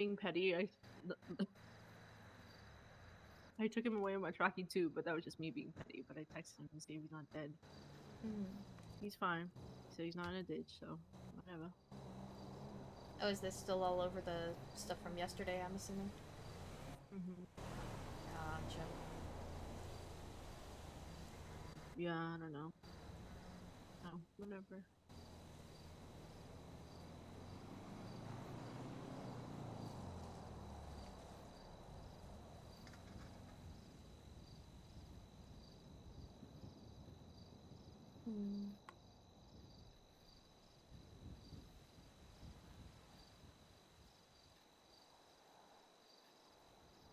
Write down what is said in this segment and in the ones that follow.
being petty. I took him away on my tracking too, but that was just me being petty. But I texted him to see if he's not dead. He's fine. He said he's not in a ditch, so whatever. Oh, is this still all over the stuff from yesterday, I'm assuming? Gotcha. Yeah, I don't know. Oh, whatever.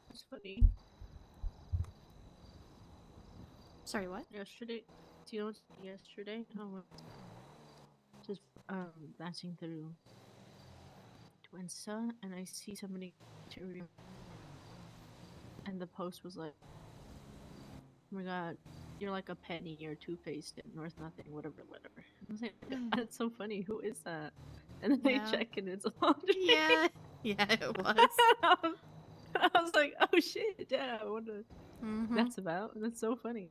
It's funny. Sorry, what? Yesterday, do you know what's yesterday? Oh, just dancing through Insta, and I see somebody and the post was like, "Oh my god, you're like a penny or two-faced and worth nothing, whatever." I was like, "That's so funny. Who is that?" And then they check, and it's Andre. Yeah, it was. I was like, "Oh shit, yeah, I wonder that's about." That's so funny.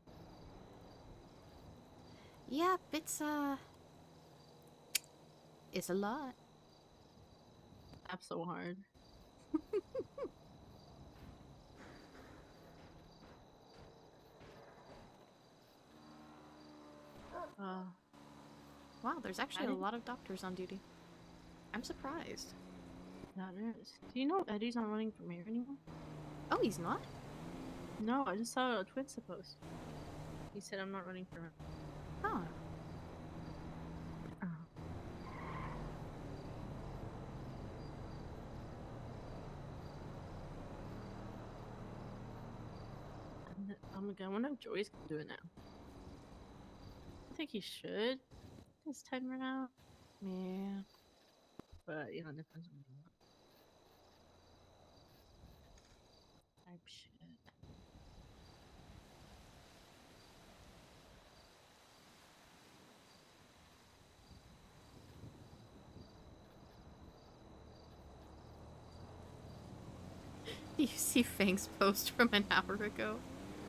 Yep, it's a lot. Laugh so hard. Wow, there's actually a lot of doctors on duty. I'm surprised. That is. Do you know Eddie's not running for mayor anymore? Oh, he's not? No, I just saw a Twitsa post. He said, "I'm not running for him." Huh. Oh my god, I wonder if Joey's gonna do it now. I think he should this time around. Yeah. But, you know, it depends on you. Type shit. You see Fang's post from an hour ago?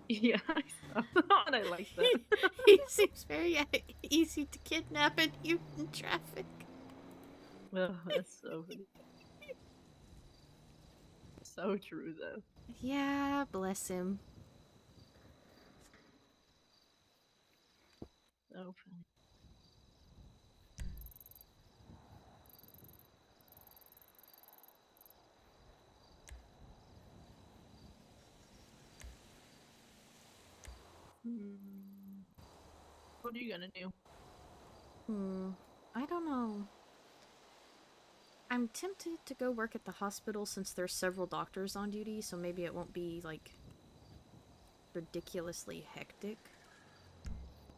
Yeah, I saw that. I like that. He seems very easy to kidnap and you in traffic. Oh, that's so funny. So true, though. Yeah, bless him. So funny. What are you gonna do? I don't know. I'm tempted to go work at the hospital since there's several doctors on duty, so maybe it won't be, like, ridiculously hectic.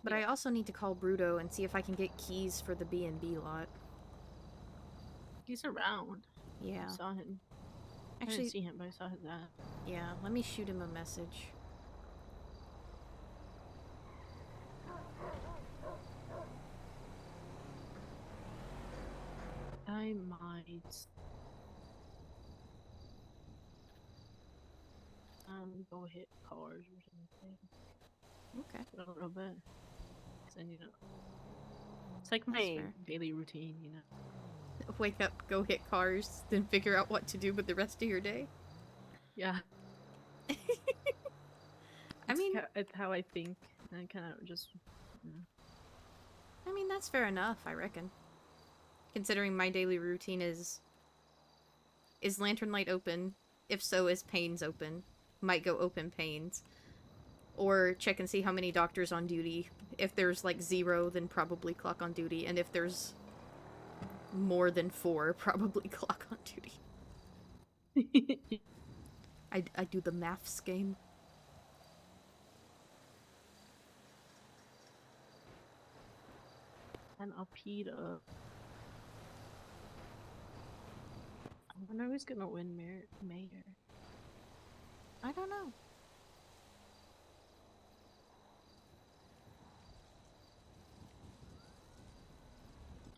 But I also need to call Bruto and see if I can get keys for the B&B lot. He's around. Yeah. I saw him. Actually, I didn't see him, but I saw his ad. Yeah, let me shoot him a message. I might go hit cars or something. Okay. For a little bit. Cause then, you know, it's like my daily routine, you know. Wake up, go hit cars, then figure out what to do with the rest of your day. Yeah. I mean, it's how I think, and kind of just. You know. I mean, that's fair enough, I reckon. Considering my daily routine is Lantern Light open? If so, is Pains open? Might go open Pains. Or check and see how many doctors on duty. If there's like 0, then probably clock on duty. And if there's more than 4, probably clock on duty. I do the maths game. And I'll Peter. I wonder who's gonna win mayor. I don't know.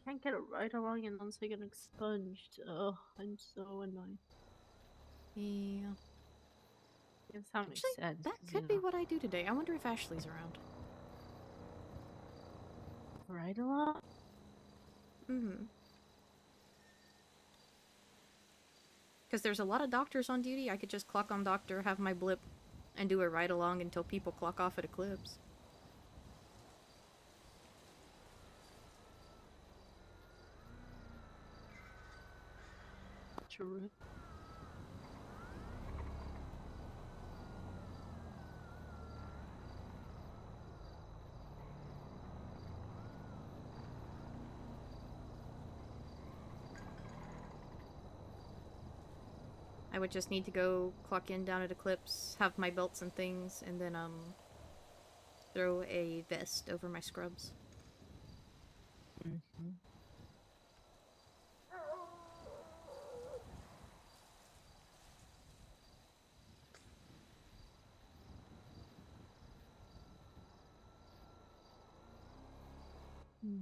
Can't get it right along and once I get expunged. Oh, I'm so annoyed. Yeah. Yes, that makes Actually, sense. that 'Cause, could be what I do today. I wonder if Ashley's around. Ride a lot? Mm-hmm. Because there's a lot of doctors on duty. I could just clock on doctor, have my blip, and do a ride-along until people clock off at Eclipse. True. I would just need to go clock in down at Eclipse, have my belts and things, and then, throw a vest over my scrubs. Mm-hmm. Hmm.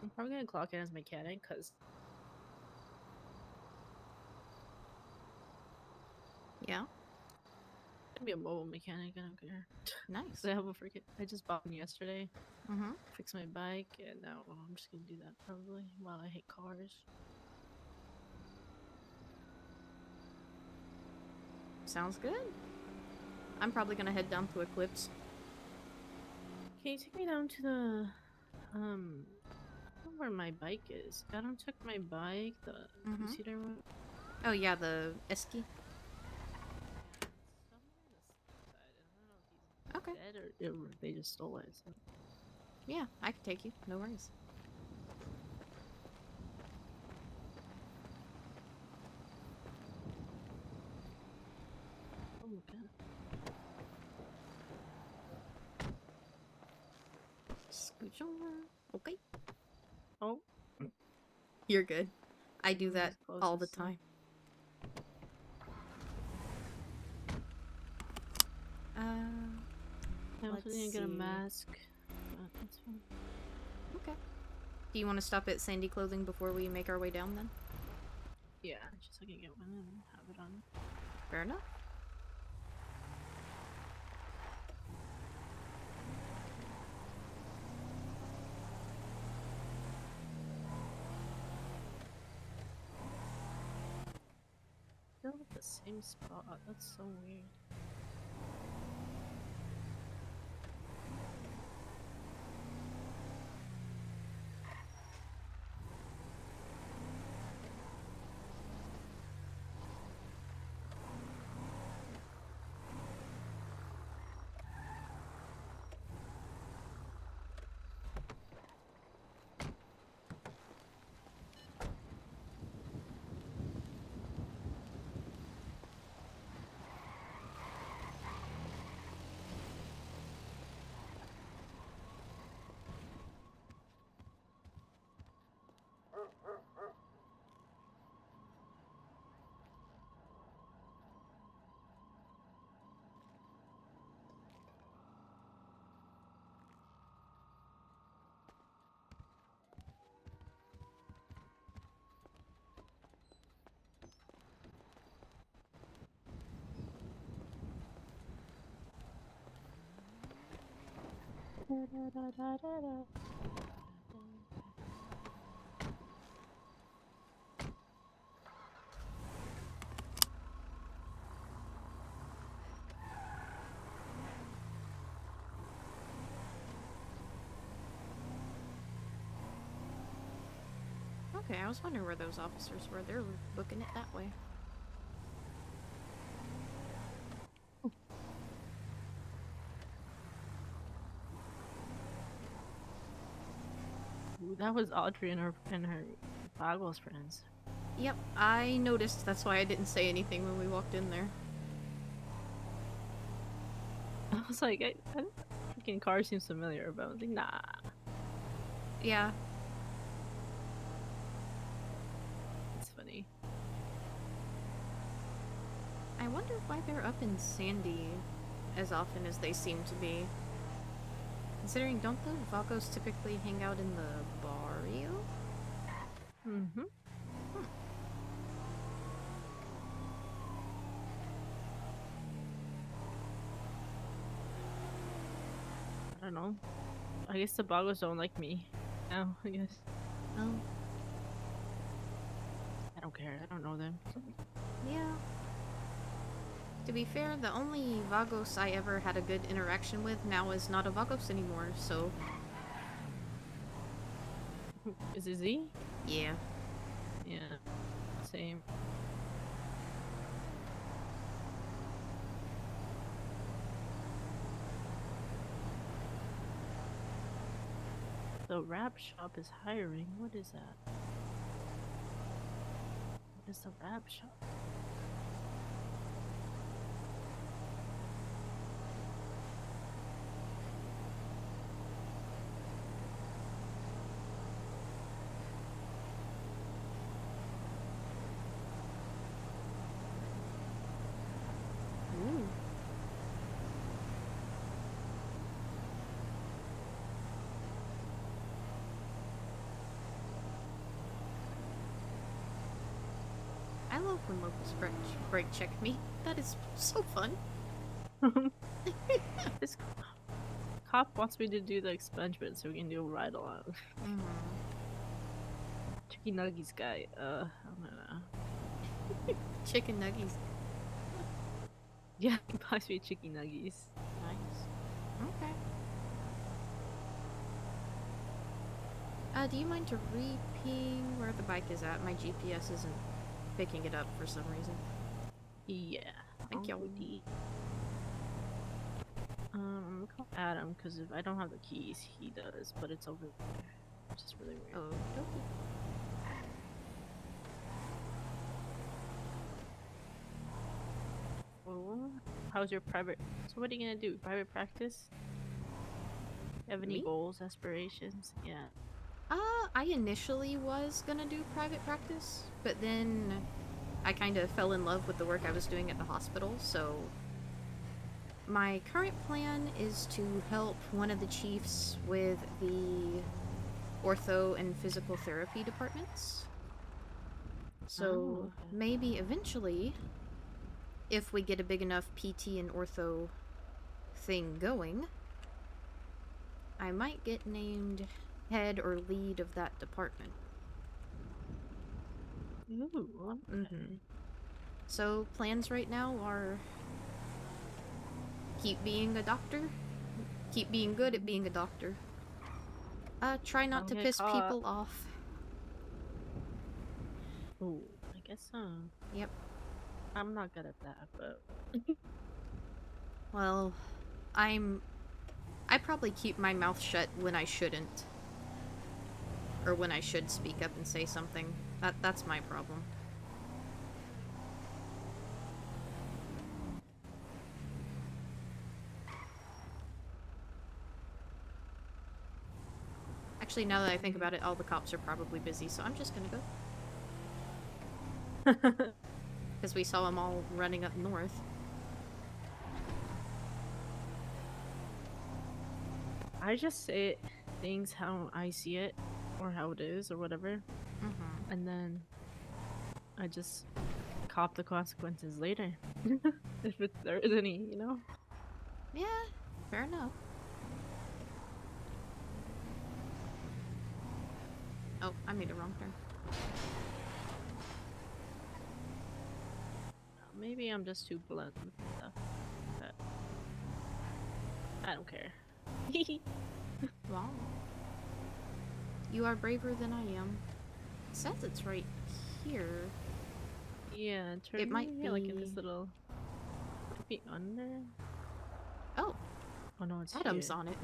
I'm probably gonna clock in as mechanic because Yeah? I'd be a mobile mechanic. I don't care. Nice. I have a freaking. I just bought one yesterday. Mm-hmm. Fix my bike, and now I'm just gonna do that probably. While I hate cars. Sounds good. I'm probably gonna head down to Eclipse. Can you take me down to the I don't know where my bike is? I don't check my bike. The Mm-hmm. two-seater one. Oh yeah, the Esky. Somewhere on the side. I don't know if he's Okay. dead or they just stole it. So. Yeah, I can take you. No worries. Oh my god. Scooch over. Okay. Oh. You're good. I do Who's that all the closest, time. I also Let's didn't get a see. mask. But that's fine. Okay. Do you want to stop at Sandy Clothing before we make our way down then? Yeah, just so I can get one and have it on. Fair enough. They're at the same spot. That's so weird. Okay, I was wondering where those officers were. They're booking it that way. Ooh, that was Audrey and her Boggles friends. Yep, I noticed. That's why I didn't say anything when we walked in there. I was like, freaking car seems familiar, but I was like, nah. Yeah. It's funny. I wonder why they're up in Sandy as often as they seem to be. Considering, don't the Vagos typically hang out in the barrio? Mm-hmm. I don't know. I guess the Boggles don't like me. Now, I guess. Oh. I don't care. I don't know them. Yeah. To be fair, the only Vagos I ever had a good interaction with now is not a Vagos anymore, so... Is it Z? Yeah. Yeah. Same. The wrap shop is hiring. What is that? What is the wrap shop? Ooh. I love when locals break check me. That is so fun. This cop wants me to do the expungement so we can do a ride along. Chicken Nuggies guy. I don't know. Chicken nuggies. Yeah, he buys me chicken nuggies. Nice. Okay. Do you mind to re-ping where the bike is at? My GPS isn't picking it up for some reason. Yeah. Thank you. I'm gonna call Adam because if I don't have the keys, he does, but it's over there, which is really weird. Oh, okay. Well, how's your private? So what are you gonna do? Private practice? Have any Me? goals, aspirations? Yeah. I initially was gonna do private practice, but then I kind of fell in love with the work I was doing at the hospital, so my current plan is to help one of the chiefs with the ortho and physical therapy departments. So okay. maybe eventually, if we get a big enough PT and ortho thing going, I might get named head or lead of that department. Ooh, okay. So plans right now are keep being a doctor, keep being good at being a doctor. Try not Don't to get piss caught. people off. Ooh, I guess so. Yep. I'm not good at that, but Well, I probably keep my mouth shut when I shouldn't. Or when I should speak up and say something. That's my problem. Actually, now that I think about it, all the cops are probably busy, so I'm just gonna go. Because we saw them all running up north. I just say things how I see it, or how it is, or whatever, and then I just cop the consequences later, if there is any, you know. Yeah, fair enough. Oh, I made a wrong turn. Maybe I'm just too blunt with stuff, but I don't care. Wow. You are braver than I am. It says it's right here. Yeah, It might be like in this little. Might be under. Oh. Oh no, it's Adam's here. on it.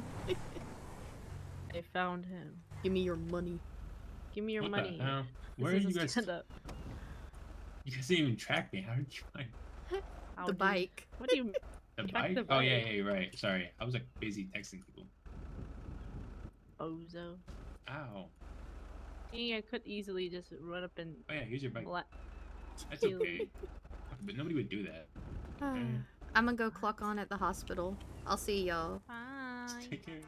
I found him. Give me your money. Give me your what money. The hell? Where This are is you a guys? stand-up. You guys didn't even track me. How did you find The bike. What do you the track bike? the Oh bike? yeah, you're right. Sorry, I was like busy texting people. Bozo. Ow. Yeah, I could easily just run up and. Oh yeah, here's your bike. Black. That's okay. But nobody would do that. Okay. I'm gonna go clock on at the hospital. I'll see y'all. Bye. Take care.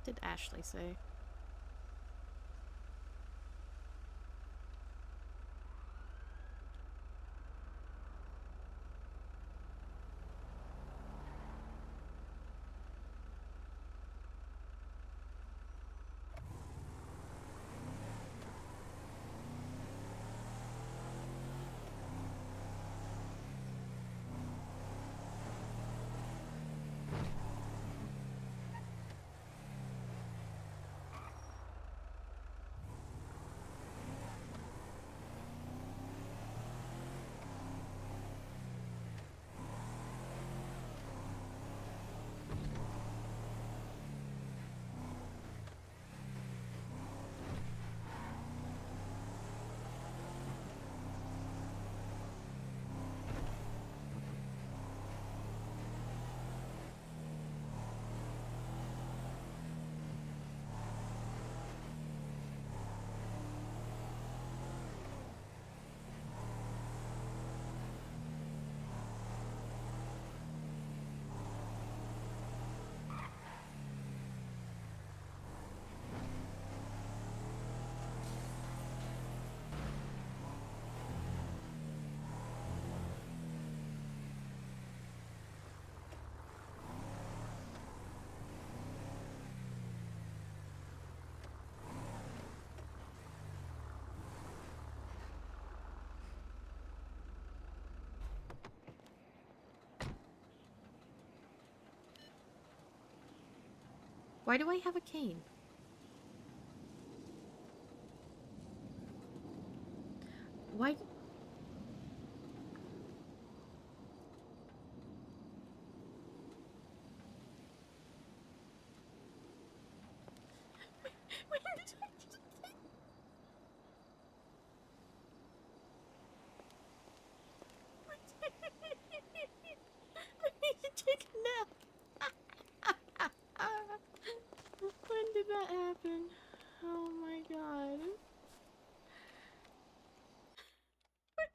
What did Ashley say? Why do I have a cane? Why? When did I just think? I need to take a nap. When did that happen? Oh my god. When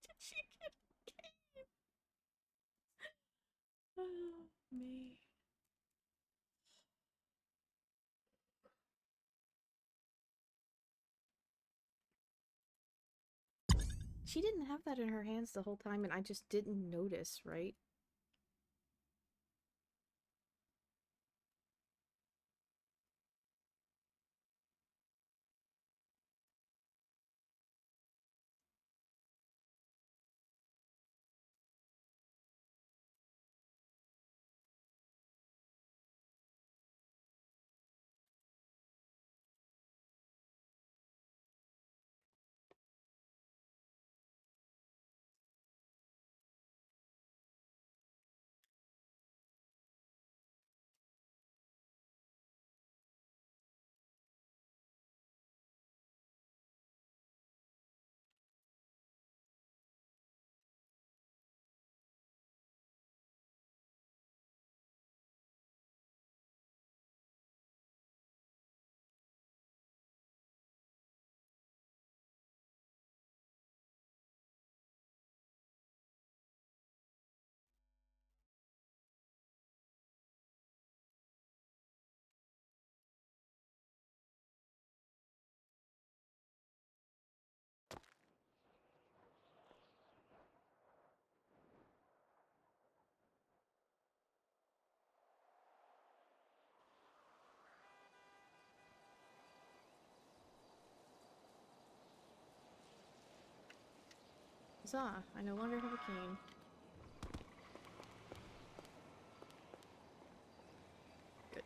did she get a cane? Oh, me. She didn't have that in her hands the whole time and I just didn't notice, right? Huzzah, I no longer have a cane. Good.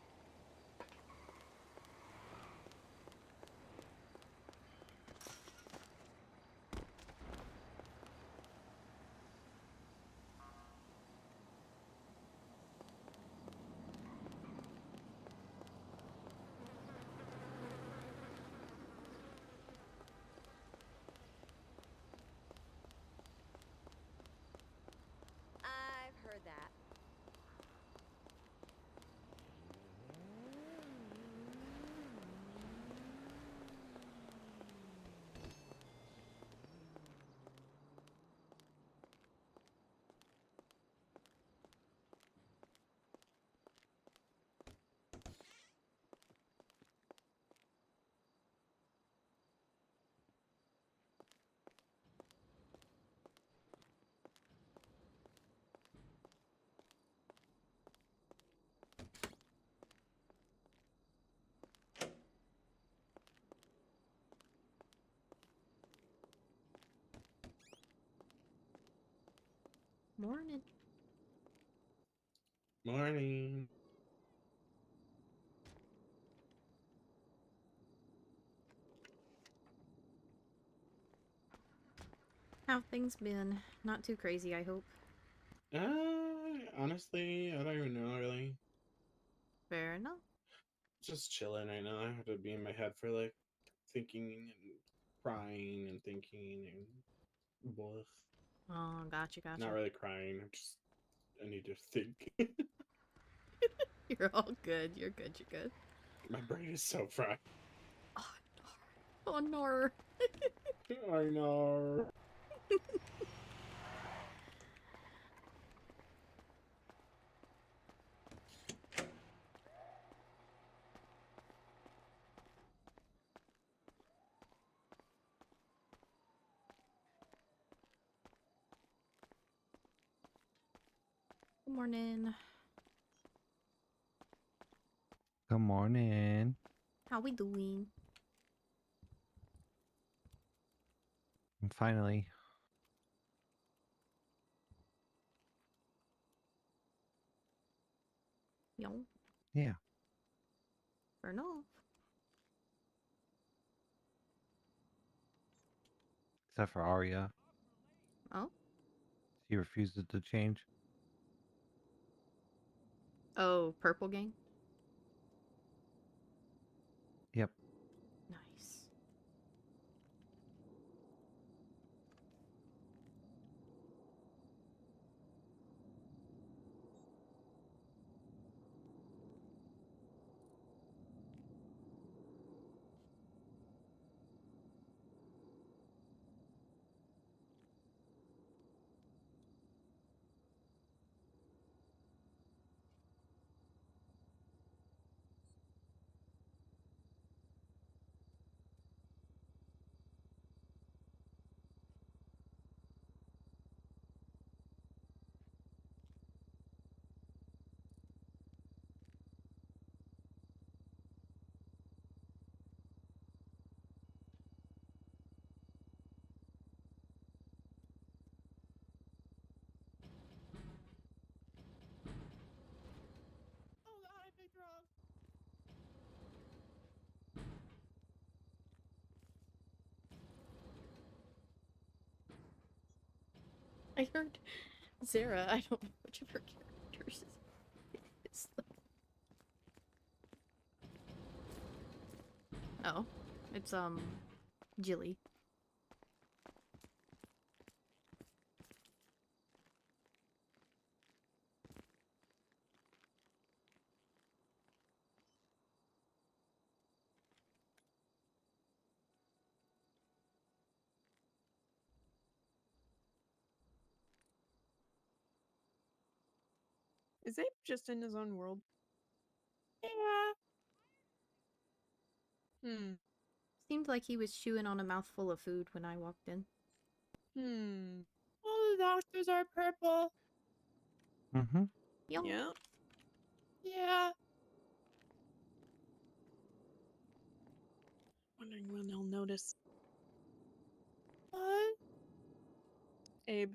Morning. Morning. How things been? Not too crazy, I hope. Honestly, I don't even know really. Fair enough. Just chilling right now. I have to be in my head for like thinking and crying and thinking and blah. Oh, gotcha. Not really crying. I need to think. You're all good. You're good. My brain is so fried. Oh no. I know. Good morning. Good morning. How we doing? And finally, Yo. yeah. Fair enough. Except for Arya. Oh? She refuses to change. Oh, purple gang? Yep. Nice. I heard Zara. I don't know which of her characters is. Oh, it's Jilly. Is Abe just in his own world? Yeah. Seemed like he was chewing on a mouthful of food when I walked in. All the doctors are purple. Mm-hmm. Yo. Yeah. Yeah. Wondering when they'll notice. What? Abe.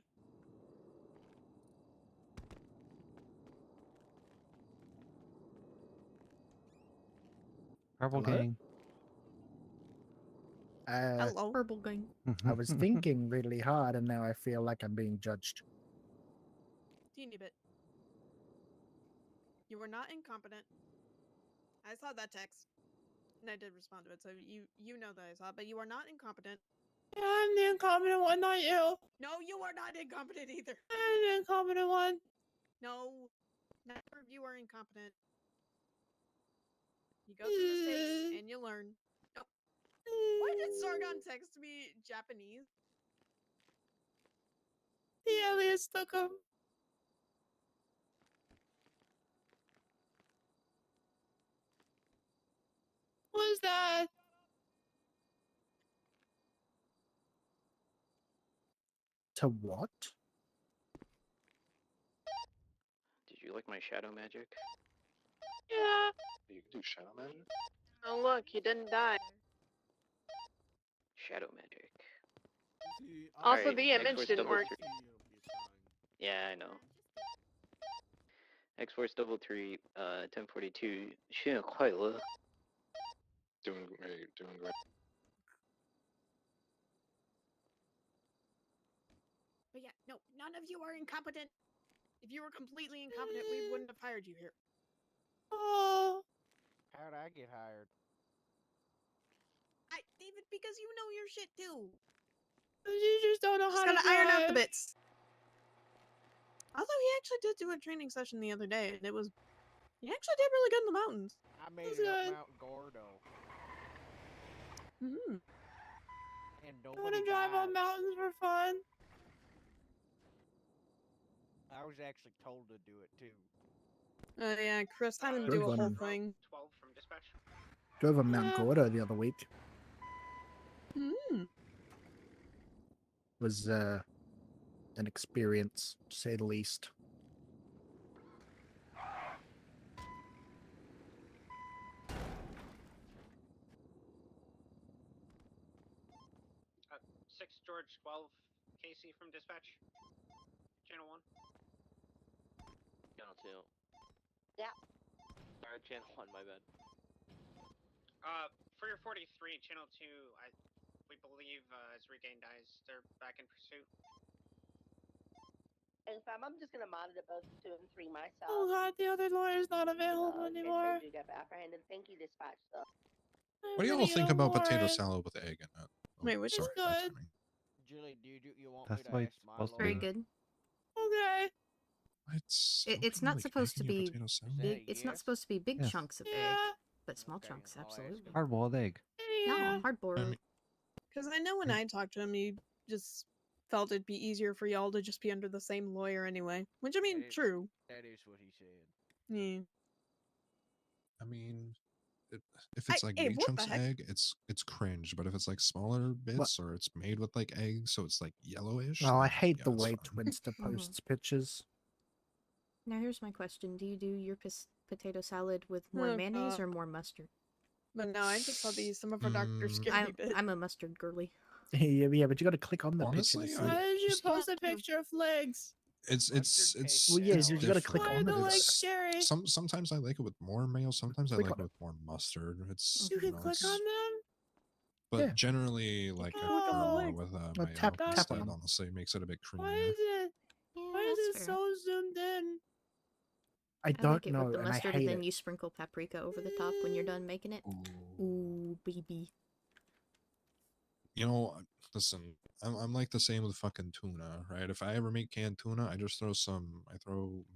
Purple Hello? gang. Hello. Purple gang. I was thinking really hard and now I feel like I'm being judged. Teeny bit. You were not incompetent. I saw that text. And I did respond to it, so you know that I saw it, but you are not incompetent. Yeah, I'm the incompetent one, not you. No, you are not incompetent either. I'm the incompetent one. No. Neither of you are incompetent. You go through mistakes and you learn. No. Why did Sargon text me Japanese? The alias took him. What is that? To what? Did you like my shadow magic? Yeah. You can do shadow magic? Oh look, he didn't die. Shadow magic. Also, Alright, the next image we're didn't double work. Yeah, I know. X-Force Double 3, 1042. 生日快乐. Doing great, doing great. But yeah, no, none of you are incompetent. If you were completely incompetent, we wouldn't have hired you here. Oh. How'd I get hired? David, because you know your shit too. You just don't know Just how to gotta iron out the drive. bits. Although he actually did do a training session the other day, and he actually did really good in the mountains. I made it up Mount Gordo. Mm-hmm. And nobody I want to drive on mountains for fun. I was actually told to do it too. Yeah, Chris had him do a whole thing. 12 from dispatch. Drove on Mount Gordo the other week. Was an experience, to say the least. Uh, 6 George 12 Casey from dispatch. Channel 1. Channel 2. Yeah. Alright, channel 1, my bad. For your 43, channel 2, we believe has regained eyes. They're back in pursuit. In fact, I'm just gonna monitor both 2 and 3 myself. Oh god, the other lawyer's not available In case anymore. they do get apprehended. Thank you, dispatch. Though. What do y'all think about potato salad with egg in it? Oh, Wait, which sorry, is that's good? for me. Julie, you want That's me the way to it's ask my supposed to Very be. good. Okay. It's not supposed to be big. It's not yes? supposed to be big Yes. chunks of egg, Yeah. but small Okay, chunks, I'll ask absolutely. him. Hard-boiled egg. No, Yeah. hard boiled. Because I know when I talked to him, he just felt it'd be easier for y'all to just be under the same lawyer anyway. Which, I mean, true. That is what he said. Yeah. I mean, if it's like Hey, big what chunks the of heck? egg, it's cringe. But if it's like smaller bits or it's made with like egg, so it's like yellowish. Oh, I then, hate yeah, the it's way fine. Twinster posts pictures. Now here's my question: do you do your potato salad with more Oh, mayonnaise God. or more mustard? But no, I just saw these some of our Dr. Scary I'm, bits. I'm a mustard girly. Yeah, but you got to click on the Honestly, picture. I- Why did you post a picture of legs? It's Well, yeah, it's you gotta click different. on it. Like It's- scary. sometimes I like it with more mayo. Sometimes I Click like on it it. with more mustard. It's You can know, click it's- on them. But Yeah. generally, like a click on the granola legs. with Oh, mayo tap on instead, them. honestly, makes it a bit Why creamier. is it? Yeah, Why is that's it fair. so zoomed in? I I don't like it know, with the and I mustard, and hate then it. you sprinkle paprika over the top when you're done making it. Ooh, baby. You know, listen, I'm like the same with fucking tuna, right? If I ever make canned tuna, I just throw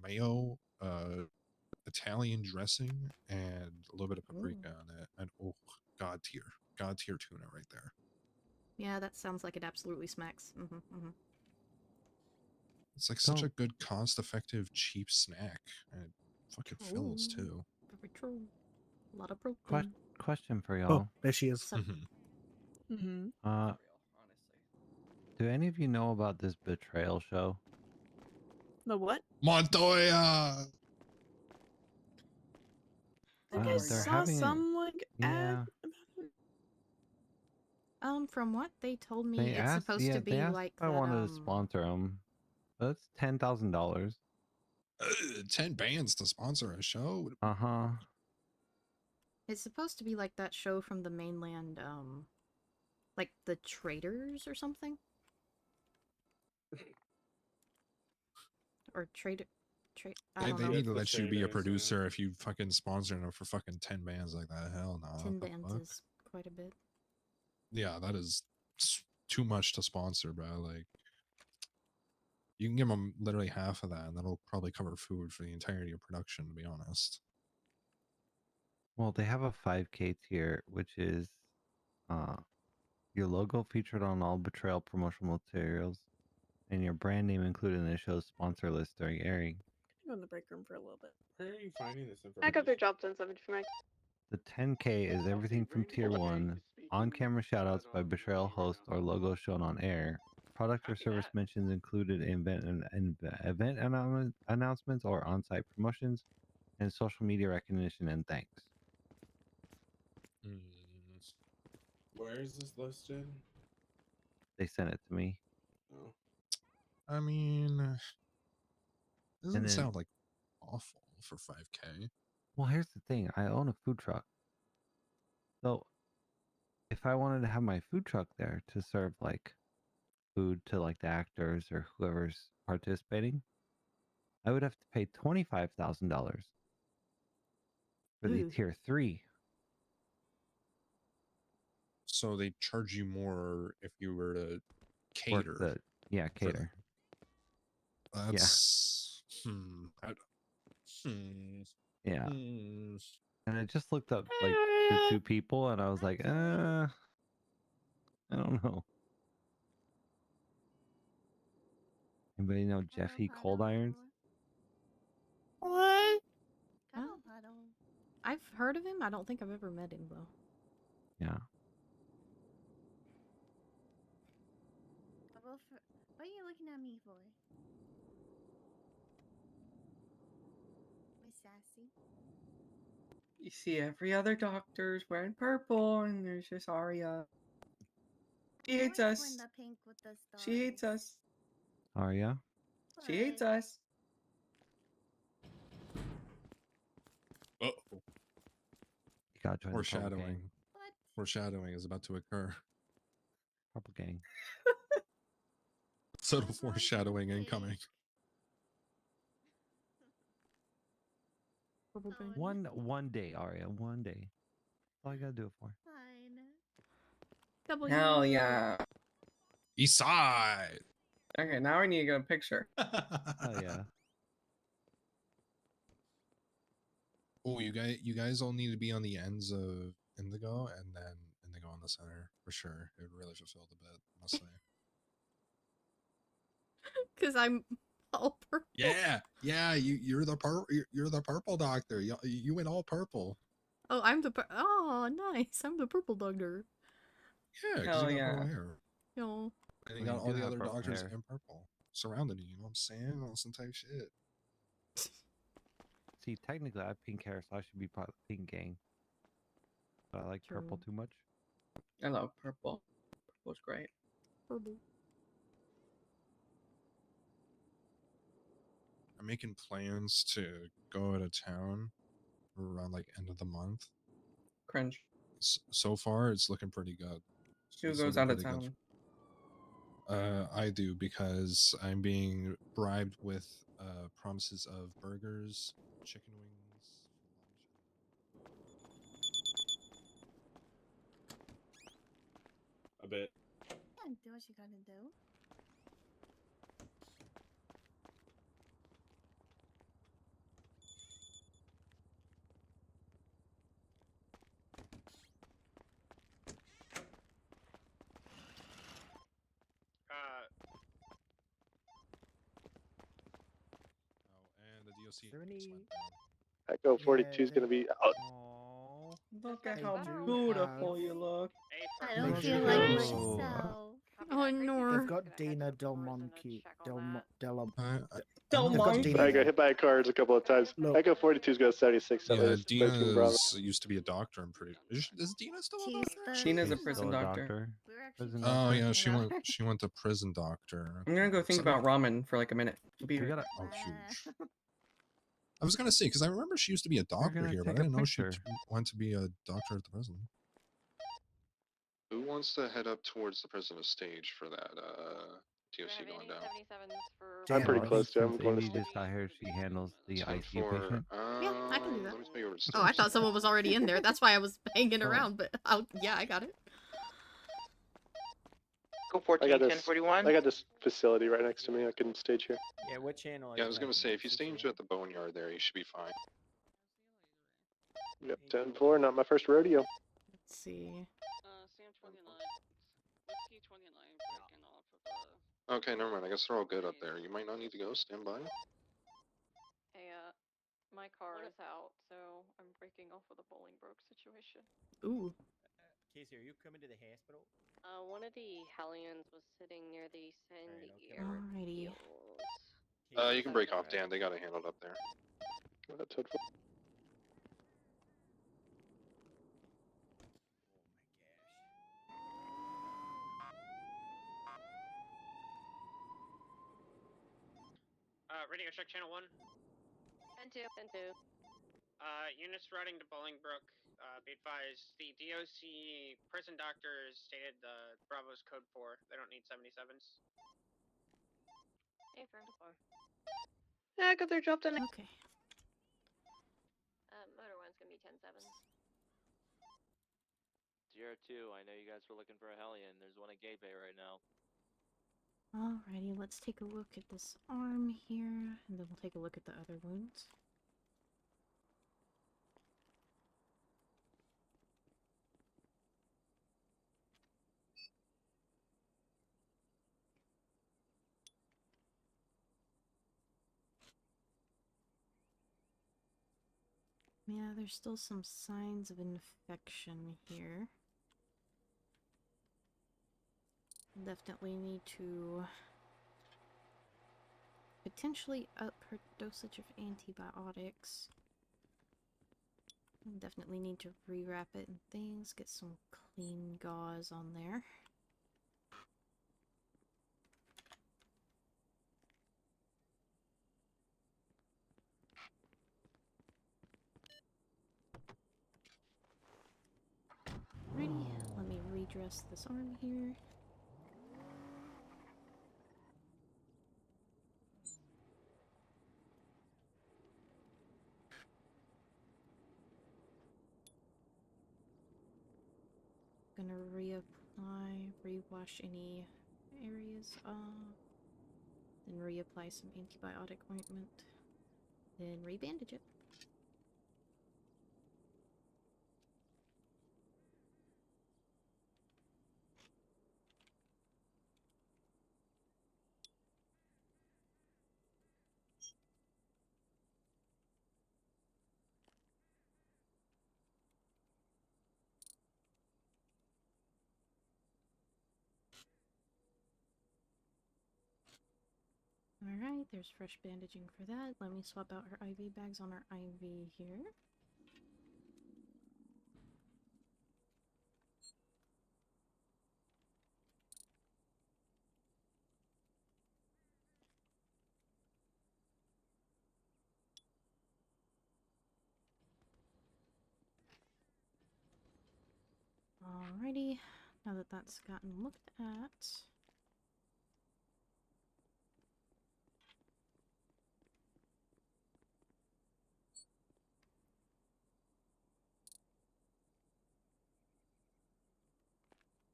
mayo, Italian dressing, and a little bit of paprika on it, and oh, god tier tuna right there. Yeah, that sounds like it absolutely smacks. It's like such So- a good, cost-effective, cheap snack, and it fucking fills True. too. Very true. A lot of protein. Question for Oh, y'all. there she is. Sup? Mm-hmm. Do any of you know about this betrayal show? The what? Montoya. I think I they're saw having some like yeah. From what they told me, They it's asked, supposed yeah, to they be asked like if I that. wanted to sponsor them. That's $10,000. 10 bands to sponsor a show. It's supposed to be like that show from the mainland, like the Traders or something, or Trader. I don't They know. need to the let you be a traders, yeah. producer if you fucking sponsor them for fucking 10 bands like that. Hell no. 10 what the bands fuck? is quite a bit. Yeah, that is too much to sponsor, bro. Like, you can give them literally half of that, and that'll probably cover food for the entirety of production, to be honest. Well, they have a 5K tier, which is your logo featured on all betrayal promotional materials, and your brand name included in the show's sponsor list during airing. Go in the break room for a little bit. Where are you finding this information? Back up your job done something for me. The 10K is everything from tier 1, on-camera shoutouts by betrayal host or logo shown on air, product or service mentions included in event announcements or on-site promotions, and social media recognition and thanks. Where is this listed? They sent it to me. Oh. I mean, Doesn't then- sound like awful for 5K. Well, here's the thing. I own a food truck. So if I wanted to have my food truck there to serve like food to like the actors or whoever's participating, I would have to pay $25,000 for the Ooh. tier 3. So they charge you more if you were to Work cater. the, yeah, for the- cater. That's Yeah. hmm. And I just looked up like the 2 people and I was like, I don't know. Anybody know Jeffy Cold Irons? What? I've heard of him. I don't think I've ever met him though. Yeah. What are you looking at me for? Miss Sassy. You see every other doctor's wearing purple, and there's just Arya. She hates Always us. wearing the pink with the stars. She hates us. Arya? She hates us. Uh-oh. You gotta join the Purple Foreshadowing. Gang. Foreshadowing is about to occur. Purple Gang. Subtle foreshadowing incoming. One day, Arya. One day. That's all I gotta do it for. Fine. Hell yeah. East side. Okay, now I need to get a picture. Oh yeah. Oh, you guys all need to be on the ends of Indigo and then Indigo on the center for sure. It would really fulfill the bit, I must say. Because I'm all purple. Yeah, you're the purple doctor. You went all purple. Oh, I'm the oh, nice. I'm the purple doctor. Yeah, because you got purple hair. No. And you Well, got you all do the have other purple doctors hair. in purple surrounding you. You know what I'm saying? All some type shit. See, technically I have pink hair, so I should be part of the pink gang. But I like purple too much. I love purple. Purple's great. Purple. I'm making plans to go out of town around like end of the month. Cringe. So far, it's looking pretty good. Who It's goes looking out of pretty good. town? I do because I'm being bribed with promises of burgers, chicken wings. A bit. Yeah, do what you gotta do. And the DOC. Is there any... Echo 42 is going to be out. Look at I how do beautiful have- you look. I don't Make feel sure- like Oh. myself. Oh no. They've got Dina Del Monte. I'm Del They've got Monte. Dina I got there. hit by a car a couple of times. Look. Echo 42's got 76. So Yeah, there's 13 Bravo. Dina's used to be a doctor. I'm pretty. Is Dina still a doctor? Sheena's a She's prison still a doctor. Prison Oh doctor. yeah, she went to prison doctor. I'm gonna go think So- about ramen for like a minute. Be We right gotta. Oh, huge. I was gonna say because I remember she used to be a doctor gonna here, but I take a didn't know she picture. went to be a doctor at the prison. Who wants to head up towards the prison stage for that TOC going down? I'm pretty Jana, close to. I'm since going to Indy just got here, she handles the ICU patient. Yeah, I can do that. Let me tell you where to Oh, I thought someone was already in there. That's why I was hanging Oh. around. But yeah, I got it. Go 14, 1041. I got this facility right next to me. I can stage here. Yeah, what channel? Yeah, I was gonna say if you stage at the boneyard there, you should be fine. Yep, 10-4. Not my first rodeo. Let's see. Okay, never mind. I guess they're all good up there. You might not need to go. Stand by. Hey, my car is out, so I'm breaking off with a Bolingbroke situation. Ooh. Casey, are you coming to the hospital? One of the Hellions was sitting near the sandy Alrighty. fields. You can break off, Dan. They got it handled up there. That's it. radio check channel 1. 10-2. 10-2. Units routing to Bolingbrook. Be advised, the DOC prison doctors stated the Bravo's code 4. They don't need 77s. Hey, friend. 4. Yeah, got their job done. Okay. Motor 1's gonna be 10-7s. Sierra 2, I know you guys were looking for a Hellion. There's one at Gate Bay right now. Alrighty, let's take a look at this arm here, and then we'll take a look at the other wounds. Yeah, there's still some signs of infection here. Definitely need to potentially up her dosage of antibiotics. Definitely need to rewrap it and things, get some clean gauze on there. Alrighty, let me redress this arm here. Gonna reapply, rewash any areas off, then reapply some antibiotic ointment, then rebandage it. Alright, there's fresh bandaging for that. Let me swap out her IV bags on her IV here. Alrighty, now that that's gotten looked at,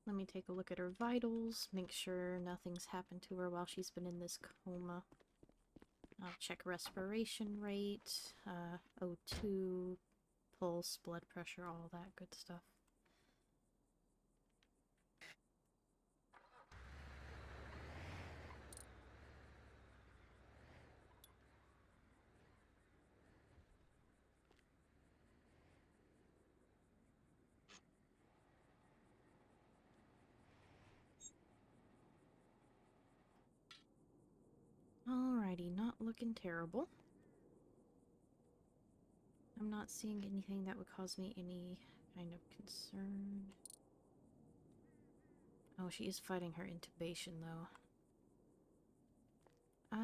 let me take a look at her vitals, make sure nothing's happened to her while she's been in this coma. I'll check respiration rate, O2, pulse, blood pressure, all that good stuff. Alrighty, not looking terrible. I'm not seeing anything that would cause me any kind of concern. Oh, she is fighting her intubation, though.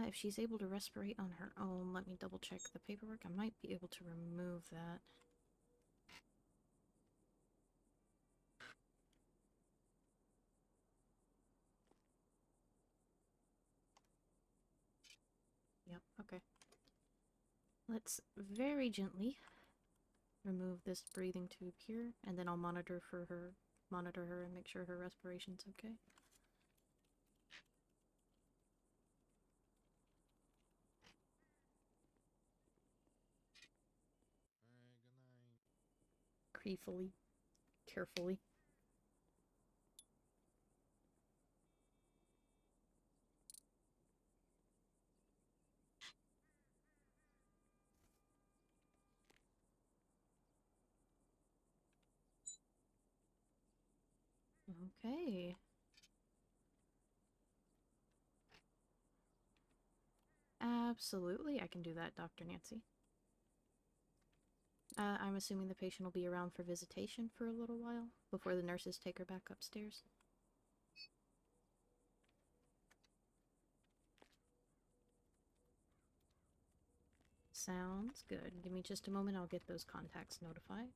If she's able to respirate on her own, let me double check the paperwork. I might be able to remove that. Yep, okay. Let's very gently remove this breathing tube here, and then I'll monitor her and make sure her respiration's okay. Alright, good night. Creepily, carefully. Okay. Absolutely, I can do that, Dr. Nancy. I'm assuming the patient will be around for visitation for a little while before the nurses take her back upstairs. Sounds good. Give me just a moment, I'll get those contacts notified.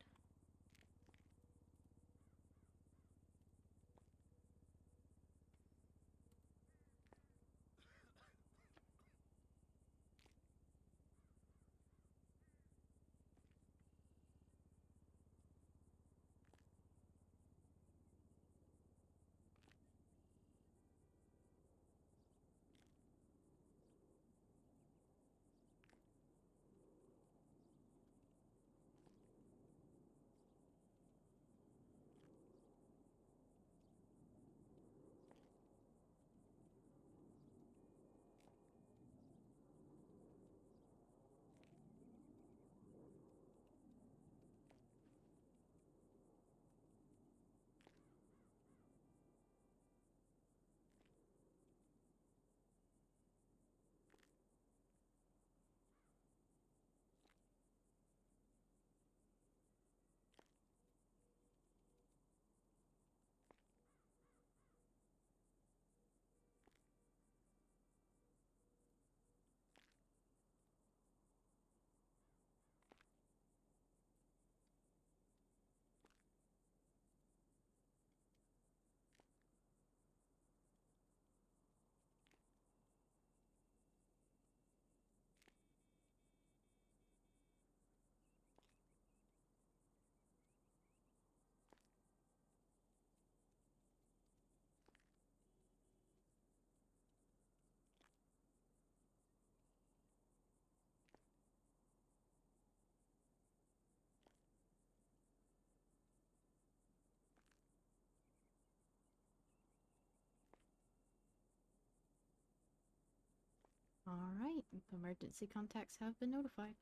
Alright, emergency contacts have been notified.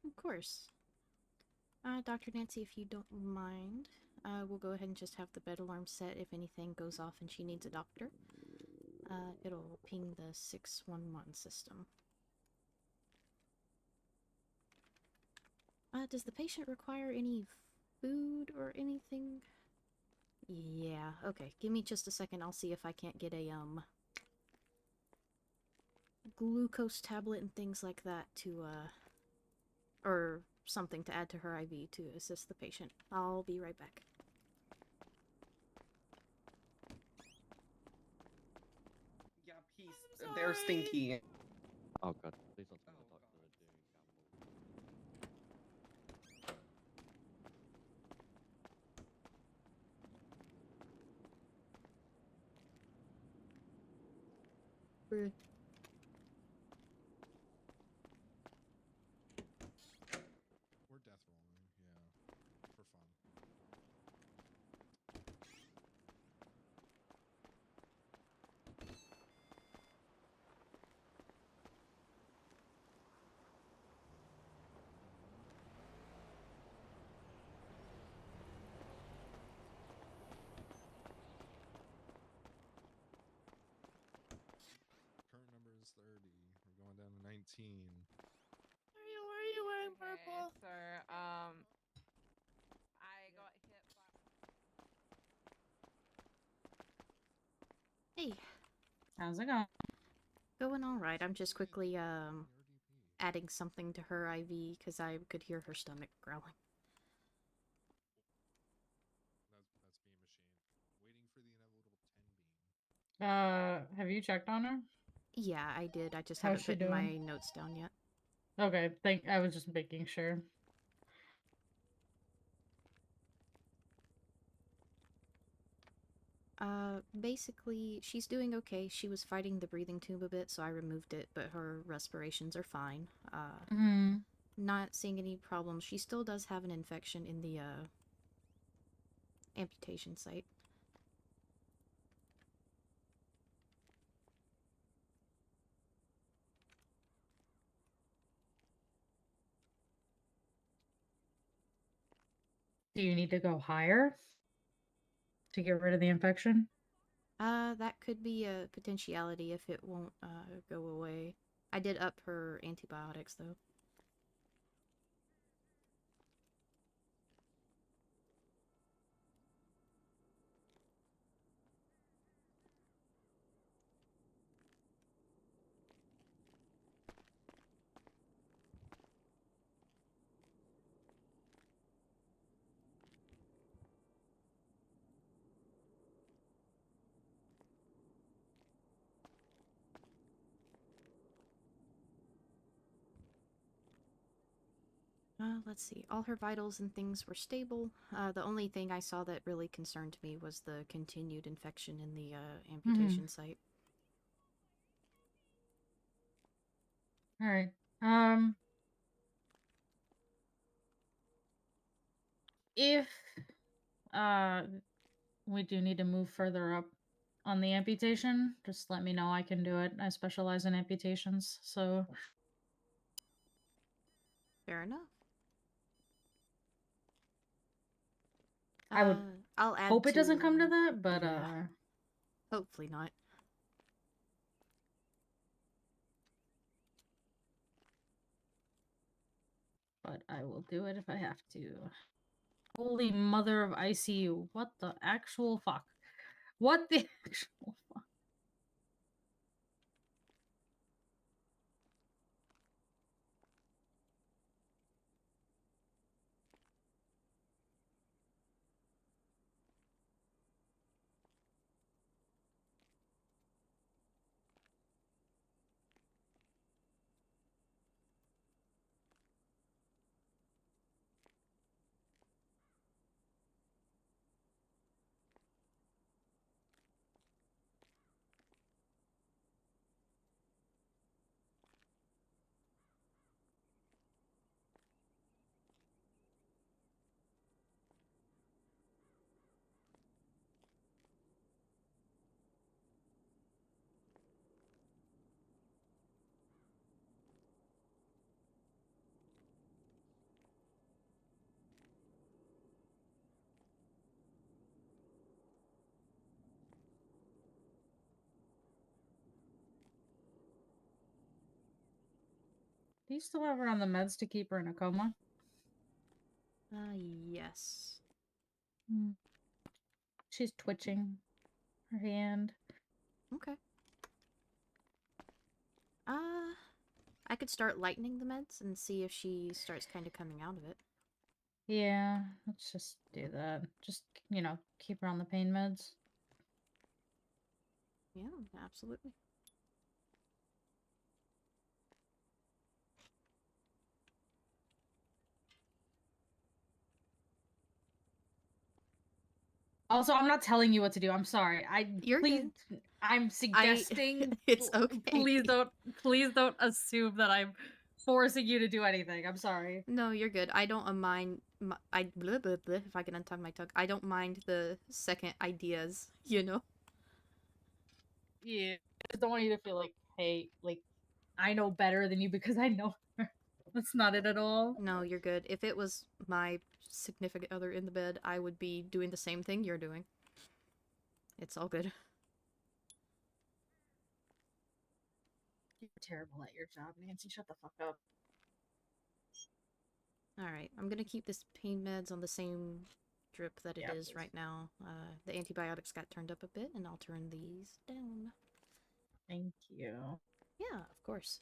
Of course. Dr. Nancy, if you don't mind, we'll go ahead and just have the bed alarm set if anything goes off and she needs a doctor. It'll ping the 611 system. Does the patient require any food or anything? Yeah, okay. Give me just a second. I'll see if I can't get a, glucose tablet and things like that to, or something to add to her IV to assist the patient. I'll be right back. Yeah, peace. They're stinky. Oh god, please don't tell me the doctor are doing Bruh. We're death rolling, yeah. For fun. Current number is 30. We're going down to 19. Why are you wearing purple? Sir, I got hit by... Hey. How's it going? Going alright. I'm just quickly, adding something to her IV because I could hear her stomach growling. That's being machined. Waiting for the inevitable 10 beam. Have you checked on her? Yeah, I did. I just How's haven't she put my doing? notes down yet. Okay, I was just making sure. Basically, she's doing okay. She was fighting the breathing tube a bit, so I removed it, but her respirations are fine. Not seeing any problems. She still does have an infection in the, amputation site. Do you need to go higher to get rid of the infection? That could be a potentiality if it won't, go away. I did up her antibiotics, though. Let's see. All her vitals and things were stable. The only thing I saw that really concerned me was the continued infection in the amputation site. All right. If we do need to move further up on the amputation, just let me know. I can do it. I specialize in amputations, so Fair enough. I would I'll add hope it doesn't come to that, but yeah. Hopefully not. but I will do it if I have to. Holy mother of ICU. What the actual fuck? What the actual fuck? Do you still have her on the meds to keep her in a coma? Yes. She's twitching her hand. Okay. I could start lightening the meds and see if she starts kind of coming out of it. Yeah, let's just do that. Just, keep her on the pain meds. Yeah, absolutely. Also, I'm not telling you what to do. I'm sorry. I'm suggesting it's okay. Please don't assume that I'm forcing you to do anything. I'm sorry. No, you're good. I don't mind. Blah, blah, blah, if I can untongue my tongue. I don't mind the second ideas. Yeah. I just don't want you to feel like, hey, I know better than you because I know her. That's not it at all. No, you're good. If it was my significant other in the bed, I would be doing the same thing you're doing. It's all good. You're terrible at your job, Nancy. Shut the fuck up. Alright, I'm gonna keep this pain meds on the same drip that it is right now. The antibiotics got turned up a bit, and I'll turn these down. Thank you. Yeah, of course.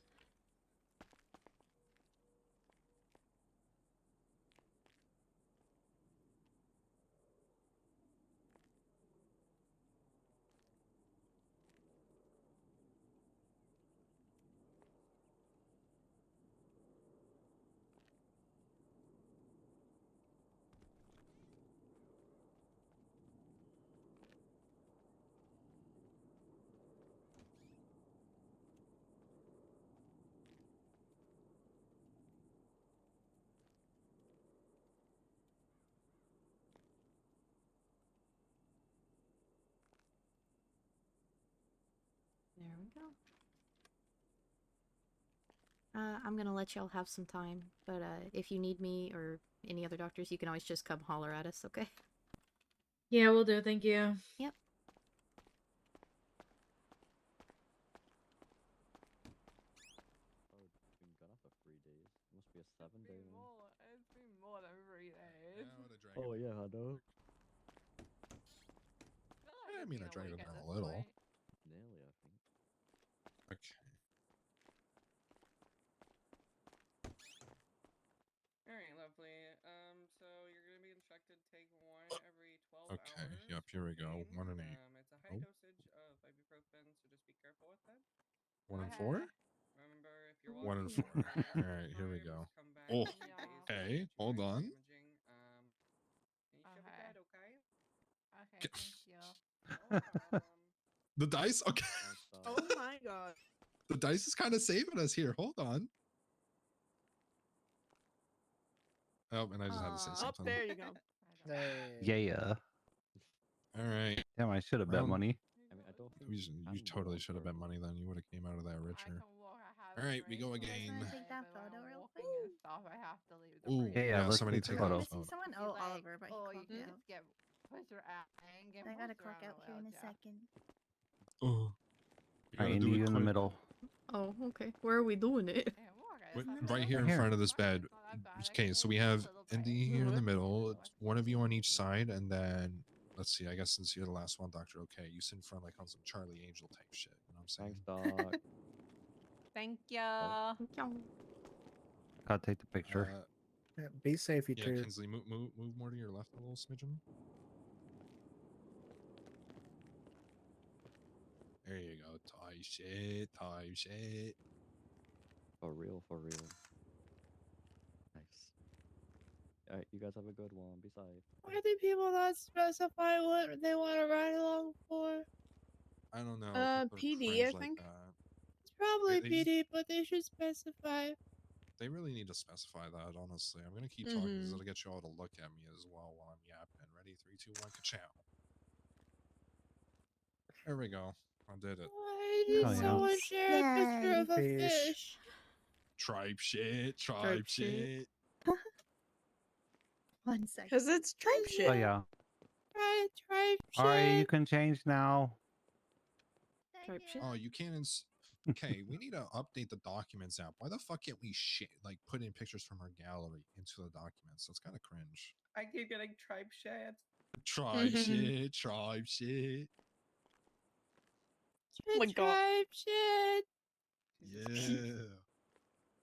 There we go. I'm gonna let y'all have some time, but if you need me or any other doctors, you can always just come holler at us, okay? Yeah, we'll do. Thank you. Yep. Oh, been gone for 3 days. Must be a 7-day one. It's been more than 3 days. Oh yeah, I know. I mean, I dragged it down a little. Nearly, I think. Okay. Alright, lovely. So you're gonna be instructed to take one every 12 Okay. hours. Yep. Here we go. 1 and 8. It's a high dosage of ibuprofen, so just be careful with that. 1 and 4. Remember, if you're 1 and walking 4. around, All right. Here we go. come back Oh. 2 days Okay, hold on. Okay, thank you. The dice? Okay. Oh my god. The dice is kind of saving us here. Hold on. Oh, and I just had to say Up something. there you go. Yeah. All right. Damn, I should have bet Round- money. I mean, I don't think You totally should have bet money then. You would have came out of that richer. All right, we go again. Take that photo real quick. I have to leave the Ooh, Yeah, let's somebody take take the that photo. photo. Someone? Oh, Oliver, but he oh, you clocked can out. just get pusher out and get I gotta pusher clock out here in a yeah. second. Oh, you All gotta right, do Indy, it you in the quick. middle. Oh, okay. Where are we doing it? Right here Right in here. front of this bed. Okay, so we have Indy here in the middle, one of you on each side, and then let's see. I guess since you're the last one, Doctor, okay, you sit in front like on some Charlie Angel type shit. You know what I'm saying? Thanks, Doc. Thank you. Gotta take the picture. Yeah, be safe, you Yeah, two. Kinsley, move more to your left a little smidgen. There you go. Type shit. Type shit. For real, for real. Nice. Alright, you guys have a good one. Be safe. Why do people not specify what they want to ride along for? I don't know. People are PD, cringe I like think. that. It's probably They just- PD, but they should specify. They really need to specify that, honestly. I'm gonna keep talking because Mhm. it'll get you all to look at me as well while I'm yapping. Ready? 3, 2, 1, ka-chow. There we go. I did it. Why did Oh, yeah. someone share a picture of a Fish. fish? Tribe shit. Tribe Tribe shit. shit. 1 second. Because it's tripe shit. Oh yeah. Tribe All right, you shit. can change now. Tribe shit. Oh, you can't. Okay, we need to update the documents app. Why the fuck can't we like put in pictures from our gallery into the documents? That's kind of cringe. I keep getting tribe shit. Tribe shit. Tribe shit. Oh my god. Tribe shit. Yeah.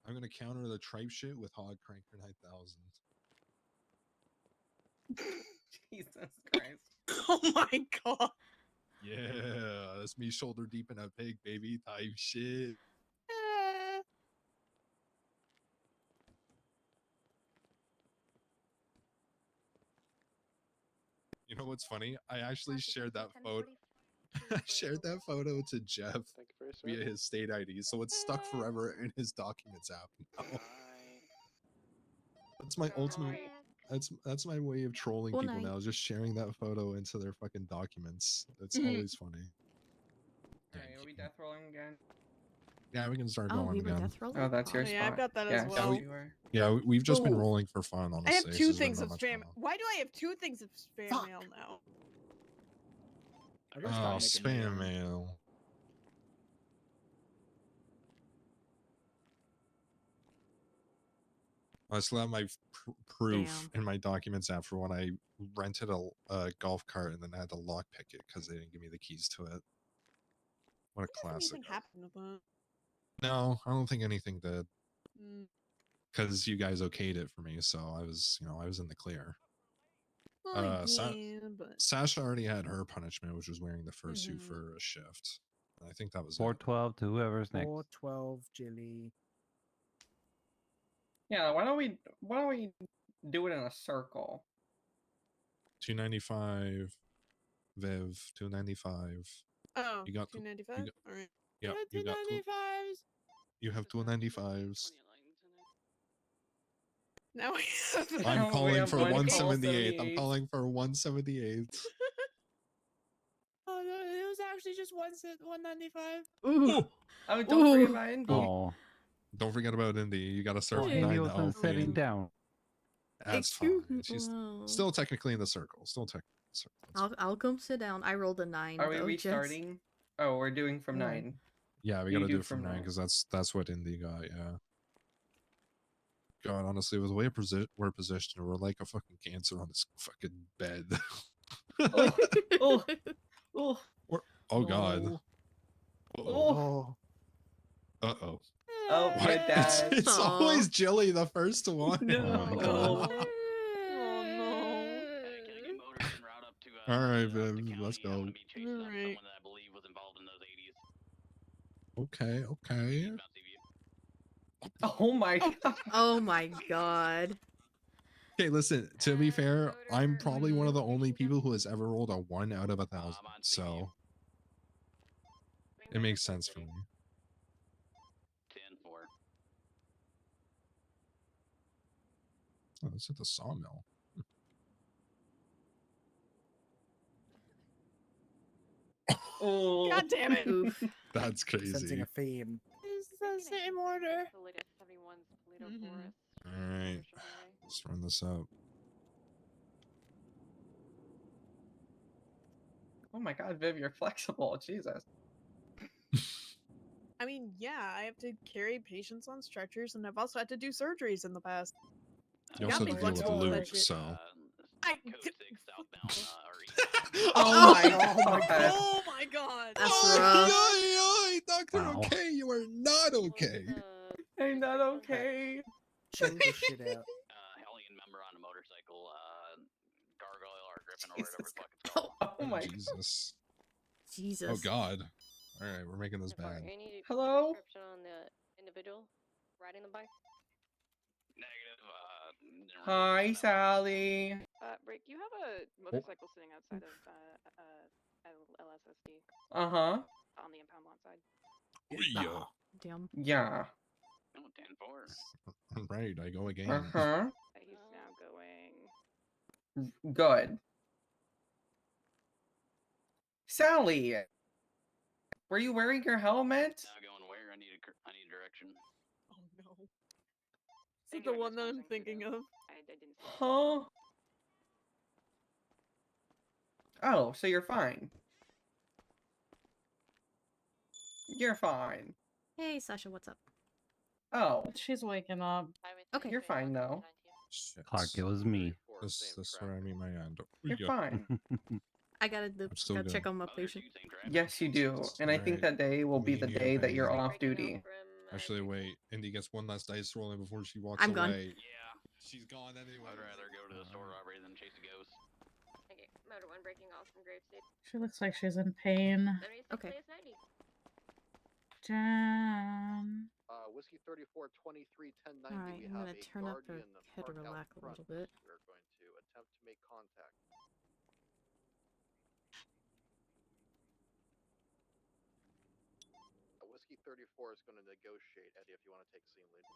I'm gonna counter the tripe shit with Hog Cranker 9000. Jesus Christ. Oh my god. Yeah, that's me shoulder deep in a pig, baby. Type shit. You know what's funny? I actually shared that photo. I shared that photo to Jeff Thank you for your via his state ID, so it's stuck forever in his documents app now. That's my ultimate. That's my way of trolling Good people night. now. Just sharing that photo into their fucking documents. It's Mhm. always funny. Alright, are we death rolling again? Yeah, we can start Oh, going we were again. death rolling? Oh, that's your Oh, spot. yeah, I've got that yeah, as well. you were. Yeah, we've just been Ooh. rolling for fun, honestly. I have This two has been things that of much spam. fun. Why do I have two things of spam mail now? I gotta start Oh, making my spam own. mail. I still have my proof Damn. in my documents app for when I rented a golf cart and then I had to lockpick it because they didn't give me the keys to it. What a Doesn't classic. anything happen with that? No, I don't think anything did Mm. because you guys okayed it for me, so I was in the clear. Well, yeah, but Sasha already had her punishment, which was wearing the fursuit Mhm. for a shift. And I think that was it. 412 to whoever's next. 412 Jilly. Yeah, why don't we do it in a circle? 295, Viv, 295. oh, You got 295. you got, All right. yeah, you got 295s. you have 295s. Now we have. I'm We calling have for one call 178. I'm 78. calling for 178. Oh, no, it was actually just 195. Ooh. Oh, don't forget Ooh. about Indy. Oh, Don't forget about Indy. You got to start well, from Indy 9 to wasn't sitting Queen. down. That's fine. Excuse me. She's Wow. still technically in the circle. Still technically in the circle. I'll come sit down. I rolled a 9. Are we though, restarting? Oh, we're doing from No. 9. Yeah, we You got to do do it from from 9 9. because that's what Indy got. Yeah. God, honestly, with the way we're positioned, we're like a fucking cancer on this fucking bed. Oh, oh, Oh God. No. Uh-oh. Oh. Uh-oh. oh, What? my dad. It's always Jilly the first one. No. Oh my God. Oh no. All right, Viv, let's go. All right. Okay. Oh my god. Oh my god. Okay, listen, to be fair, I'm probably one of the only people who has ever rolled a 1 out of 1,000. So it makes sense for me. 10-4. Oh, it's at the sawmill. Oh, God damn it! Oof. That's Sensing crazy. a theme. It's the same order. The latest 71's Toledo Mhm. Forest. All right, let's run this up. oh my God, Viv, you're flexible. Jesus. I mean, yeah, I have to carry patients on stretchers, and I've also had to do surgeries in the past. You Got also me have to deal with flexible with that Luke, shit. so. Oh my Oh my God. Oh my god! That's Oi, rough. oi, oi, Dr. Wow. Okay, you are not okay. I'm not okay. Check this shit out. Hellion member on a motorcycle, gargoyle or griffin or whatever the fuck it's called. Oh my God. Jesus. Jesus. Oh God. All right, we're making this bad. Any Hello? description on the individual riding the bike? Negative. Hi, Sally. Rick, you have a motorcycle sitting outside of LSSD Uh-huh. on the impound lot side. Yeah. Damn. Yeah. Oh, 10-4. Right, I go again. Uh-huh. He's now going. Good. Sally, were you wearing your helmet? Now going where? I need direction. Oh no. Is it the one that I'm thinking of? I didn't. Huh? Oh, so you're fine. You're fine. Hey, Sasha, what's up? Oh, She's waking up. Okay. you're fine though. Shit. Clark, it was me. This where I meet my end. You're fine. I gotta still gotta check good. on my patient. Yes, you do. And I think Alright. that day will be Me the and you, day that you're Indy. off duty. Actually, wait. Indy gets one last dice rolling before she walks I'm gone. away. Yeah. She's gone anyway. I'd rather go to the store robbery than chase a ghost. Okay, Motor 1 breaking off from Grave State. She looks like she's in pain. 76 Okay. latest 90. Jan. Whiskey 34 23 1090. Alright, We I'm have gonna a turn up her guardian head parked out relax a front. little bit. We're going to attempt to make contact. Whiskey 34 is going to negotiate, Eddie, if you want to take scene lead.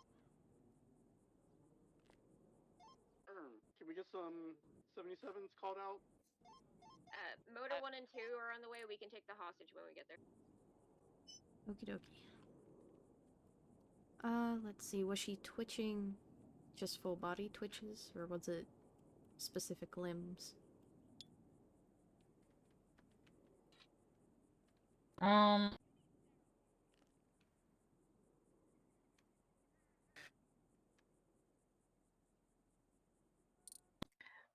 Can we get some 77s called out? Motor 1 and 2 are on the way. We can take the hostage when we get there. Okie dokie. Let's see. Was she twitching just full body twitches, or was it specific limbs?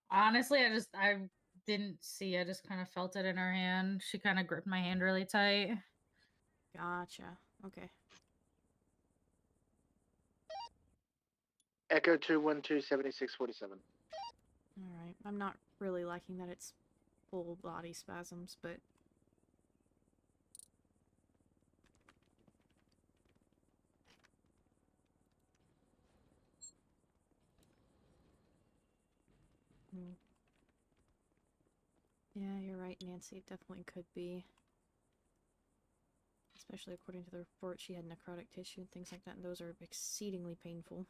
Honestly, I didn't see. I just kind of felt it in her hand. She kind of gripped my hand really tight. Gotcha. Okay. Echo 212 7647. Alright. I'm not really liking that it's full body spasms, but yeah, you're right, Nancy. It definitely could be. Especially according to the report, she had necrotic tissue and things like that, and those are exceedingly painful.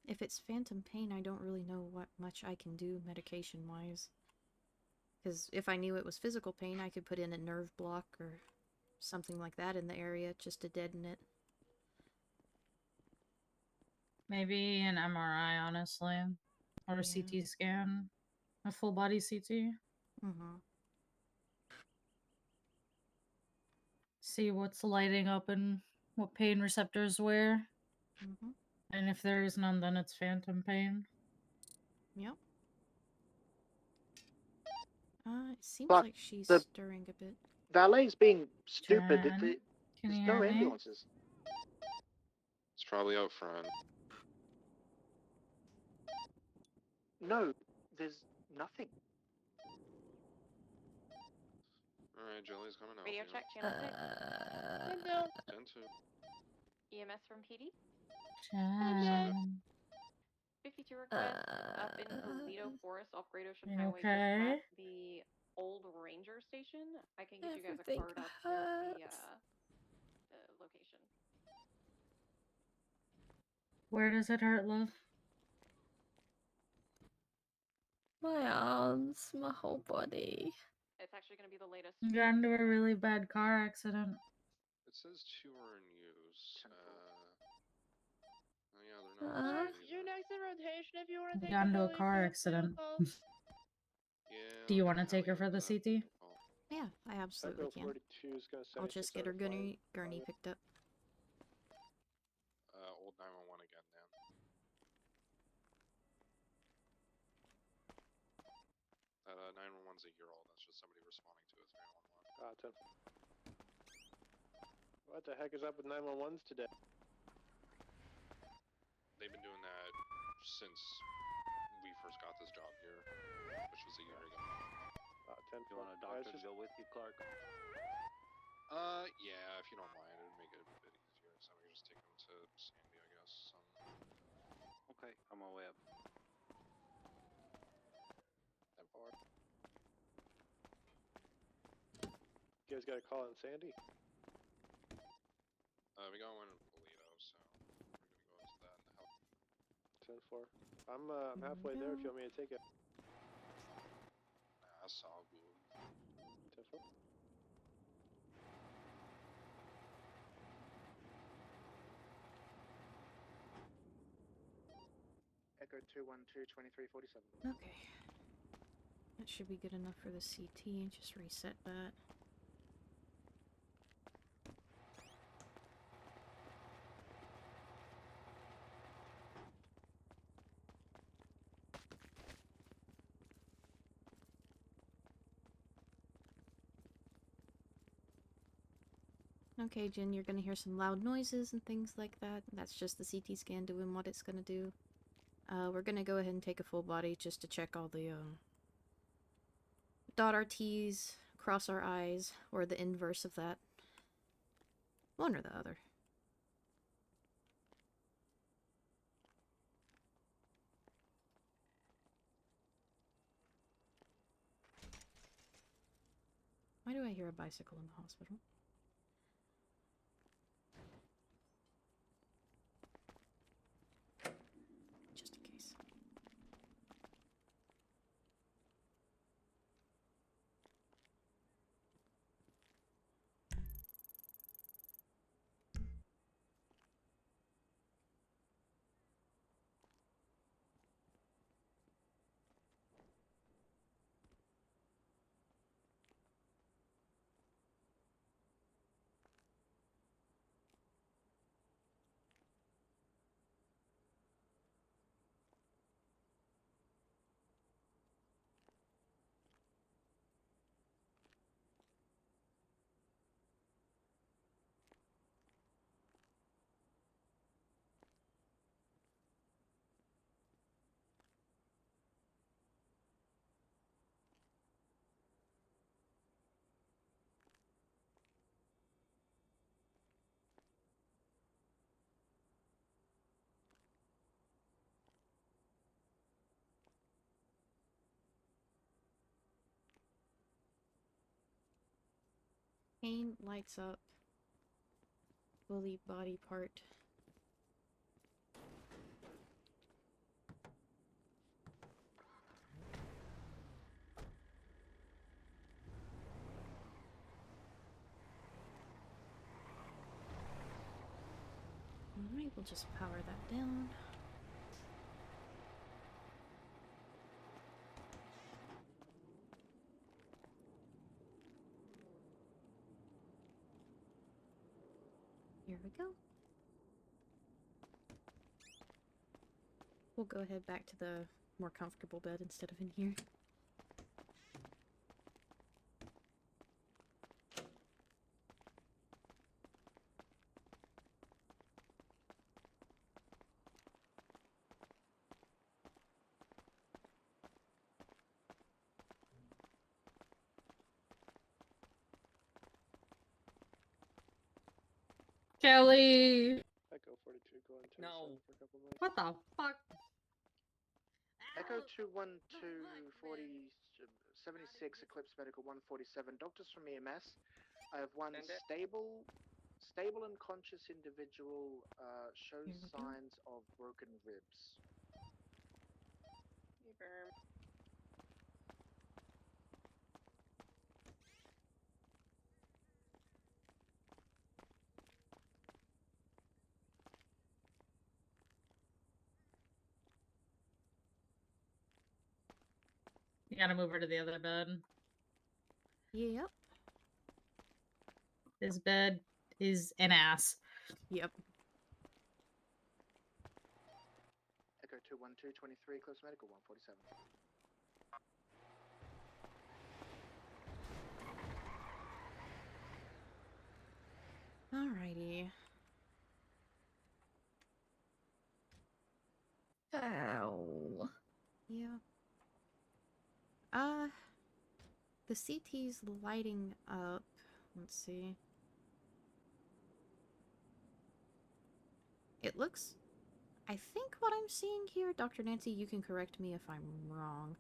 If it's phantom pain, I don't really know what much I can do medication-wise. Because if I knew it was physical pain, I could put in a nerve block or something like that in the area just to deaden it. Maybe an MRI, honestly. Or a CT scan. A full body CT. Mm-hmm. See what's lighting up and what pain receptors where. Mm-hmm. And if there is none, then it's phantom pain. Yep. It seems But like she's the stirring a bit. valet's being stupid. Jen, can There's you no hear me? ambulances. It's probably out front. No, there's nothing. Alright, Julie's coming out. Radio here. check, channel 6. Gen 2. EMS from PD. Jen. 52 request up in Toledo Forest off Great Ocean You Highway, okay? just past the old ranger station. I can get you guys a Everything card up with hurts. the location. Where does it hurt, love? My arms, my whole body. It's actually going to be the latest. You got into a really bad car accident. It says 2 are in use. Oh yeah, they're not. You're next in rotation if you want to You take got a into a police car accident. Yeah. Do you want to take her for the CT? Yeah, I absolutely can. 42 is gonna I'll just get her gurney picked up. Old 911 again, Dan. That 911's a year old. That's just somebody responding to a 311. 10. What the heck is up with 911s today? They've been doing that since we first got this job here, which was a year ago. 10. You want a doctor to go with you, Clarke? Yeah, if you don't mind, it would make it a bit easier. So we can just take him to Sandy, I guess. Okay, I'm on my way up. That far. You guys got a call on Sandy? We got one in Toledo, so we're gonna go into that in the help. 10-4. I'm halfway there if you want me to take it. Nah, that's all good. 10-4. Echo 212 2347. Okay. That should be good enough for the CT. Just reset that. Okay, Jen, you're gonna hear some loud noises and things like that. That's just the CT scan doing what it's gonna do. We're gonna go ahead and take a full body just to check all the, dot our T's, cross our I's, or the inverse of that. One or the other. Why do I hear a bicycle in the hospital? Just in case. Pain lights up. Fully body part. Alright, we'll just power that down. Here we go. We'll go ahead back to the more comfortable bed instead of in here. Kelly! Echo 42 going to No. for a couple minutes. What the fuck? Echo 212 76 Eclipse Medical 147. Doctors from EMS. I have one stable and conscious individual shows signs of broken ribs. You gotta move her to the other bed. Yep. His bed is an ass. Yep. Echo 212 23 Eclipse Medical 147. Alrighty. Ow. Yeah. The CT's lighting up. Let's see. It looks... I think what I'm seeing here, Dr. Nancy, you can correct me if I'm wrong.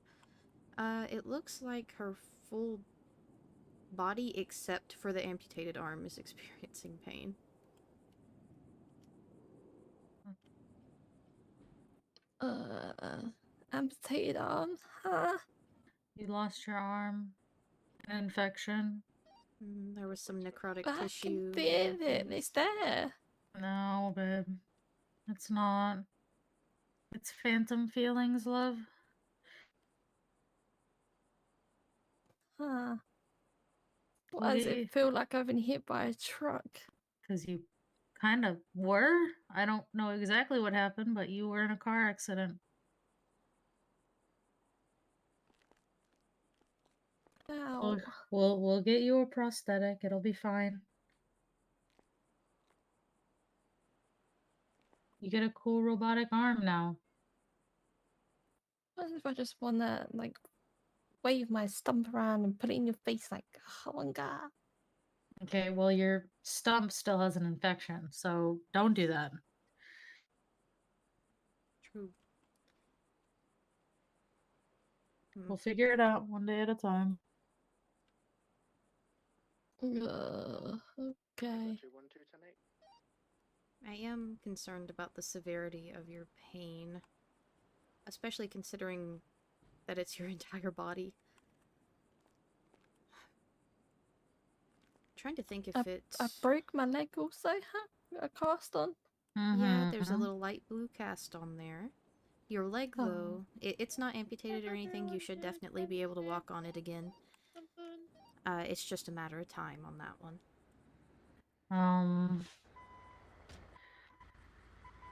It looks like her full body, except for the amputated arm, is experiencing pain. Amputated arm. Huh? You lost your arm. An infection. There was some necrotic But I tissue. can feel it. It's there. No, babe. It's not. It's phantom feelings, love. Huh. Why does it feel like I've been hit by a truck? Because you kind of were. I don't know exactly what happened, but you were in a car accident. Ow. We'll get you a prosthetic. It'll be fine. You get a cool robotic arm now. What if I just wanna like wave my stump around and put it in your face like, oh my god. Okay, well your stump still has an infection, so don't do that. True. We'll figure it out one day at a time. Okay. I am concerned about the severity of your pain, especially considering that it's your entire body. Trying to think if it's... I broke my leg also, huh? A cast on. Yeah, there's a little light blue cast on there. Your leg, though, it's not amputated or anything. You should definitely be able to walk on it again. It's just a matter of time on that one.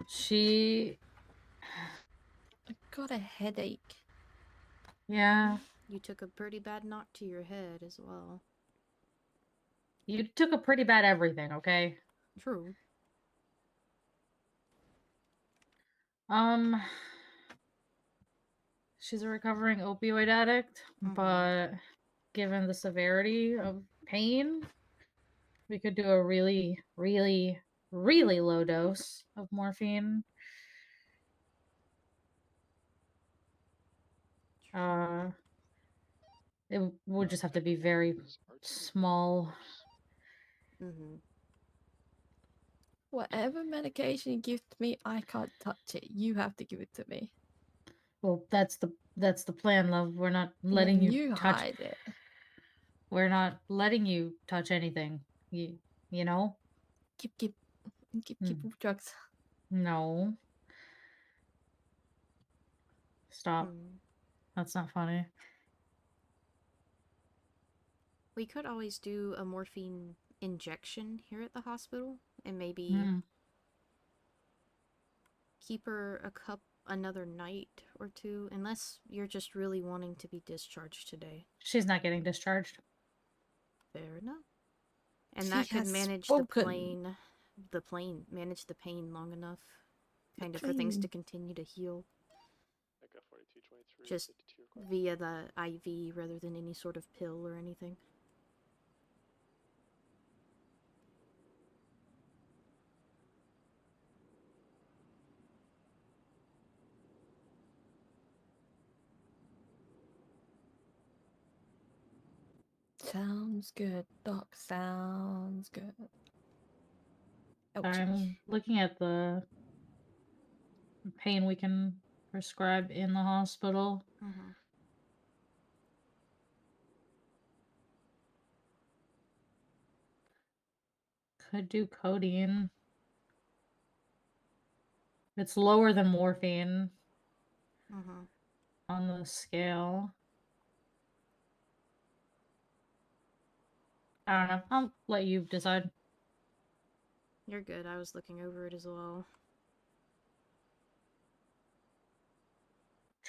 She... I got a headache. Yeah. You took a pretty bad knock to your head as well. You took a pretty bad everything, okay? True. She's a recovering opioid addict, but given the severity of pain, we could do a really, really, really low dose of morphine. It would just have to be very small. Whatever medication you give to me, I can't touch it. You have to give it to me. Well, that's the plan, love. We're not letting you touch. Hide it. We're not letting you touch anything. You know? Keep drugs. No. Stop. That's not funny. We could always do a morphine injection here at the hospital and maybe keep her another night or two, unless you're just really wanting to be discharged today. She's not getting discharged. Fair enough. And She that could has manage spoken. manage the pain long enough, kind of for things to continue to heal. Echo 4223. Just via the IV rather than any sort of pill or anything. Sounds good, Doc. Sounds good. I'm looking at the pain we can prescribe in the hospital. Mm-hmm. Could do codeine. It's lower than morphine Mm-hmm. on the scale. I don't know. I'll let you decide. You're good. I was looking over it as well.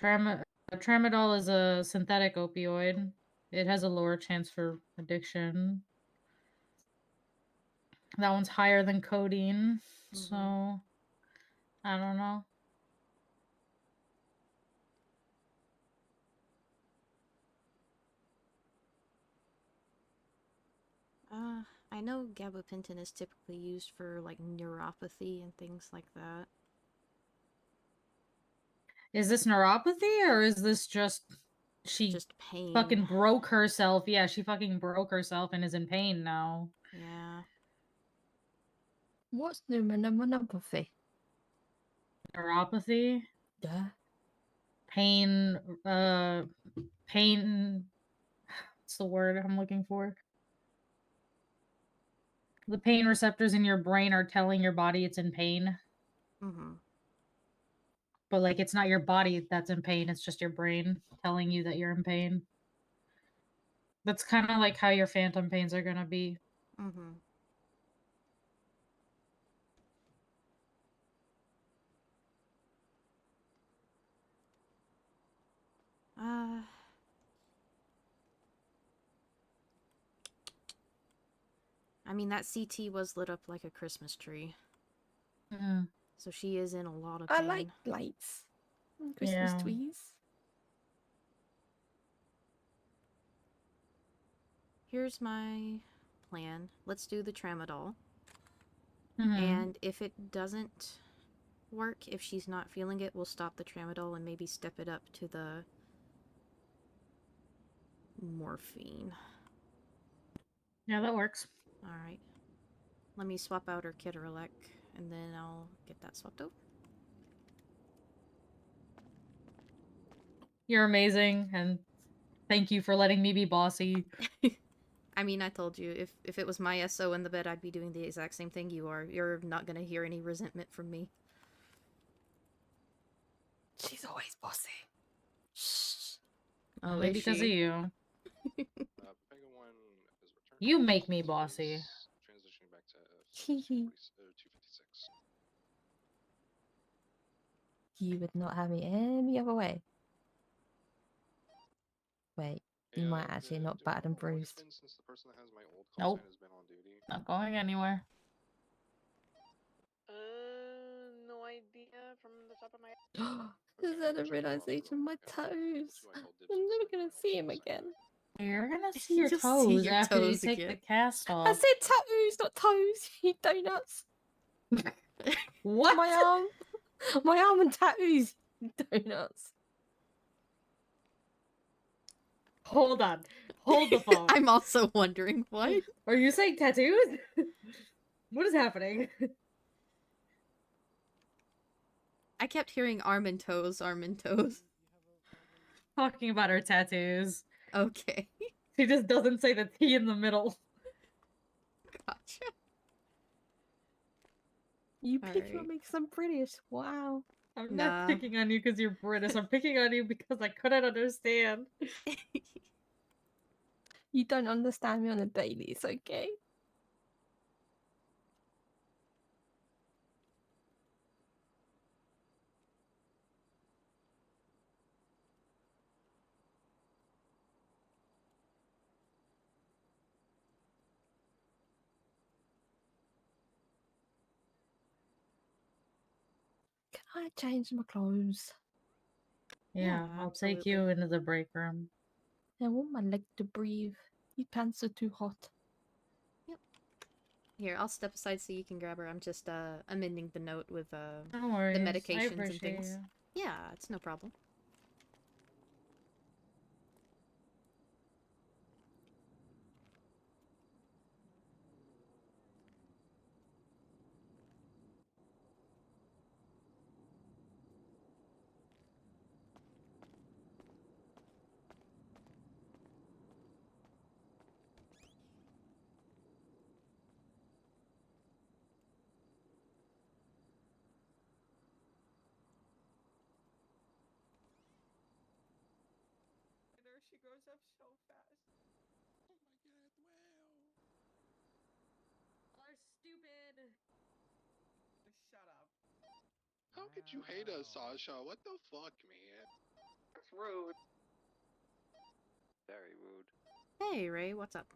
Tramadol is a synthetic opioid. It has a lower chance for addiction. That one's higher than codeine, so I don't know. I know gabapentin is typically used for like neuropathy and things like that. Is this neuropathy or is this just she Just pain? fucking broke herself? Yeah, she fucking broke herself and is in pain now. Yeah. What's pneumonopathy? Neuropathy? Yeah. Pain, pain. What's the word I'm looking for? The pain receptors in your brain are telling your body it's in pain. Mm-hmm. But like it's not your body that's in pain, it's just your brain telling you that you're in pain. That's kind of like how your phantom pains are gonna be. Mm-hmm. I mean, that CT was lit up like a Christmas tree. Mm. So she is in a lot of I pain. like lights and Christmas Yeah. trees. Here's my plan. Let's do the tramadol. Mhm. And if it doesn't work, if she's not feeling it, we'll stop the tramadol and maybe step it up to the morphine. Yeah, that works. Alright. Let me swap out her Ketorolac, and then I'll get that swapped over. You're amazing, and thank you for letting me be bossy. I mean, I told you, if it was my SO in the bed, I'd be doing the exact same thing you are. You're not gonna hear any resentment from me. She's always bossy. Shh. Only is because she? of you. Pega 1 is returned. You make me bossy. Transitioning back to 256. You would not have me any other way. Wait, you might actually not battered and bruised. Since the person that has my old Nope. has been on duty. Not going anywhere. No idea from the top of my head. Is that a realization of my toes? I'm never gonna see him again. You're gonna see your You'll toes see your after toes you take again. the cast off. I said toes, not toes, you donuts. What? My arm and tattoos, you donuts. Hold on. Hold the phone. I'm also wondering what. Are you saying tattoos? What is happening? I kept hearing arm and toes, arm and toes. Talking about her tattoos. Okay. She just doesn't say the T in the middle. Gotcha. You pick on Alright. me because I'm British. Wow. I'm Nah. not picking on you because you're British. I'm picking on you because I couldn't understand. You don't understand me on a daily, it's okay. Can I change my clothes? Yeah, I'll take you into the break room. I want my leg to breathe. Your pants are too hot. Here, I'll step aside so you can grab her. I'm just amending the note with No the worries. I medications and appreciate things. you. Yeah, it's no problem. She grows up so fast. Oh my god, wow. Are stupid. Shut up. How could you hate us, Sasha? What the fuck, man? That's rude. Very rude. Hey, Ray, what's up?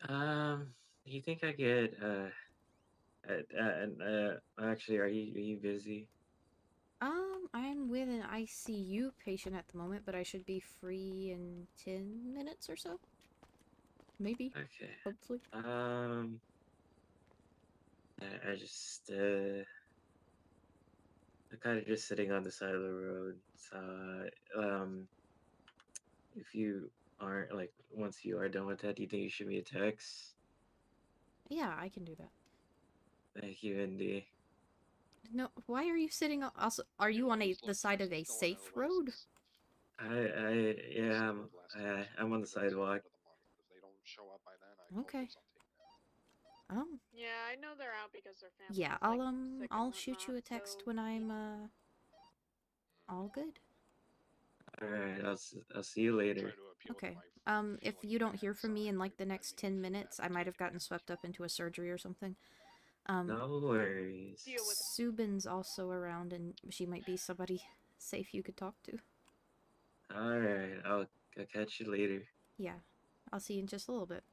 Do you think I could, actually, are you busy? I'm with an ICU patient at the moment, but I should be free in 10 minutes or so. Maybe. Okay. Hopefully. I just, I'm kind of just sitting on the side of the road. So, if you aren't, like, once you are done with that, do you think you shoot me a text? Yeah, I can do that. Thank you, Indy. No, why are you sitting on... Also, are you on the side of a safe road? Yeah, I'm on the sidewalk. If they don't show up by then, I Okay. Yeah, I know they're out because their family. Yeah, I'll shoot you a text when I'm, all good. Alright, I'll see you later. Okay. If you don't hear from me in, like, the next 10 minutes, I might have gotten swept up into a surgery or something. No worries. Subin's also around, and she might be somebody safe you could talk to. Alright, I'll catch you later. Yeah. I'll see you in just a little bit.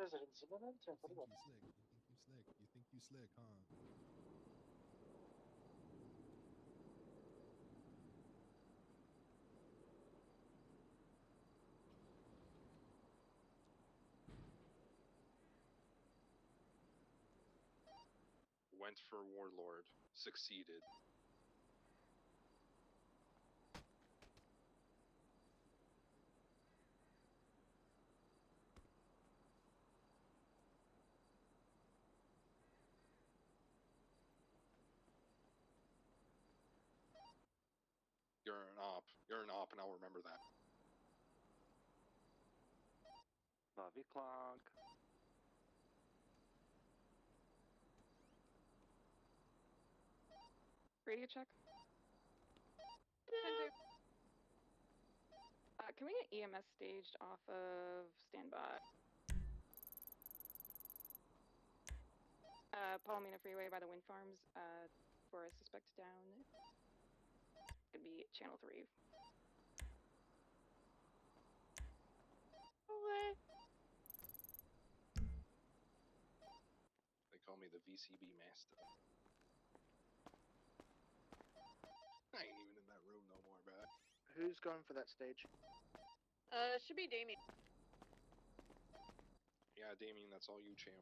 Residency momentum. You think you slick? You think you slick, huh? Went for Warlord. Succeeded. You're an op. You're an op, and I'll remember that. Love you, Clarke. Radio check. Can we get EMS staged off of standby? Palomino Freeway by the wind farms, for a suspect down. Could be channel 3. They call me the VCB master. I ain't even in that room no more, bro. Who's going for that stage? Should be Damien. Yeah, Damien, that's all you, champ.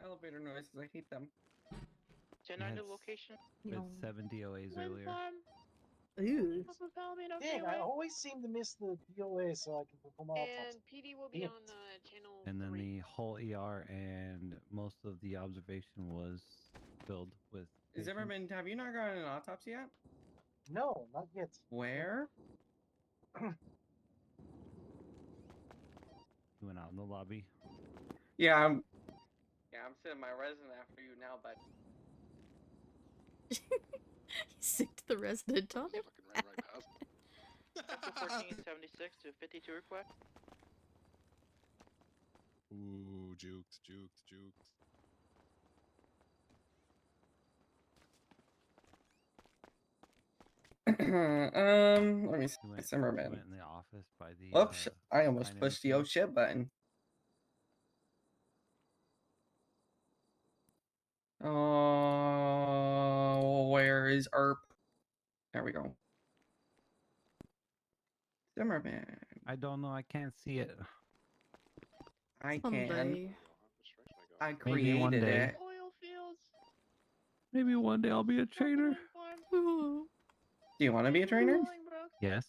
Elevator noises. I hate them. 1090 location? We had 7 DOAs earlier. Ooh. Dang, I always seem to miss the DOA so I can perform autopsy. And PD will be on channel And then 3. the whole ER and most of the observation was filled with Zimmerman, have you not gotten an autopsy yet? No, not yet. Where? You went out in the lobby. Yeah, I'm sitting my resident after you now, but He synced the resident on him. Fucking ran right past. Schedule 1476 to 52 request. Ooh, juked. Let me see. He went Zimmerman. in the office by the. Oops, I almost sign-in pushed the machine. oh shit button. Oh, where is ERP? There we go. Zimmerman. I don't know. I can't see it. I can. Someday. I Maybe one created day. it. Oil fields. Maybe one day I'll be a trainer. Do you want to be a trainer? Yes.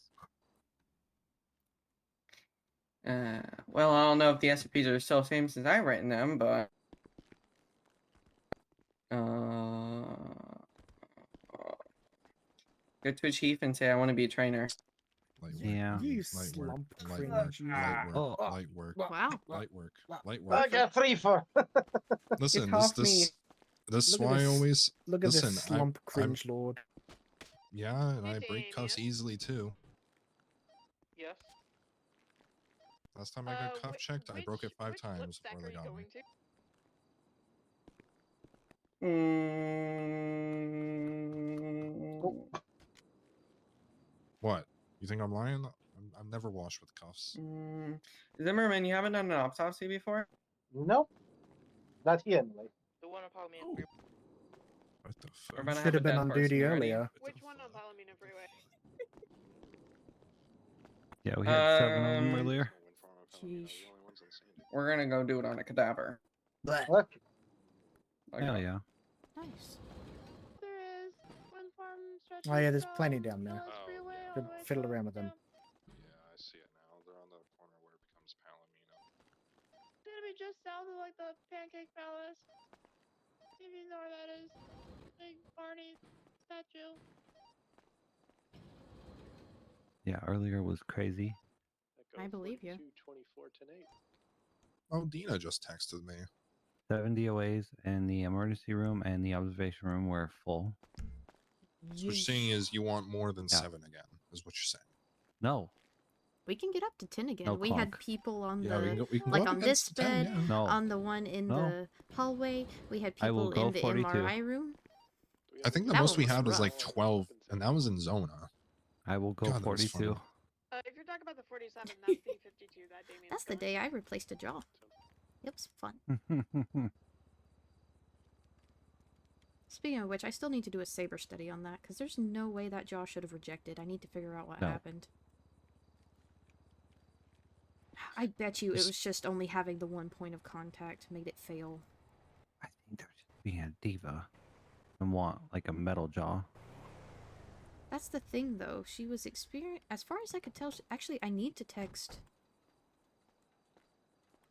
Well, I don't know if the SCPs are still the same since I've written them, but go to a chief and say I want to be a trainer. Light work. Yeah. You Light work. slump Light work. cringe. Light work. Oh. Light work. Wow. Light work. Light I work. got 3 for. Listen, Get off me. this is Look at why I this- always Look at listen. this slump cringe lord. Yeah, and I break cuffs easily too. Yes. Last time I got cuff checked, I broke it 5 times before they got me. What? You think I'm lying? I'm never washed with cuffs. Zimmerman, you haven't done an autopsy before? Nope. Not here, anyway. The one on Palomino Oh. Freeway. What the fuck? We're about to Should have a have been dead on person. duty You ready? earlier. Which one on Palomino Freeway? Yeah, we had 7 of them Um, earlier. Sheesh. We're gonna go do it on a cadaver. What? Hell yeah. Nice. There is one farm stretch. Oh yeah, there's plenty down there. Freeway all Could the way fiddle to around with them. Yeah, I see it now. They're on the corner where it becomes Palomino. It's gonna be just south of like the Pancake Palace. If you know where that is. Big Barney statue. Yeah, earlier was crazy. I believe you. 24 Oh, Dina just texted me. 7 DOAs and the emergency room and the observation room were full. So what you're saying is you want more than Yeah. 7 again, is what you're saying. No. We can get up to 10 again. No We had clonk. people on Yeah, the we can go like up on this against 10, bed, yeah. No. on the one in No. the hallway. We had I will people go in the 42. MRI room. I think the That most one we was had was rough. like 12, and that was in Zona. I will go God, that was 42. funny. If you're talking about the 47, that's the 52 that Damien. That's the day I replaced a jaw. Yep, it's fun. Speaking of which, I still need to do a saber study on that because there's no way that jaw should have rejected. I need to figure out what No. happened. I bet you it was just only having the one point of contact made it fail. I think they're just being a diva and want like a metal jaw. That's the thing, though. She was as far as I could tell. Actually, I need to text.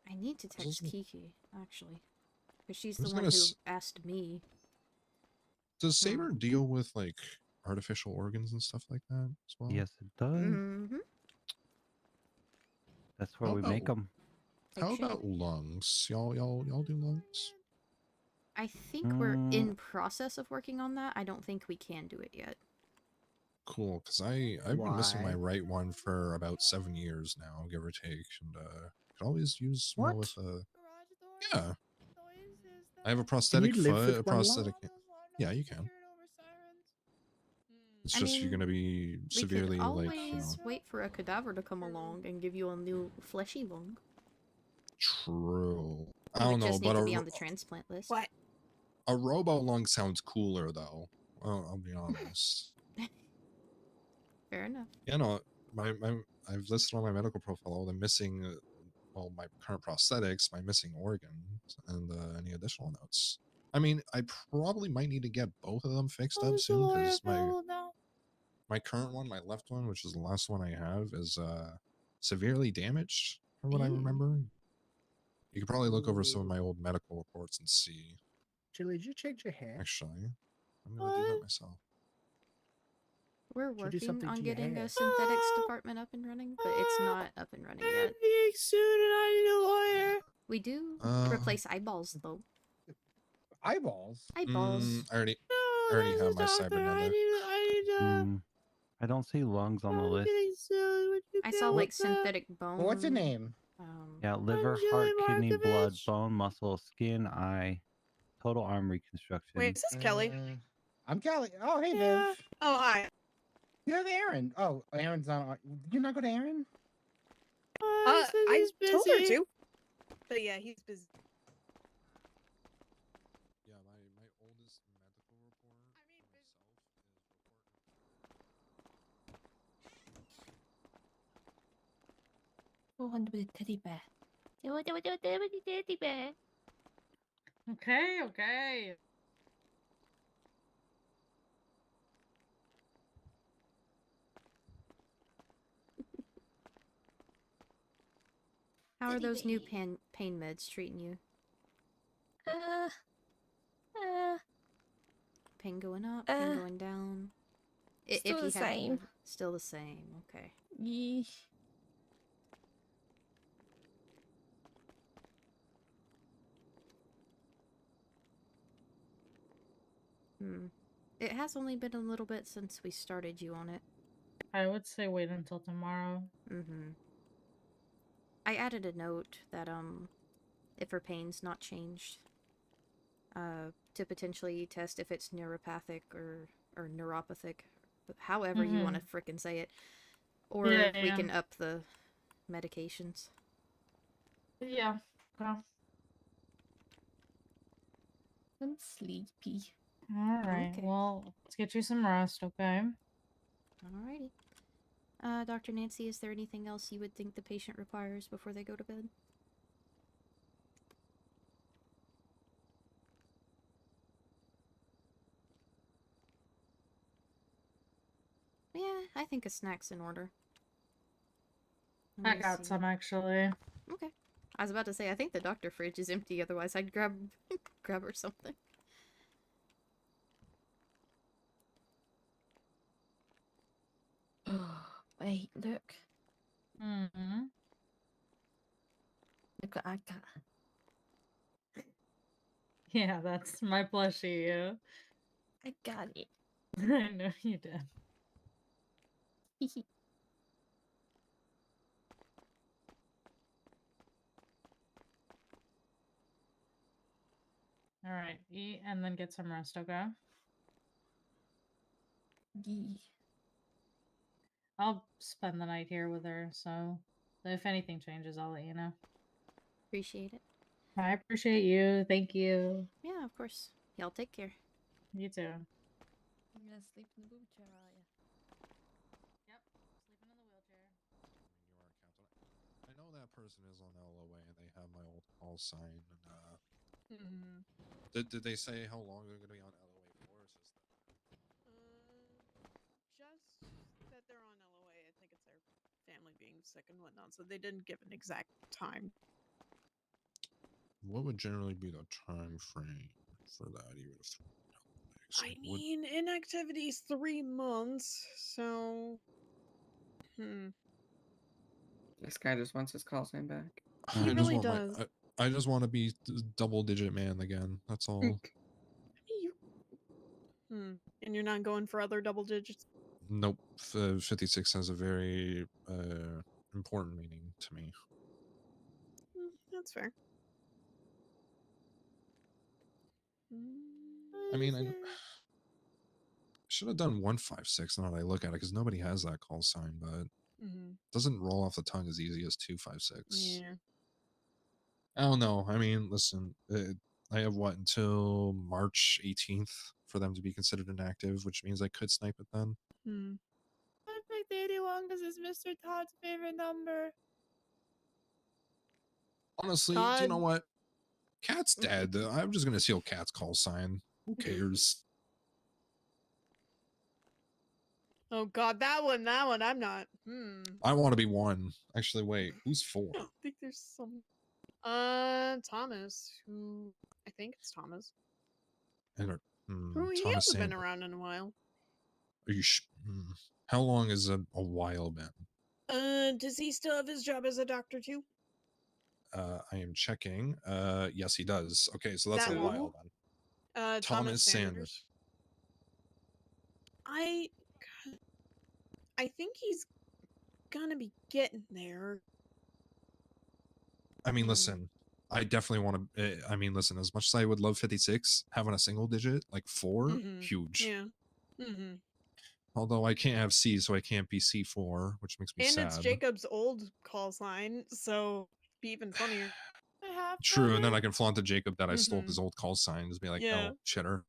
I need to text Kiki actually, because she's I the was one gonna who s- asked me. Does Saber deal with like artificial organs and stuff like that as well? Yes, it does. Mm-hmm. That's where How we make about- them. How about lungs? Y'all do lungs? I think we're in process of working on that. I don't think we can do it yet. Cool, because I've been missing my Why? right one for about 7 years now, give or take, and could always use one with a. Yeah. I have a prosthetic live foot, with a one lung? prosthetic. Yeah, you can. It's I just you're mean, gonna be We severely could always like you know. wait for a cadaver to come along and give you a new fleshy lung. True. I You don't would know, just need but to be on the transplant list. What? a robo lung sounds cooler though. I'll be honest. Fair enough. Yeah, no, I've listed on my medical profile all the missing, well, my current prosthetics, my missing organs, and any additional notes. I mean, I probably might need to get both of them fixed up soon because my current one, my left one, which is the last one I have, is severely damaged from what I remember. You could probably look over some of my old medical reports and see. Chili, did you change your hair? Actually, I'm gonna do that myself. We're Should do working something on to your getting hair. a synthetics department up and running, but it's not up and running yet. Being sued and I need a lawyer. We do replace eyeballs though. Eyeballs? Eyeballs. I already have my cybernetic. I don't see lungs on the list. I saw like synthetic bone. What's your name? Yeah, liver, heart, kidney, blood, bone, muscle, skin, eye, total arm reconstruction. Wait, is this Kelly? I'm Kelly. Oh, hey, Viv. Oh, hi. You have Aaron. Oh, Aaron's on. Did you not go to Aaron? I told her to. But yeah, he's busy. Yeah, my oldest medical report myself is Oh, and with a teddy bear. With a teddy bear. Okay, okay. How are Teddy those new bear. pain meds treating you? Pain going up, pain going down. Still If you the have to same. have it. Still the same. Okay. Yeesh. It has only been a little bit since we started you on it. I would say wait until tomorrow. I added a note that if her pain's not changed, to potentially test if it's neuropathic or neuropathic, however you want to frickin' say it, or Yeah, we yeah. can up the medications. Yeah. Okay. I'm sleepy. All right. Okay. Well, let's get you some rest, okay? Alrighty. Dr. Nancy, is there anything else you would think the patient requires before they go to bed? Yeah, I think a snack's in order. I got some actually. Okay. I was about to say, I think the doctor fridge is empty, otherwise I'd grab her something. Wait, look. Mm-hmm. Look what I got. Yeah, that's my plushie. Yeah. I got it. I know you did. All right, eat and then get some rest, okay? I'll spend the night here with her, so if anything changes, I'll let you know. Appreciate it. I appreciate you. Thank you. Yeah, of course. Y'all take care. You too. I'm gonna sleep in the wheelchair, are you? Yep, sleeping in the wheelchair. You are Captain. I know that person is on LOA and they have my old call sign. And did they say how long they're gonna be on LOA for? Or Just that they're on LOA. I think it's their family being sick and whatnot, so they didn't give an exact time. what would generally be the time frame for that? Even if I mean, inactivity is 3 months, so. This guy just wants his call sign back. He really does. I just want to be double-digit man again. That's all. And you're not going for other double digits? Nope. 56 has a very important meaning to me. That's fair. I mean, I should have done 156 now that I look at it, because nobody has that call sign, but it doesn't roll off the tongue as easy as 256. Yeah. I don't know. I mean, listen, I have what, until March 18th for them to be considered inactive, which means I could snipe it then. I picked 81 because it's Mr. Todd's favorite number. Honestly, do you know what? Cat's dead. I'm just gonna steal Cat's call sign. Who cares? Oh god, that one, I'm not. I want to be one. Actually, wait, who's 4? I don't think there's some. Thomas, who I think it's Thomas. And Who he Thomas hasn't been Sandler. around in a while. Are you? How long has a while been? Does he still have his job as a doctor too? I am checking. Yes, he does. Okay, so that's That a one? while then. Thomas Sanders. I think he's gonna be getting there. I mean, listen, I definitely want to. I mean, listen, as much as I would love 56, having a single digit like 4, huge. Yeah. Although I can't have C, so I can't be C4, which makes me And sad. it's Jacob's old call sign, so it'd be even funnier. True, and then I can flaunt to Jacob that I stole his old call sign. Just be like, Yeah. oh, shitter.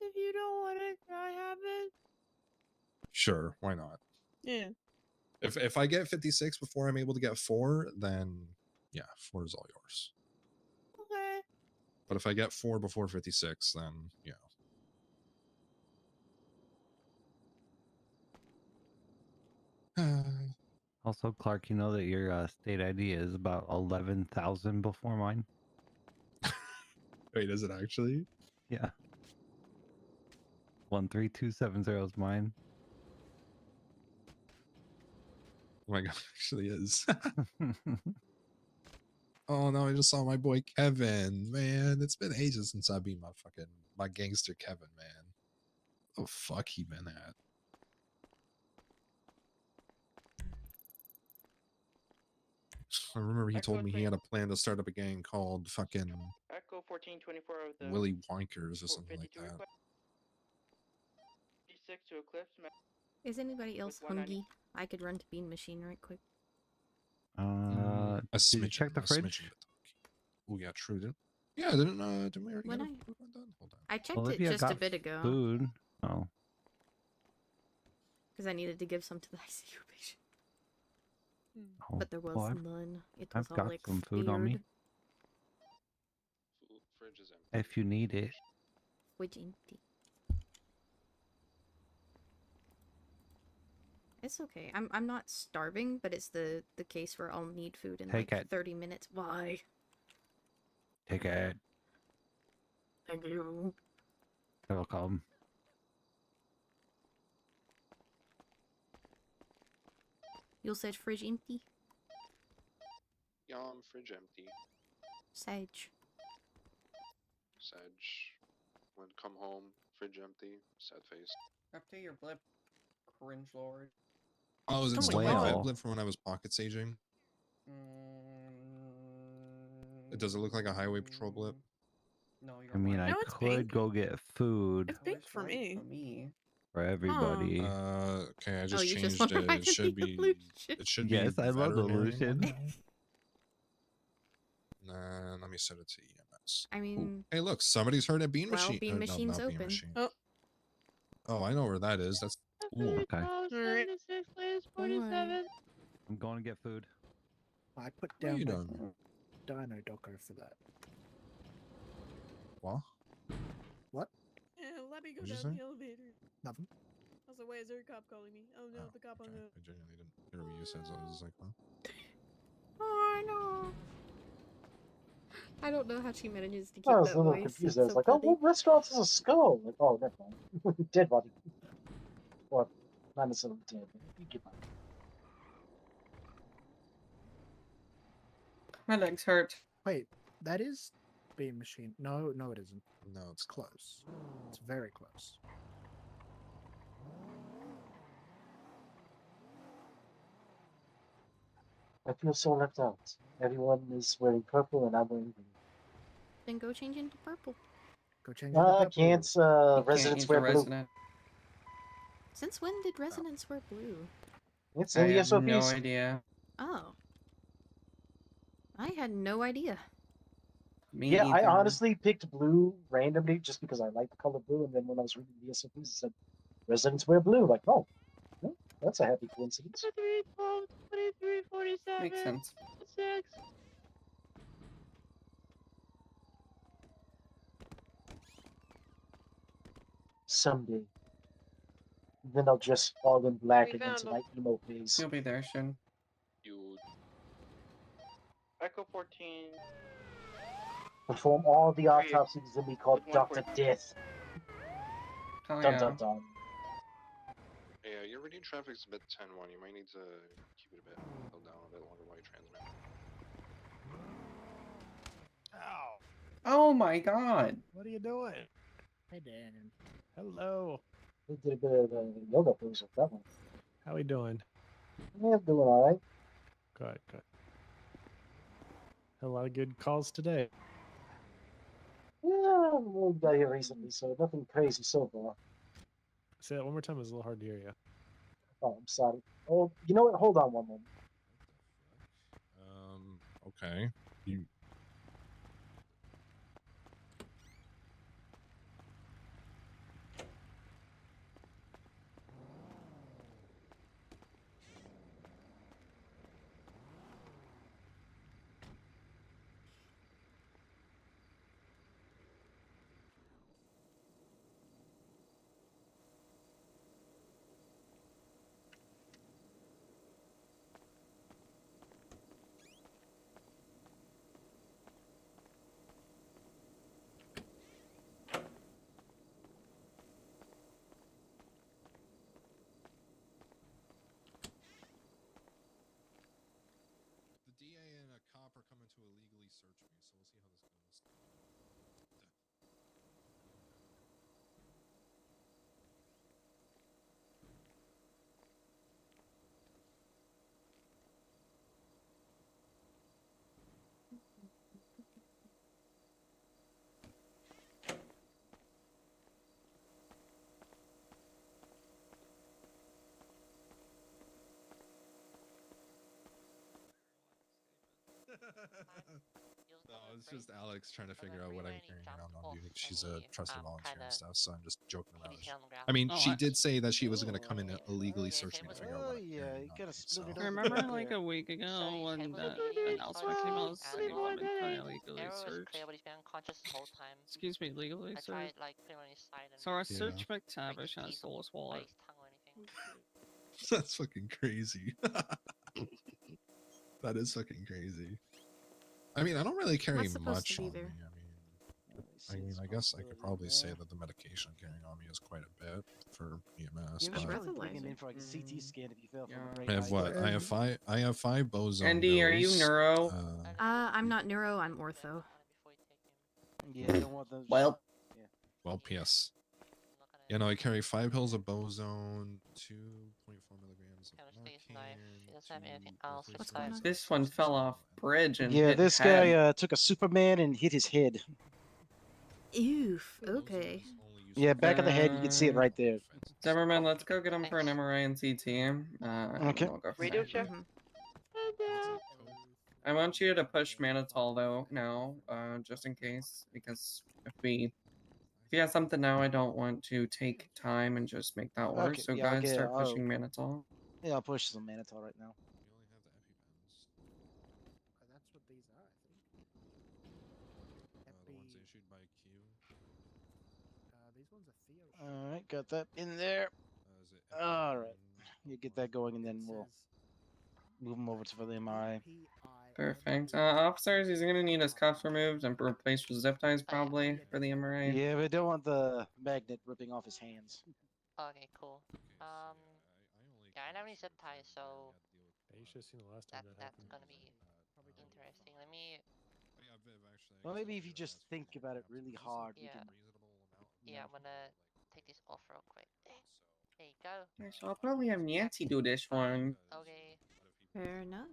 If you don't want it, can I have it? Sure, why not? Yeah. If I get 56 before I'm able to get 4, then yeah, 4 is all yours. Okay. But if I get 4 before 56, then yeah. Also, Clark, you know that your state ID is about 11,000 before mine? Wait, is it actually? Yeah. 13270 is mine. Oh my god, it actually is. Oh no, I just saw my boy Kevin. Man, it's been ages since I beat my gangster Kevin, man. Oh fuck he been at? I remember he told me he had a plan to start up a gang called fucking Echo 1424 of the Willy Wonkers or something like 52 that. request. 56 to Eclipse. Is anybody else With 190. hungry? I could run to Bean Machine right quick. A Did you smidgen, check the a fridge? smidgen. Oh yeah, true. Yeah, didn't we already When get I a food done? Hold on. I checked it Olivia just a got bit ago food. Oh. because I needed to give some to the ICU patient, Oh, but there was well, none. It was I've all got some food on me. expired. Fridge is empty. If you need it. Which empty. It's okay. I'm not starving, but it's the case where I'll need food in Take like it. 30 minutes. Why? Take it. Thank you. It'll come. You'll said fridge empty? Yum, fridge empty. Sage. Sedge. When come home, fridge empty. Sad face. Update your blip, cringe lord. Oh, is it Oh still my my God. Fedblip from when I was pocket saging? Does it look like a highway patrol blip? No, you're I mean, right. I No, it's could pink. go get food It's Oh, pink it's for right me. For me. for everybody. Okay, I Oh, just you just changed want to it. remind It me should of be. Lucian. It should Yes, be I love the veterinary Lucian. one now. Nah, let me set it to EMS. I Ooh. mean, Hey, look, somebody's heard a bean well, machine. Bean No, Machine's not bean open. machine. Oh, Oh, I know where that is. That's ooh. Okay. alright. 76, latest 47. I'm going to get food. I put What are down you my doing? dino docker for that. What? What? Let me go What'd you down say? the elevator. Nothing. I was like, wait, is there a cop calling me? Oh no, the cop hung Okay. up. I genuinely didn't hear what you said, so I was just like, huh? Oh, no. I don't know how she manages to keep I was that a little voice. confused. It's I was so like, oh, funny. what restaurants is a skull? Like, oh, never mind. Dead body. Or not necessarily dead, but you get my My legs hurt. Wait, that is Beam Machine. No, no, it isn't. No, It's close. It's very close. I feel so left out. Everyone is wearing purple and I'm wearing green. Then go change into purple. Go change into purple. Can't You residents can't wear use a blue? resident. Since when did residents wear blue? It's I in the have no SOPs. idea. Oh. I had no idea. Me Yeah, I either. honestly picked blue randomly just because I like the color blue, and then when I was reading the SOPs, it said residents wear blue. Like, oh, well, that's a happy coincidence. 23, 12, 23, 47. Makes sense. 6. Someday. Then I'll dress all in black We and found into him. my emo phase. You'll be there soon. You. Echo 14. Perform all the autopsies and be called With Dr. 140. Death. Oh, Dun yeah. dun dun. Yeah, your reading traffic's a bit 10-1. You might need to keep it a bit held down a bit longer while you transmit. Ow. Oh my god. What are you doing? Hey, Dan. Hello. We did a bit of yoga pose with that one. How we doing? Yeah, doing alright. Good, good. Had a lot of good calls today. Yeah, we got here recently, so nothing crazy so far. Say that one more time. It was a little hard to hear you. Oh, I'm sorry. Oh, you know what? Hold on one moment. Okay. You. No, it's just Alex trying to figure out what I'm carrying around on duty. She's a trusted volunteer and stuff, so I'm just joking around. I mean, she did say that she wasn't going to come in illegally searching to figure out what I'm carrying on me, so. I remember like a week ago when that announcement came out saying I've been trying to legally search. Excuse me, legally search. So I searched McTavish and I stole his wallet. That's fucking crazy. That is fucking crazy. I mean, I don't really carry What's supposed to much be on there? me. I guess I could probably say that the medication I'm carrying on me is quite a bit for EMS. You But should probably bring it in for like a CT scan if you fell from a great I have height. what? I have five boson Andy, are you pills. neuro? I'm not neuro, I'm ortho. Yeah, you don't want those. Well, Well, PS. Yeah, no, I carry 5 pills of bozone, 2.4 milligrams of Narcan, this one fell off bridge and Yeah, hit this head. guy took a Superman and hit his head. Oof. Okay. Yeah, back of the head. You can see it right there. Zimmerman, let's go get him for an MRI and CT. And Okay. we'll go from Radio there. check. I want you to push Manitol though now, just in case, because if he has something now, I don't want to take time and just make that worse. Okay, So yeah, go I'll ahead and get- start I'll- pushing Manitol. Yeah, I'll push some mannitol right now. That's what these are, I think. the ones issued by Q. These ones are Theo. All right, got that in there. All right, you get that going, and then we'll move him over to for the MRI. Perfect. Officers, he's gonna need his cuffs removed and replaced with zip ties probably for the MRI. Yeah, we don't want the magnet ripping off his hands. Okay, cool. Yeah, I don't have any zip ties, so Yeah, you should have seen the last time that that's happened. gonna be interesting. Let me. Well, maybe if you just think about it really hard, we Yeah. can. Yeah, I'm gonna take this off real quick. There you go. Yeah, so I'll probably have Nancy do this one. Okay. Fair enough.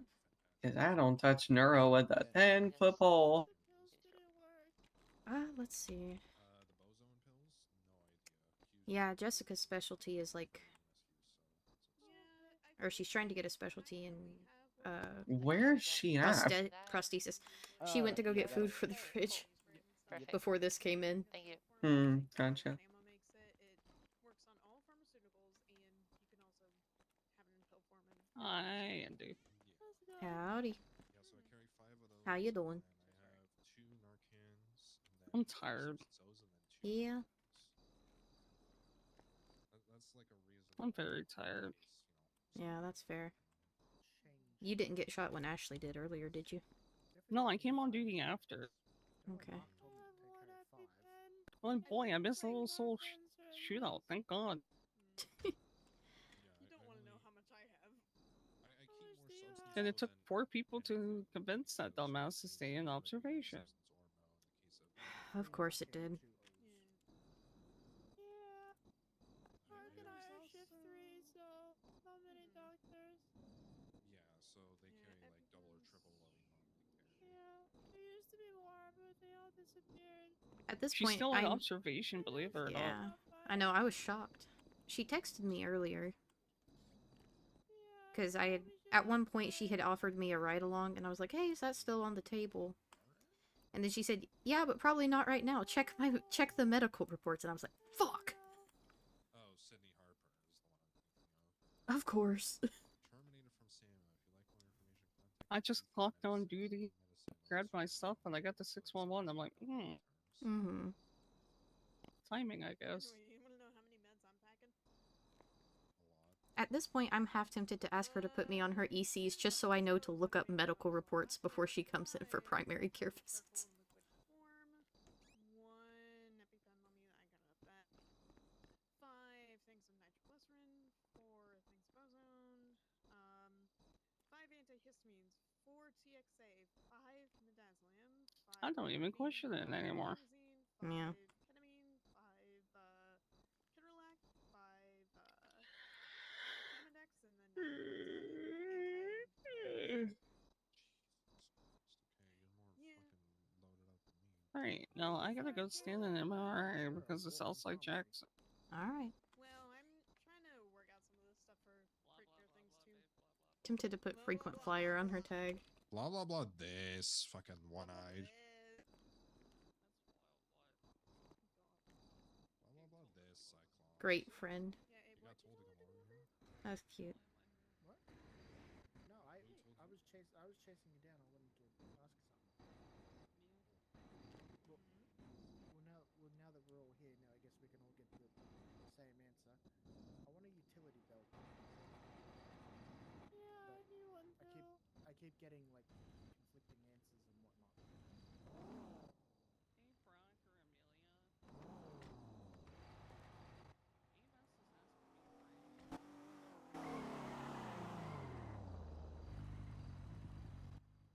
Cause I don't touch neuro with a 10-foot pole. Let's see. Yeah, Jessica's specialty is like, or she's trying to get a specialty in Where's she at? prosthesis. She went to go get food for the fridge before this came in. Thank you. Gotcha. Hi, Andy. Howdy. How you doing? I'm tired. Yeah. I'm very tired. Yeah, that's fair. You didn't get shot when Ashley did earlier, did you? No, I came on duty after. Okay. Oh boy, I missed a little soul shootout. Thank God. And it took 4 people to convince that dumbass to stay in observation. Of course it did. Shift 3, so how many doctors? Yeah, so they carry like double or triple loading on the carrier. Yeah, there used to be more, but they all disappeared. At this She's point, still in I'm... observation, believe it or not. Yeah, I know. I was shocked. She texted me earlier. Because I had, at one point, she had offered me a ride along, and I was like, "Hey, is that still on the table?" And then she said, "Yeah, but probably not right now. Check the medical reports." And I was like, "Fuck." Oh, Sydney Harper is the one I'm thinking of. Of course. Terminated from SAMA. If you like more information, I just clocked on duty, grabbed my stuff, and I got the 611. I'm like, timing, I guess. At this point, I'm half tempted to ask her to put me on her ECs just so I know to look up medical reports before she comes in for primary care visits. I don't even question it anymore. Yeah. Alright, now I gotta go stand in MRI because it's outside Jackson. Alright. Tempted to put frequent flyer on her tag. Blah blah blah. This fucking one-eyed. Blah blah blah. This cyclone. Great friend. You got told to come over here. That's cute. What? No, I was chasing you down. I wanted to ask you something. Well, now that we're all here, now I guess we can all get the same answer. I want a utility belt. Yeah, I need one too. I keep getting like conflicting answers and whatnot. Hey, Brock or Amelia.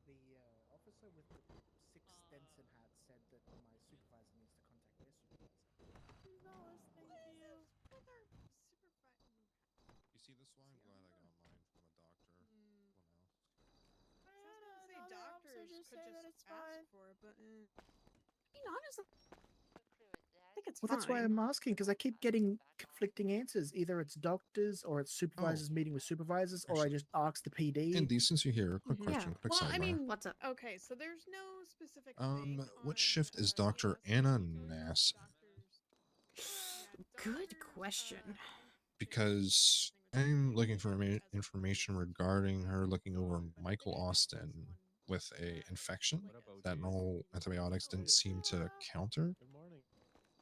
The officer with the 6 Stenson hat said that my supervisor needs to contact their supervisor. He's not listening to you. You see, this is why I'm glad I got mine from a doctor. Say doctors just could say that just it's fine. ask for it, but honestly, I think it's Well, fine. that's why I'm asking, because I keep getting conflicting answers. Either it's doctors, or it's supervisors meeting with supervisors, or I just ask the PD. Andy, since you're here, quick question, quick Well, sidebar. I mean, what's up? Okay, so there's no specific thing. What shift is Dr. Anna Nass in? Good question. Because I'm looking for information regarding her looking over Michael Austin with a infection that no antibiotics didn't seem to counter.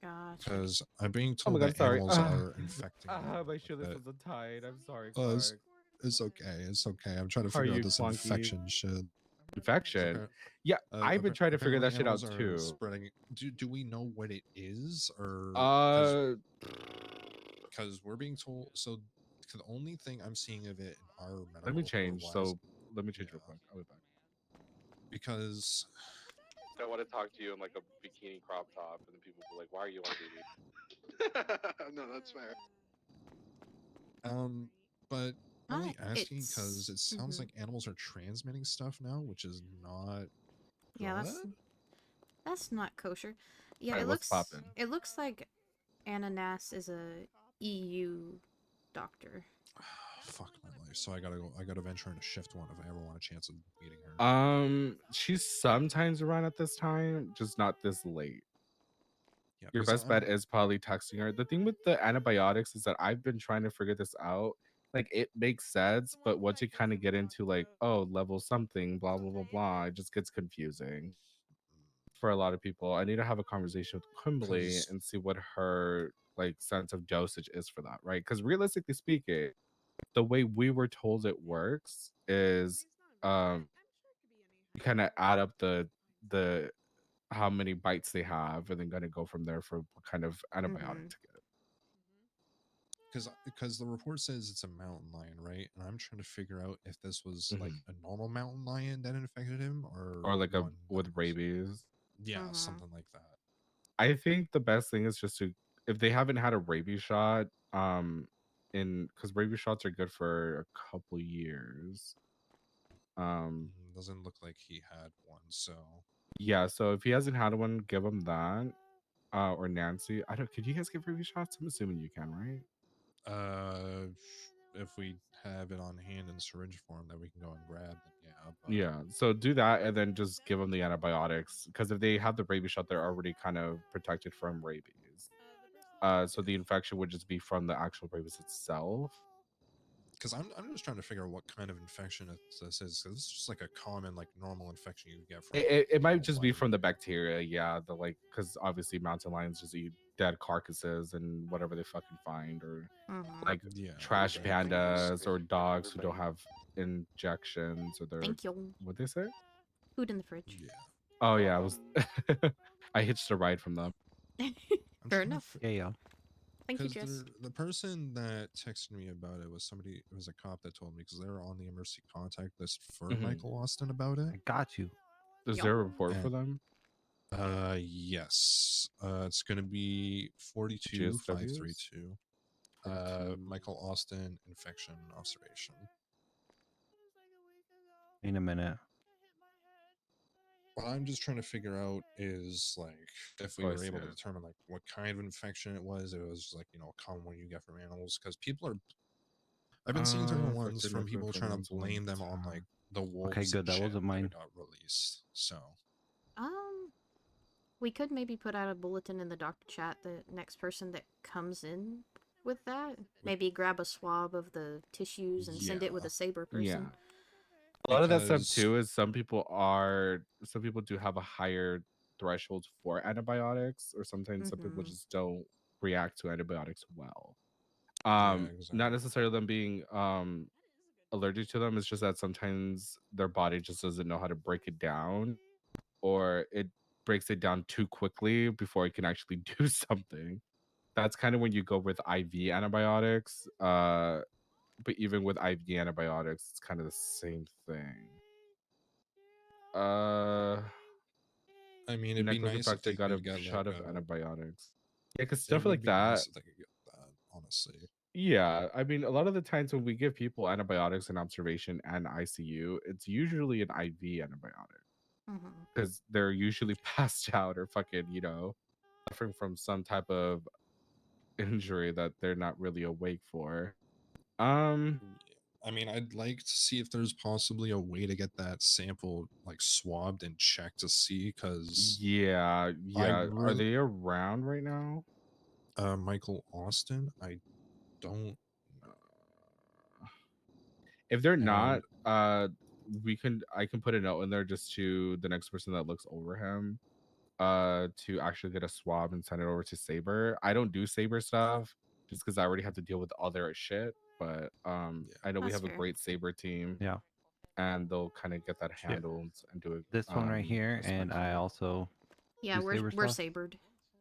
Gotcha. Because I'm being Oh my told god, that sorry. animals are infecting. My shoelace was untied. I'm sorry, Well, Clarke. it's okay. It's okay. I'm trying to How are figure out you, this Clunky? infection shit. Infection? Yeah, I've been trying to figure that shit out animals are too. Spreading. Do we know what it is, or because we're being told? So the only thing I'm seeing of it in our medical. Let me change. report-wise- So let me change real quick. I'll be back. because I want to talk to you in like a bikini crop top, and then people will be like, "Why are you on duty?" No, that's fair. But only asking it's- because it sounds like animals are transmitting stuff now, which is not. Yeah, good? that's not kosher. Yeah, Alright, it what's looks poppin'? it looks like Ananas is a EU doctor. Fuck my life. So I gotta venture into shift one if I ever want a chance of meeting her. She's sometimes around at this time, just not this late. Yeah, Your 'cause best bet is probably texting her. The thing with the antibiotics is that I've been trying to figure this out. Like, it makes sense, but once you kind of get into like, oh, level something, blah blah blah blah, it just gets confusing for a lot of people. I need to have a conversation with Quimbley 'Cause- and see what her like sense of dosage is for that, right? Because realistically speaking, the way we were told it works is you kind of add up the how many bites they have and then gonna go from there for what kind of antibiotic to get. Because the report says it's a mountain lion, right? And I'm trying to figure out if this was like a normal mountain lion that infected him, or Like a one with rabies. yeah, something like that. I think the best thing is just to, if they haven't had a rabies shot, because rabies shots are good for a couple years. Doesn't look like he had one, so Yeah, so if he hasn't had one, give him that. Or Nancy. I don't. Could you guys give rabies shots? I'm assuming you can, right? If we have it on hand in syringe form that we can go and grab, then yeah. But Yeah, so do that and then just give them the antibiotics, because if they have the rabies shot, they're already kind of protected from rabies. So the infection would just be from the actual rabies itself. because I'm just trying to figure out what kind of infection this is. Because it's just like a common, like normal infection you get from. It might just be from the bacteria, yeah. The like, because obviously mountain lions just eat dead carcasses and whatever they fucking find, or like trash pandas or dogs who don't have injections, or they're Thank you. what they say. Food in the fridge. Yeah. Oh yeah, I was. I hitched a ride from them. Fair enough. Yeah. Thank you, Because Jess. the person that texted me about it was somebody. It was a cop that told me, because they were on the emergency contact list for Michael Austin about it. I got you. Is there a report for them? Yes. It's gonna be 42532. Michael Austin infection observation. In a minute. What I'm just trying to figure out is like if we Oh, I were see able to it. determine like what kind of infection it was. If it was like, a common one you get from animals, because people are. I've been seeing different ones from people trying to blame them on like the wolves Okay, good. and That shit wasn't mine. that got released. So We could maybe put out a bulletin in the doctor chat. The next person that comes in with that, maybe grab a swab of the tissues and send it with a saber person. Yeah. A lot of that stuff Because too is some people do have a higher threshold for antibiotics, or sometimes some people just don't react to antibiotics well. Not necessarily them being allergic to them, it's just that sometimes their body just doesn't know how to break it down, or it breaks it down too quickly before it can actually do something. That's kind of when you go with IV antibiotics. But even with IV antibiotics, it's kind of the same thing. I mean, it'd be Necklace nice if infected they got a could get shot like of a. antibiotics. Yeah, because It stuff would like be that. nice if they could get that, honestly. Yeah, I mean, a lot of the times when we give people antibiotics in observation and ICU, it's usually an IV antibiotic because they're usually passed out or fucking, suffering from some type of injury that they're not really awake for. I mean, I'd like to see if there's possibly a way to get that sample like swabbed and checked to see, because yeah. Are they around right now? Michael Austin, I don't know. If they're not, I can put a note in there just to the next person that looks over him, to actually get a swab and send it over to Saber. I don't do Saber stuff just because I already have to deal with other shit. But I know we That's have a fair. great Saber team. Yeah. And they'll kind of get that handled and do it. This one right here, and I also. Yeah, do we're saber stuff. sabered.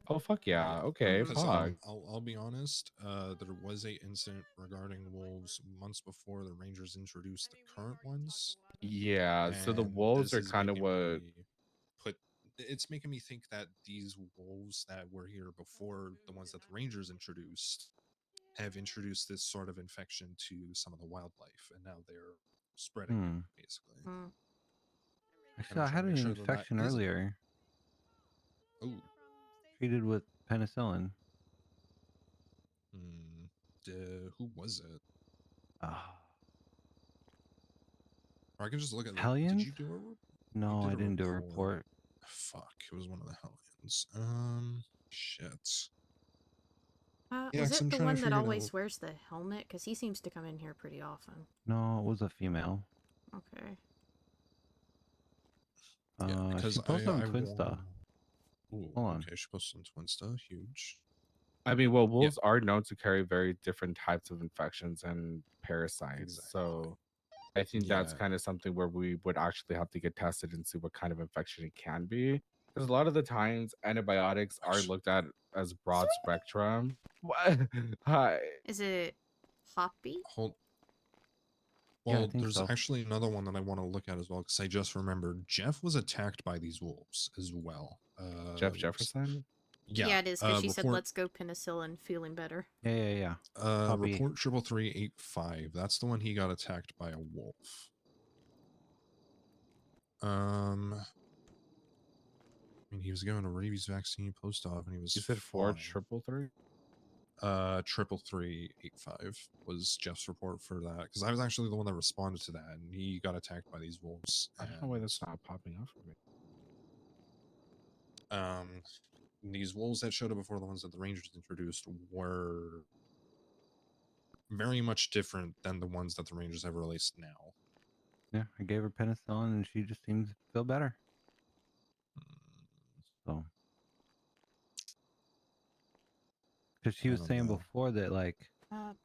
Oh fuck yeah! Okay, Because fuck. I'll be honest, there was a incident regarding wolves months before the Rangers introduced the current ones. Yeah, so the and wolves this are is kind of making what. me It's making me think that these wolves that were here before the ones that the Rangers introduced have introduced this sort of infection to some of the wildlife, and now they're spreading it, basically. Actually, I had an infection earlier. Oh. Treated with penicillin. Who was it? Ah. Or I can just look at. Hellions? Did you do a? No, I didn't do a report. Fuck, it was one of the Hellions. Shit. Yeah, Was 'cause it I'm the trying to one that figure it always out. wears the helmet? Because he seems to come in here pretty often. No, it was a female. Okay. Because she posted on Twinsta. Ooh, Hold on. okay, she posted on Twinsta. Huge. I mean, well, wolves are known to carry very different types of infections and parasites. So I think that's kind of something where we would actually have to get tested and see what kind of infection it can be. Because a lot of the times antibiotics are looked at as broad spectrum. What? Hi. Is it Hoppy? Well, I think there's so. actually another one that I want to look at as well, because I just remembered Jeff was attacked by these wolves as well. Jeff Jefferson? Yeah, it is, because she said, let's go penicillin, feeling better. Yeah. Report 33385. That's the one he got attacked by a wolf. I mean, he was given a rabies vaccine post-op, and he was. You said 4333? 33385 was Jeff's report for that, because I was actually the one that responded to that, and he got attacked by these wolves. I don't know why that's not popping up for me. These wolves that showed up before the ones that the Rangers introduced were very much different than the ones that the Rangers have released now. Yeah, I gave her penicillin and she just seems to feel better. So, because she was saying before that, like,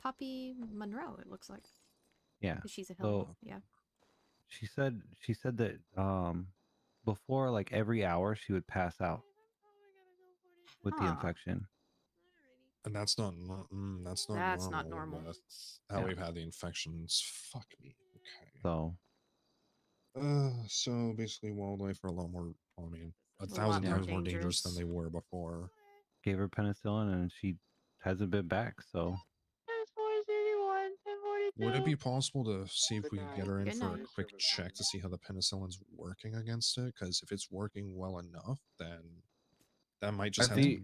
Poppy Monroe, it looks like. yeah, She's a so Hellion, yeah. she said that before, like, every hour she would pass out with the infection. And that's not That's normal. not normal. That's how we've had the infections. Fuck me. Okay. So. So basically, wildlife are a lot more. I mean, a lot thousand more times more dangerous than dangerous. they were before. Gave her penicillin and she hasn't been back. So. Would it be possible to see if we could get her in Good for a night. quick check to see how the penicillin's working against it? Because if it's working well enough, then that might just At have to. the,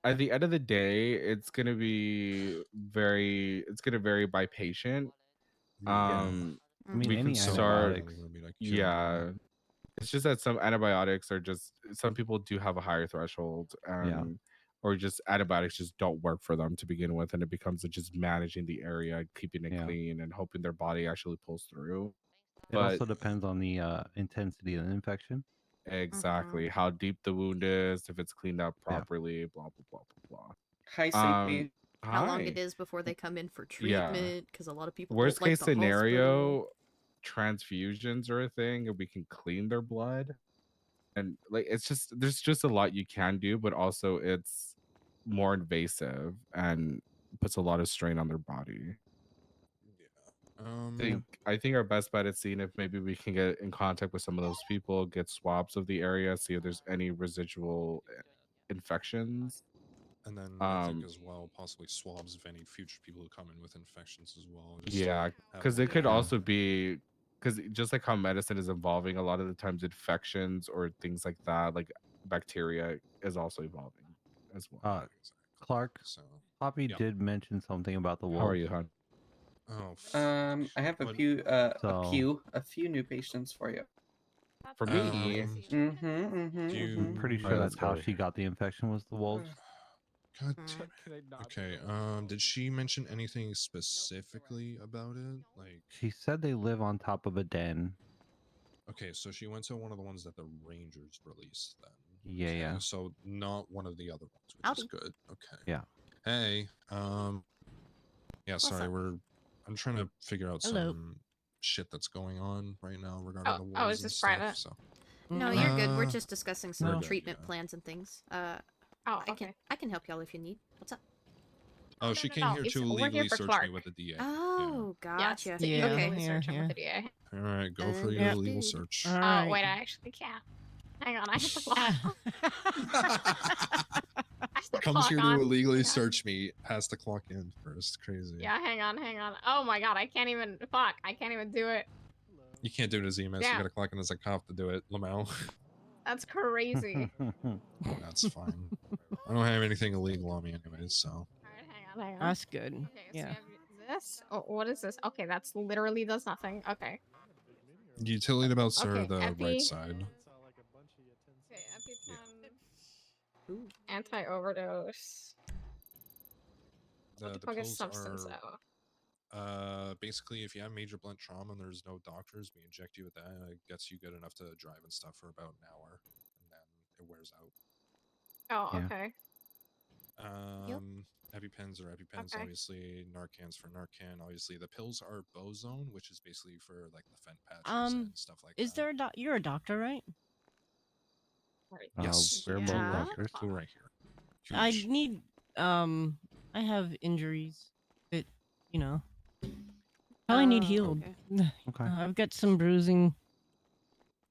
at the end of the day, it's gonna vary by patient. I mean, we can any start. antibiotics. Yeah, it's just that some antibiotics are just some people do have a higher threshold, or just antibiotics just don't work for them to begin with, and it becomes just managing the area, keeping it clean, and hoping their body actually pulls through. It also depends on the intensity of the infection. Exactly how deep the wound is, if it's cleaned up properly, blah blah blah blah blah. Hi, Sleepy. How long it Hi. is before they come in for Yeah. treatment? Because a lot of people Worst don't like case the hospital. scenario, transfusions are a thing, and we can clean their blood. And like it's just there's just a lot you can do, but also it's more invasive and puts a lot of strain on their body. I think our best bet is seeing if maybe we can get in contact with some of those people, get swabs of the area, see if there's any residual infections. And then I think as well, possibly swabs of any future people who come in with infections as well. Just to Yeah, have because a it could look. also be because just like how medicine is evolving, a lot of the times infections or things like that, like bacteria, is also evolving as well. Clarke, Poppy yeah. did mention something about the wolves. How are you, hon? Oh, I have a what- few, So- a few new patients for you. For me? I'm pretty sure Alright, that's let's how go. she got the infection was the wolves. God damn it. Okay. Did she mention anything specifically about it? Like, She said they live on top of a den. okay, so she went to one of the ones that the Rangers released then. Yeah, Okay, yeah. So not one of the other ones, which is good. Okay. Yeah. Hey, yeah, sorry, I'm trying to figure out some shit that's going on right now regarding the wolves is and this stuff. private? So No, you're good. We're Uh, just discussing some we're good, treatment yeah. plans and things. Oh, I can help y'all if you need. What's up? Oh, she came here to we're here illegally for search Clarke. me with the DA. Oh, gotcha. Yes, to Yeah. illegally Okay. search him with the DA. All right, go for your illegal search. Oh, wait, I actually can't. Hang on, I have to clock. Comes here to on. illegally search me, has to clock in first. Crazy. Yeah, hang on. Oh my god, I can't even. Fuck, I can't even do it. You can't do it as EMS. Yeah. You gotta clock in as a cop to do it, Lamau. That's crazy. That's fine. I don't have anything illegal on me anyways, so. Hang on. That's good. Okay, so Yeah. we have this. Oh, what is this? Okay, that's literally does nothing. Okay. Utility belts are Okay, the epi. right side. Okay, EpiPen. Anti-overdose. What the fuck is pills substance are, O? basically, if you have major blunt trauma and there's no doctors, we inject you with that. It gets you good enough to drive and stuff for about an hour, and then it wears out. Oh, Yeah. okay. EpiPens are EpiPens, Okay. obviously. Narcan's for Narcan. Obviously, the pills are Bozone, which is basically for like the fent patches and stuff like Is there you're a doctor, right? Yes. We're both doctors. Two right here. I Huge. need I have injuries that, you know, probably need healed. Okay. I've got some bruising.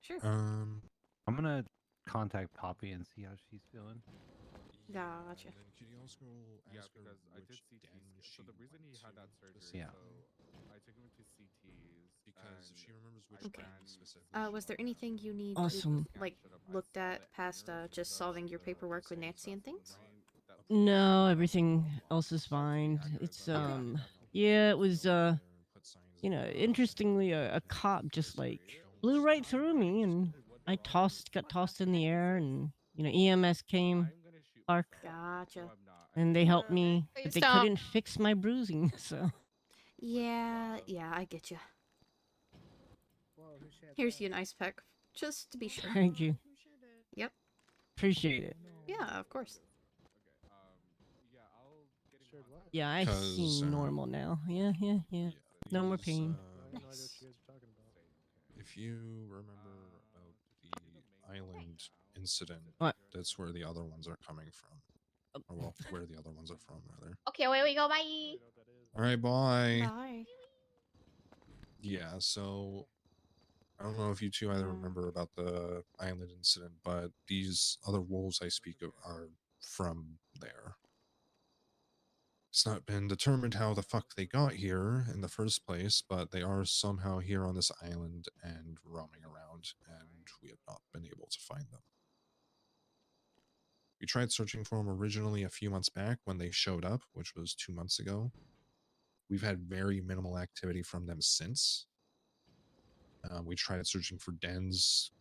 Sure. Um, I'm gonna contact Poppy and see how she's feeling. Gotcha. And then could you also ask her because I did which CT. den So the reason he had that surgery, Yeah. so I took him to CTs because if she remembers which Okay. brand specifically. Was there anything you need Awesome. like looked at past just solving your paperwork with Nancy and things? No, everything else is fine. It's yeah, it was you know, interestingly a cop just like blew right through me and I got tossed in the air and you know, EMS came, Clarke, Gotcha. and they helped me, Please but they stop. couldn't fix my bruising, so Yeah, I get you. Here's you an ice pack, just to be sure. thank you. Yep. Appreciate it. Yeah, of course. Yeah, I 'Cause, seem normal now. Yeah. No more because, pain. Nice. If you remember about the island incident, What? that's where the other ones are coming from. Or well, where the other ones are from, rather. Okay, away we go. Bye. All right, bye. Bye. Yeah, so I don't know if you two either remember about the island incident, but these other wolves I speak of are from there. It's not been determined how the fuck they got here in the first place, but they are somehow here on this island and roaming around, and we have not been able to find them. We tried searching for them originally a few months back when they showed up, which was 2 months ago. We've had very minimal activity from them since. We tried searching for dens,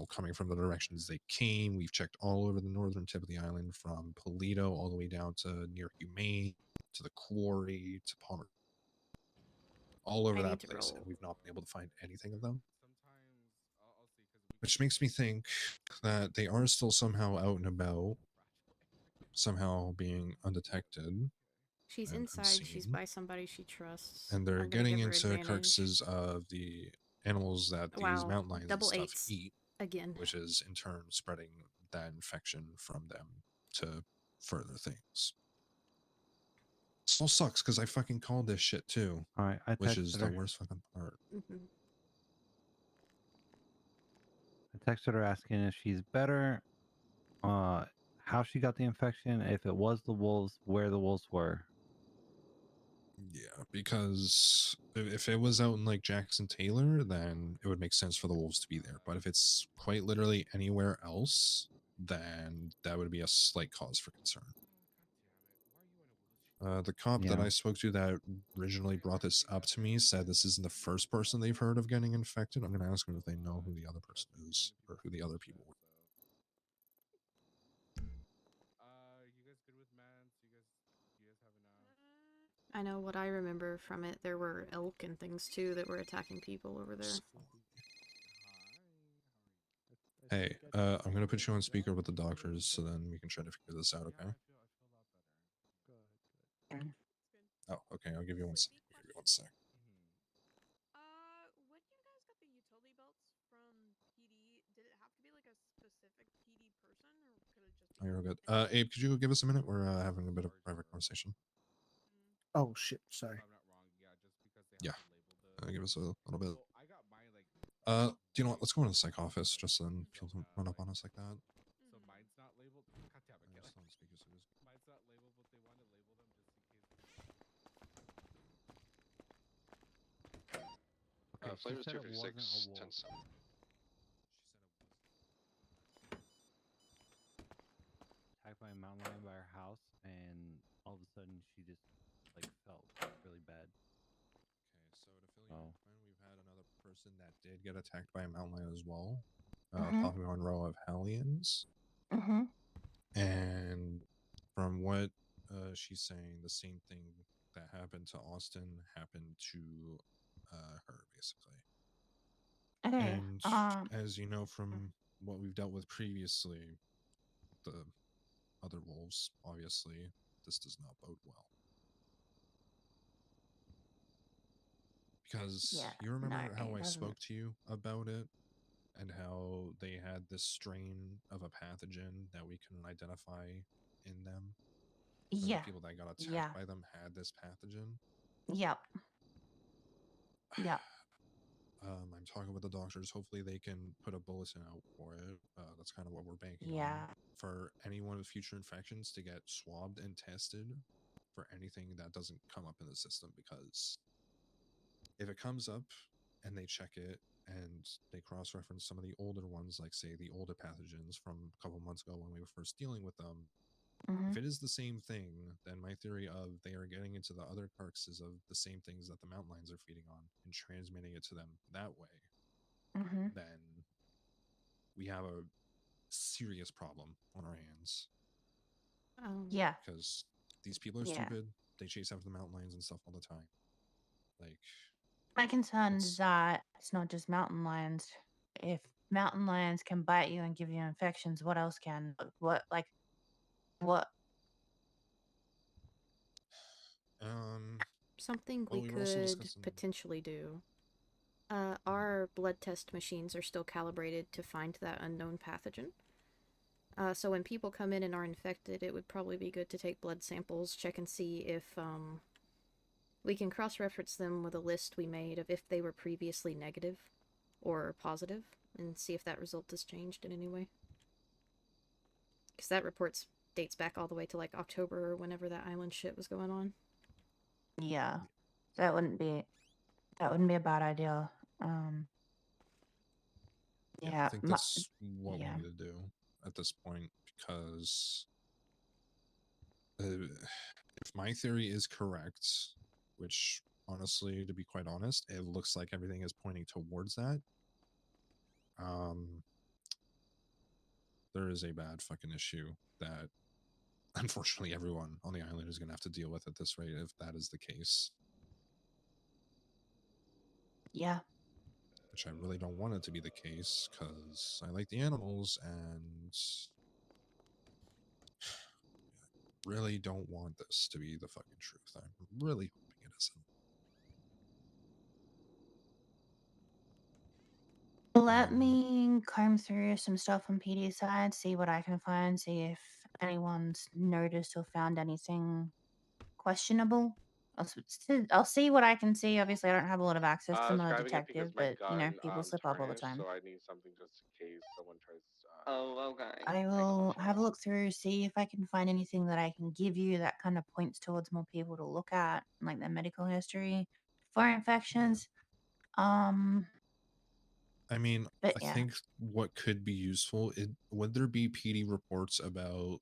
coming from the directions they came. We've checked all over the northern tip of the island, from Polito all the way down to near Humane, to the quarry, to Palmer, all over that place, and we've not been able to find anything of them. Which makes me think that they are still somehow out and about, somehow being undetected. She's and inside. She's unseen. by somebody she trusts. And they're I'm gonna getting give her into advantage. carcasses of the animals that these Wow, mountain lions and double stuff eights eat, again. which is in turn spreading that infection from them to further things. This all sucks because I fucking called this shit too. All right, I which is texted the her. worst fucking part. I texted her asking if she's better, how she got the infection, if it was the wolves, where the wolves were. Yeah, because if it was out in like Jackson Taylor, then it would make sense for the wolves to be there. But if it's quite literally anywhere else, then that would be a slight cause for concern. The cop that Yeah. I spoke to that originally brought this up to me said this isn't the first person they've heard of getting infected. I'm going to ask them if they know who the other person is or who the other people were. I know what I remember from it. There were elk and things too that were attacking people over there. Hey, I'm going to put you on speaker with the doctors so then we can try to figure this out, okay? Oh, okay, I'll give you 1 second. I'll give you 1 sec. When you guys got the utility belts from PD, did it have to be like a specific PD person, or could it just be? Oh, you're good. Abe, could you give us a minute? We're having a bit of a private conversation. Oh shit! Sorry. Yeah, give us a little bit. Do you know what? Let's go into the psych office just so then people don't run up on us like that. So mine's not labeled. God damn it, Just on speaker, so just- mine's not labeled, but they want to label them just in case. Okay, Flavor she said it wasn't 256, a wolf. 10-7. Attacked by a mountain lion by her house, and all of a sudden she just like felt really bad. Okay, so to fill you Oh. in, we've had another person that did get attacked by a mountain lion as well. Mhm. Poppy Monroe of Hellions. Mhm. And from what she's saying, the same thing that happened to Austin happened to her, basically. Okay. And as you know from what we've dealt with previously, the other wolves, obviously, this does not bode well. Because Yeah, you remember no, how it I doesn't. spoke to you about it and how they had this strain of a pathogen that we couldn't identify in them? Or Yeah. the people that got attacked Yeah. by them had this pathogen? Yep. Yep. I'm talking with the doctors. Hopefully they can put a bulletin out for it. That's kind of what we're banking Yeah. on. For anyone with future infections to get swabbed and tested for anything that doesn't come up in the system, because if it comes up and they check it and they cross-reference some of the older ones, like say the older pathogens from a couple months ago when we were first dealing with them, Mhm. if it is the same thing, then my theory of they are getting into the other carcasses of the same things that the mountain lions are feeding on and transmitting it to them that way, Mhm. then we have a serious problem on our hands. Yeah. Because these people are Yeah. stupid. They chase after the mountain lions and stuff all the time. Like, My concern is that it's not just mountain lions. If mountain lions can bite you and give you infections, what else can? What like? What? Something well, we we were also could discussing. potentially do. Our blood test machines are still calibrated to find that unknown pathogen. So when people come in and are infected, it would probably be good to take blood samples, check and see if we can cross-reference them with a list we made of if they were previously negative or positive, and see if that result has changed in any way. Because that report dates back all the way to like October or whenever that island shit was going on. Yeah. That wouldn't be. That wouldn't be a bad idea. Yeah. I think that's what we need to do at this point, because if my theory is correct, which honestly, to be quite honest, it looks like everything is pointing towards that. There is a bad fucking issue that unfortunately everyone on the island is going to have to deal with at this rate if that is the case. Yeah. Which I really don't want it to be the case because I like the animals and really don't want this to be the fucking truth. I'm really hoping it isn't. Let me comb through some stuff on PD side, see what I can find, see if anyone's noticed or found anything questionable. I'll see what I can see. Obviously, I don't have a lot of access because I I'm was not a grabbing it because detective, my but you know, gun people slip up all the tarnished, time. so I need something just in case someone tries. Oh, okay. I will have a look through, see if I can find anything that I can give you that kind of points towards more people to look at, like their medical history for infections. I mean, But I yeah. think what could be useful, would there be PD reports about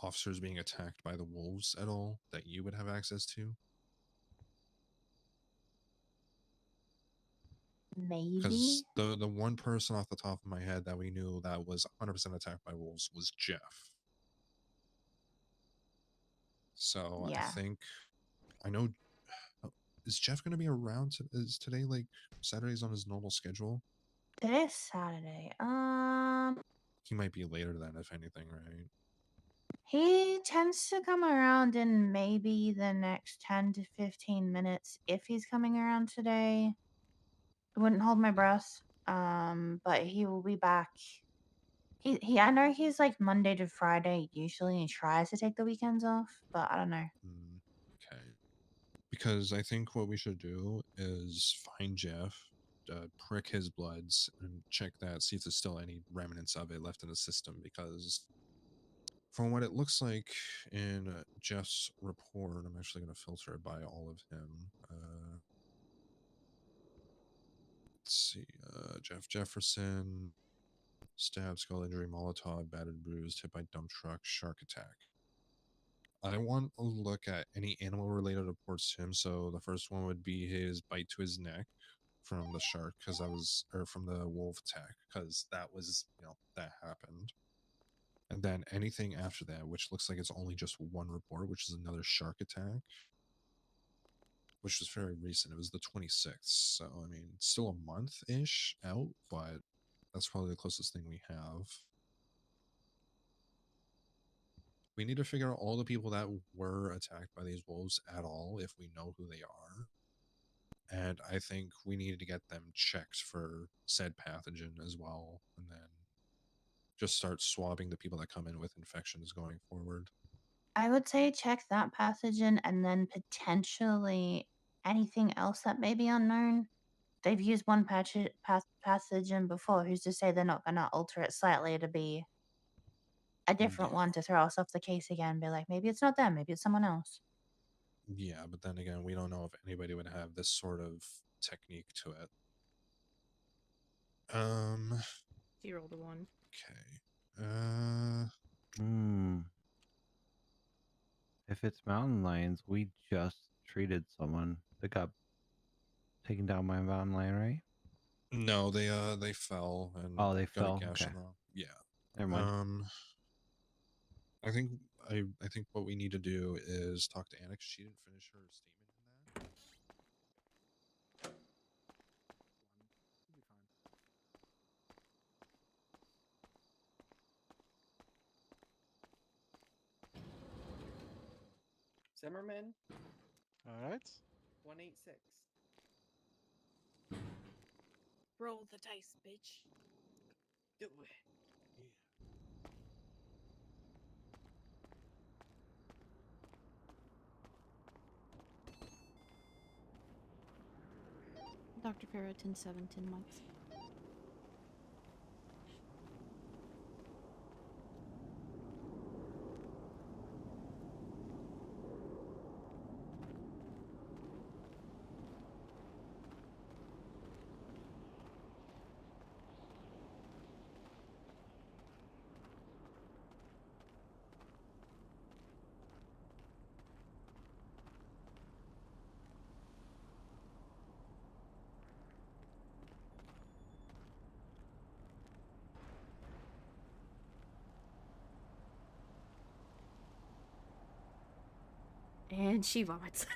officers being attacked by the wolves at all that you would have access to? Maybe. Because the one person off the top of my head that we knew that was 100% attacked by wolves was Jeff. So I Yeah. think I know. Is Jeff going to be around? Is today like Saturday's on his normal schedule? Today's Saturday. He might be later than, if anything, right? He tends to come around in maybe the next 10 to 15 minutes if he's coming around today. I wouldn't hold my breath. But he will be back. He I know he's like Monday to Friday usually, and he tries to take the weekends off, but I don't know. Okay. Because I think what we should do is find Jeff, prick his bloods, and check that, see if there's still any remnants of it left in the system. Because from what it looks like in Jeff's report, I'm actually going to filter it by all of him. Let's see. Jeff Jefferson, stab, skull injury, Molotov, battered, bruised, hit by dump truck, shark attack. I want to look at any animal related reports to him. So the first one would be his bite to his neck from the shark, because that was, or from the wolf attack, because that was, that happened. And then anything after that, which looks like it's only just one report, which is another shark attack, which was very recent. It was the 26th. So, I mean, still a month ish out, but that's probably the closest thing we have. We need to figure out all the people that were attacked by these wolves at all, if we know who they are. And I think we need to get them checked for said pathogen as well. And then just start swabbing the people that come in with infections going forward. I would say check that pathogen and then potentially anything else that may be unknown. They've used one pathogen before. Who's to say they're not going to alter it slightly to be a different one to throw us off the case again? Be like, maybe it's not them, maybe it's someone else. Yeah, but then again, we don't know if anybody would have this sort of technique to it. 0 to 1. Okay. If it's mountain lions, we just treated someone that got taken down by a mountain lion, right? No, they fell and they got fell. a gash Okay. in the arm. Yeah. Never mind. I think I think what we need to do is talk to Anna, 'cause she didn't finish her statement in that. Zimmerman, All right. 186. Roll the dice, bitch. Do it. Dr. Fera, 10-7, 10 months. And she vomits.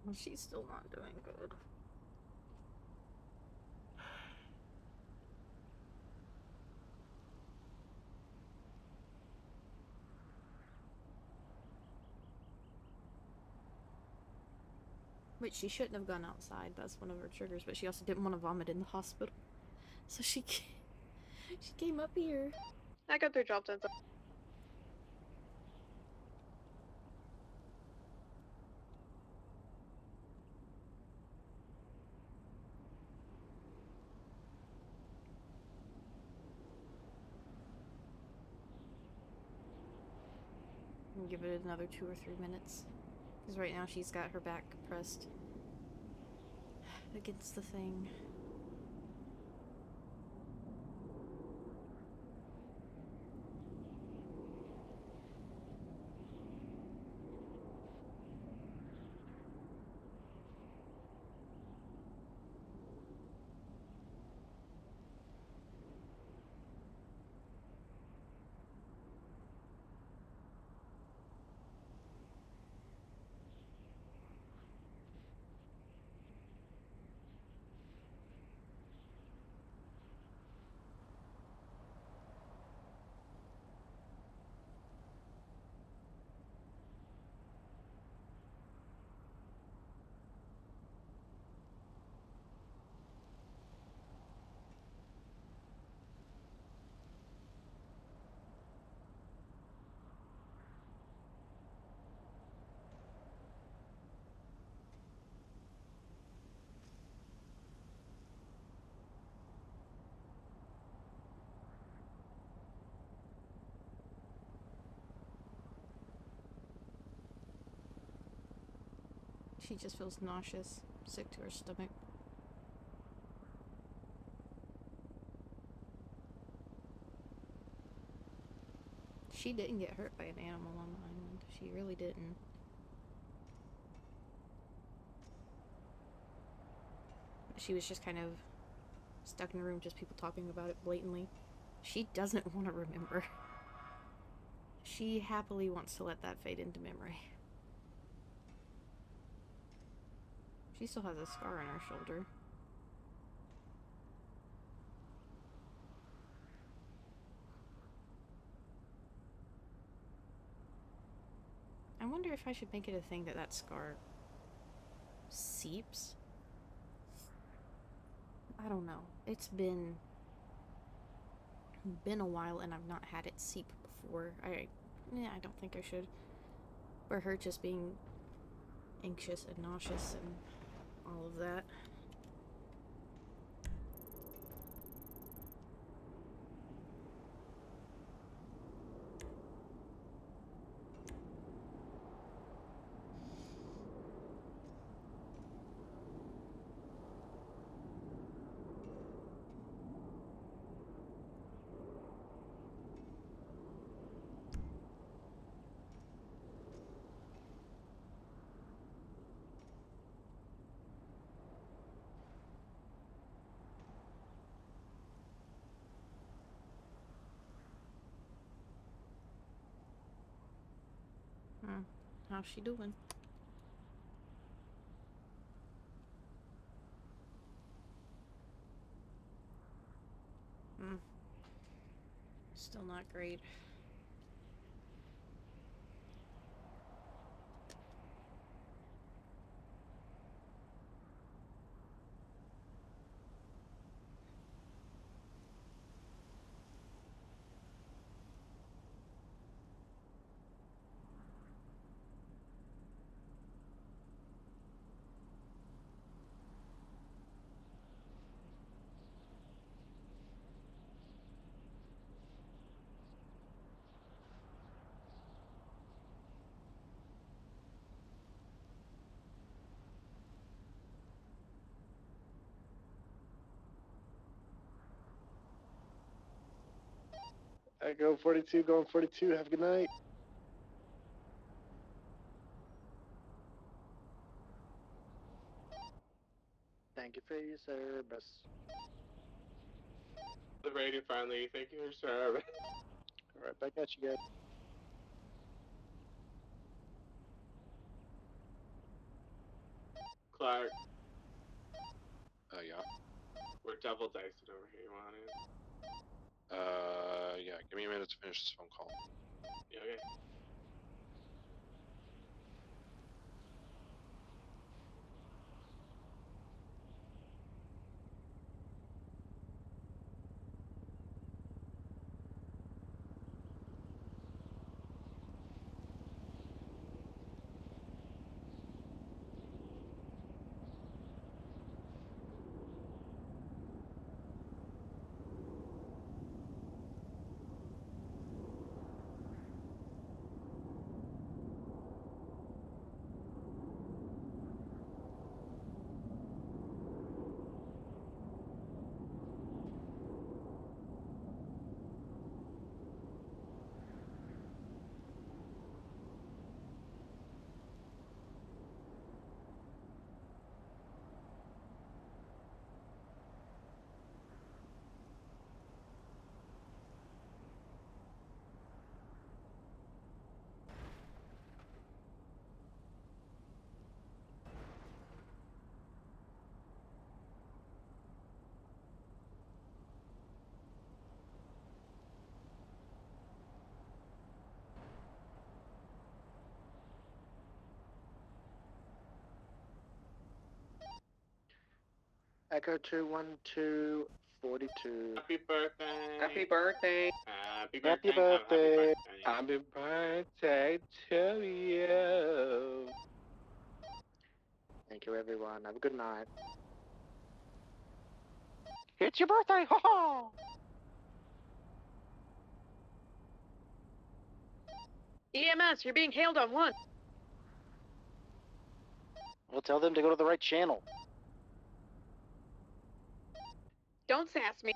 Well, she's still not doing good. Wait, she shouldn't have gone outside. That's one of her triggers, but she also didn't want to vomit in the hospital. So she came up here. I got 3 dropped in. We'll give it another 2 or 3 minutes. Because right now she's got her back pressed against the thing. She just feels nauseous, sick to her stomach. She didn't get hurt by an animal on the island. She really didn't. She was just kind of stuck in a room, just people talking about it blatantly. She doesn't want to remember. She happily wants to let that fade into memory. She still has a scar on her shoulder. I wonder if I should make it a thing that that scar seeps. I don't know. It's been a while and I've not had it seep before. I don't think I should. For her just being anxious and nauseous and all of that. How's she doing? Still not great. Echo 42, going 42. Have a good night. Thank you for your service. The rating finally. Thank you for serving. All right, back at you guys. Clarke, Yeah. we're double dicing over here. You want it? Yeah. Give me a minute to finish this phone call. Yeah, okay. Echo 212 42. Happy birthday. Happy birthday. Happy Happy birthday. Happy birthday. birthday. Happy birthday to you. Thank you, everyone. Have a good night. It's your birthday. Ha ha. EMS, you're being hailed on 1. We'll tell them to go to the right channel. Don't sass me.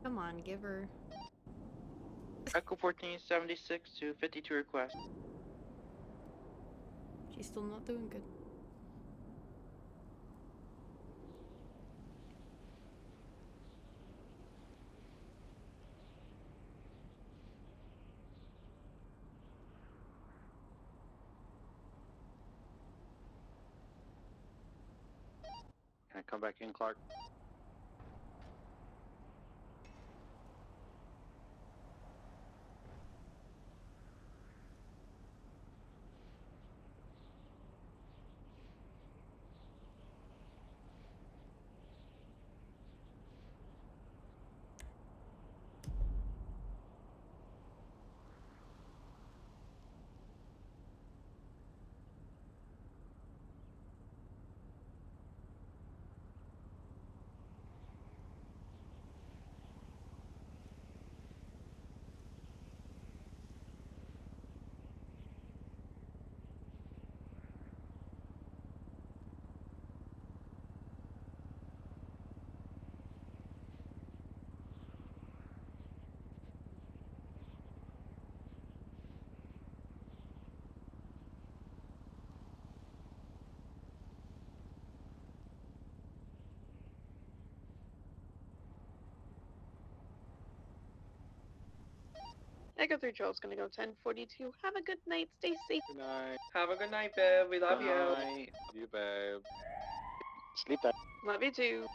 Come on, give her. Echo 1476 to 52 request. She's still not doing good. Can I come back in, Clarke? Echo 312 is gonna go 1042. Have a good night. Stay safe. Good night. Have a good night, babe. We love Good you. night. Love you, babe. Sleep tight. Love you too.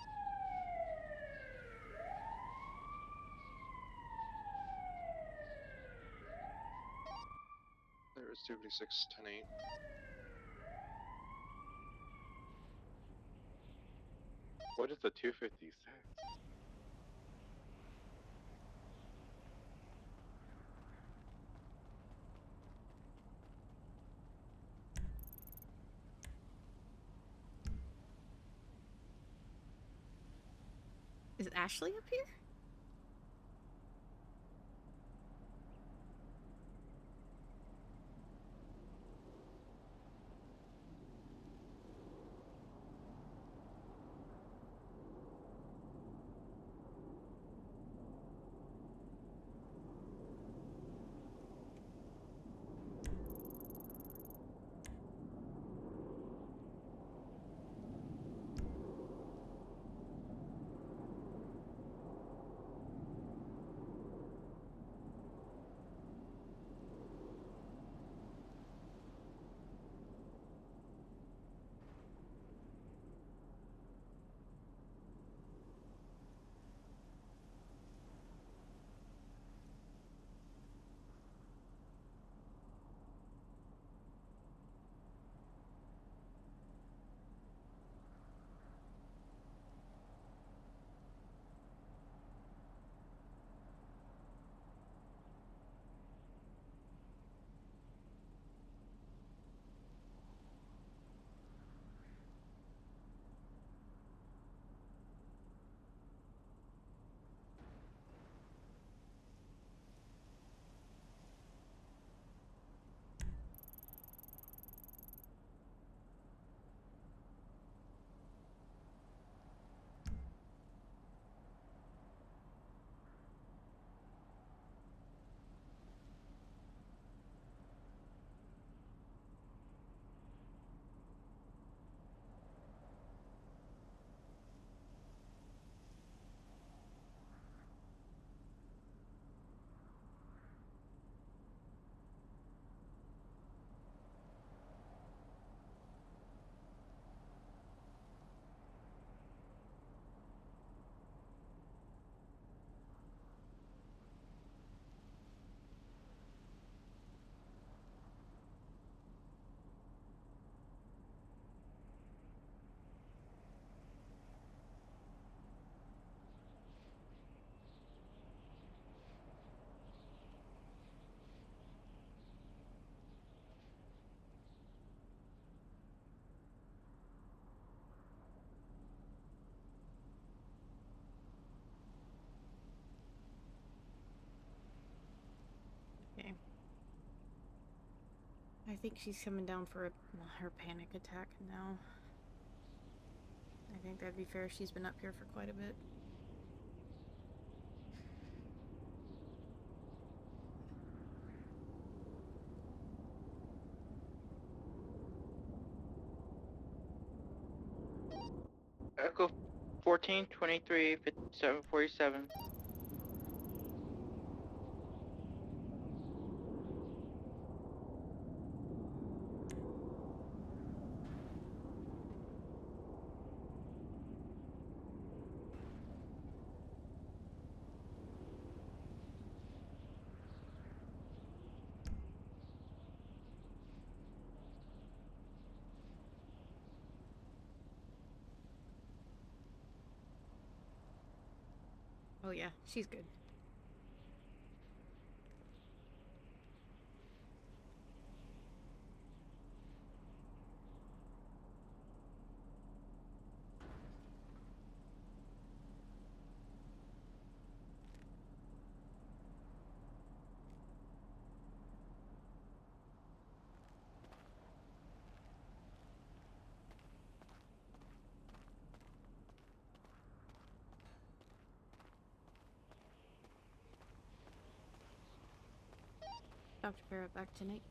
There is 256, 10-8. What is the 256? Is Ashley up here? Okay. I think she's coming down for her panic attack now. I think that'd be fair. She's been up here for quite a bit. Echo 14, 23, 57, 47. Oh yeah, she's good. Dr. Fera back tonight.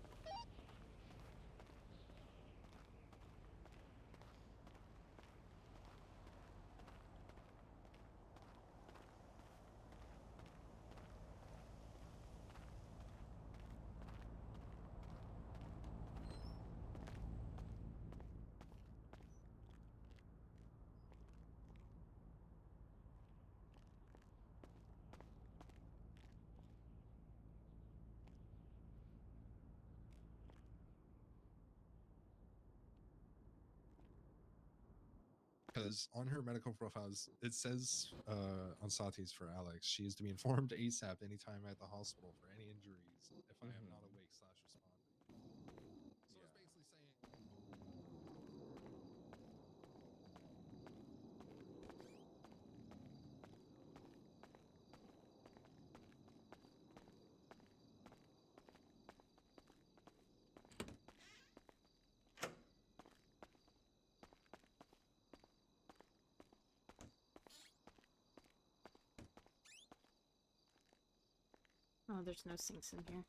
Because on her medical profiles, it says on Sati's for Alex, she is to be informed ASAP anytime at the hospital for any injuries if I am not awake / responding. So it's basically saying. Oh, there's no sinks in here.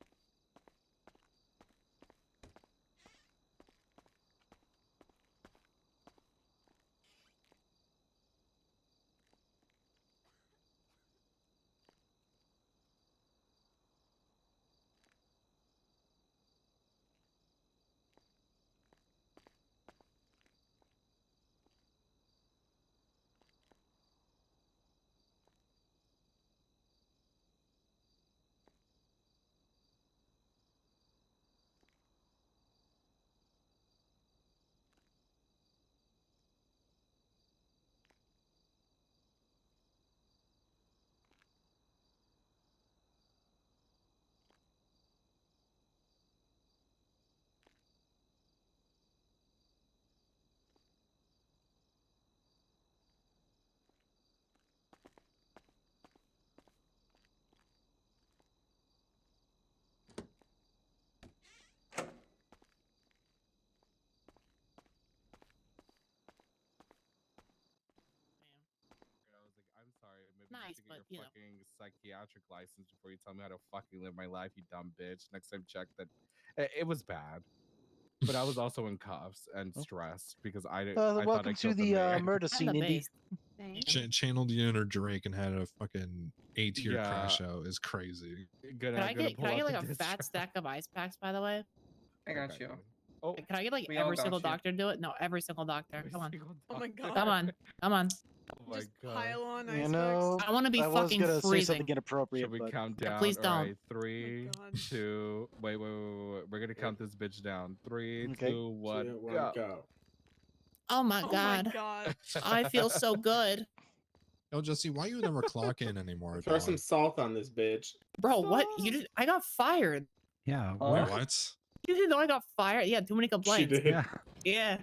I was like, I'm sorry, maybe Nice, you should but, get you your know. fucking psychiatric license before you tell me how to fucking live my life, you dumb bitch. Next time, check that. It was bad, but I was also in cuffs and stressed because I thought I Welcome to killed the the man. murder scene, Indy. Channeled the inner Drake and had a fucking A-tier Yeah. crash out is crazy. Can I get like a fat stack of ice packs, by the way? I got you. Oh, can I get like we all every got single you. doctor to do it? No, every single doctor. Come on. Oh my god. Come on. Come on. Oh my Just god. pile on You ice know, I wanna be I was fucking gonna say freezing. something inappropriate, Should we but count Yeah, down? please All don't. right, 3, 2. Wait. We're gonna count this bitch down. 3, Okay. 2, 1, 2, 1, go. go. Oh my Oh my god. god. I feel so good. Yo, Jesse, why you never clock in anymore? Throw dog? some salt on this bitch. Bro, what? You did I got fired. Yeah. Wait, what? You didn't know I got fired? Yeah, too many complaints. did. Yeah. Yeah.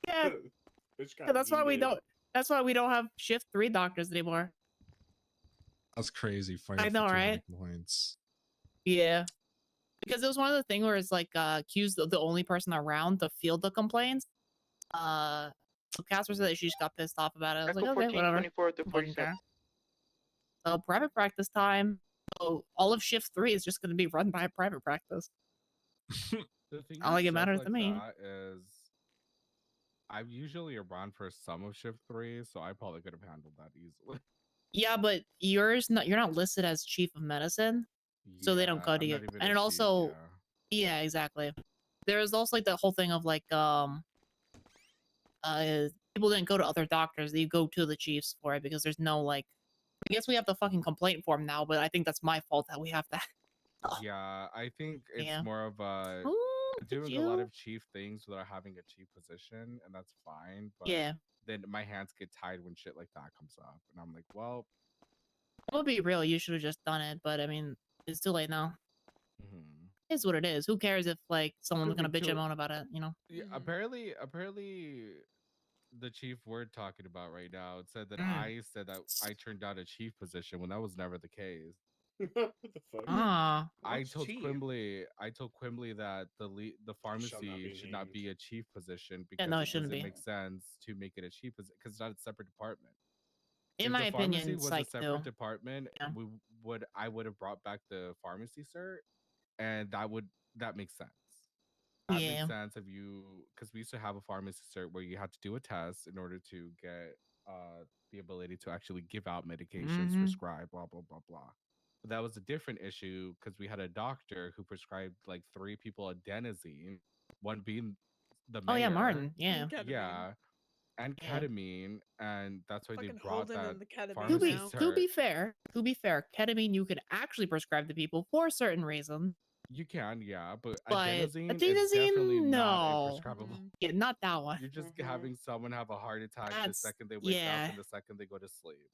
Yeah. Bitch got Yeah, that's why we yeeted. don't have shift 3 doctors anymore. That's crazy. Fired I know, for too many right? complaints. Yeah. Because it was one of the things where it's like Q's the only person around to field the complaints. So Casper said that she just got pissed off about it. I was like, Echo okay, 14, whatever. 24 to Fucking 47. care. So private practice time. So all of shift 3 is just gonna be run by a private practice. The thing Not like with it stuff matters like to me. that is, I'm usually around for some of shift 3, so I probably could have handled that easily. Yeah, but you're not listed as chief of medicine, so they don't Yeah, go to I'm you. not even And a it chief, also, yeah. yeah, exactly. There's also like the whole thing of like people didn't go to other doctors. They go to the chiefs for it because there's no like. I guess we have the fucking complaint form now, but I think that's my fault that we have that. Yeah, I think it's Yeah. more of a Oh, doing a lot of chief things without having a chief position, and that's fine. But Yeah. then my hands get tied when shit like that comes up, and I'm like, well, I'll be real. You should have just done it, but I mean, it's too late now. It's what it is. Who cares if like someone's gonna bitch and moan about it? You know. yeah, apparently, the chief we're talking about right now said that Mm. I said that I turned down a chief position when that was never the case. What the fuck? Ah. I What's told chief? Quimbley that the pharmacy be should not named. be a chief position Yeah, because no, it it shouldn't doesn't be. make sense to make it a chief because it's not a separate department. In If my the pharmacy opinion, was a psych separate too. department, Yeah. I would have brought back the pharmacy cert, and that makes sense. That makes Yeah. sense if you because we used to have a pharmacy cert where you had to do a test in order to get the ability to actually give out medications, Mhm. prescribe, blah blah blah blah. But that was a different issue because we had a doctor who prescribed like 3 people adenosine, one being the Oh mayor. yeah, Martin. Yeah. Yeah, and Yeah. ketamine, and that's why they Fucking brought Holden that and the ketamine pharmacy now. To be cert. fair, ketamine you could actually prescribe to people for a certain reason. You can, yeah, but But adenosine is definitely not a no. prescribable. Yeah, not that one. You're just having someone have a heart attack the That's- second they wake up yeah. and the second they go to sleep.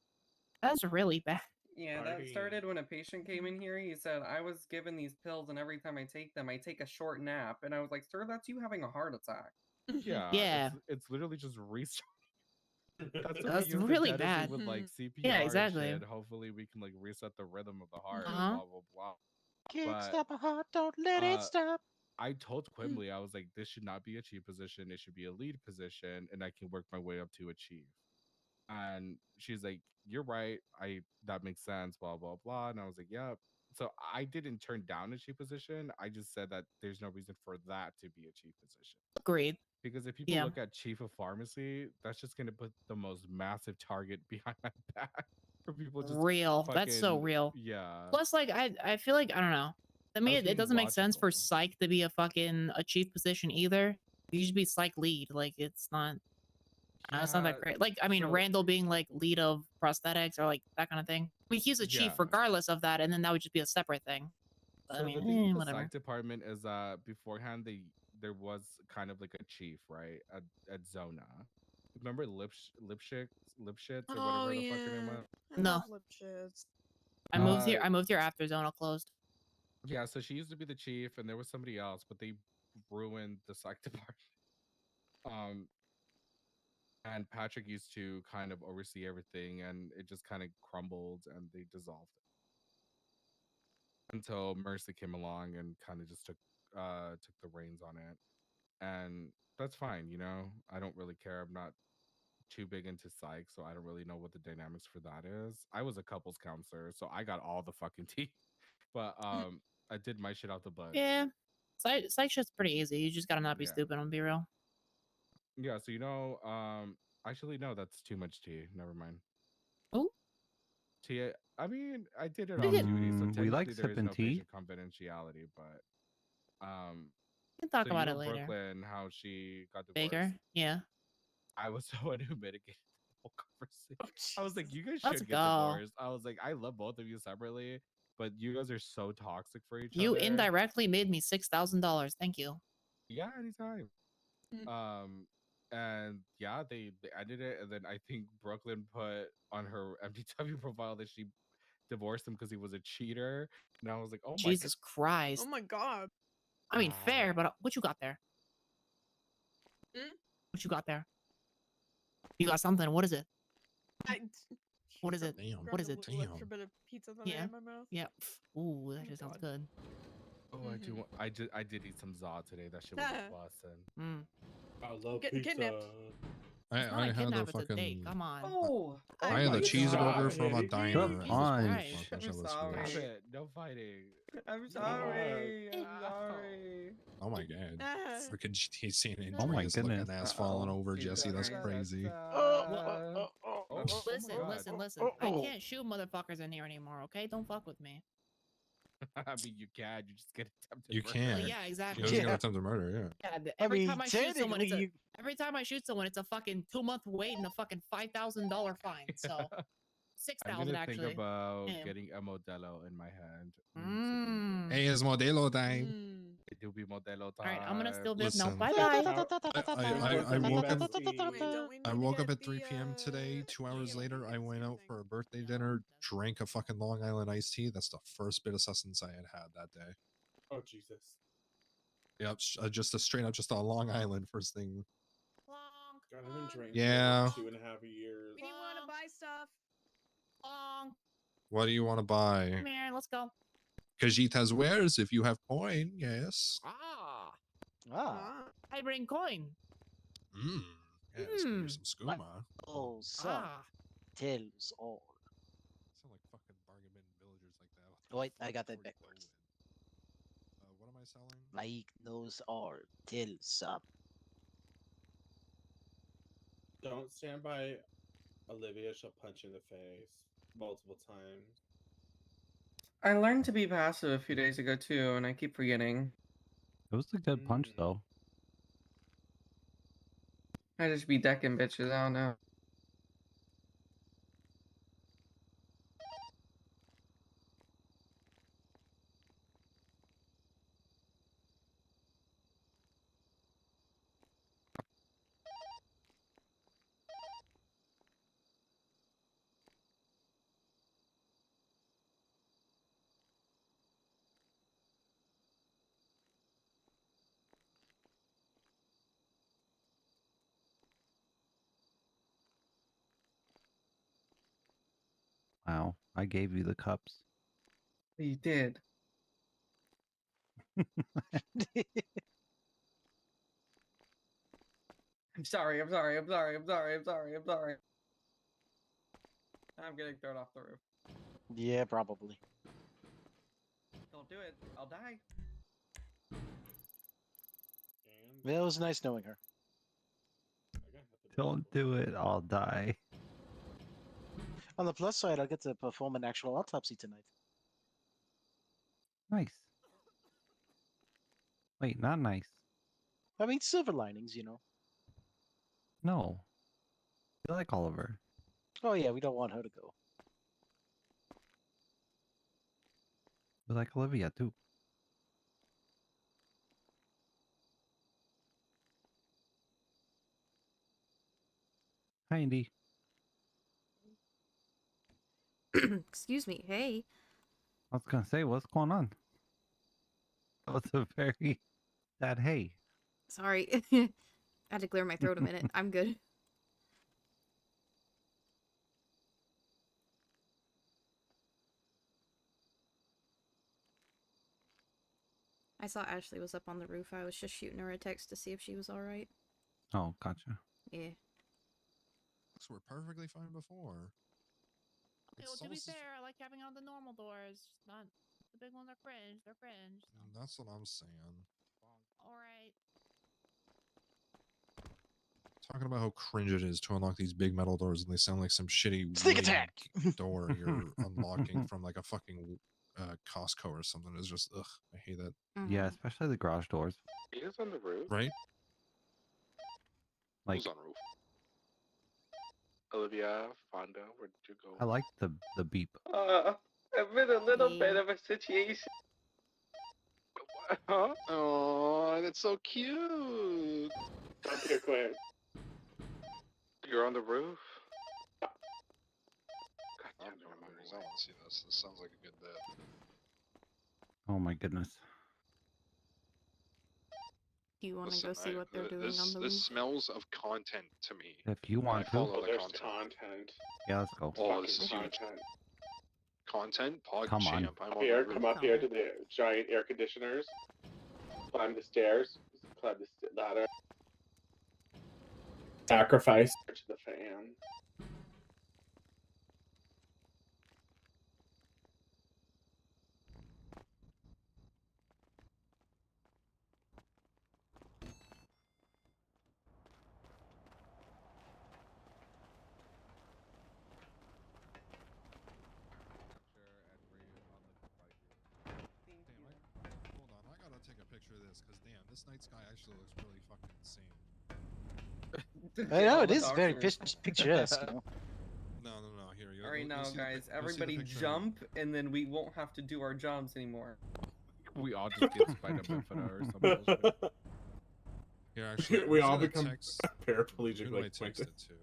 That's really bad. Yeah, that started when a patient came in here. He said, I was given these pills, and every time I take them, I take a short nap. And I was like, sir, that's you having a heart attack. Yeah, Yeah. it's literally just restarting. That's what That's we use really adenosine bad. with like CPR Yeah, exactly. and shit. Hopefully we can like reset the rhythm of the heart, Uh-huh. blah blah blah. Can't But, stop a heart, don't let it stop. I told Quimbley, I was like, this should not be a chief position. It should be a lead position, and I can work my way up to a chief. And she's like, you're right. That makes sense, blah, blah, blah. And I was like, yeah. So I didn't turn down a chief position. I just said that there's no reason for that to be a chief position. Agreed. Because if people Yeah. look at chief of pharmacy, that's just going to put the most massive target behind my back for people just Real. That's so fucking- real. Yeah. Plus, like, I feel like, I don't know. To me, was it being doesn't make sense for psych to be a chief position either. You should be psych lead. Like, it's not that great. Like, I mean, so- Randall being like lead of prosthetics or like that kind of thing. I mean, he's a chief Yeah. regardless of that, and then that would just be a separate thing. But, So I mean, the thing with the whatever. psych department is that beforehand there was kind of like a chief, right, at Zona. Remember Lipshits or whatever the fuck her name was? No. I moved here after Zona closed. Yeah, so she used to be the chief, and there was somebody else, but they ruined the psych department. And Patrick used to kind of oversee everything, and it just kind of crumbled, and they dissolved it until Mercy came along and kind of just took the reins on it, and that's fine. You know, I don't really care. I'm not too big into psych, so I don't really know what the dynamics for that is. I was a couples counselor, so I got all the fucking tea, but I did my shit out the butt. Yeah. Psych shit's pretty easy. You just gotta not be stupid and be real. Yeah, so you know, actually no, that's too much tea. Never mind. Oh. Tea. I mean, I did it off duty, so We like technically there is sipping no tea. patient confidentiality, but We can talk so about you it know later. Brooklyn, how she got divorced. Baker, yeah. I was the one who mitigated the whole conversation. I was like, you guys Let's should get go. divorced. I was like, I love both of you separately, but you guys are so toxic for each You other. indirectly made me $6,000. Thank you. Yeah, anytime. And yeah, they ended it, and then I think Brooklyn put on her MTW profile that she divorced him because he was a cheater, and I was like, oh my Jesus Christ. Oh my god. I mean, fair, but what you got there? Hmm? What you got there? You got something. What is it? I What is it? grabbed What is a it? little extra bit of pizza that I Yeah. had in my mouth. Yeah. Ooh, that just sounds good. Oh, I do. I did eat some za today. That shit was busting. Mm. I love Getting pizza. kidnapped. I It's not a had kidnap, the it's a date. fucking. Come on. I had the cheeseburger from a diner. Shut and on. fuck, that shit was Stop good. it. No fighting. I'm sorry. I'm sorry. Oh my god. Freaking GTC and Oh my Andreas looking goodness. ass falling over, Jesus Jesse. That's Christ. crazy. Listen. I can't shoot motherfuckers in here anymore. Okay, don't fuck with me. I mean, you can. You just get attempted You murder. can. Yeah, exactly. You just get attempted murder, yeah. Yeah, I every mean, time I shoot someone, technically, every time I shoot someone, it's a fucking 2-month wait and a fucking $5,000 fine. So I'm 6,000 gonna actually. think about Damn. getting a Modelo in my hand. Hey, it's Modelo time. It do be Modelo time. All right, I'm gonna steal this. No, Listen. bye bye. I woke up at 3 p.m. today. 2 hours later, I went out for a birthday dinner, drank a fucking Long Island iced tea. That's the first bit of sustenance I had that day. Oh Jesus. Yep, just a straight up, just a Long Island first thing. God, I've been drinking Yeah. for 2.5 years. We want to buy stuff. What do you want to buy? Come here, let's go. Kajitas wares if you have coin, yes. I bring coin. Yes, give me some skooma. Oh, son. Tells all. Sound like fucking bargain bin villagers like that. Oh, wait, I got that backwards. What am I selling? Like knows all. Tells some. Don't stand by Olivia. She'll punch you in the face multiple times. I learned to be passive a few days ago too, and I keep forgetting. It was a good punch though. I just be decking bitches. I don't know. Wow, I gave you the cups. You did. I'm sorry. I'm sorry. I'm sorry. I'm sorry. I'm sorry. I'm sorry. I'm getting thrown off the roof. Yeah, probably. Don't do it. I'll die. Well, it was nice knowing her. Don't do it, I'll die. On the plus side, I'll get to perform an actual autopsy tonight. Nice. Wait, not nice. I mean, silver linings, you know. No. You like Oliver. Oh yeah, we don't want her to go. You like Olivia too. Hi, Indy. Excuse me. Hey. I was gonna say, what's going on? That was a very sad hey. Sorry. I had to clear my throat a minute. I'm good. I saw Ashley was up on the roof. I was just shooting her a text to see if she was alright. Oh, gotcha. Yeah. Those were perfectly fine before. Okay, well, to be fair, I like having on the normal doors. Not the big ones are cringe. They're cringe. That's what I'm saying. Alright. Talking about how cringe it is to unlock these big metal doors and they sound like some shitty Sneak wood attack! door you're unlocking from like a fucking Costco or something. It's just, ugh, I hate that. Yeah, especially the garage doors. He is on the roof. Right? Like, Who's on roof? Olivia, Fonda, where did you go? I like the beep. I'm in a little bit of a situation. Huh? Oh, that's so cute. Come here, Claire. You're on the roof. God damn it, I want to see this. This sounds like a good bit. Oh my goodness. Do you want to Listen, go see what they're doing on the this roof? smells of content to me. If you And I want to. follow the There's content. content. Yeah, let's go. Oh, this is Fucking huge. content. Content? Pod Come on. champ. I'm Up on here, the come roof. up here to the giant air conditioners. Climb the stairs. Climb the ladder. Sacrifice to the fan. this, because damn, this night sky actually looks really fucking insane. I know All it the is very doctors. picturesque. You know? No, here. All right, now, see the guys, you'll see the everybody picture. jump, and then we won't have to do our jobs anymore. We all just get Spider Bifida or some bullshit. Here, actually, we I'm all gonna become text. paraplegic Who do I like text Quentin. it to?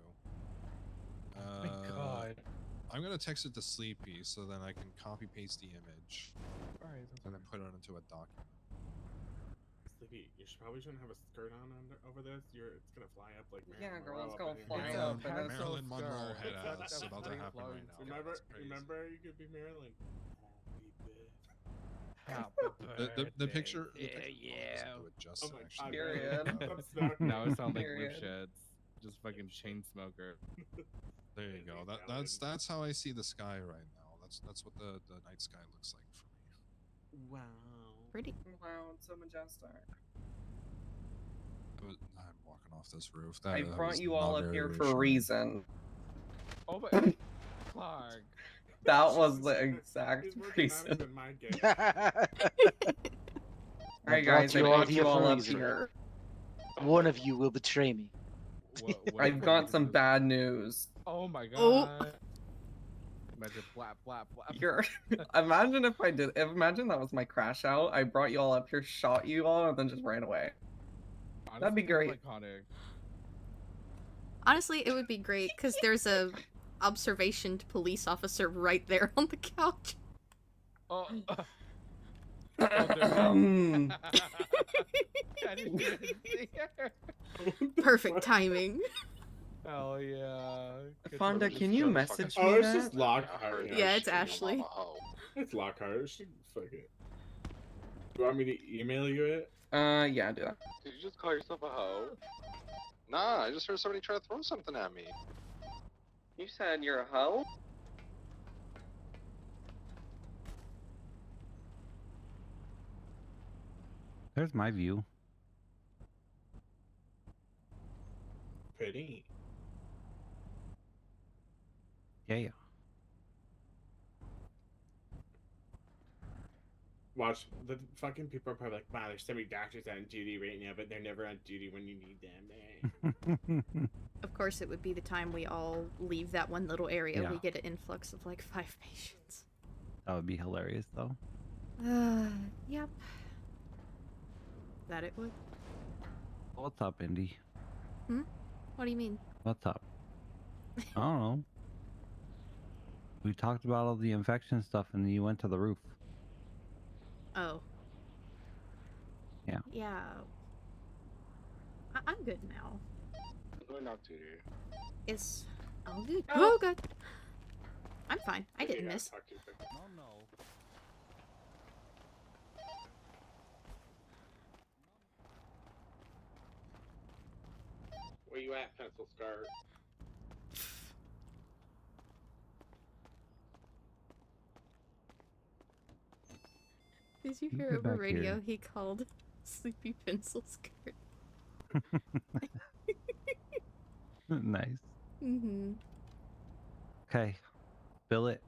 God. I'm gonna text it to Sleepy so then I can copy paste the image Alright, and then put it into a document. Sleepy, you probably shouldn't have a skirt on over this. It's gonna fly up like Yeah, Marilyn girls Monroe gonna in fly here. up. And Marilyn Monroe head That's ass about to funny. happen right now. Remember, you could be Marilyn. The picture. Yeah. Do it just Oh my actually. Period. Now it sounds like Period. live shits. Just fucking chain smoker. There you go. That's how I see the sky right now. That's what the night sky looks like for me. Wow. Pretty. Wow, it's so majestic. I'm walking off this roof. I That brought was you all not up very here for a reassuring. reason. Oh my Clarke. That was the exact reason. Alright, guys, I brought you all up here. One of you will betray me. I've got some bad news. Oh my god. Oh. Imagine flap, flap, flap. You're imagine if I did. Imagine that was my crash out. I brought you all up here, shot you all, and then just ran away. That'd be great. Iconic. Honestly, it would be great because there's a observationed police officer right there on the couch. Oh. Perfect timing. Hell yeah. Fonda, can you message me Oh, it's that? just Lockhart. Yeah, it's Ashley. It's Lockhart. She fuck it. Do you want me to email you it? Yeah, do that. Did you just call yourself a hoe? Nah, I just heard somebody try to throw something at me. You said you're a hoe? There's my view. Pretty. Yeah. Watch, the fucking people are probably like, wow, there's so many doctors on duty right now, but they're never on duty when you need them. Of course, it would be the time we all leave that one little area. Yeah. We get an influx of like 5 patients. That would be hilarious, though. Yep. That it would. What's up, Indy? What do you mean? What's up? I don't know. We talked about all the infection stuff, and then you went to the roof. Oh. Yeah. Yeah. I'm good now. Going out to you. It's all good. Oh, good. I'm fine. I didn't miss. No. Where you at, pencil skirt? Did you You hear get over back radio? here. He called Sleepy Pencil Skirt. Nice. Mm-hmm. Okay. Bill it.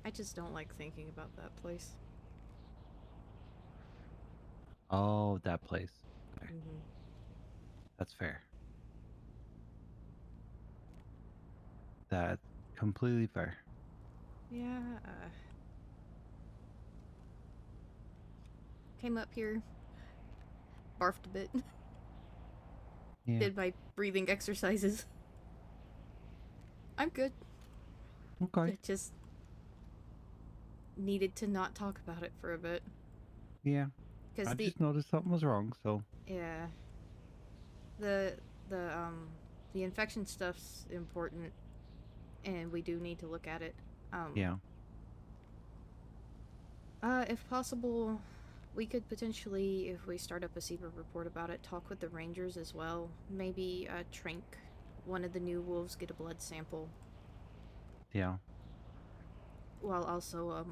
I just don't like thinking about that place. Oh, that place. Okay. Mm-hmm. That's fair. That's completely fair. Yeah. Came up here, barfed a bit, Yeah. did my breathing exercises. I'm good. Okay. I just needed to not talk about it for a bit. Yeah. Because I the just noticed something was wrong, so. yeah, the infection stuff's important, and we do need to look at it. Yeah. If possible, we could potentially, if we start up a secret report about it, talk with the rangers as well. Maybe Trank, one of the new wolves, get a blood sample. Yeah. While also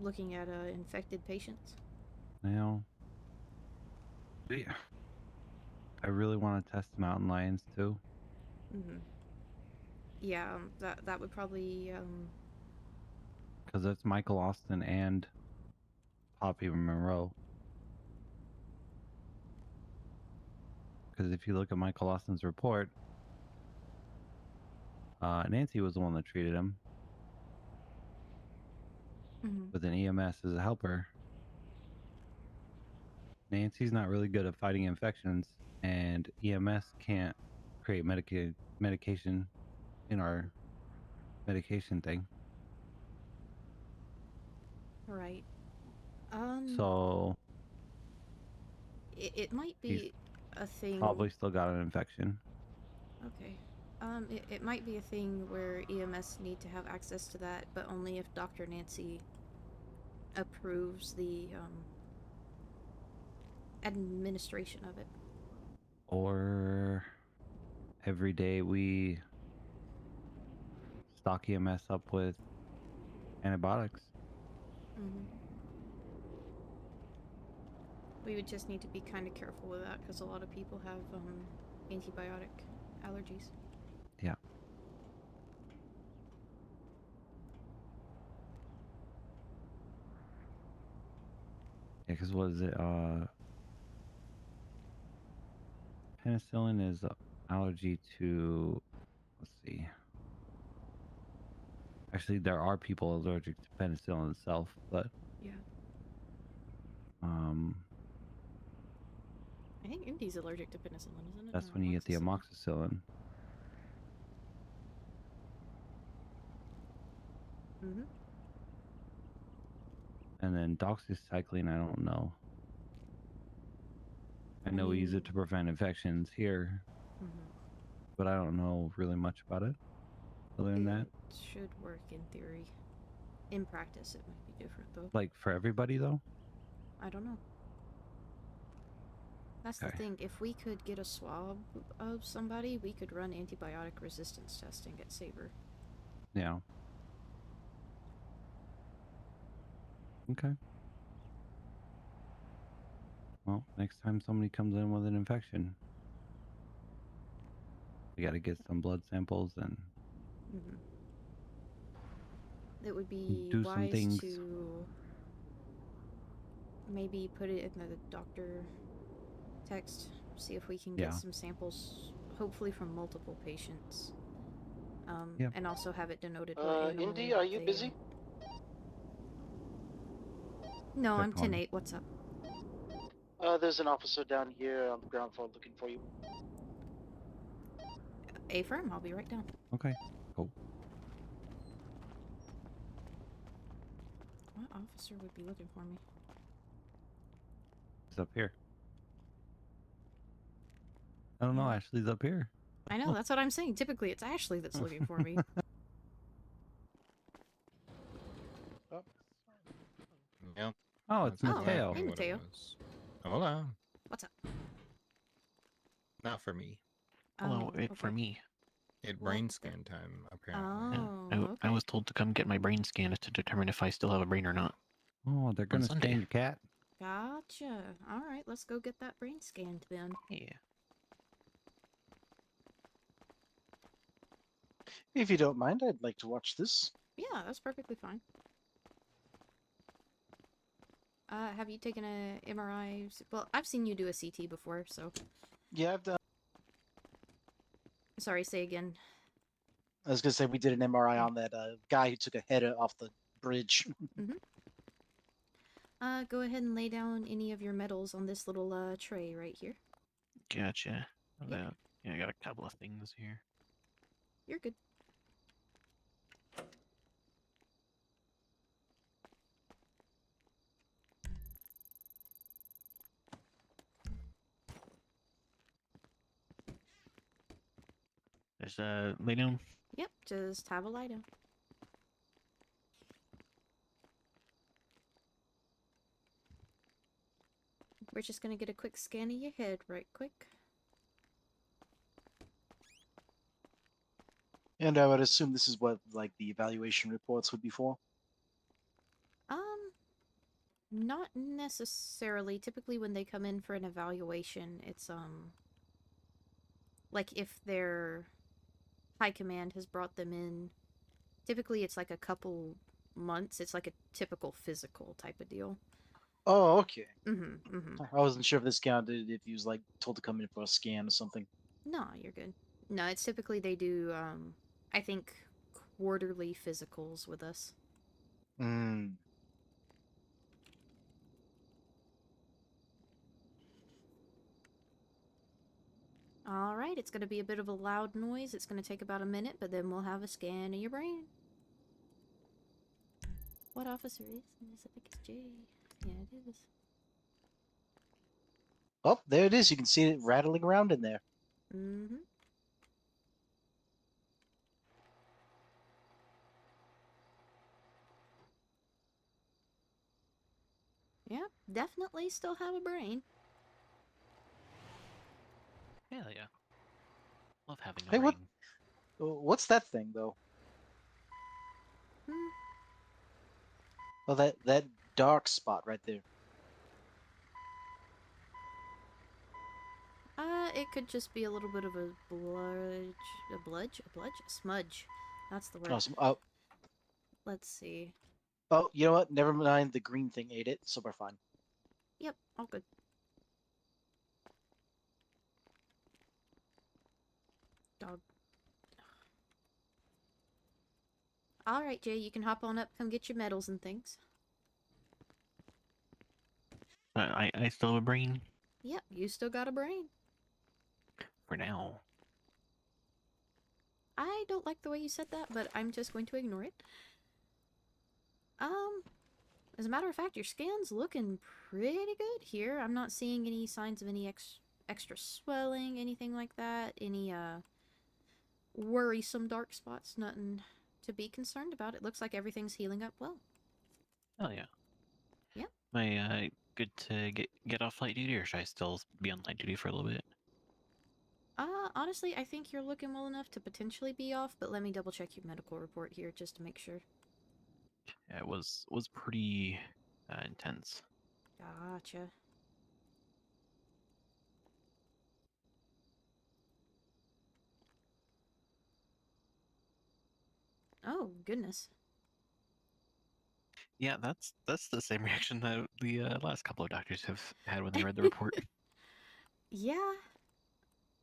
looking at infected patients. Now. Yeah. I really want to test mountain lions too. Mm-hmm. Yeah, that would probably Because it's Michael Austin and Poppy Monroe. Because if you look at Michael Austin's report, Nancy was the one that treated him with an EMS as a helper. Nancy's not really good at fighting infections, and EMS can't create medication in our medication thing. Right. So it might he's be a thing. probably still got an infection. Okay. It might be a thing where EMS need to have access to that, but only if Dr. Nancy approves the administration of it. Or every day we stock EMS up with antibiotics. We would just need to be kind of careful with that because a lot of people have antibiotic allergies. Yeah. Yeah, because what is it? Penicillin is allergy to, let's see. Actually, there are people allergic to penicillin itself, but yeah. I think Indy's allergic to penicillin, isn't it? that's Or when you get the amoxicillin? amoxicillin. And then doxycycline, I don't know. I know we use it to prevent infections here, but I don't know really much about it. Other than that, It should work in theory. In practice, it might be different though. like for everybody though. I don't know. That's the thing. If we could get a swab of somebody, we could run antibiotic resistance testing at Saber. Yeah. Okay. Well, next time somebody comes in with an infection, we got to get some blood samples and It would be do some wise things. to maybe put it in the doctor text, see if we can get some samples, hopefully from multiple patients. And also have it denoted what animal Indy, are you they busy? No, I'm 10-8. What's up? There's an officer down here on the ground floor looking for you. A-firm, I'll be right down. Okay, cool. What officer would be looking for me? It's up here. I don't know. Ashley's up here. I know, that's what I'm saying. Typically, it's Ashley that's looking for me. Yep. Oh, it's Mateo. Hey, Mateo. Hola. What's up? Not for me. Hello, for me. It brain scan time, apparently. I was told to come get my brain scanned to determine if I still have a brain or not. Oh, they're gonna scan your cat. Gotcha. Alright, let's go get that brain scanned then. Yeah. If you don't mind, I'd like to watch this. Yeah, that's perfectly fine. Have you taken a MRI? Well, I've seen you do a CT before, so... Yeah, I've done. Sorry, say again. I was gonna say we did an MRI on that guy who took a header off the bridge. Go ahead and lay down any of your medals on this little tray right here. Gotcha. Yeah, I got a couple of things here. You're good. Just lay down. Yep, just have a lie down. We're just gonna get a quick scan of your head right quick. And I would assume this is what like the evaluation reports would be for. Not necessarily. Typically when they come in for an evaluation, it's like if their high command has brought them in, typically it's like a couple months. It's like a typical physical type of deal. Oh, okay. Mm-hmm. I wasn't sure if this counted if he was like told to come in for a scan or something. No, you're good. No, it's typically they do, I think, quarterly physicals with us. Hmm. All right, it's going to be a bit of a loud noise. It's going to take about a minute, but then we'll have a scan of your brain. What officer is this? I think it's Jay. Yeah, it is. Oh, there it is. You can see it rattling around in there. Mm-hmm. Yeah, definitely still have a brain. Hell yeah. Love having a Hey, brain. what's that thing though? Hmm. Oh, that dark spot right there. It could just be a little bit of a smudge. That's the word. Oh, Let's see. oh, you know what? Never mind. The green thing ate it, so we're fine. Yep, all good. Dog. All right, Jay, you can hop on up, come get your medals and things. I still have a brain Yep, you still got a brain. for now. I don't like the way you said that, but I'm just going to ignore it. As a matter of fact, your scan's looking pretty good here. I'm not seeing any signs of any extra swelling, anything like that. Any, worrisome dark spots. Nothing to be concerned about. It looks like everything's healing up well. Oh yeah. Yeah. Am I good to get off light duty, or should I still be on light duty for a little bit? Honestly, I think you're looking well enough to potentially be off, but let me double check your medical report here just to make sure. Yeah, it was pretty intense. Gotcha. Oh, goodness. Yeah, that's the same reaction that the last couple of doctors have had when they read the report. Yeah.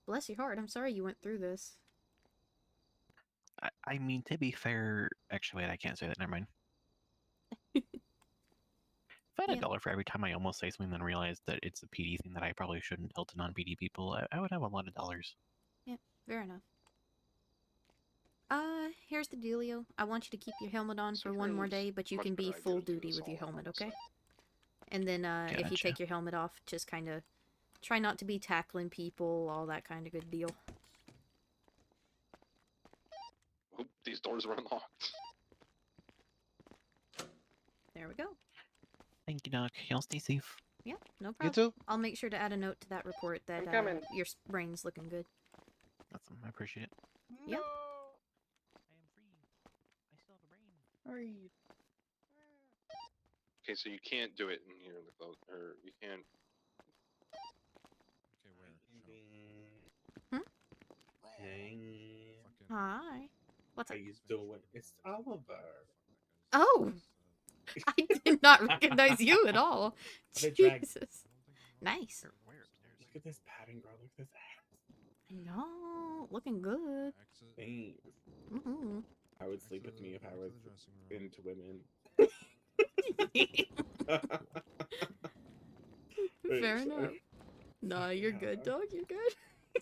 Bless your heart. I'm sorry you went through this. I mean, to be fair, actually, wait, I can't say that. Never mind. If I had $1 for every time I almost say something, then realize that it's a PD thing that I probably shouldn't tell to non-PD people, I would have a lot of dollars. Yeah, fair enough. Here's the dealio. I want you to keep your helmet on for one more day, but you can be full duty with your helmet, okay? And then, if you take your helmet off, just kind of try not to be tackling people, all that kind of good deal. Oop, these doors are unlocked. There we go. Thank you, Doc. Y'all stay safe. Yeah, no problem. too. I'll make sure to add a note to that report that your brain's looking good. Awesome. I appreciate it. Yep. Hurry. Okay, so you can't do it in here in the clothes, or you can't. Hmm? Hey. Hi. What's How up? you doing? It's Oliver. Oh! I did not recognize you at all. The drag- Jesus. Nice. Look at this pattern, girl. Look at this ass. I know. Looking good. Thanks. Mm-hmm. I would sleep with me if I was into women. Fair enough. Nah, you're good, dog. You're good.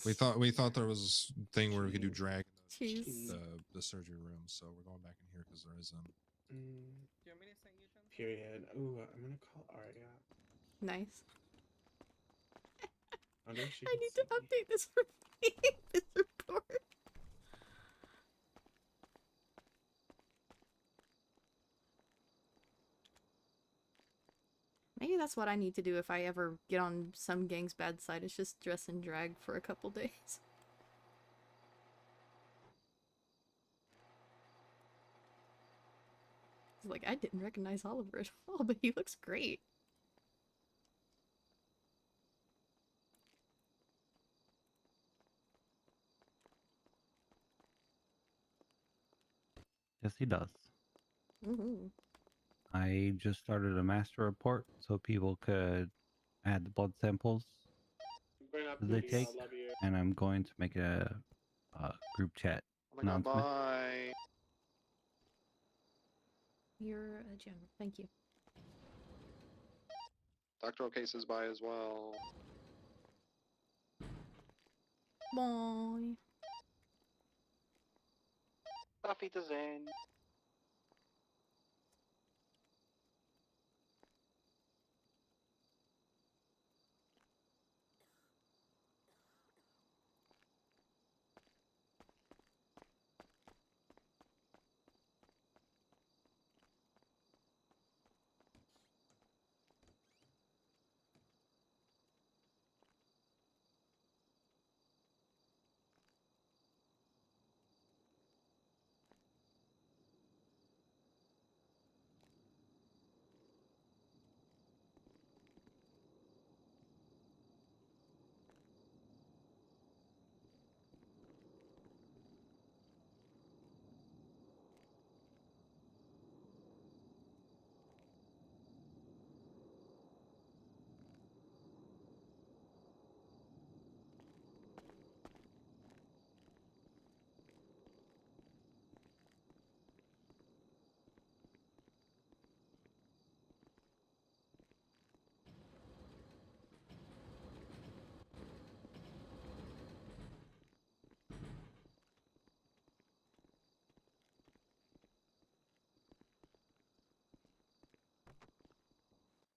We thought there was a thing where we could do drag in Jeez. the surgery room, so we're going back in here because there isn't. Do you want me to send you Jen? Period. Ooh, I'm gonna call Aria. Nice. I wonder if she I can need see to update this this report. Maybe that's what I need to do if I ever get on some gang's bad side. Is just dress and drag for a couple days. It's like, I didn't recognize Oliver at all, but he looks great. Yes, he does. Ooh. I just started a master report so people could add the blood samples that they take, and I'm going to make a group chat Oh my god, announcement. bye. You're a gem. Thank you. Doctoral cases bye as well. Bye. Buffy to Zen.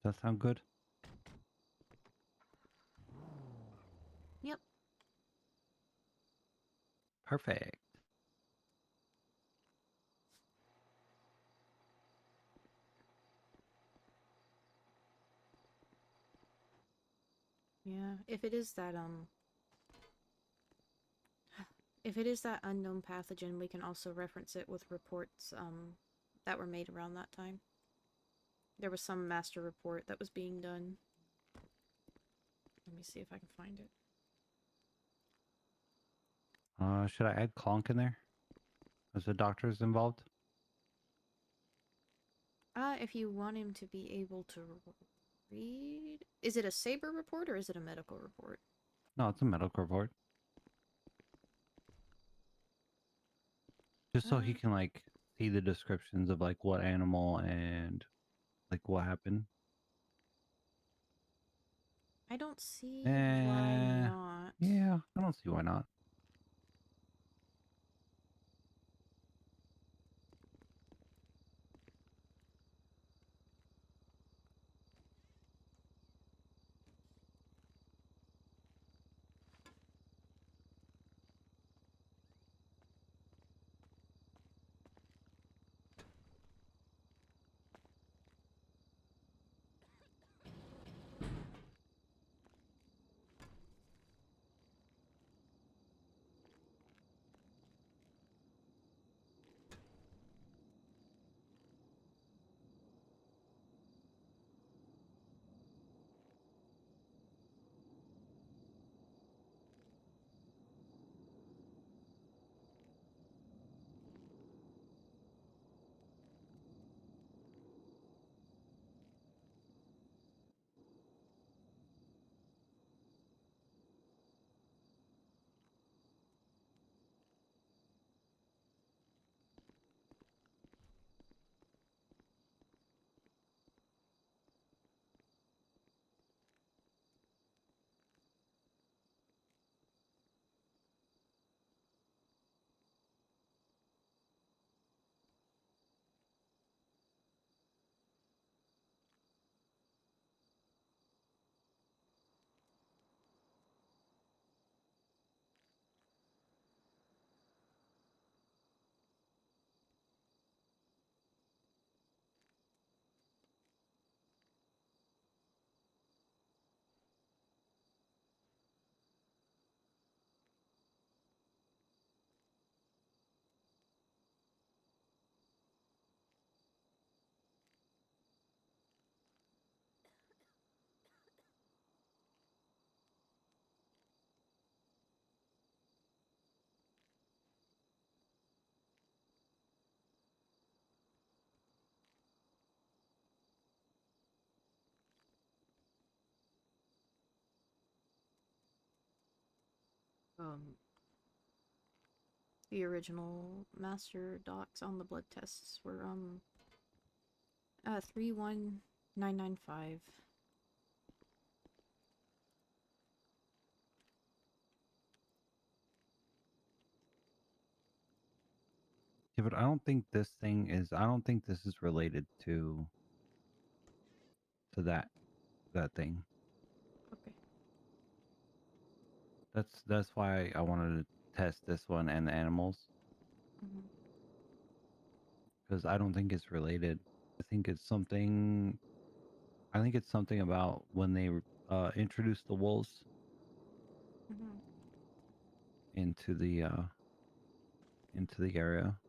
Does that sound good? Yep. Perfect. Yeah. If it is that if it is that unknown pathogen, we can also reference it with reports that were made around that time. There was some master report that was being done. Let me see if I can find it. Should I add Clonk in there? As the doctor's involved? If you want him to be able to read... Is it a saber report or is it a medical report? No, it's a medical report. Just so he can like see the descriptions of like what animal and like what happened. I don't see why not. Yeah, I don't see why not. The original master docs on the blood tests were 31995. Yeah, but I don't think this thing is. I don't think this is related to that thing. Okay. That's why I wanted to test this one and the animals, Mhm. because I don't think it's related. I think it's something. I think it's something about when they introduced the wolves Mhm. into the area,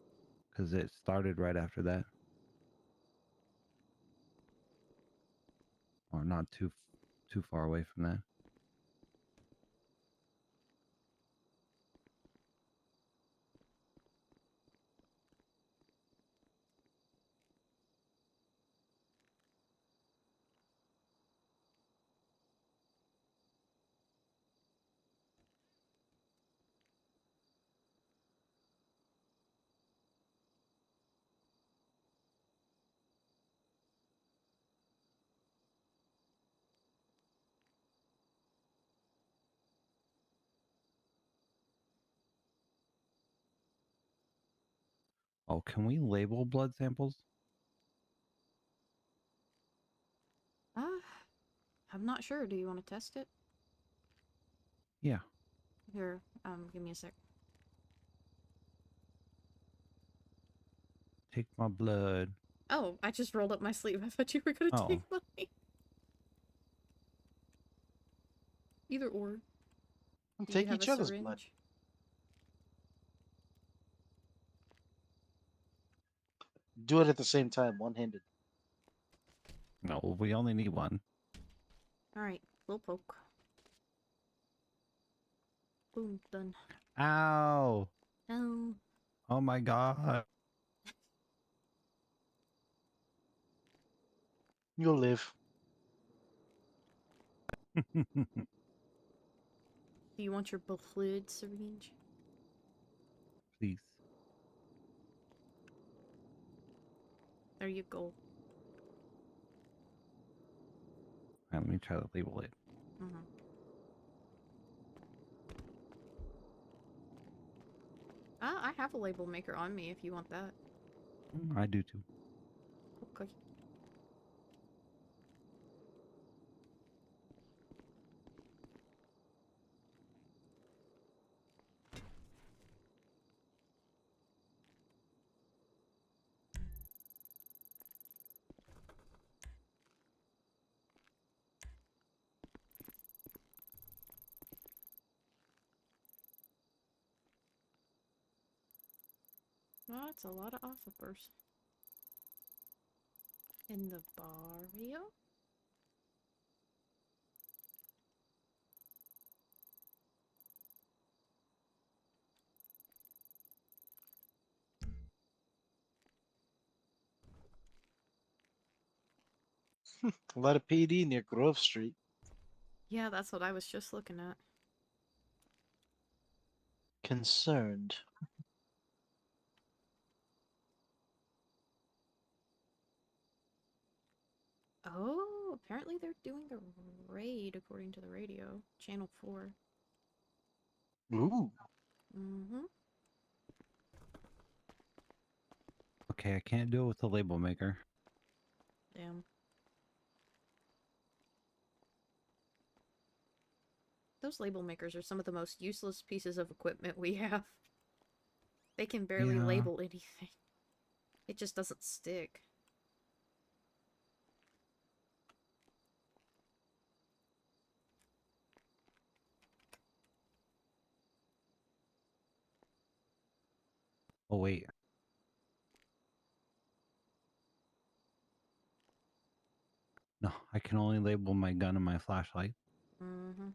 because it started right after that, or not too far away from that. Oh, can we label blood samples? I'm not sure. Do you want to test it? Yeah. Here, give me a sec. Take my blood. Oh, I just rolled up my sleeve. I thought you were gonna Oh. take mine. Either or. Do you Take have each a other's blood. syringe? Do it at the same time, one-handed. No, we only need one. Alright, little poke. Boom, done. Ow! Oh. Oh my god! You'll live. Do you want your blood syringe? Please. There you go. Let me try to label it. Mhm. I have a label maker on me if you want that. I do too. Okay. Well, that's a lot of officers. In the barrio? A lot of PD near Grove Street. Yeah, that's what I was just looking at. Concerned. Oh, apparently they're doing a raid according to the radio. Channel 4. Ooh. Mm-hmm. Okay, I can't do it with the label maker. Damn. Those label makers are some of the most useless pieces of equipment we have. They can barely Yeah. label anything. It just doesn't stick. Oh wait. No, I can only label my gun and my flashlight. Mm-hmm.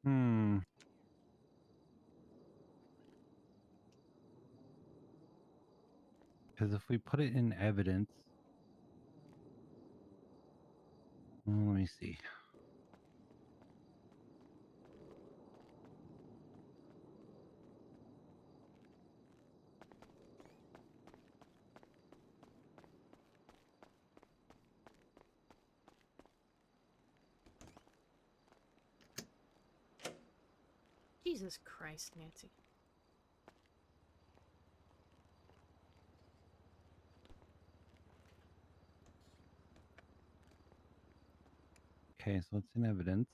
Hmm. Because if we put it in evidence, Well, let me see. Jesus Christ, Nancy. Okay, so it's in evidence.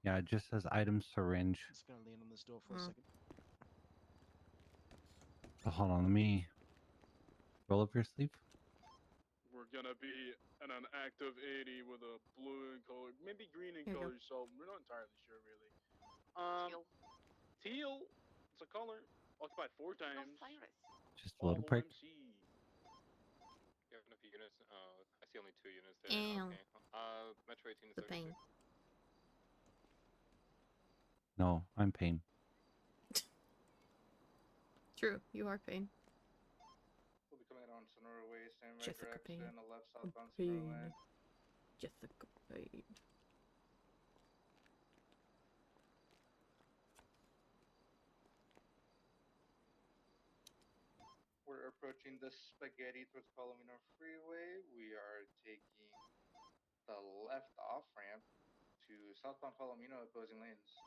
Yeah, it just says item syringe. Just gonna lean on this door for a second. So hold on, let me roll up your sleeve. We're gonna be in an active 80 with a blue in color, maybe green in Here you go. color, so we're not entirely sure really. Teal. It's a color. Occupied 4 times. Just a little Follow prick. MC. You have enough units? I see only 2 units there. Ew. Okay. Metro 18 to The 76. pain. No, I'm pain. True, you are pain. We'll be coming on Sonora Way, same right Jessica direction, Payne. the left southbound Sonora Way. Pain. Jessica Payne. We're approaching the Spaghetti towards Palomino Freeway. We are taking the left off ramp to southbound Palomino opposing lanes.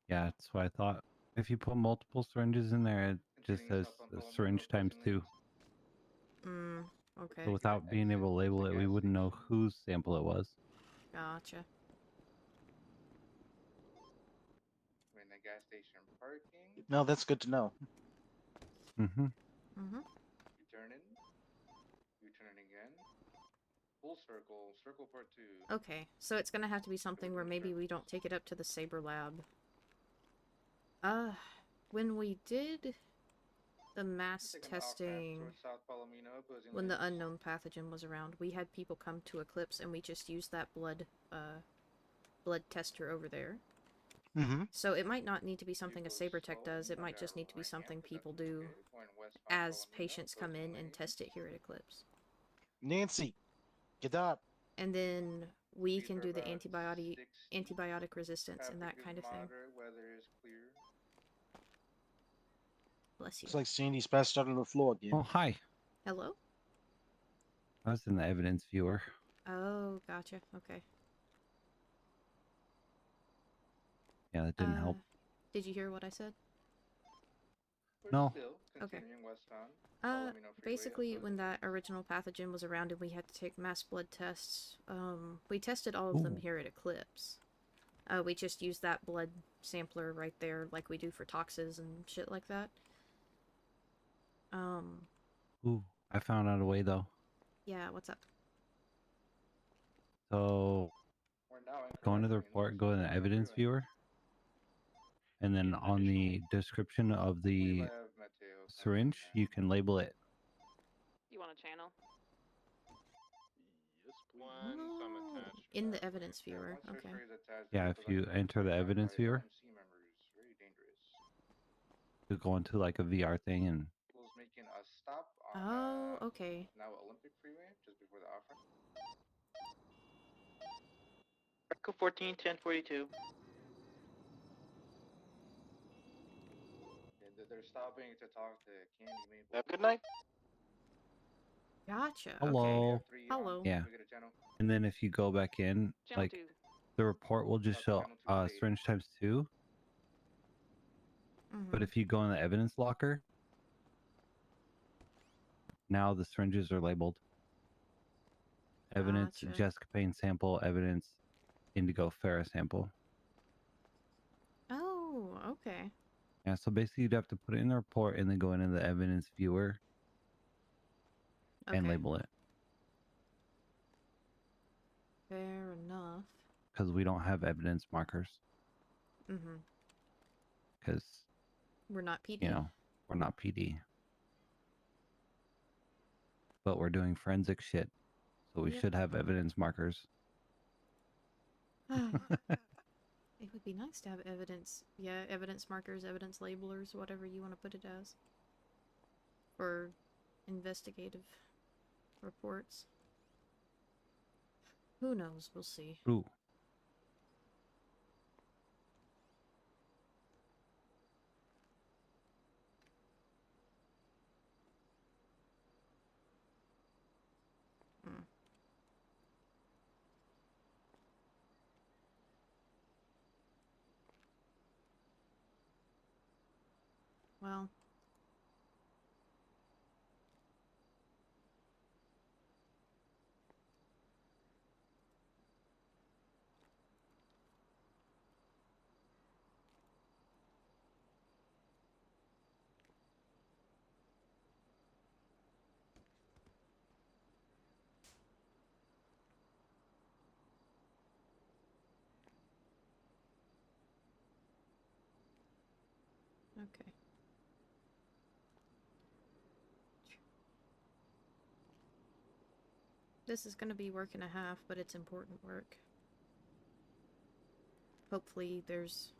Yeah, that's what I thought. If you put multiple syringes in there, it just says syringe times 2. Okay. So without being able to label it, we wouldn't know whose sample it was. Gotcha. We're in the gas station parking. No, that's good to know. Mm-hmm. U-turning. U-turning again. Full circle. Circle part 2. Okay, so it's gonna have to be something where maybe we don't take it up to the Saber lab. When we did the mass testing, when the unknown pathogen was around, we had people come to Eclipse and we just used that blood tester over there. So it might not need to be something a Saber Tech does, it might just need to be something people do as patients come in and test it here at Eclipse. Nancy, get up. And then we can do the antibiotic resistance and that kind of thing. Weather is clear. Bless you. Looks like Sandy's passed out on the floor again. Oh, hi. Hello? I was in the evidence viewer. Oh, gotcha. Okay. Yeah, that didn't help. Did you hear what I said? No. Okay. Basically, when that original pathogen was around and we had to take mass blood tests, we tested all of them here at Eclipse. We just used that blood sampler right there, like we do for toxins and shit like that. Ooh, I found out a way though. Yeah, what's up? So, go into the report, go in the evidence viewer, and then on the description of the syringe, you can label it. You want a channel? In the evidence viewer, okay. Yeah, if you enter the evidence viewer, you go into like a VR thing and. Making a stop on Oh, okay. now Olympic Freeway, just before the off ramp. Echo 14, 1042. Yeah, they're stopping to talk to Candy Maple. Have a good night. Gotcha. Hello. Okay. Hello. Yeah. And then if you go back in, Channel like 2. the report will just show syringe times 2. But if you go in the evidence locker, now the syringes are labeled. Evidence Gotcha. Jessica Payne sample, evidence Indigo Fera sample. Oh, okay. Yeah, so basically you'd have to put it in the report and then go into the evidence viewer and Okay. label it. Fair enough. Because we don't have evidence markers. Because, We're not PD. you know, we're not PD. But we're doing forensic shit. So we Yep. should have evidence markers. It would It'd be nice to have evidence. Yeah, evidence markers, evidence labelers, whatever you want to put it as. For investigative reports. Who knows? We'll see. Ooh. Hmm. Well. Okay. This is gonna be work and a half, but it's important work. Hopefully there's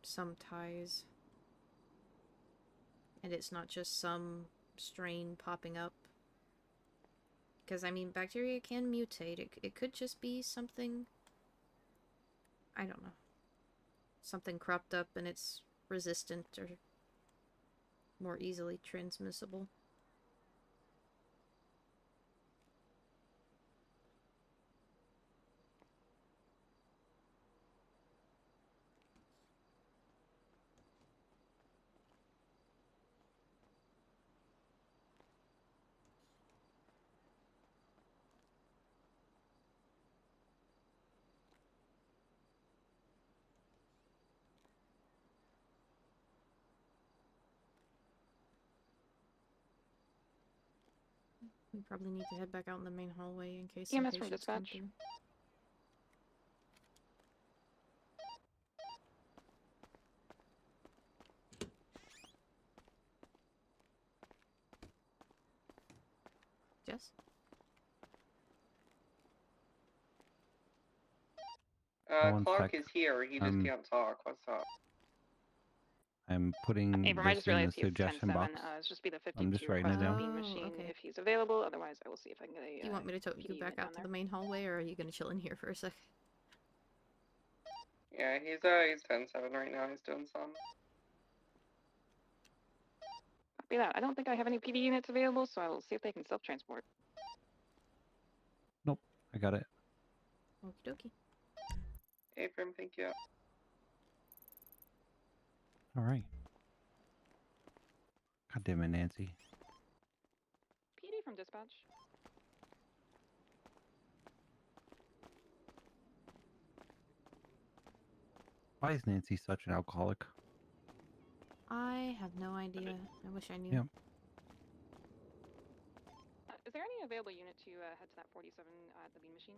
some ties. And it's not just some strain popping up. Because, I mean, bacteria can mutate. It could just be something... I don't know. Something cropped up and it's resistant or more easily transmissible. We probably need to head back out in the main hallway in case some EMS from patients come dispatch. through. Jess? One Clarke sec. is here. He just can't talk. What's up? I'm putting Abram, I this just in the realized he has suggestion 10-7. box. It's just be the I'm just 52 writing it requested down. beam machine okay. if he's available. Otherwise, I will see if I can get a. Do you want me to tote you PD back unit out to the main hallway, or are you gonna chill in here for a sec? Yeah, he's 10-7 right now. He's doing some. Copy that. I don't think I have any PD units available, so I will see if they can self-transport. Nope, I got it. Okie dokie. Abram, thank you. All right. God damn it, Nancy. PD from dispatch. Why is Nancy such an alcoholic? I have no idea. I wish I knew. Yep. Is there any available unit to head to that 47 at the beam machine?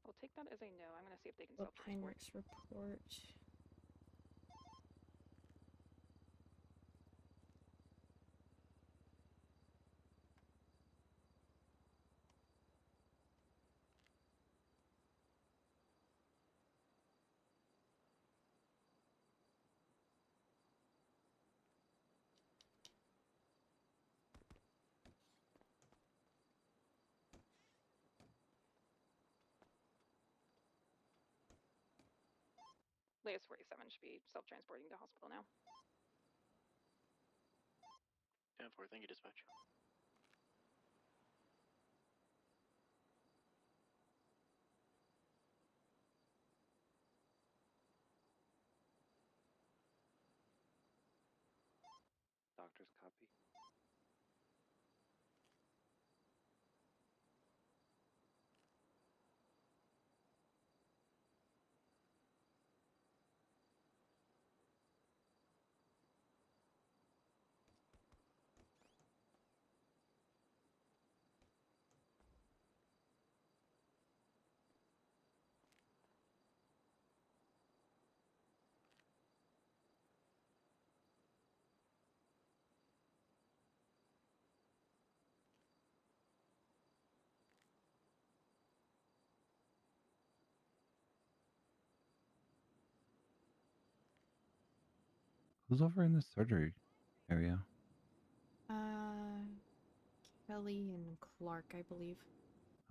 I'll take that as a no. I'm gonna see if they can What self-transport. Heinrich's report. Latest 47 should be self-transporting to hospital now. 10-4, thank you, dispatch. Doctor's copy. Who's over in the surgery area? Kelly and Clarke, I believe.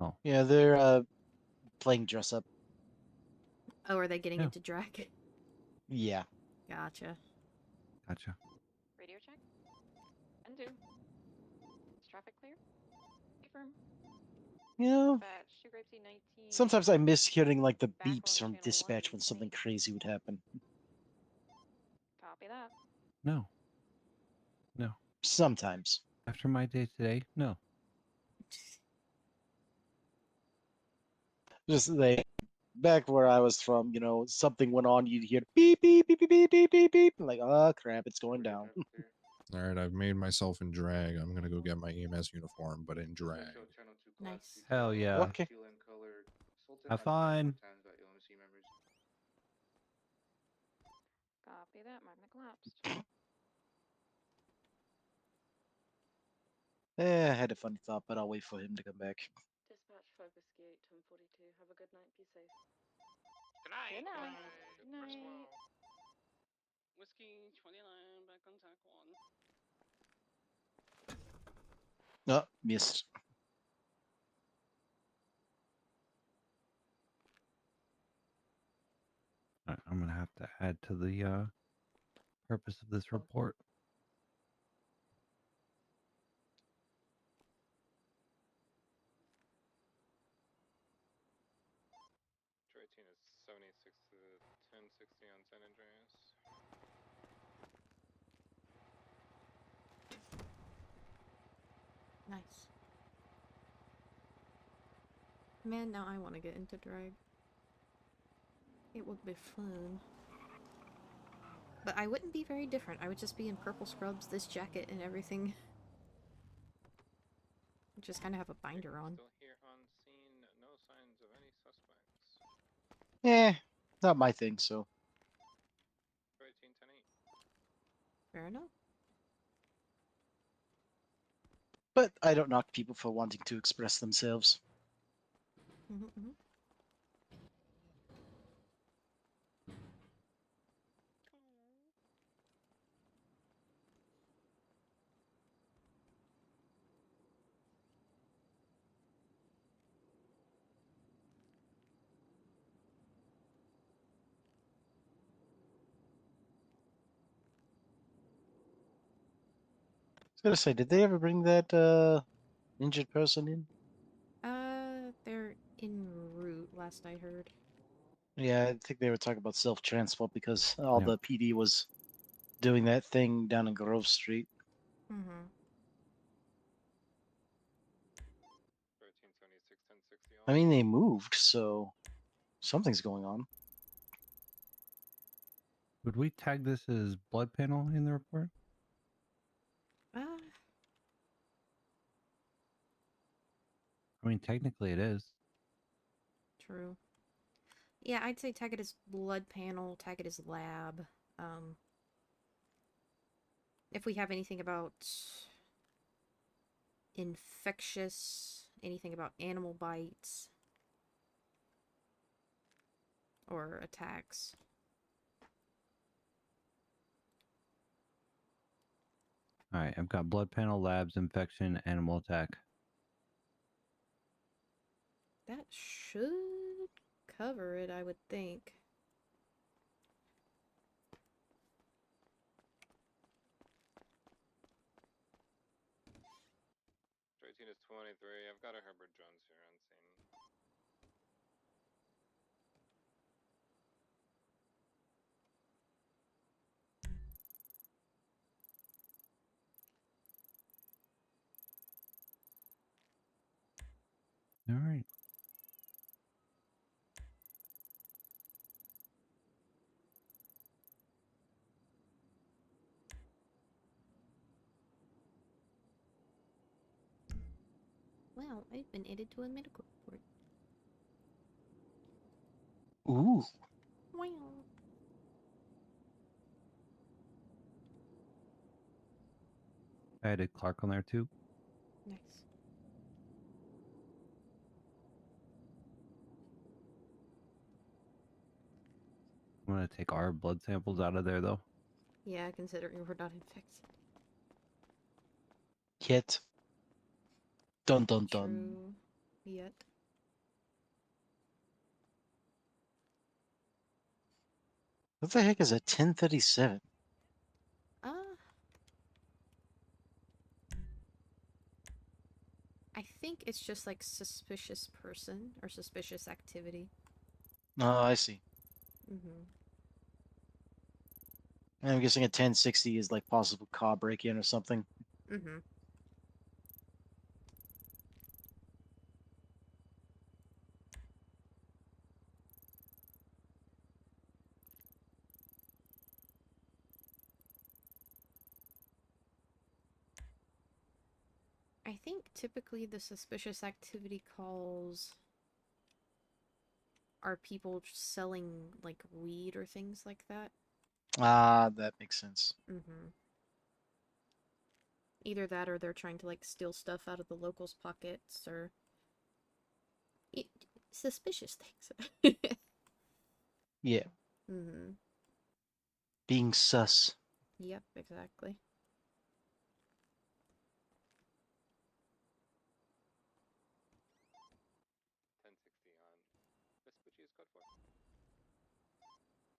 Oh. Yeah, they're playing dress up. Oh, are they getting Yeah. into drag? Yeah. Gotcha. Gotcha. Radio check. And do. Is traffic clear? Confirm. Yeah. Batch 2 Grape C 19. Sometimes I miss hearing like the beeps from dispatch when something crazy would happen. Copy that. No. No. Sometimes. After my day today, no. Just they back where I was from, you know, something went on, you'd hear beep beep beep beep beep beep beep beep. Like, oh crap, it's going down. All right, I've made myself in drag. I'm gonna go get my EMS uniform, but in drag. Nice. Hell yeah. Okay. Have fun. Copy that. Magna collapsed. I had a funny thought, but I'll wait for him to come back. Dispatch 5 Whiskey 8 1042. Have a good night. Be safe. Good night. Good night. Good Good night. night. Whiskey 29 back on tack 1. Oh, missed. Alright, I'm gonna have to add to the purpose of this report. Troy Teen is 76 to 1060 on San Andreas. Nice. Man, now I want to get into drag. It would be fun. But I wouldn't be very different. I would just be in purple scrubs, this jacket, and everything. Just kind of have a binder on. Still here on scene. No signs of any suspects. Not my thing, so. Troy Teen 10-8. Fair enough. But I don't knock people for wanting to express themselves. Mm-hmm. I was gonna say, did they ever bring that injured person in? They're en route, last I heard. Yeah, I think they were talking about self-transport because all Yeah. the PD was doing that thing down in Grove Street. Mm-hmm. 1376 1060. I mean, they moved, so something's going on. Would we tag this as blood panel in the report? I mean, technically it is. True. Yeah, I'd say tag it as blood panel, tag it as lab. If we have anything about infectious, anything about animal bites, or attacks. Alright, I've got blood panel, labs, infection, animal attack. That should cover it, I would think. Troy Teen is 23. I've got a Herbert Jones here on scene. Alright. Well, I've been added to a medical report. Ooh. Wow. I added Clarke on there too. Nice. I'm gonna take our blood samples out of there though. Yeah, considering we're not infected. Yet. Dun dun dun. True. Yet. What the heck is a 1037? I think it's just like suspicious person or suspicious activity. Oh, I see. Mm-hmm. I'm guessing a 1060 is like possible car break-in or something. Mm-hmm. I think typically the suspicious activity calls are people selling like weed or things like that. Ah, that makes sense. Mm-hmm. Either that or they're trying to like steal stuff out of the locals' pockets or suspicious things. Yeah. Mm-hmm. Being sus. Yep, exactly.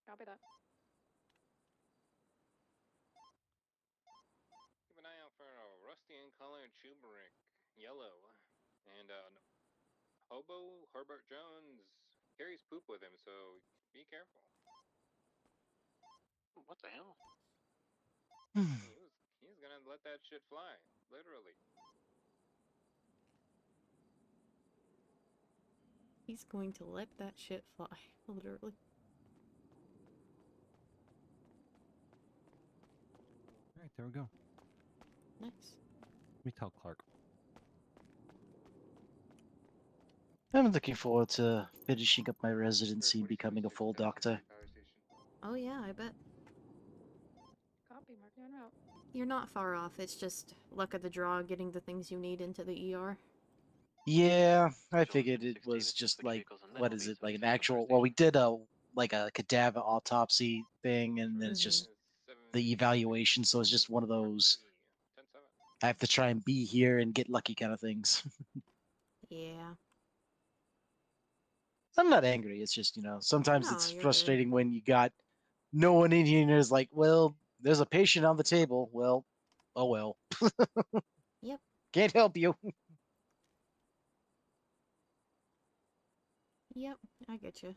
Copy that. Keep an eye out for a rusty in color turmeric, yellow, and hobo Herbert Jones carries poop with him, so be careful. What the hell? He's gonna let that shit fly, literally. He's going to let that shit fly, literally. All right, there we go. Nice. Let me tell Clarke. I'm looking forward to finishing up my residency and becoming a full doctor. Oh yeah, I bet. Copy, marking en route. You're not far off. It's just luck of the draw getting the things you need into the ER. Yeah, I figured it was just like, what is it, like an actual, well, we did a cadaver autopsy thing, and then it's just the evaluation, so it's just one of those, I have to try and be here and get lucky kind of things. Yeah. I'm not angry, it's just, sometimes No, it's you're frustrating when you got no one in here and there's like, well, there's a patient on the table, well, oh well. Yep. Can't help you. Yep, I get you.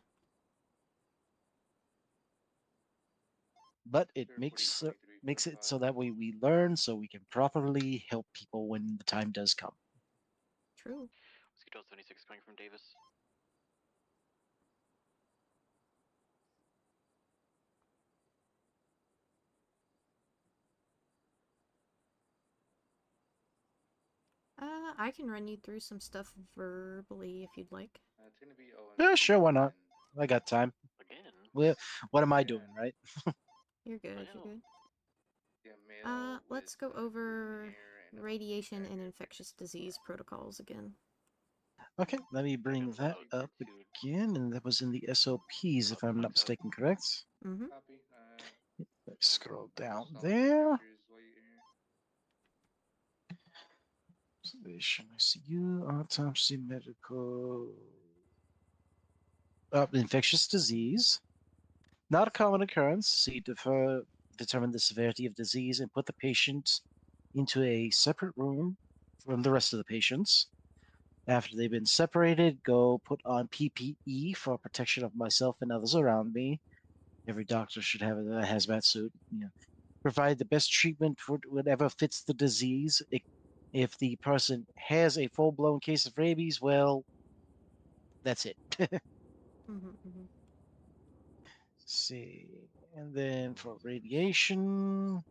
But it makes it so that way we learn, so we can properly help people when the time does come. True. Mosquito 76 coming from Davis. I can run you through some stuff verbally if you'd like. It's gonna be Yeah, sure, why not? I got time. Again? Well, what am I doing, right? You're good, you're good. male Let's go over radiation and infectious disease protocols again. Okay, let me bring that up again, and that was in the SOPs, if I'm not mistaken, correct? Mm-hmm. Copy. Let's scroll down there. Observation, ICU, autopsy, medical. Infectious disease. Not a common occurrence, so you determine the severity of disease and put the patient into a separate room from the rest of the patients. After they've been separated, go put on PPE for protection of myself and others around me. Every doctor should have a hazmat suit. Provide the best treatment for whatever fits the disease. If the person has a full-blown case of rabies, well, that's it. Mm-hmm. See, and then for radiation,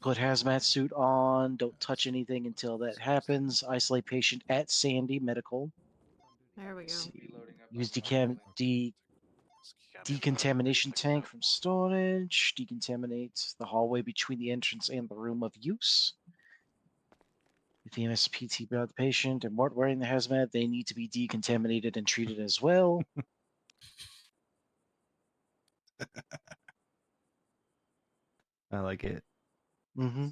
put hazmat suit on. Don't touch anything until that happens. Isolate patient at Sandy Medical. There we go. Use decontamination tank from storage. Decontaminate the hallway between the entrance and the room of use. If the MSPT brought the patient and weren't wearing the hazmat, they need to be decontaminated and treated as well. I like it. Mm-hmm.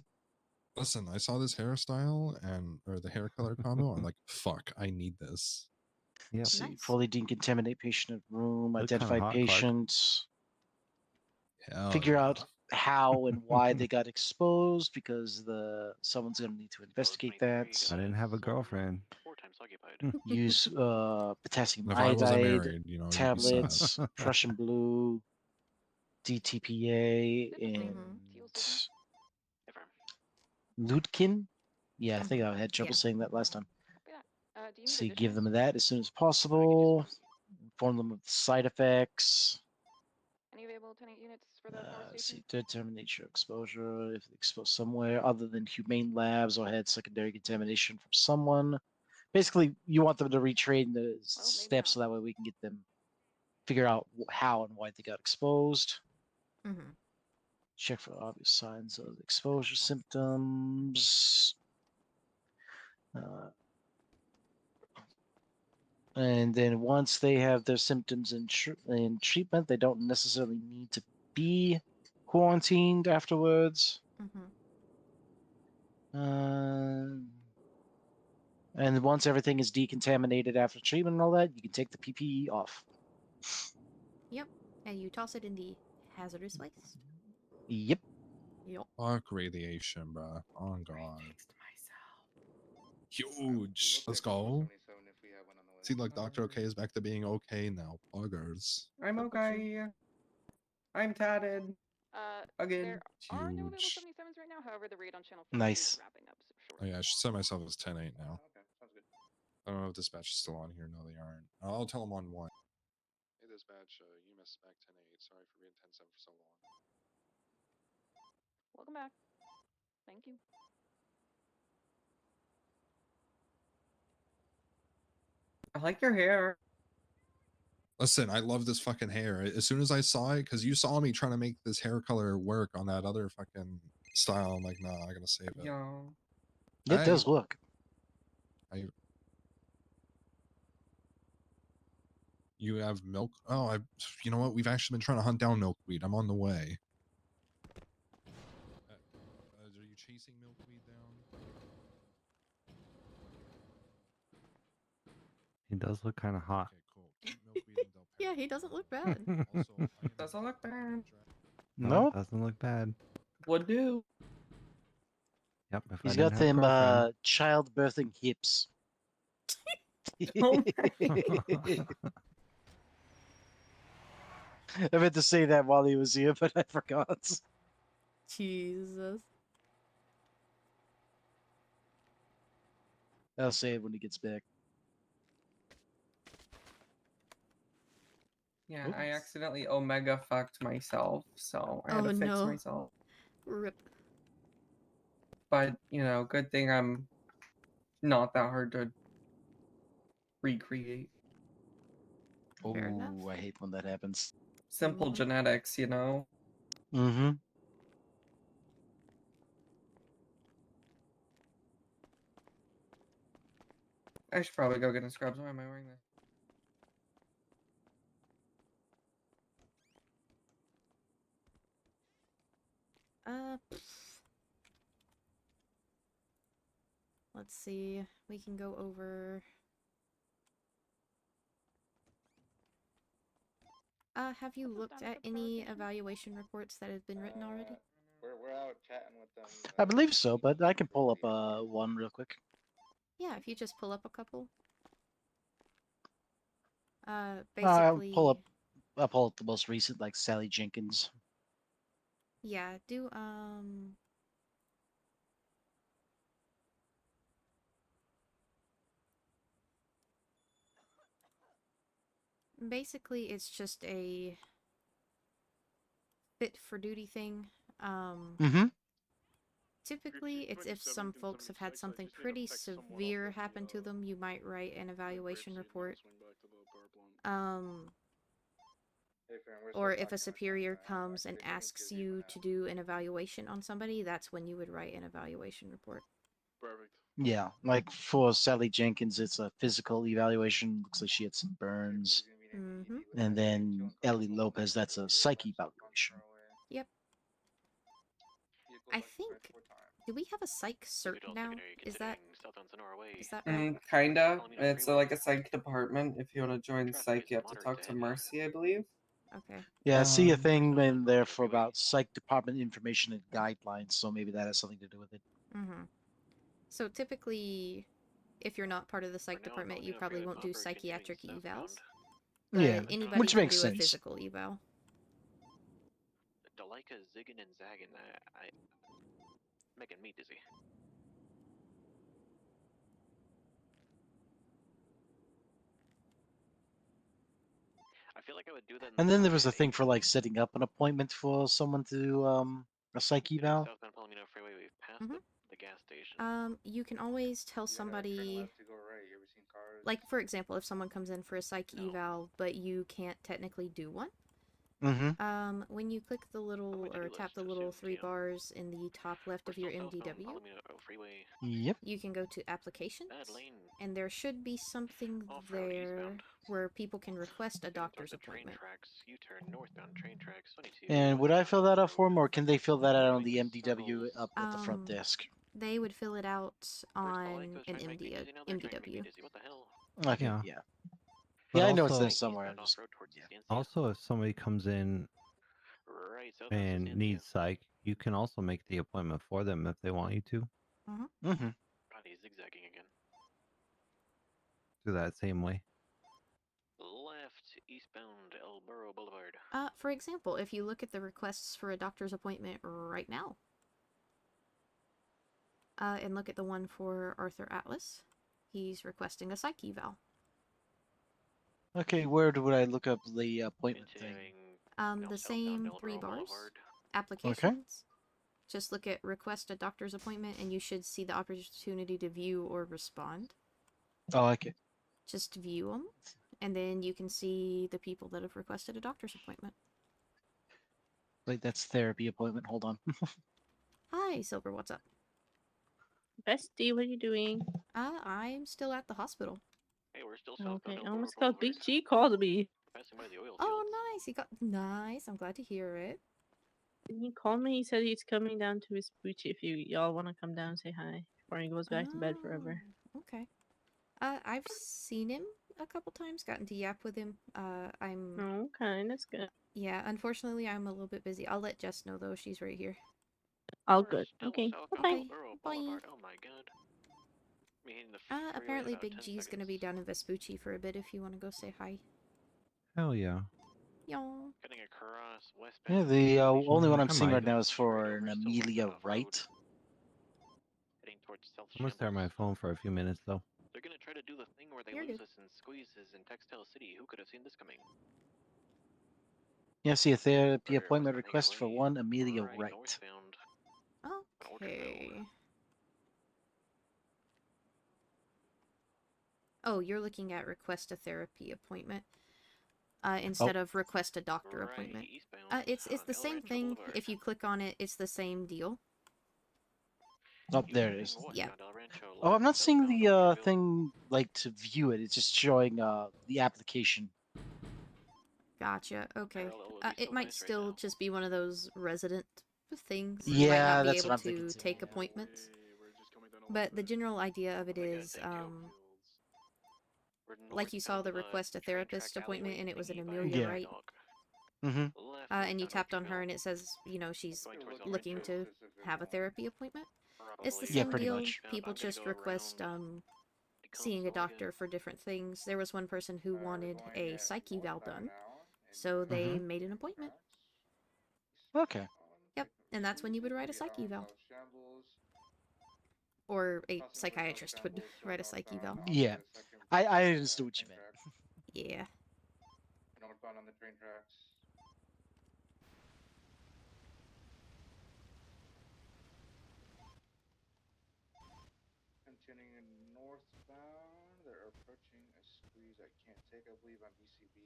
Listen, I saw this hairstyle or the hair color combo. I'm like, fuck, I need this. Yep. See, Nice. fully decontaminate patient in room, Look kinda identify hot, Clarke. patients, Hell figure yeah. out how and why they got exposed because someone's gonna need to investigate that. I didn't have a girlfriend. 4 times occupied. Use potassium If I wasn't iodide married, you know, you'd be sad. tablets, Prussian blue, DTPA, and Lutkin. Yeah, I think I had trouble Yeah. saying that last time. Do you need So you give additionals? them that as soon as possible. Inform them of the side effects. Any available tenant units for the power See, station? determine your exposure. If exposed somewhere other than humane labs or had secondary contamination from someone. Basically, you want them to retrain the steps so that way we can get them figure out how and why they got exposed. Mm-hmm. Check for obvious signs of exposure symptoms. And then once they have their symptoms in treatment, they don't necessarily need to be quarantined afterwards. Mm-hmm. And once everything is decontaminated after treatment and all that, you can take the PPE off. Yep. And you toss it in the hazardous waste. Yep. Yep. Fuck radiation, bruh. Oh god. Huge. Let's go. See, like Dr. OK is back to being okay now. Buggers. I'm okay. I'm tatted. Again. There are no available Huge. 77s right now. However, the raid on channel 4 Nice. is wrapping up shortly. Oh yeah, I should set myself as 10-8 now. I don't know if dispatch is still on here. No, they aren't. I'll tell them on 1. Hey, dispatch, you missed back 10-8. Sorry for being 10-7 for so long. Welcome back. Thank you. I like your hair. Listen, I love this fucking hair. As soon as I saw it, because you saw me trying to make this hair color work on that other fucking style, I'm like, nah, I gotta save it. Yo. It does look. You have milk? Oh, you know what? We've actually been trying to hunt down milkweed. I'm on the way. Are you chasing milkweed down? He does look kind of hot. Okay, cool. Keep milkweed in Del Yeah, he doesn't look bad. Doesn't look bad. No, it doesn't look bad. Would do. Yep. If He's I didn't got have a them girlfriend. childbirthing hips. Oh I meant to say that while he was here, but I forgot. Jesus. I'll say it when he gets back. Yeah, I accidentally omega fucked myself, so I had to fix myself. Rip. But, you know, good thing I'm not that hard to recreate. Oh, I hate when that happens. Simple genetics, you know? Mm-hmm. I should probably go get in scrubs. Why am I wearing this? Let's see. We can go over. Have you looked at any evaluation reports that have been written already? We're out chatting with them. I believe so, but I can pull up one real quick. Yeah, if you just pull up a couple. I'll Basically. I'll pull up the most recent, like Sally Jenkins. Yeah, do basically it's just a fit for duty thing. Typically it's if some folks have had something pretty severe happen to them, you might write an evaluation report. Or if a superior comes and asks you to do an evaluation on somebody, that's when you would write an evaluation report. Perfect. Yeah, like for Sally Jenkins, it's a physical evaluation. Looks like she had some burns. Mm-hmm. And then Ellie Lopez, that's a psyche evaluation. Yep. I think. Do we have a psych cert now? Is that right? Kinda. It's like a psych department. If you want to join psych, you have to talk to Mercy, I believe. Okay. Yeah, I see a Um, thing in there for about psych department information and guidelines, so maybe that has something to do with it. Mm-hmm. So typically, if you're not part of the psych department, you probably won't do psychiatric evals. But Yeah, anybody which can makes do sense. a physical eval. Dalika zigging and zagging. I making me dizzy. I feel like I would do that. And then there was a thing for like setting up an appointment for someone to do a psych eval. Southbound Palomino Freeway, we've passed Mhm. the gas station. You can always tell somebody, like for example, if someone comes in for a psych eval, but you can't technically do one. Mm-hmm. When you click the little or tap the little 3 bars in the top left of your MDW, Yep. you can go to applications, and there should be something there where people can request a doctor's appointment. U-turn northbound train tracks 22. And would I fill that out for them, or can they fill that out on the MDW up at the front desk? They would fill it out on an MDW. Okay, Yeah. yeah. But Yeah, I know it's there also- somewhere. Just, Also, if somebody comes in and needs psych, you can also make the appointment for them if they want you to. Mm-hmm. God, he's zigzagging again. Do that same way. Left, eastbound Elboro Boulevard. For example, if you look at the requests for a doctor's appointment right now, and look at the one for Arthur Atlas, he's requesting a psych eval. Okay, where would I look up the appointment thing? The same 3 bars. Applications. Just look at request a doctor's appointment, and you should see the opportunity to view or respond. Oh, okay. Just view them, and then you can see the people that have requested a doctor's appointment. Wait, that's therapy appointment. Hold on. Hi, Silver. What's up? Bestie, what are you doing? I'm still at the hospital. Hey, we're still Okay, I almost got Big G called me. passing by the oil Oh, nice. He got nice. I'm glad to hear it. He called me. He said he's coming down to his Poochie if y'all want to come down and say hi before he goes back to bed forever. Okay. I've seen him a couple times. Gotten to yap with him. I'm. Okay, that's good. Yeah, unfortunately, I'm a little bit busy. I'll let Jess know though. She's right here. All good. Okay. Okay. Bye. Bye. Oh my god. Apparently Big G's gonna be down in Vespucci for a bit if you want to go say hi. Hell yeah. Y'all. Cutting across west. Yeah, the only one I'm I seeing might. right now is for an Amelia Wright. Heading towards South I'm gonna start my phone for a few minutes though. They're gonna try to do the thing where they You're lose good. us in squeezes in Textile City. Who could have seen this coming? Yeah, see a therapy appointment request for one Amelia Wright. Northbound. Okay. Oh, you're looking at request a therapy appointment. Instead of request a doctor appointment. It's the same thing. If you click on it, it's the same deal. Oh, there it is. Yeah. Oh, I'm not seeing the thing like to view it. It's just showing the application. Gotcha. Okay. It might still just be one of those resident things. You might Yeah, not be that's what able I'm thinking to too. take appointments. But the general idea of it is, like you saw the request a therapist appointment, and it was an Amelia Yeah. Wright. Mm-hmm. And you tapped on her, and it says, you know, she's looking to have a therapy appointment. It's the Yeah, same pretty deal. much. People just request seeing a doctor for different things. There was one person who wanted a psych eval done, so they made an appointment. Okay. Yep, and that's when you would write a psych eval. Or a psychiatrist would write a psych eval. Yeah, I understood what you meant. Yeah. Northbound on the train tracks. Continuing northbound, they're approaching a squeeze I can't take, I believe, on BCB.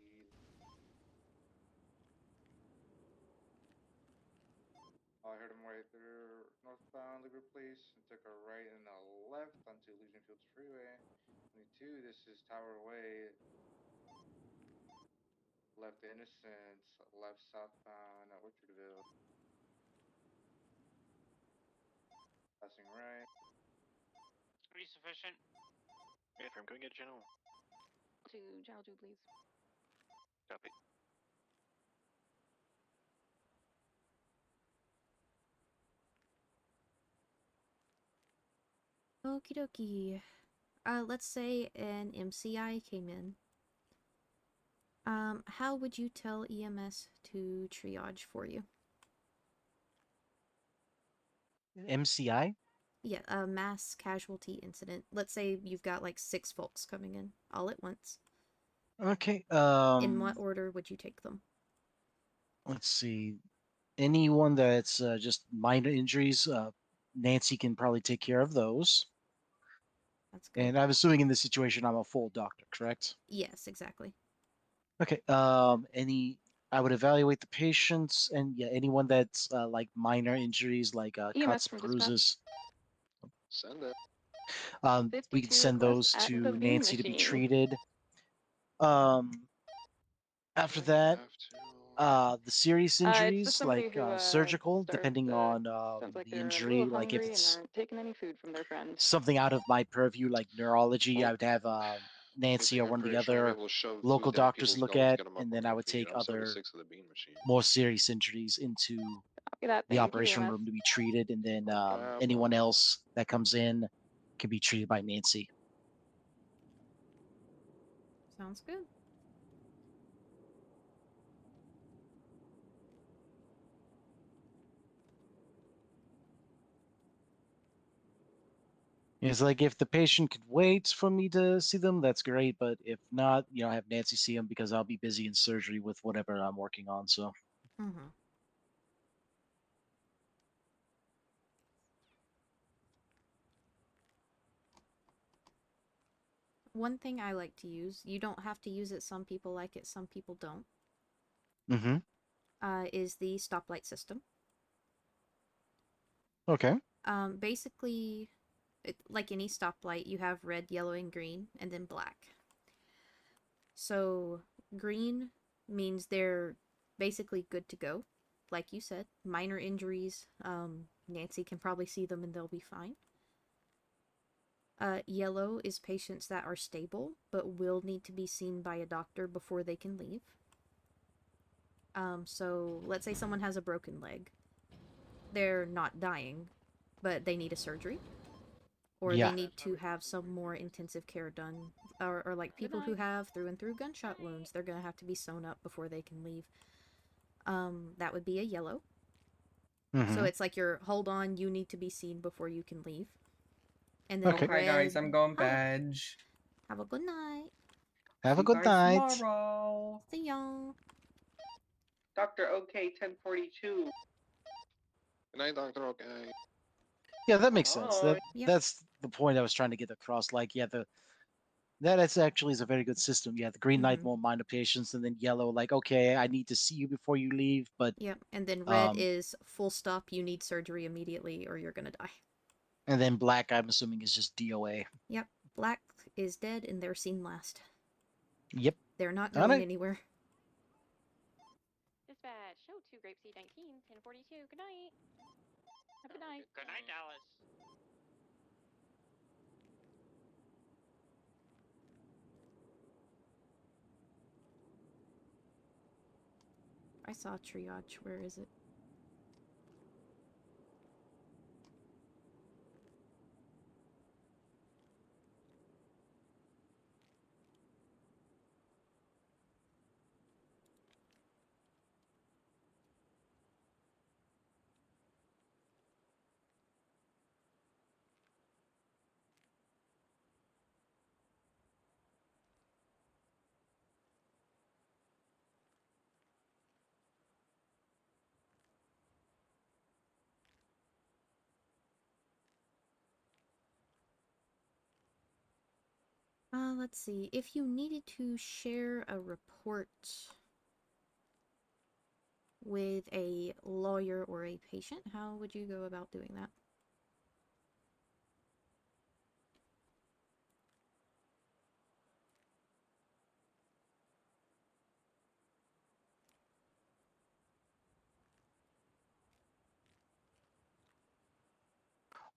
Oh, I heard him right there. Northbound Liver Place, and took a right and a left onto Legion Fields Freeway. 22, this is Tower Way. Left Innocence, left southbound at Orchardville. Passing right. Pretty sufficient. Yeah, from going get General. To Jiaoju, please. Copy. Okie dokie. Let's say an MCI came in. How would you tell EMS to triage for you? MCI? Yeah, a mass casualty incident. Let's say you've got like 6 folks coming in all at once. Okay. In what order would you take them? Let's see. Anyone that's just minor injuries, Nancy can probably take care of those. That's good. And I'm assuming in this situation, I'm a full doctor, correct? Yes, exactly. Okay. I would evaluate the patients, and yeah, anyone that's like minor injuries, like EMS cuts, from bruises. Send it. We could 52 send request those at to the bean Nancy to be machine. treated. After that, the serious It's just injuries, somebody like who surgical, started depending to, on sounds like the they're a injury, little like if hungry and it's aren't taking any food from their friends. something out of my purview, like neurology, I would have Nancy or I'm one of the pretty sure I'm other able to shove local food down doctors people's look gullet to at, get them up and on then I their would feet. take I'm other 76 of the bean machine. more serious injuries into Look at that, the thank you, operation EMS. room to be treated, and then Problem. anyone else that comes in can be treated by Nancy. Sounds good. It's like if the patient could wait for me to see them, that's great. But if not, I have Nancy see them because I'll be busy in surgery with whatever I'm working on. So, Mm-hmm. One thing I like to use, you don't have to use it, some people like it, some people don't, is the stoplight system. Okay. Basically, like any stoplight, you have red, yellow, and green, and then black. So, green means they're basically good to go. Like you said, minor injuries, Nancy can probably see them and they'll be fine. Yellow is patients that are stable, but will need to be seen by a doctor before they can leave. So let's say someone has a broken leg. They're not dying, but they need a surgery. Or they need to have some more intensive care done. Or like people who have through and through gunshot wounds, they're gonna have to be sewn up before they can leave. That would be a yellow. So it's like hold on, you need to be seen before you can leave. And then Okay, red, guys, I'm going hi. bed. Have a good night. Have See a good you guys night. tomorrow. See y'all. Dr. OK 1042. Good night, Dr. OK. Yeah, that makes sense. Bye. That's the point I was trying to get across. Like, yeah, that's actually is a very good system. Yeah, the green light more minor patients, and then yellow, like, okay, I need to see you before you leave. But yep, and then red is full stop. You need surgery immediately, or you're gonna die. And then black, I'm assuming, is just DOA. Yep, black is dead, and they're seen last. Yep. They're not All going right. anywhere. Dispatch, show 2 Grape C19, 1042. Good night. Have a good night. Good night, Dallas. I saw triage. Where is it? Let's see. If you needed to share a report with a lawyer or a patient, how would you go about doing that?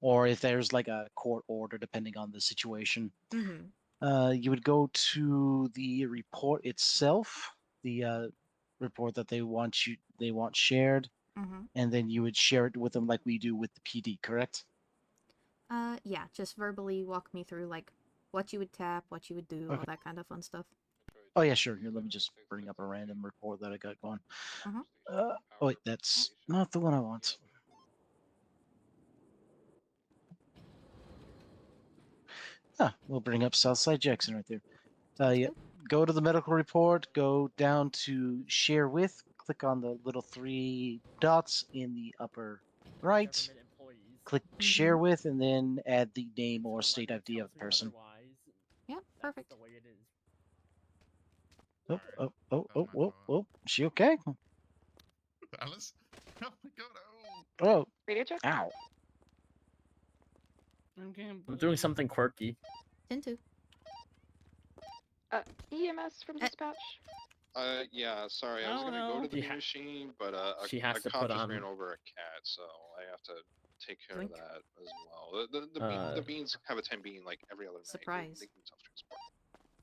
or if there's like a court order, depending on the situation. Mm-hmm. You would go to the report itself, the report that they want shared, Mm-hmm. and then you would share it with them like we do with the PD, correct? Yeah, just verbally walk me through like what you would tap, what you would do, all Okay. that kind of fun stuff. Oh yeah, sure. Here, let me just bring up a random report that I got going. Mhm. Oh wait, that's not the one I want. Ah, we'll bring up Southside Jackson right there. Yeah, go to the medical report, go down to share with, click on the little 3 dots in the upper right, click share with, and then add the name or state ID of the person. Yep, perfect. Oh, is she okay? Alice? Oh my god, Oh. Radio check? Ow. I'm doing something quirky. Into. EMS from dispatch. Yeah, sorry, I was gonna go to the machine, but She a has to cop put just on- ran over a cat, so I have to take care Blink. of that as well. The beans have a 10 being like every other Surprise. night. They can self-transport.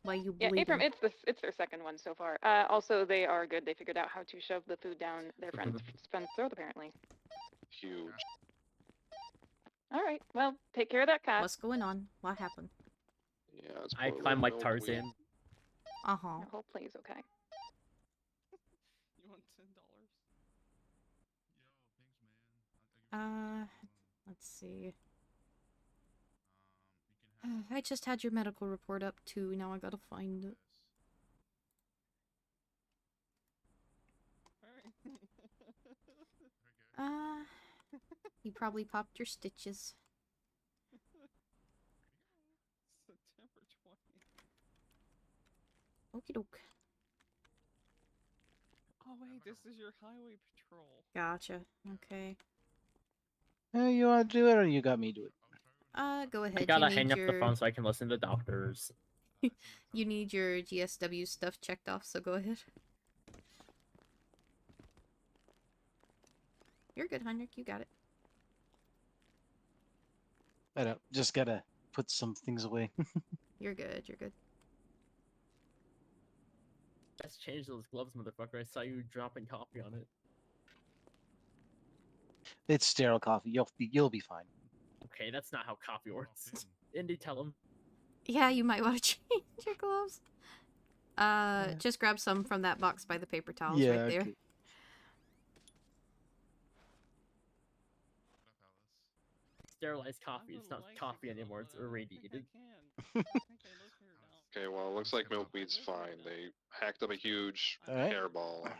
Why you Yeah, bleeding? Abram, it's their second one so far. Also, they are good. They figured out how to shove the food down their friend's throat, apparently. Huge. All right, well, take care of that cat. What's going on? What happened? Yeah, it's I poor climb little like milkweed. Tarzan. Uh-huh. Hopefully he's okay. You want Let's see. I just had your medical report up too. Now I gotta find it. You probably popped your stitches. September 20th. Okie doke. Oh wait, this is your highway patrol. Gotcha. Okay. You want to do it, or you got me do it? Go ahead. I gotta you hang need up your... the phone so I can listen to doctors. You need your GSW stuff checked off, so go ahead. You're good, Heinrich. You got it. I don't. Just gotta put some things away. You're good. You're good. Let's change those gloves, motherfucker. I saw you dropping coffee on it. It's sterile coffee. You'll be fine. Okay, that's not how coffee works. Indy, tell him. Yeah, you might want to change your gloves. Just grab some from that box by the paper towels right there. Okay. Sterilized coffee. It's not coffee anymore. It's irradiated. Okay, well, it looks like milkweed's fine. They hacked up a huge Alright. hairball and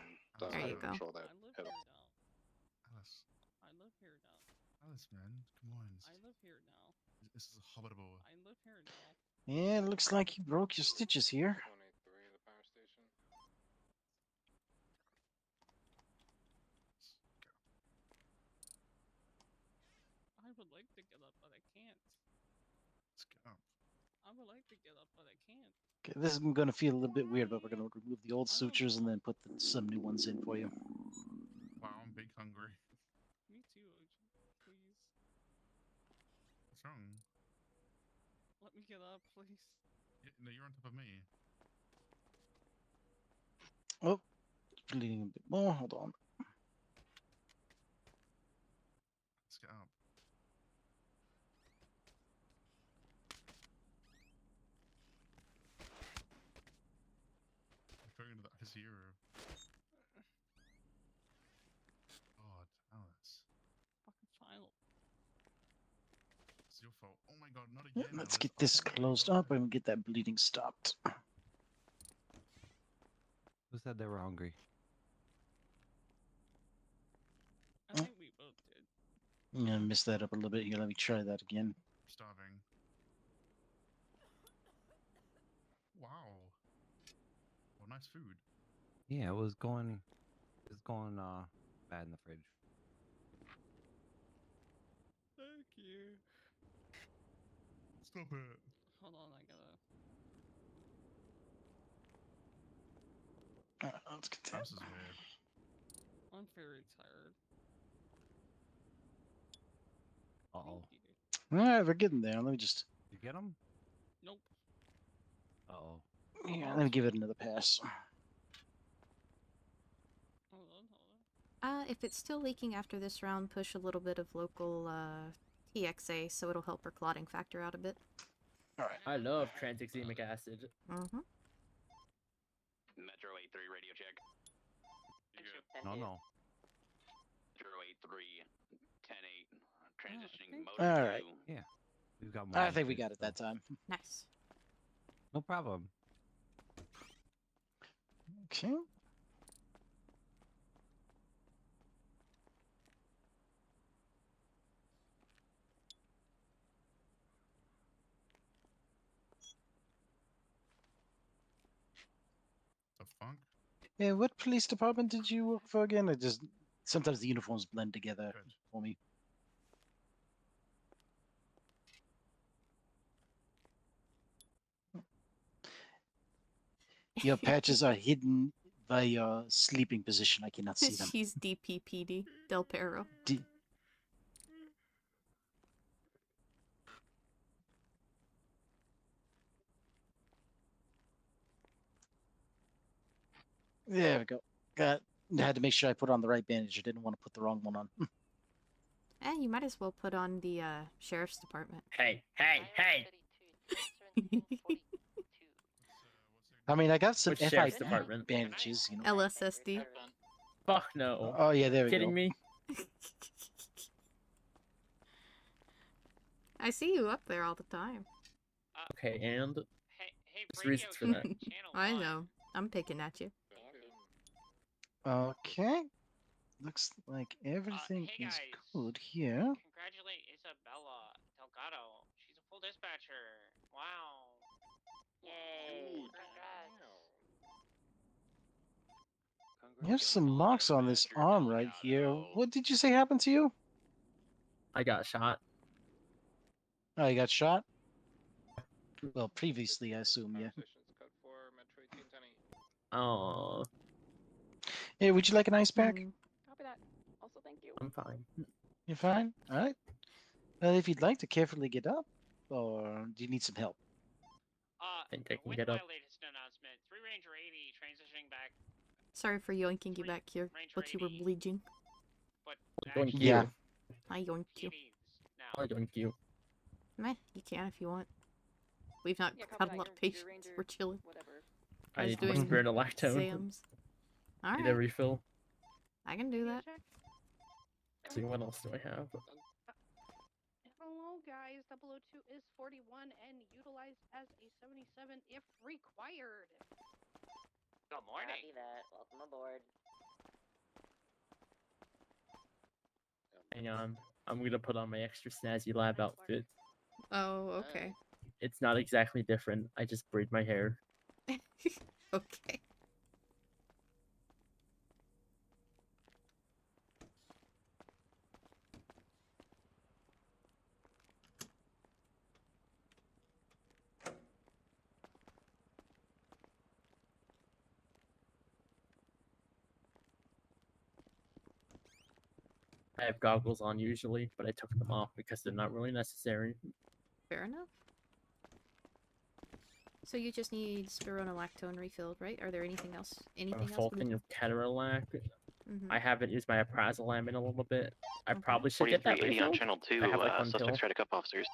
There you go. control that head off. Alice. I live here now. Alice, man, come on. I live here now. This is habitable. I live here now. Yeah, it looks like you broke your stitches here. 183, the power station. I would like to get up, but I can't. Let's get up. I would like to get up, but I can't. Okay, this is going to feel a little bit weird, but we're going to remove the old sutures and then put some new ones in for you. Wow, I'm big hungry. Me too, please. What's wrong? Let me get up, please. Yeah, no, you're on top of me. Oh, bleeding a bit more. Hold on. Let's get up. I'm going into that ICU room. God, Alice. Fucking child. It's your fault. Oh my god, not again. Let's Alice. get this closed up and get that bleeding stopped. Who said they were hungry? I think we both did. I'm going to mess that up a little bit here. Let me try that again. Starving. Wow. Well, nice food. Yeah, it was going bad in the fridge. Thank you. Stop it. Hold on, I gotta. Let's get that. This is weird. I'm very tired. Uh-oh. All right, we're getting there. Let me just. You get them? Nope. Oh. Yeah, let me give it another pass. If it's still leaking after this round, push a little bit of local TXA so it'll help our clotting factor out a bit. Alright. I love tranexamic acid. Mm-hmm. Metro 83 radio check. No, no. Metro 83, 10-8, transitioning okay. motor Alright. to... Yeah. We've got more. I than think we two, got it so- that time. Nice. No problem. Okay. The funk? Yeah, what police department did you work for again? I just sometimes the uniforms blend together for me. Your patches are hidden by your sleeping position. I cannot see them. She's DPPD, Del Perro. There we go. Had to make sure I put on the right bandage. I didn't want to put the wrong one on. You might as well put on the sheriff's department. Hey, hey, hey! I mean, I got some Which sheriff's FIB department? bandages, you know. LSSD. Fuck no. Oh yeah, there we Kidding go. me? I see you up there all the time. Okay, and there's reasons for that. I know. I'm picking at you. Okay. Looks like everything is good here. Congratulate Isabella Delgado. She's a full dispatcher. Wow. Yay. There's some marks on this arm right here. What did you say happened to you? I got shot. Oh, you got shot? Well, previously, I assume, yeah. Oh, Hey, would you like an ice pack? Copy that. Also, thank you. I'm fine. You're fine? Alright. Well, if you'd like to carefully get up, or do you need some help? I think I can With get my up. latest announcement, 3 Ranger 80 transitioning back, Sorry for yoinking you back here, but you were bleeding. but Yoink Yeah. you. I yoinked you. I yoink you. Meh, you can if you want. We've not Yeah, copy got a that. lot of Your patients. Ranger, We're chilling. whatever. I was need more doing spironolactone. exams. Need a Alright, refill. I can do that. See, what else do I have? Hello guys, 002 is 41 and utilized as a 77 if required. Good morning. Copy that. Welcome aboard. Hang on. I'm gonna put on my extra snazzy lab outfit. Oh, okay. It's not exactly different. I just braid my hair. Okay. I have goggles on usually, but I took them off because they're not really necessary. Fair enough. So you just need spironolactone refilled, right? Are there anything else? Anything else? Fulton of Keterolac. Mhm. I haven't used my aprazolam in a little bit. I probably should get that 4380 on refilled. channel 2. I have like one Suspects pill. try to cuff officers.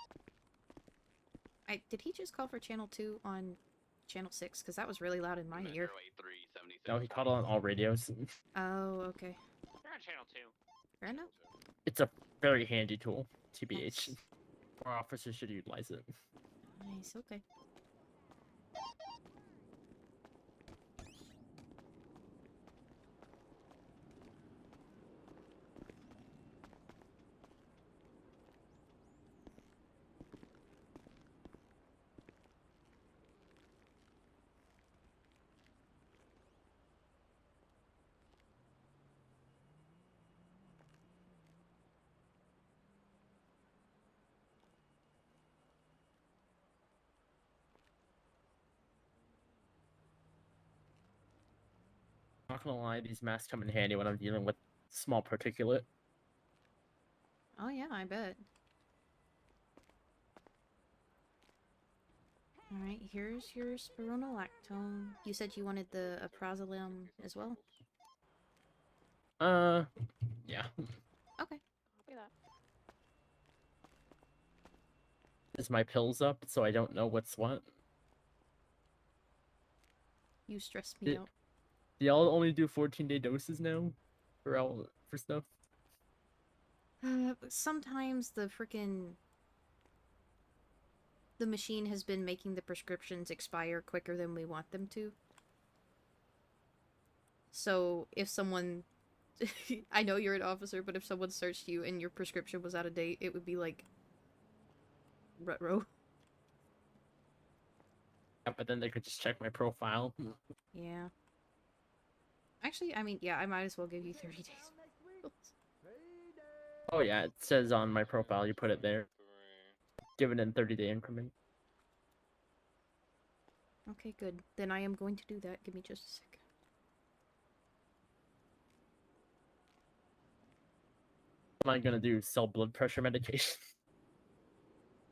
Did he just call for channel 2 on channel 6? Because that was really loud in my ear. No, he called on all radios. Oh, okay. You're on channel 2. Fair enough. It's a very handy tool, TBH. Our officers should utilize it. Nice, okay. Not gonna lie, these masks come in handy when I'm dealing with small particulate. Oh yeah, I bet. Alright, here's your spironolactone. You said you wanted the aprazolam as well? Yeah. Okay. Copy that. Is my pills up, so I don't know what's what? You stress me out. Do y'all only do 14-day doses now? For stuff? Sometimes the machine has been making the prescriptions expire quicker than we want them to. So if someone... I know you're an officer, but if someone searched you and your prescription was out of date, it would be like... Ruh-roh. Yeah, but then they could just check my profile. Yeah. Actually, I mean, yeah, I might as well give you 30 days. Oh yeah, it says on my profile, you put it there. Given in 30-day increment. Okay, good. Then I am going to do that. Give me just a second. What am I gonna do? Sell blood pressure medication?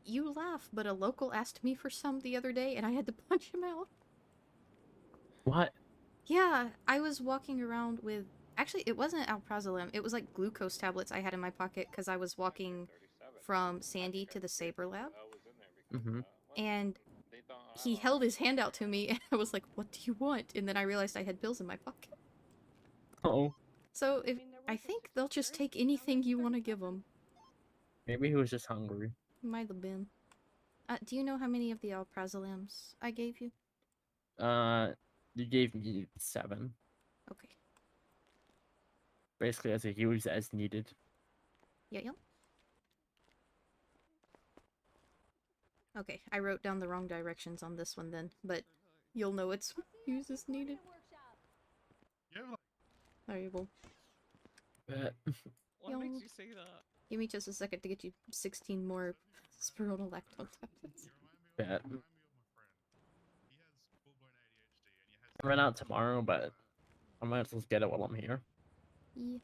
You laugh, but a local asked me for some the other day and I had to punch him out. What? Yeah, I was walking around with... Actually, it wasn't alprazolam. It was like glucose tablets I had in my pocket because I was walking from Sandy to the Saber Lab. Mm-hmm. And he held his hand out to me and I was like, what do you want? And then I realized I had pills in my pocket. Uh-oh. So if I think they'll just take anything you want to give them. Maybe he was just hungry. Might have been. Do you know how many of the alprazolams I gave you? You gave me 7. Okay. Basically, as a use as needed. Yeah. Okay, I wrote down the wrong directions on this one then, but you'll know it's use as needed. Variable. What makes you say that? Give me just a second to get you 16 more spironolactone tablets. Bet. I run out tomorrow, but I might as well get it while I'm here. Yeah.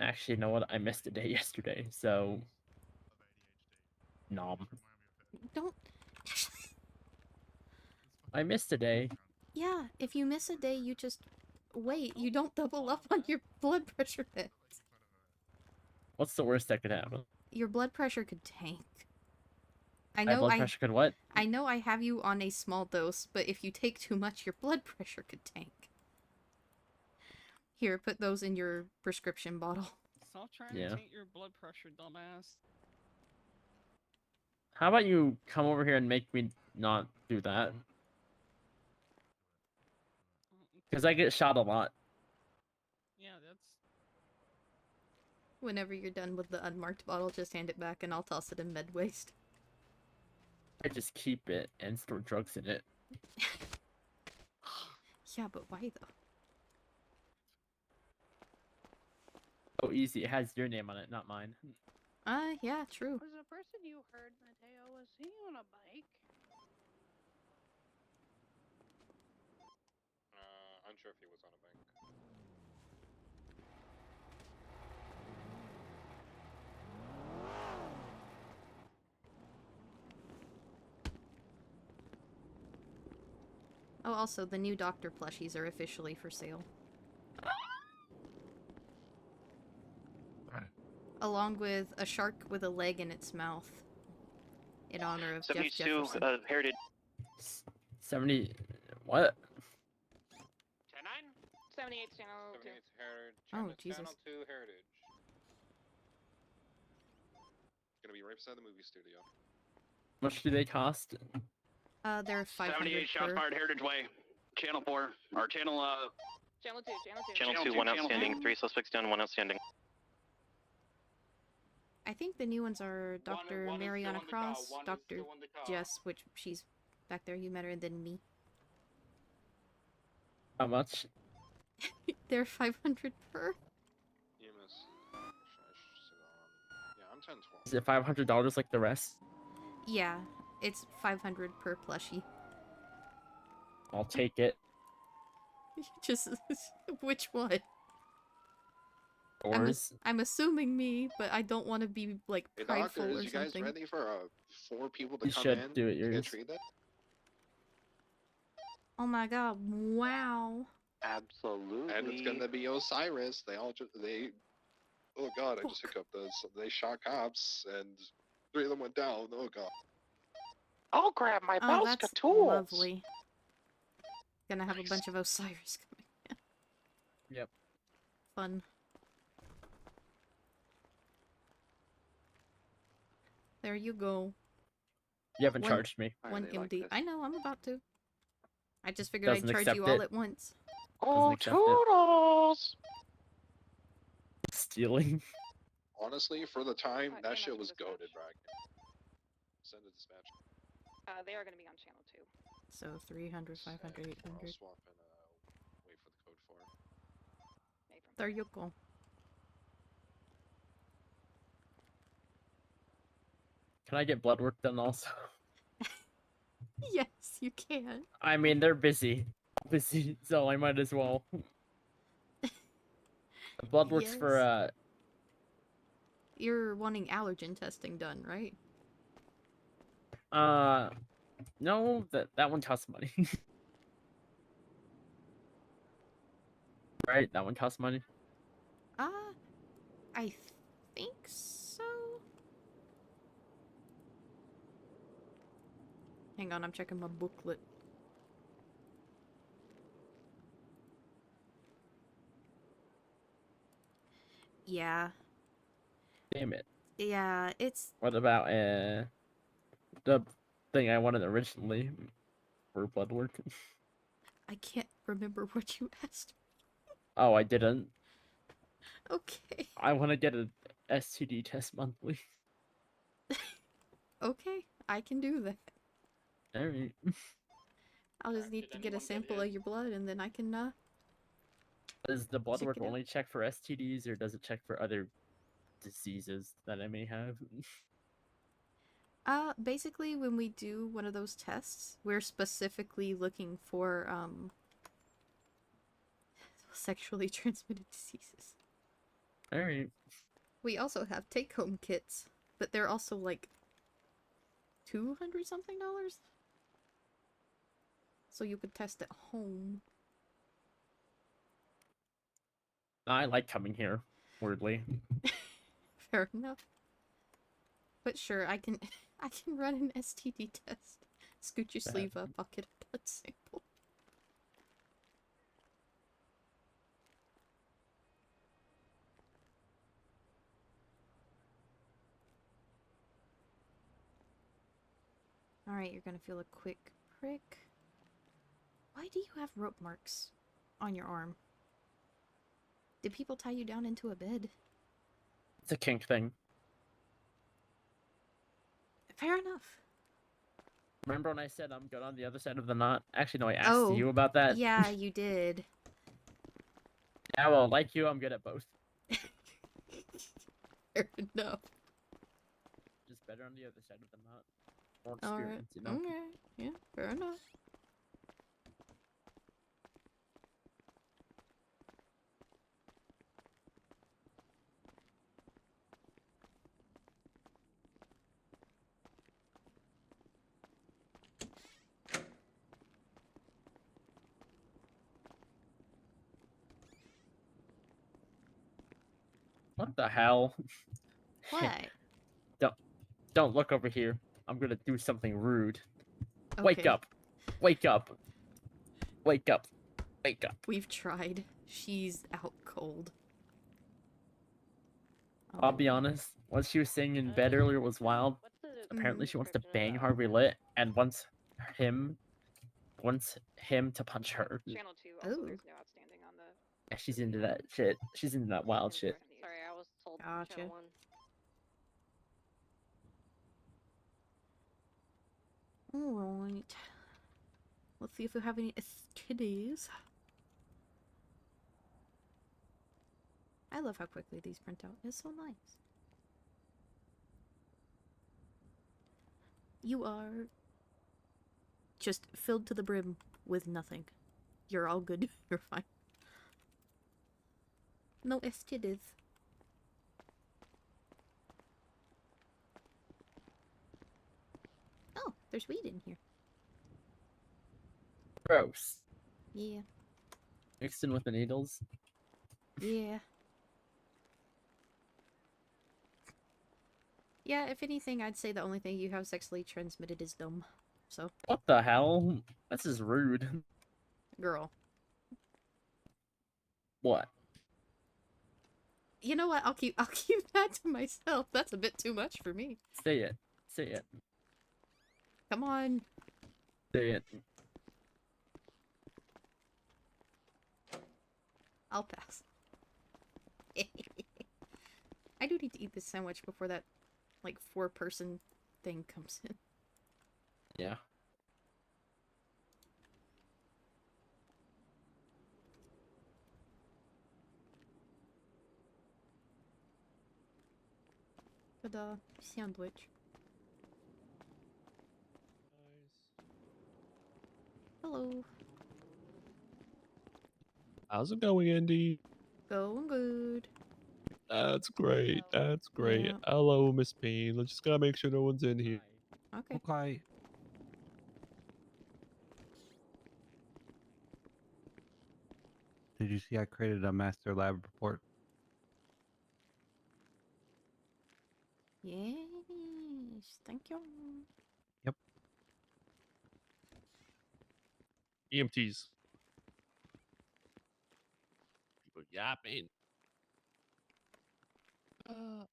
Actually, you know what? I missed a day yesterday, so... Nom. Don't... I missed a day. Yeah, if you miss a day, you just... Wait, you don't double up on your blood pressure meds. What's the worst that could happen? Your blood pressure could tank. I My know blood pressure could what? I know I have you on a small dose, but if you take too much, your blood pressure could tank. Here, put those in your prescription bottle. Stop trying to taint your blood pressure, dumbass. How about you come over here and make me not do that? Because I get shot a lot. Yeah, that's... Whenever you're done with the unmarked bottle, just hand it back and I'll toss it in med waste. I just keep it and store drugs in it. Yeah, but why though? Oh, easy. It has your name on it, not mine. Yeah, true. Was the person you heard, Mateo, was he on a bike? Unsure if he was on a bike. Oh, also, the new Doctor plushies are officially for sale. Along with a shark with a leg in its mouth. In honor of Jeff 72 Jefferson. Heritage. 70... What? 78 channel 2. 78's Heritage. Oh, Jesus. Channel 2 Heritage. Gonna be right beside the movie studio. How much do they cost? They're 500 78 shots per. fired Heritage Way. Channel 4. Or channel, Channel 2, channel 2. Channel 2, 1 outstanding. 3 suspects down, 1 outstanding. I think the new ones are Dr. Mariana Cross, Dr. Jess, which she's back there, you met her, and then me. How much? They're 500 per. EMS. Yeah, I'm 10-12. Is it $500 like the rest? Yeah, it's 500 per plushie. I'll take it. Just which one? Doors. I'm assuming me, but I don't want to be like Hey, prideful doctors, or you guys something. ready for 4 people to You come should in do it to get yours. treated? Oh my god! Wow. Absolutely. And it's gonna be Osiris. They. Oh god, I just hiccuped. They shot cops, and 3 of them went down. Oh god. I'll grab my Oh, Bowska that's tools. lovely. Gonna have a bunch of Osiris coming. Yep. Fun. There you go. You haven't charged me. One they like MD. this. I know, I'm about to. I just figured Doesn't I'd charge accept you all it. at once. Oh, accept it. toodles! Stealing. Honestly, for the time, that shit was goaded, bro. Send a dispatch. They are going to be on channel 2. So 300, 500, I'll 800. swap and wait for the code 4. There you go. Can I get blood work done also? Yes, you can. I mean, they're busy. So I might as well. The blood works for, Yes. You're wanting allergen testing done, right? no, that one costs money. Right, that one costs money. I think so. Hang on, I'm checking my booklet. Yeah. Damn it. Yeah, it's... What about, the thing I wanted originally for blood work? I can't remember what you asked. Oh, I didn't. Okay. I want to get a STD test monthly. Okay, I can do that. Alright. I'll just need to get a sample of your blood and then I can, Does the blood check work it out. only check for STDs or does it check for other diseases that I may have? Basically when we do one of those tests, we're specifically looking for, sexually transmitted diseases. Alright. We also have take-home kits, but they're also like $200 something. So you could test at home. I like coming here, weirdly. Fair enough. But sure, I can run an STD test. Scoot your sleeve up, I'll get a blood sample. Alright, you're gonna feel a quick prick. Why do you have rope marks on your arm? Did people tie you down into a bed? It's a kink thing. Fair enough. Remember when I said I'm good on the other side of the knot? Actually, no, I asked Oh, you about that. yeah, you did. Yeah, well, like you, I'm good at both. Fair enough. Just better on the other side of the knot. More Alright, experience, you know? okay, yeah, fair enough. What the hell? What? Don't look over here. I'm gonna do something rude. Wake Okay. up! Wake up! Wake up! Wake up! We've tried. She's out cold. I'll be honest. What she was saying in bed earlier was wild. Apparently, she wants to bang Harvey Lit and wants him to punch her. Channel 2, also there's no outstanding on the... Yeah, she's into that shit. She's into that wild shit. Sorry, I was told Gotcha. channel 1. Alright. Let's see if we have any STDs. I love how quickly these print out. It's so nice. You are just filled to the brim with nothing. You're all good. You're fine. No STDs. There's weed in here. Gross. Yeah. Mixed in with the needles. Yeah. Yeah, if anything, I'd say the only thing you have sexually transmitted is dumb. So. What the hell? This is rude. Girl. What? You know what? I'll keep that to myself. That's a bit too much for me. Say it. Say it. Come on. Say it. I'll pass. I do need to eat this sandwich before that, like, 4-person thing comes in. Yeah. Ta-da. Sandwich. Hello. How's it going, Indy? Going good. That's great. That's great. Yeah. Hello, Miss Payne. Let's just gotta make sure no one's in here. Okay. Okay. Did you see I created a master lab report? Yes. Thank you. Yep. EMTs. People yapping.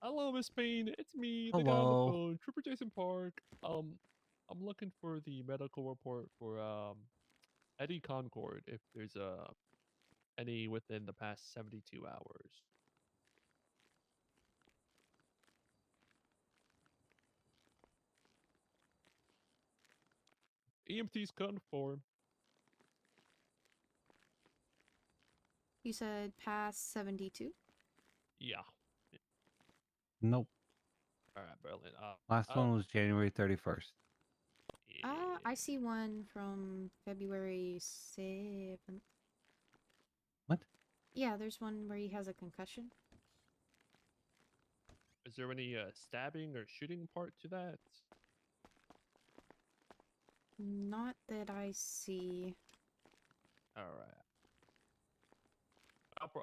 Hello, Miss Payne. It's me, the guy on the Hello. phone, Trooper Jason Park. I'm looking for the medical report for Eddie Concord. If there's any within the past 72 hours. EMTs confirm. You said past 72? Yeah. Nope. All right, Berlin. Last one was January 31st. I see one from February 7th. What? Yeah, there's one where he has a concussion. Is there any stabbing or shooting part to that? Not that I see. All right.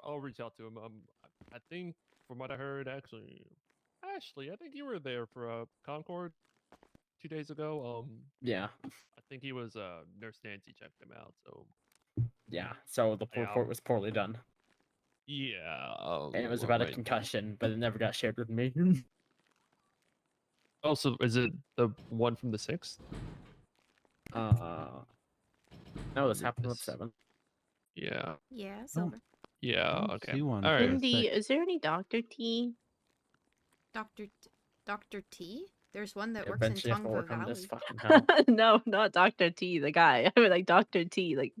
I'll reach out to him. I think from what I heard, actually, Ashley, I think you were there for Concord 2 days ago. Yeah. I think he was Nurse Nancy checked him out. So Yeah. So the report was poorly done. yeah. And it was about a concussion, but it never got shared with me. Oh, so is it the one from the 6th? No, this happened with 7. Yeah. Yeah, silver. Yeah. Okay. See one. All right. Indy, is there any Dr. T? Dr. T? There's one that Yeah, works in eventually you have to Tongva work on Valley. this fucking hell. No, not Dr. T, the guy. I mean, like Dr. T, like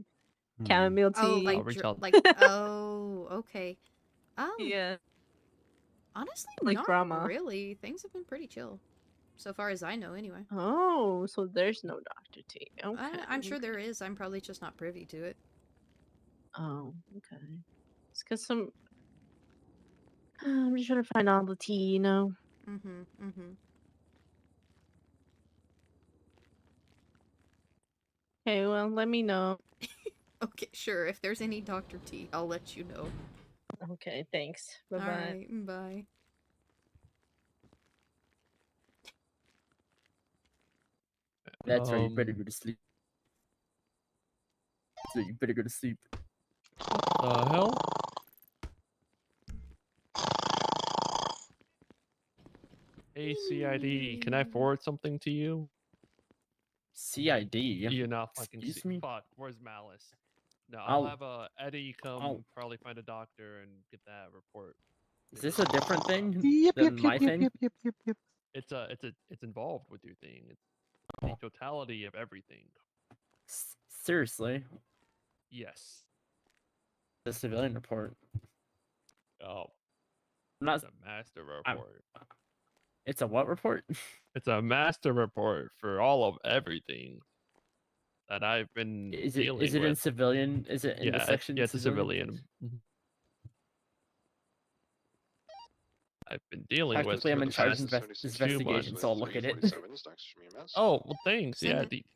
chamomile tea. Oh, like, oh, okay. Yeah. Honestly, Like not drama. really. Things have been pretty chill. So far as I know, anyway. Oh, so there's no Dr. T. Okay. I'm sure there is. I'm probably just not privy to it. Oh, okay. It's because some. I'm just trying to find all the tea, you know? Okay, well, let me know. Okay, sure. If there's any Dr. T, I'll let you know. Okay, thanks. Bye-bye. Alright, bye. That's right, you better go to sleep. So you better go to sleep. The hell? Hey, CID, can I forward something to you? CID? You're not fucking Excuse me? Fuck, where's Malice? No, I'll have Eddie come I'll- probably find a doctor and get that report. Is this a different thing Yep, than my thing? It's involved with your thing. It's the totality of everything. Seriously? Yes. The civilian report. Oh. I'm not. It's a master report. It's a what report? It's a master report for all of everything that I've been dealing with. Is it in civilian? Is it in the section? Yeah, it's a civilian. please? I've been dealing with Technically, I'm for in the charge past of 2 investigation, months. so I'll look at it. Oh, well, thanks. Send Yeah, it.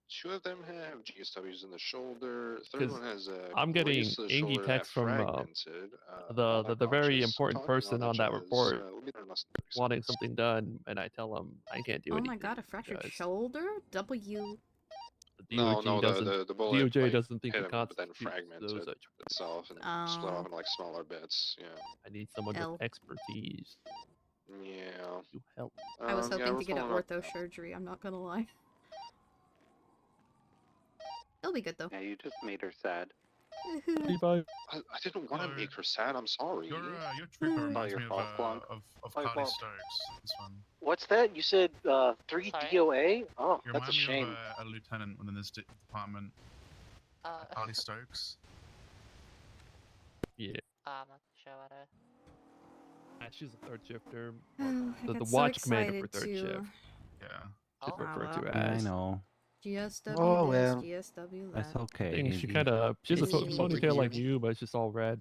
Two of them have GSWs in the shoulder. Third because one has a I'm getting brace to the angry shoulder that texts from fragmented. the very unconscious. important Talking person on that Jez. report We'll be there in less than 30 wanting seconds. something done, and I tell him I can't do Oh anything. my god, a fractured because shoulder? W. the No, DOJ no, doesn't the bullet DOJ like, doesn't think hit it him, but then constitutes those fragmented itself and split off in like smaller bits. Yeah. I need someone L. with expertise Yeah. to help. I was Yeah, hoping we're to get an following up. ortho surgery, I'm not gonna lie. It'll be good though. Yeah, you just made her sad. Levi. I didn't want to make her sad. I'm sorry. Your trooper reminds your me fault, Clarke. of My Connie fault. Stokes. This one. What's that? You said 3 DOA? Oh, You that's a remind me shame. of a lieutenant within this department. Connie Stokes. Yeah. I'm not sure what She's a third shifter. Oh, I The got so watch commander for excited third to- shift. Yeah. Just Oh, refer to well. her Yeah, I as. know. GSW Oh, this, well. GSW that. That's okay. Thing, she Indy. kind of she has a It's ponytail like cute. you, but it's just all red.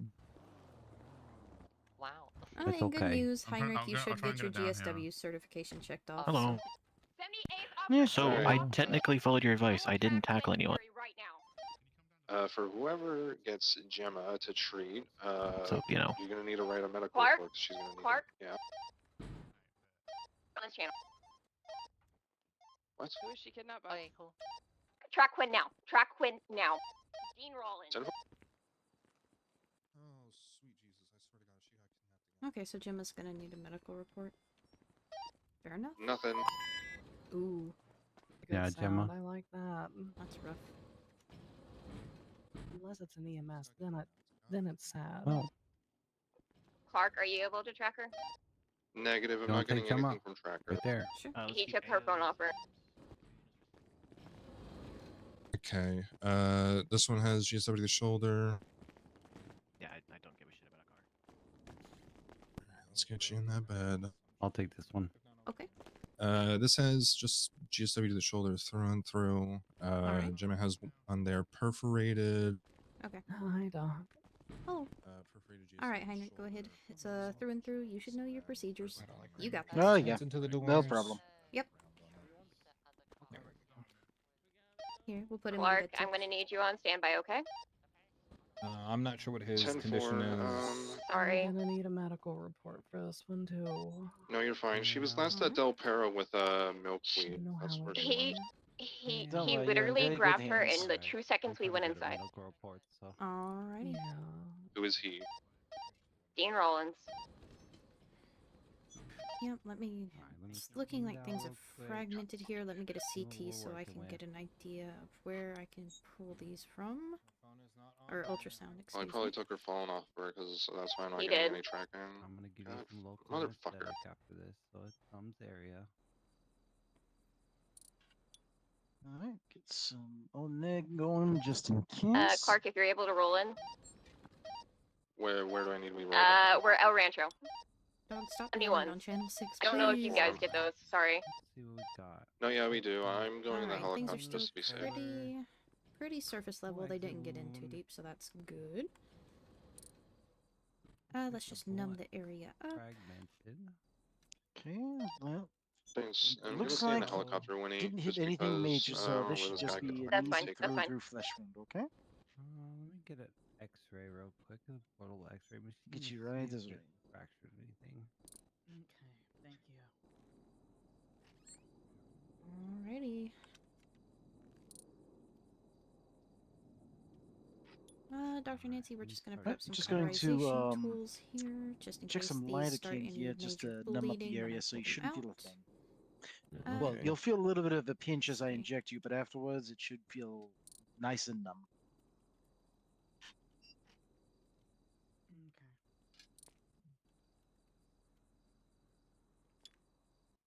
Wow. Oh, It's and good okay. news, I'm trying- Heinrich, I'll you go- I'll should try and get your get it down here. GSW certification checked off. Hello. Yeah, So Alright. I technically followed your advice. I didn't tackle anyone. For whoever gets Gemma to treat, So, you know. you're gonna need to write a medical Clarke? report. 'Cause she's gonna need Clarke? it. Yeah. On this channel. What? Who is she kidnapped by? Okay, cool. Track Quinn now. Track Quinn now. Dean Rollins. Oh, sweet Jesus! I swear to God, she got kidnapped. Okay, so Gemma's gonna need a medical report. Fair enough. Nothing. Ooh, Yeah, Gemma. I like that. that's rough. Unless it's an EMS, then it's sad. Oh, Clarke, are you able to track her? Negative. I'm You wanna not getting take Gemma? anything from Tracker. right there. Sure. He took her phone off her. Okay. This one has GSW to the shoulder. Yeah, I don't give a shit about a car. Let's get you in that bed. I'll take this one. Okay. This has just GSW to the shoulder through and through. Alright. Gemma has one there perforated. Okay. Hi, Doc. Oh. Perforated GSW. All right, Heinrich, go ahead. It's through and through. You should know your procedures. You got this. Oh, yeah. Into the No doors. problem. Yep. Here, we'll put him Clarke, in bed. I'm gonna need you on standby, okay? I'm not sure what his 10-4, condition is. Sorry. I'm gonna need a medical report for this one too. No, you're fine. She was last at Del Perro with milkweed. know That's how where it she He Don't he worry, you're in literally very good grabbed her hands. in the 2 seconds we went Get a inside. medical report, so. Alrighty. Yeah. Who is he? Dean Rollins. Yep, let me. let me It's looking like down things real are quick. fragmented here. Let me get a What CT we're so I working can with. get an idea of where I can pull these from. Or ultrasound, I excuse probably me. took her phone off her because that's why I'm not He getting did. any tracking. I'm gonna give God, you some local motherfucker. anesthetic after this, so it's thumbs area. Alright, get some Oneg going just in case. Clarke, if you're able to roll in. Where do I need to be rolling? We're El Rancho. Don't stop Anyone. on channel 6, I don't know if you please. guys get those. Sorry. Let's see what we got. No, yeah, we do. I'm going in the Alright, things are helicopter still just to be safe. pretty surface level. They didn't get in too deep, so that's good. Let's just numb the area up. Fragmented. Okay, well, Thanks. I'm gonna looks stay in like the helicopter, Winnie, didn't hit just anything because major, I so don't know this where should this just guy be could an That's easy fine, that's through and fine. through flesh wound, okay? Let me get an X-ray real quick. A portable X-ray machine. Get you to right see as if rain. it fractured anything. Okay, thank you. Alrighty. Dr. Nancy, we're just gonna put up some just going to, cauterization tools here, just in check case some these start lidocaine any here just major to numb up bleeding the when I area, so pull you them shouldn't feel a out. thing. Well, Okay. you'll feel a little bit of a pinch as I inject you, but afterwards it should feel nice and numb.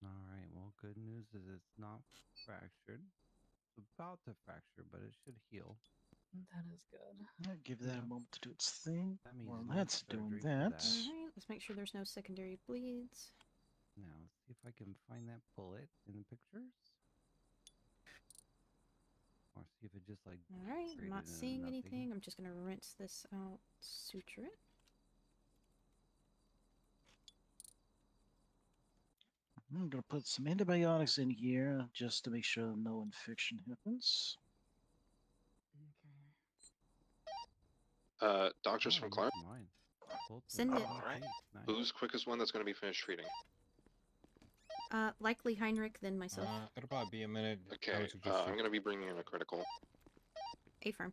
Alright, well, good news is it's not fractured. It's about to fracture, but it should heal. That is good. Alright, give that a moment to do its thing. That means While no that's doing surgery for that, Alright, let's make sure there's no secondary bleeds. Now, let's see if I can find that bullet in the pictures. Or see if it just like. Alright, I'm created not into seeing nothing. anything. I'm just gonna rinse this out, suture it. I'm gonna put some antibiotics in here just to make sure no infection happens. Doctors from Clarke. Mine. Send it. Who's quickest one that's going to be finished treating? Likely Heinrich, then myself. It'll probably be a minute. Okay, I'm going to be bringing in a critical. A-firm.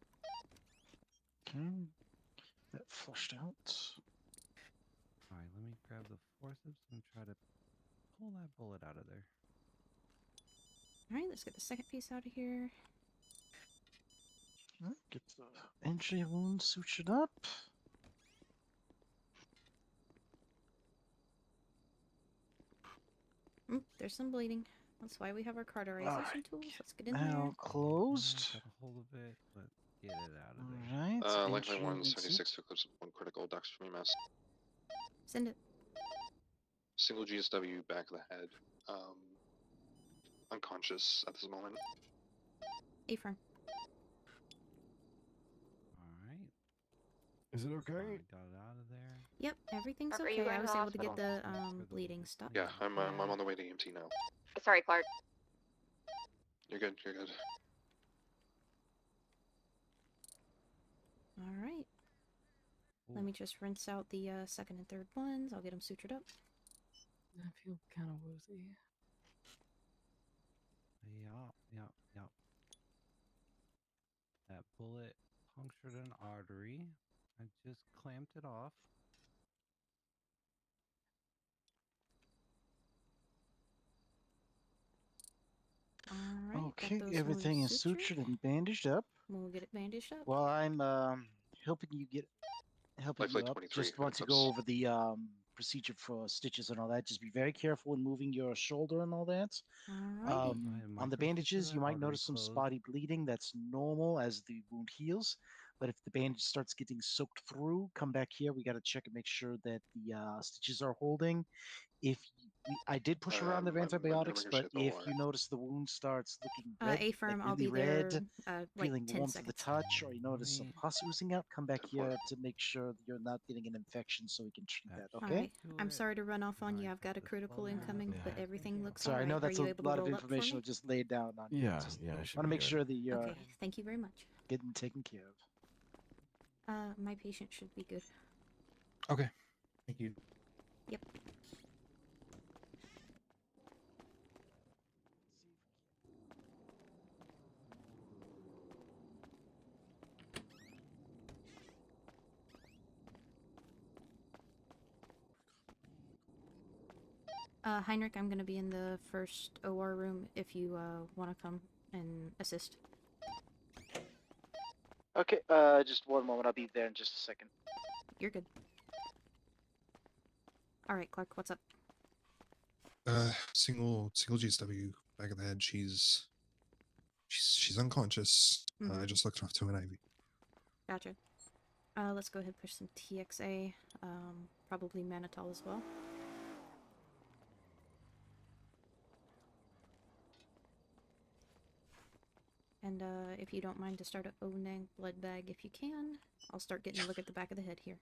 Okay. That flushed out. Alright, let me grab the forceps and try to pull that bullet out of there. Alright, let's get the second piece out of here. Get the entry wound sutured up. There's some bleeding. That's why we have our cauterization tools. Let's get in Now there. closed. Got a hold of it. Let's get it out of there. Alright. Likely entry 176 to Eclipse, 1 critical, Doctor from EMS. Send it. Single GSW, back of the head. Unconscious at this moment. A-firm. Alright. Is it okay? Got it out of there. Yep, everything's Are you okay. going I was to able to get the hospital? bleeding stopped. Yeah, I'm on the way to EMT now. Sorry, Clarke. You're good, you're good. Alright. Let me just rinse out the second and third ones. I'll get them sutured up. I feel kind of woozy. Yup. That bullet punctured an artery. I just clamped it off. Alright, Okay, got those everything wounds is sutured. sutured and bandaged up. We'll get it bandaged up. While I'm helping you Lifelike up, 23, just want to Eclipse. go over the procedure for stitches and all that. Just be very careful when moving your shoulder and all that. Alrighty. On the bandages, you might notice some spotty bleeding. That's normal as the wound heals. But if the bandage starts getting soaked through, come back here. We got to check and make sure that the stitches are holding. I did push around the antibiotics, but if you notice the wound starts looking red, A-firm, like I'll really be there, red, like feeling 10 warm to the seconds. touch, or you notice some pus oozing out, come back here to make sure that you're not getting an infection so we can treat that, okay? Alright. I'm sorry to run off on you. I've got a critical incoming, but everything looks Sorry, I alright. know that's Are you a able lot to of roll up for information me? I've just laid down on you. Yeah, Just yeah, it should want to be make good. sure that you're Okay, thank you very much. getting taken care of. My patient should be good. Okay. Thank you. Yep. Heinrich, I'm gonna be in the first OR room if you want to come and assist. Okay, just one moment. I'll be there in just a second. You're good. Alright, Clarke, what's up? Single GSW, back of the head. She's unconscious. I just looked her off to an IV. Gotcha. Let's go ahead and push some TXA, probably mannitol as well. And if you don't mind to start a O-neg blood bag if you can, I'll start getting a look at the back of the head here.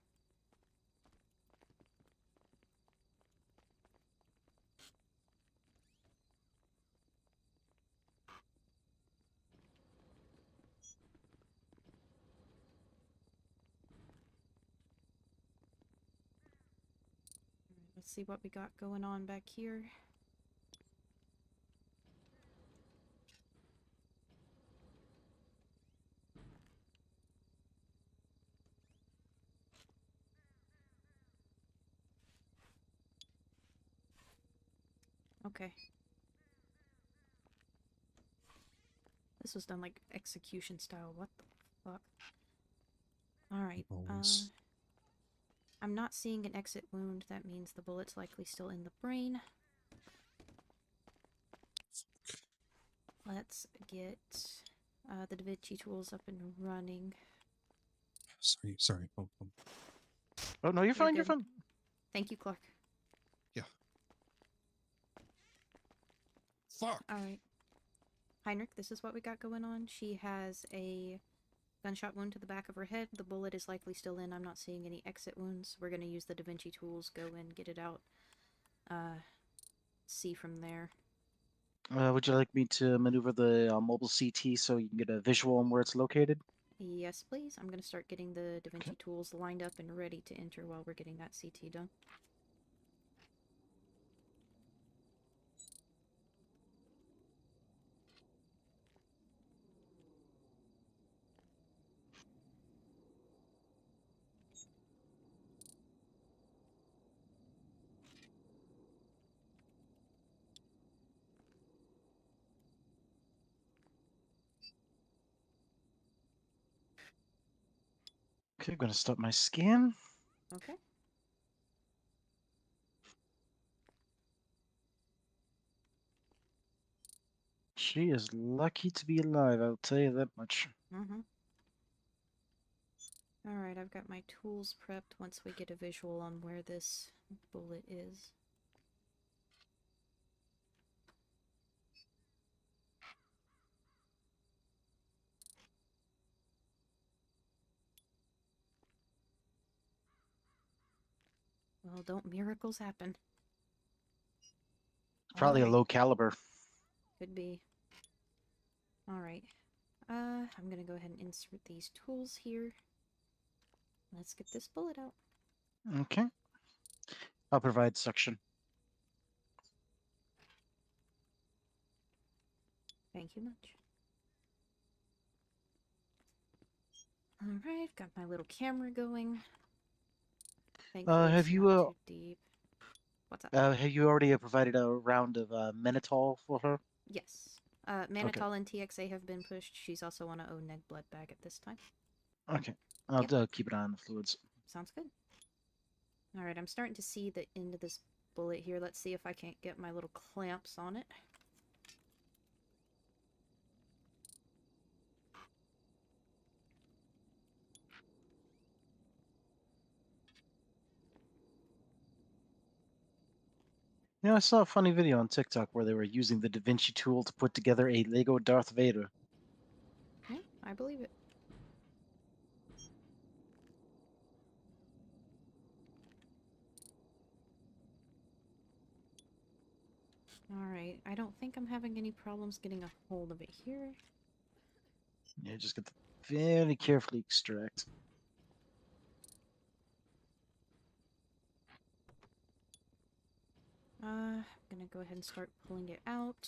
Let's see what we got going on back here. Okay. This was done like execution style. What the fuck? Alright. I'm not seeing an exit wound. That means the bullet's likely still in the brain. Let's get the Da Vinci tools up and running. Sorry. Oh no, you're fine. You're good. fine. Thank you, Clarke. Yeah. Fuck. Alright. Heinrich, this is what we got going on. She has a gunshot wound to the back of her head. The bullet is likely still in. I'm not seeing any exit wounds. We're going to use the Da Vinci tools, go in, get it out. see from there. Would you like me to maneuver the mobile CT so you can get a visual on where it's located? Yes, please. I'm going to start getting the Da Vinci Okay. tools lined up and ready to enter while we're getting that CT done. Okay, I'm gonna start my scan. Okay. She is lucky to be alive, I'll tell you that much. Mm-hmm. Alright, I've got my tools prepped once we get a visual on where this bullet is. Well, don't miracles happen? Probably a Alright. low caliber. Could be. Alright. I'm gonna go ahead and insert these tools here. Let's get this bullet out. Okay. I'll provide suction. Thank you much. Alright, got my little camera going. Thankfully, Have it's you not too deep. What's up? have you already provided a round of mannitol for her? Yes. Mannitol and TXA have been pushed. She's also on a O-neg blood bag at this time. Okay. I'll Yep. keep an eye on the fluids. Sounds good. Alright, I'm starting to see the end of this bullet here. Let's see if I can't get my little clamps on it. You know, I saw a funny video on TikTok where they were using the Da Vinci tool to put together a Lego Darth Vader. Yeah, I believe it. Alright, I don't think I'm having any problems getting a hold of it here. Yeah, just get to very carefully extract. I'm gonna go ahead and start pulling it out.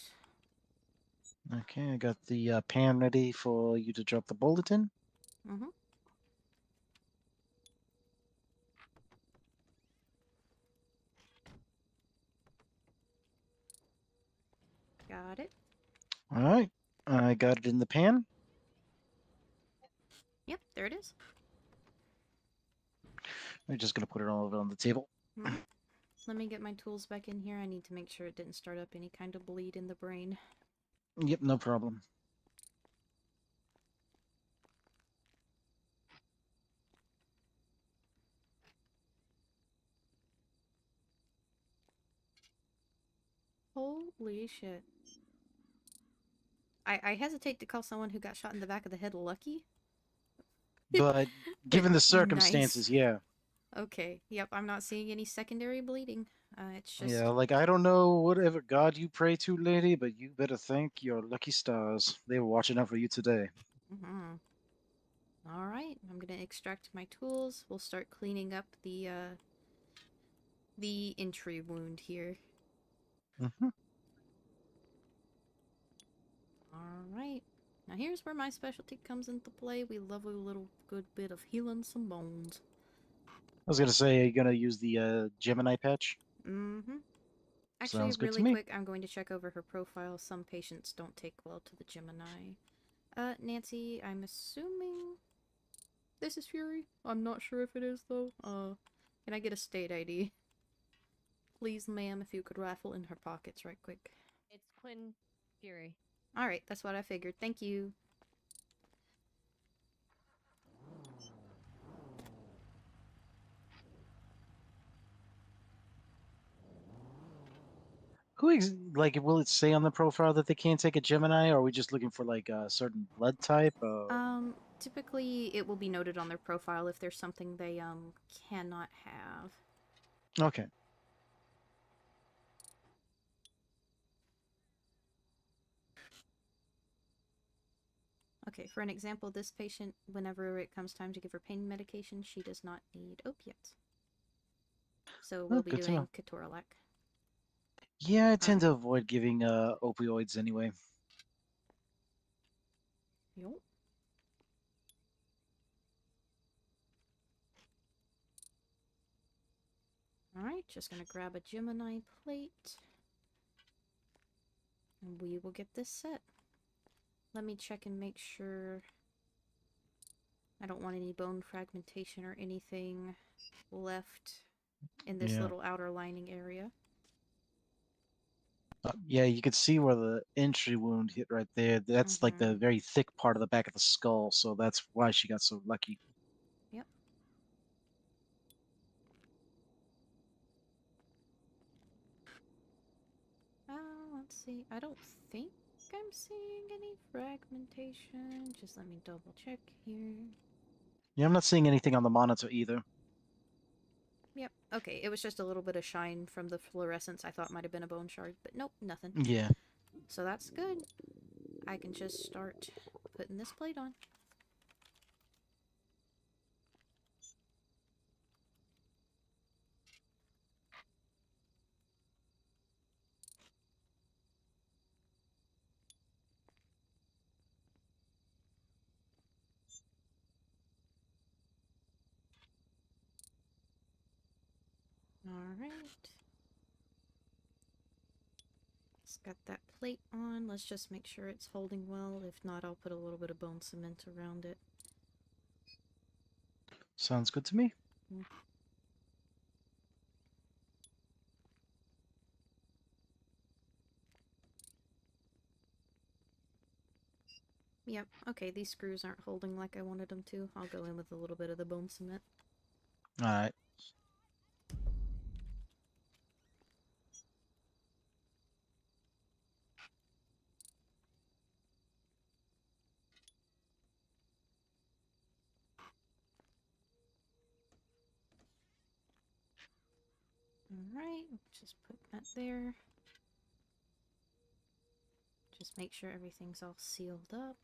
Okay, I got the pan ready for you to drop the bulletin. Mm-hmm. Got it. All right, I got it in the pan. Yep, there it is. I'm just gonna put it all over on the table. Mm-hmm. Let me get my tools back in here. I need to make sure it didn't start up any kind of bleed in the brain. Yep, no problem. Holy shit. I hesitate to call someone who got shot in the back of the head lucky. But given the Nice. circumstances, yeah. Okay, yep, I'm not seeing any secondary bleeding. It's just... Yeah, like I don't know whatever god you pray to, lady, but you better thank your lucky stars. They were watching out for you today. Mm-hmm. Alright, I'm gonna extract my tools. We'll start cleaning up the entry wound here. Mm-hmm. Alright. Now here's where my specialty comes into play. We love a little good bit of healing some bones. I was gonna say, are you gonna use the Gemini patch? Mm-hmm. Actually, Sounds good to really me. quick, I'm going to check over her profile. Some patients don't take well to the Gemini. Nancy, I'm assuming this is Fury? I'm not sure if it is, though. Can I get a state ID? Please, ma'am, if you could rifle in her pockets right quick. It's Quinn Fury. Alright, that's what I figured. Thank you. Like, will it say on the profile that they can't take a Gemini, or are we just looking for like a certain blood type? Typically it will be noted on their profile if there's something they, cannot have. Okay. Okay, for an example, this patient, whenever it comes time to give her pain medication, she does not need opiates. So we'll be good to doing know. ketorolac. Yeah, I tend to avoid giving opioids anyway. Yup. Alright, just gonna grab a Gemini plate. And we will get this set. Let me check and make sure I don't want any bone fragmentation or anything left in this Yeah. little outer lining area. Yeah, you could see where the entry wound hit right there. That's like the very thick part of the back of the skull, so that's why she got so lucky. Yep. Let's see. I don't think I'm seeing any fragmentation. Just let me double check here. Yeah, I'm not seeing anything on the monitor either. Yep. Okay, it was just a little bit of shine from the fluorescence I thought might have been a bone shard, but nope, nothing. Yeah. So that's good. I can just start putting this plate on. Alright. It's got that plate on. Let's just make sure it's holding well. If not, I'll put a little bit of bone cement around it. Sounds good to me. Yep, okay, these screws aren't holding like I wanted them to. I'll go in with a little bit of the bone cement. Alright. Alright, just put that there. Just make sure everything's all sealed up.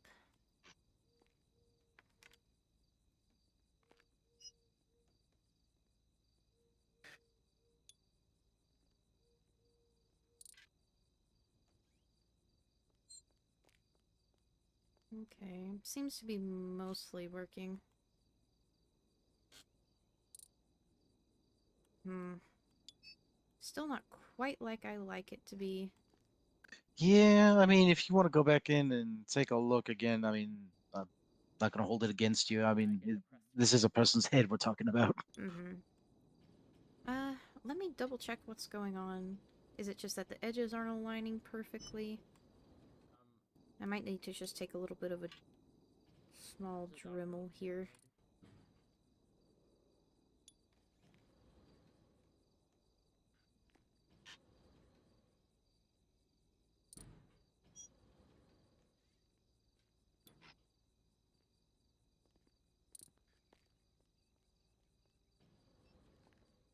Okay, seems to be mostly working. Still not quite like I like it to be. Yeah, I mean, if you want to go back in and take a look again, I mean, I'm not going to hold it against you. I mean, this is a person's head we're talking about. Let me double check what's going on. Is it just that the edges aren't aligning perfectly? I might need to just take a little bit of a small Dremel here.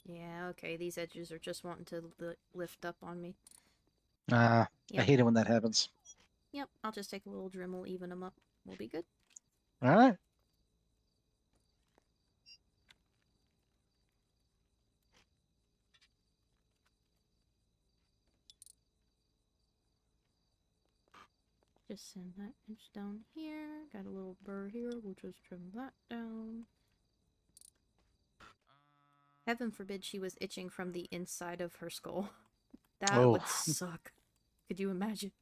Yeah, okay, these edges are just wanting to lift up on me. I Yep. hate it when that happens. Yep, I'll just take a little Dremel, even them up. We'll be good. Alright. Just send that inch down here. Got a little burr here. We'll just trim that down. Heaven forbid she was itching from the inside of her skull. That would suck. Could you imagine?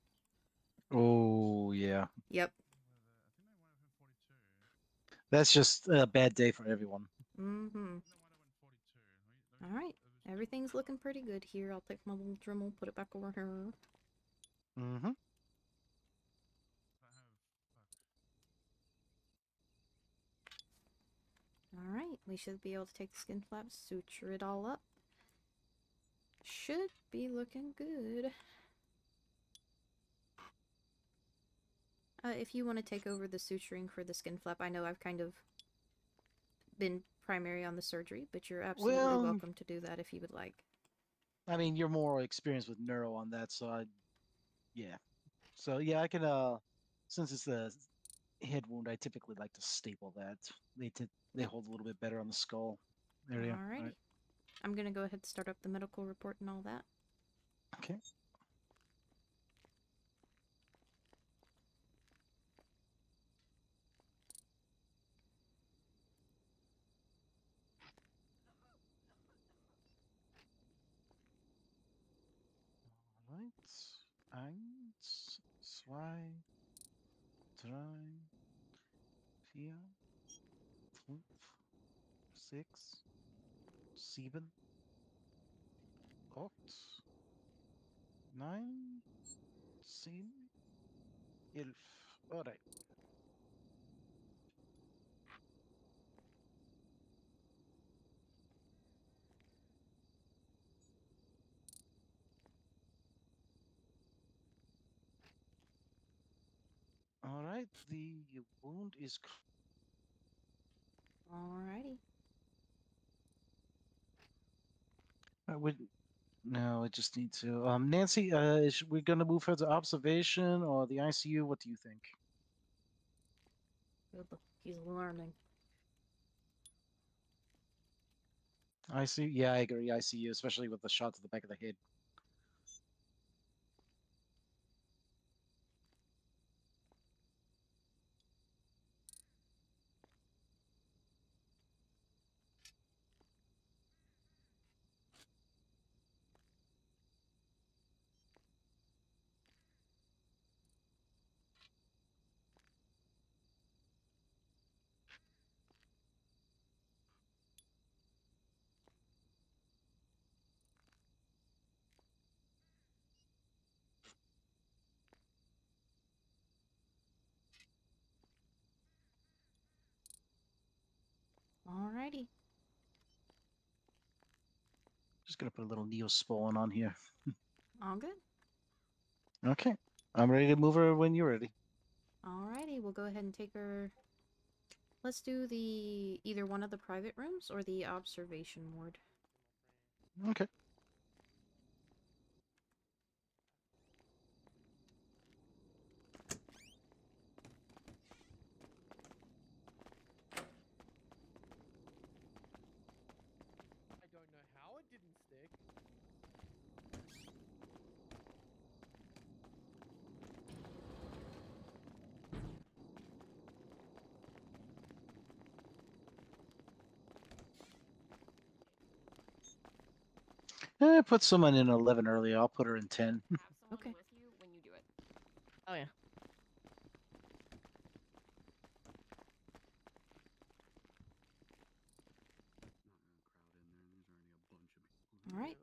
Oh, yeah. Yep. That's just a bad day for everyone. Alright. Everything's looking pretty good here. I'll take my little Dremel, put it back over her. Alright, we should be able to take the skin flap, suture it all up. Should be looking good. If you want to take over the suturing for the skin flap, I know I've kind of been primary on the surgery, but you're absolutely welcome to do that if you would like. I mean, you're more experienced with neuro on that, so yeah. So yeah, I can since it's the head wound, I typically like to staple that. They hold a little bit better on the skull area. Alrighty. Right. I'm gonna go ahead and start up the medical report and all that. Okay. Alright. Eins, zwei, drei, vier, fünf, sechs, sieben, acht, neun, 10, 11. Alright. Alright, the wound is. Alrighty. I would. No, I just need to. Nancy, we're gonna move her to observation or the ICU. What do you think? He's alarming. ICU? Yeah, I agree. ICU, especially with the shot to the back of the head. Alrighty. Just gonna put a little Neosporin on here. All good. Okay, I'm ready to move her when you're ready. Alrighty, we'll go ahead and take her. Let's do either one of the private rooms or the observation ward. Okay. I don't know how it didn't stick. Put someone in 11 earlier. I'll put her in 10. Okay. With you when you do it. Oh yeah. Alright.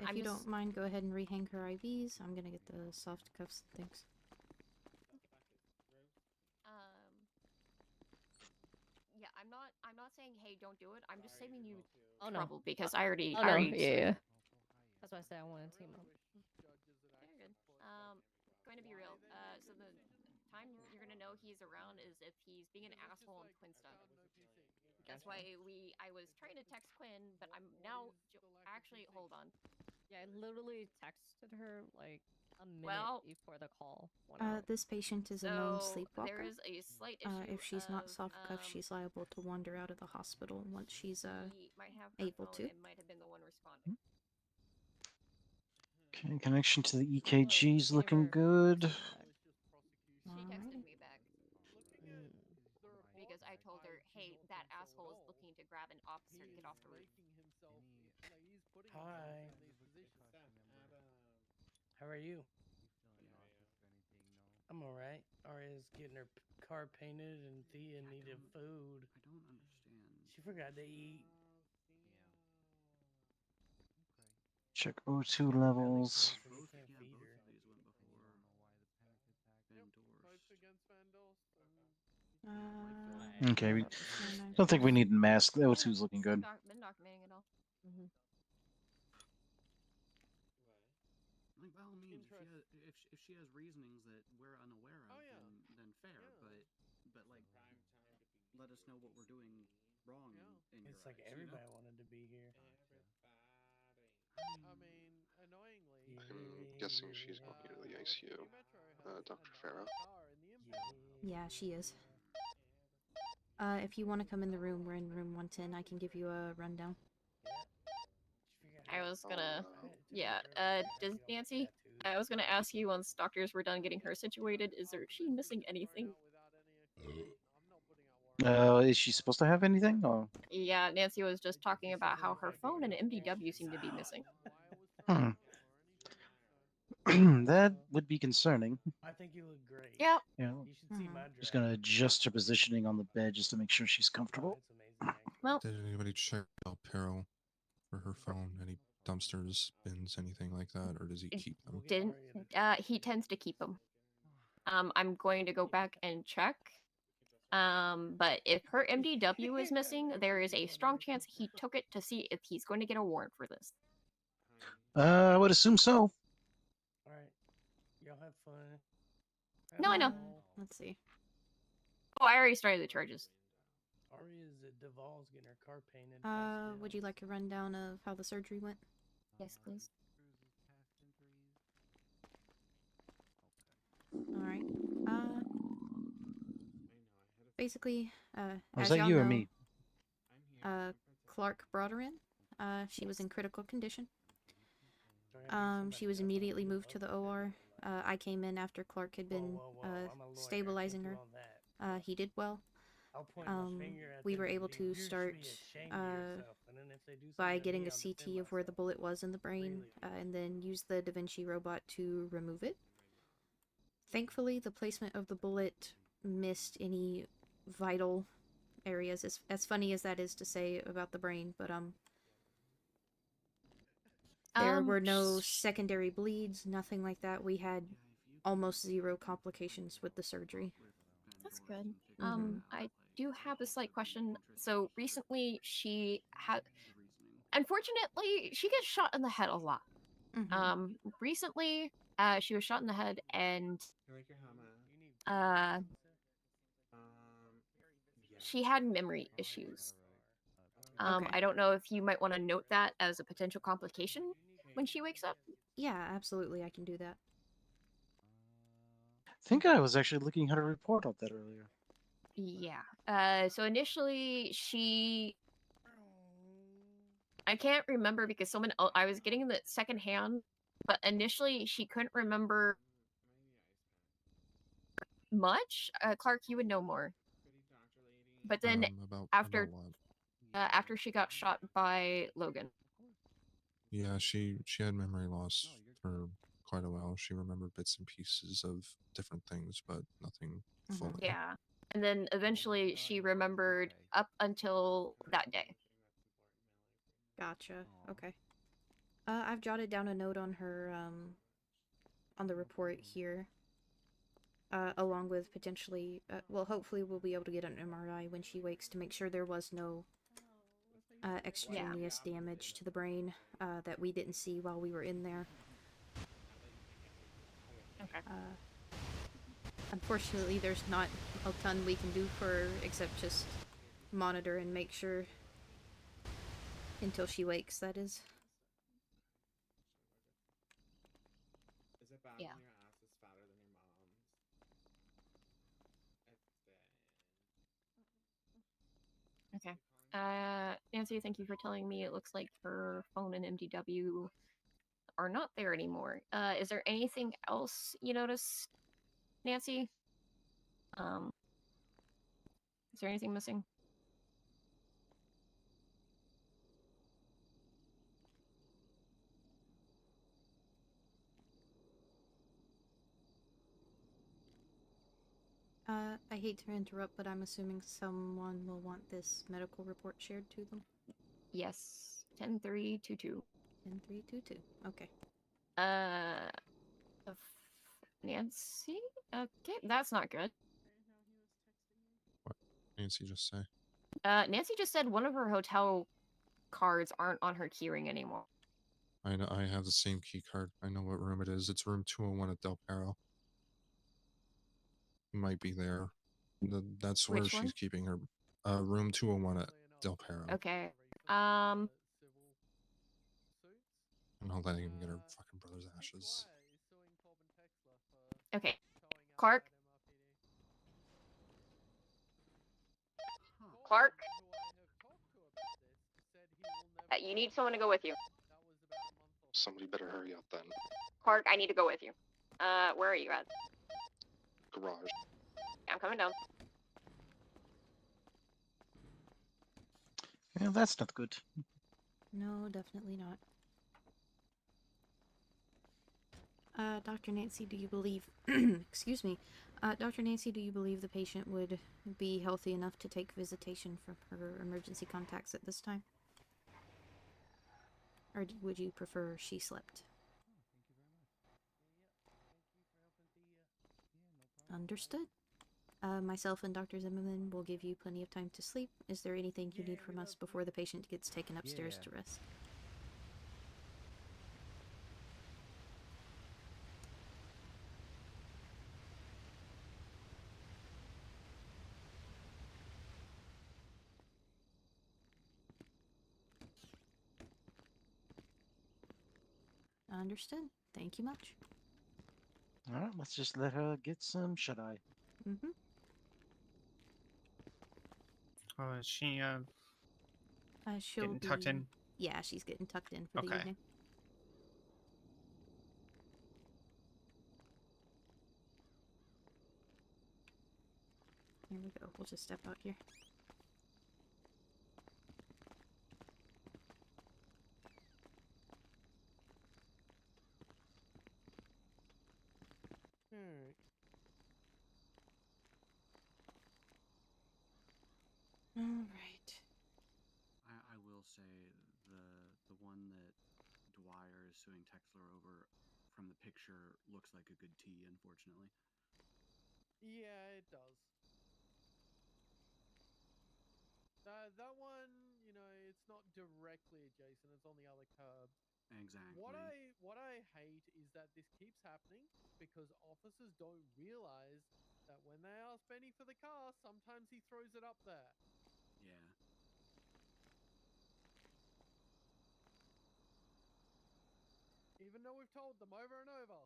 If you don't mind, go ahead and rehang her IVs. I'm gonna get the soft cuffs and things. Yeah, I'm not saying hey, don't do it. I'm just saving you Oh no. trouble because I already Oh no. Yeah. That's why I said I want to team up. Very good. Going to be real. So the time you're gonna know he's around is if he's being an asshole on Quinn stuff. That's why I was trying to text Quinn, but I'm now actually hold on. Yeah, I literally texted her like a minute before the call went out. This patient is a known sleepwalker. There is a slight issue. If she's not soft cuffed, she's liable to wander out of the hospital once she's he might have her able phone to. and might have been the one responding. Okay, connection to the EKG is looking good. She texted me back. Because I told her, hey, that asshole is looking to grab an officer, get off the roof. Hi. How are you? I'm alright. Aria's getting her car painted and Thea needed food. I don't understand. She forgot to eat. Check O2 levels. Okay, we don't think we need a mask. The O2's looking good. Been documenting it all. Like, by all means, if she has reasonings that we're unaware of, then fair. But like, let us know what we're doing wrong. It's like everybody wanted to be here. I mean, annoyingly. I'm guessing she's walking into the ICU. Dr. Fera. Yeah, she is. If you want to come in the room, we're in room 110. I can give you a rundown. I was gonna, yeah. Does Nancy? I was gonna ask you once doctors were done getting her situated. Is she missing anything? Is she supposed to have anything? Or Yeah, Nancy was just talking about how her phone and MDW seem to be missing. that would be concerning. I think you look great. Yeah. Yeah. You should see my dress. Just gonna adjust her positioning on the bed just to make sure she's comfortable. Well, Did anybody check Del Perro for her phone? Any dumpsters, bins, anything like that, or does he keep them? Didn't. He tends to keep them. I'm going to go back and check. But if her MDW is missing, there is a strong chance he took it to see if he's going to get a warrant for this. I would assume so. All right, y'all have fun. No, I know. Let's see. Oh, I already started the charges. Aria's at Duval's getting her car painted. Would you like a rundown of how the surgery went? Yes, please. Alright. Basically, Was as that y'all you know, or me? Clarke brought her in. She was in critical condition. She was immediately moved to the OR. I came in after Clarke had been stabilizing her. He did well. We were able to start by getting a CT of where the bullet was in the brain, and then use the Da Vinci robot to remove it. Thankfully, the placement of the bullet missed any vital areas, as funny as that is to say about the brain, but there were no secondary bleeds, nothing like that. We had almost zero complications with the surgery. That's good. I do have a slight question. So recently unfortunately, she gets shot in the head a lot. Recently, she was shot in the head and she had memory issues. I don't know if you might want to note that as a potential complication when she wakes up. Yeah, absolutely, I can do that. I think I was actually looking at a report of that earlier. Yeah. So initially, I can't remember because I was getting the second hand, but initially she couldn't remember much. Clarke, you would know more. But then after she got shot by Logan. Yeah, she had memory loss for quite a while. She remembered bits and pieces of different things, but nothing fully. Yeah. And then eventually she remembered up until that day. Gotcha. Okay. I've jotted down a note on her, on the report here. Along with potentially, well, hopefully we'll be able to get an MRI when she wakes to make sure there was no extraneous damage to the brain that we didn't see while we were in there. Okay. Unfortunately, there's not a ton we can do for her except just monitor and make sure until she wakes, that is. Yeah. Okay. Nancy, thank you for telling me. It looks like her phone and MDW are not there anymore. Is there anything else you noticed, Nancy? Is there anything missing? I hate to interrupt, but I'm assuming someone will want this medical report shared to them? Yes. 10322. 10322. Okay. Nancy? Okay, that's not good. What Nancy just say? Nancy just said one of her hotel cards aren't on her keyring anymore. I know. I have the same key card. I know what room it is. It's room 201 at Del Perro. It might be there. That's where Which she's one? keeping her. Room 201 at Del Perro. Okay. And I'll let him get her fucking brother's ashes. Okay. Clarke? Clarke. You need someone to go with you. Somebody better hurry up then. Clarke, I need to go with you. Where are you at? Garage. I'm coming down. Yeah, that's not good. No, definitely not. Dr. Nancy, do you believe... excuse me. Dr. Nancy, do you believe the patient would be healthy enough to take visitation from her emergency contacts at this time? Or would you prefer she slept? Understood. Myself and Dr. Zimmerman will give you plenty of time to sleep. Is there anything you need from us before the patient gets taken upstairs to rest? Understood. Thank you much. Alright, let's just let her get some shut-eye. Mm-hmm. Oh, is she She'll getting be... tucked in? Yeah, she's getting tucked in for the Okay. evening. Here we go. We'll just step out here. Alright. Alright. I will say the one that Dwyer is suing Texler over from the picture looks like a good tea, unfortunately. Yeah, it does. That one, you know, it's not directly adjacent. It's on the other curb. Exactly. What I hate is that this keeps happening because officers don't realize that when they ask Benny for the car, sometimes he throws it up there. Yeah. Even though we've told them over and over.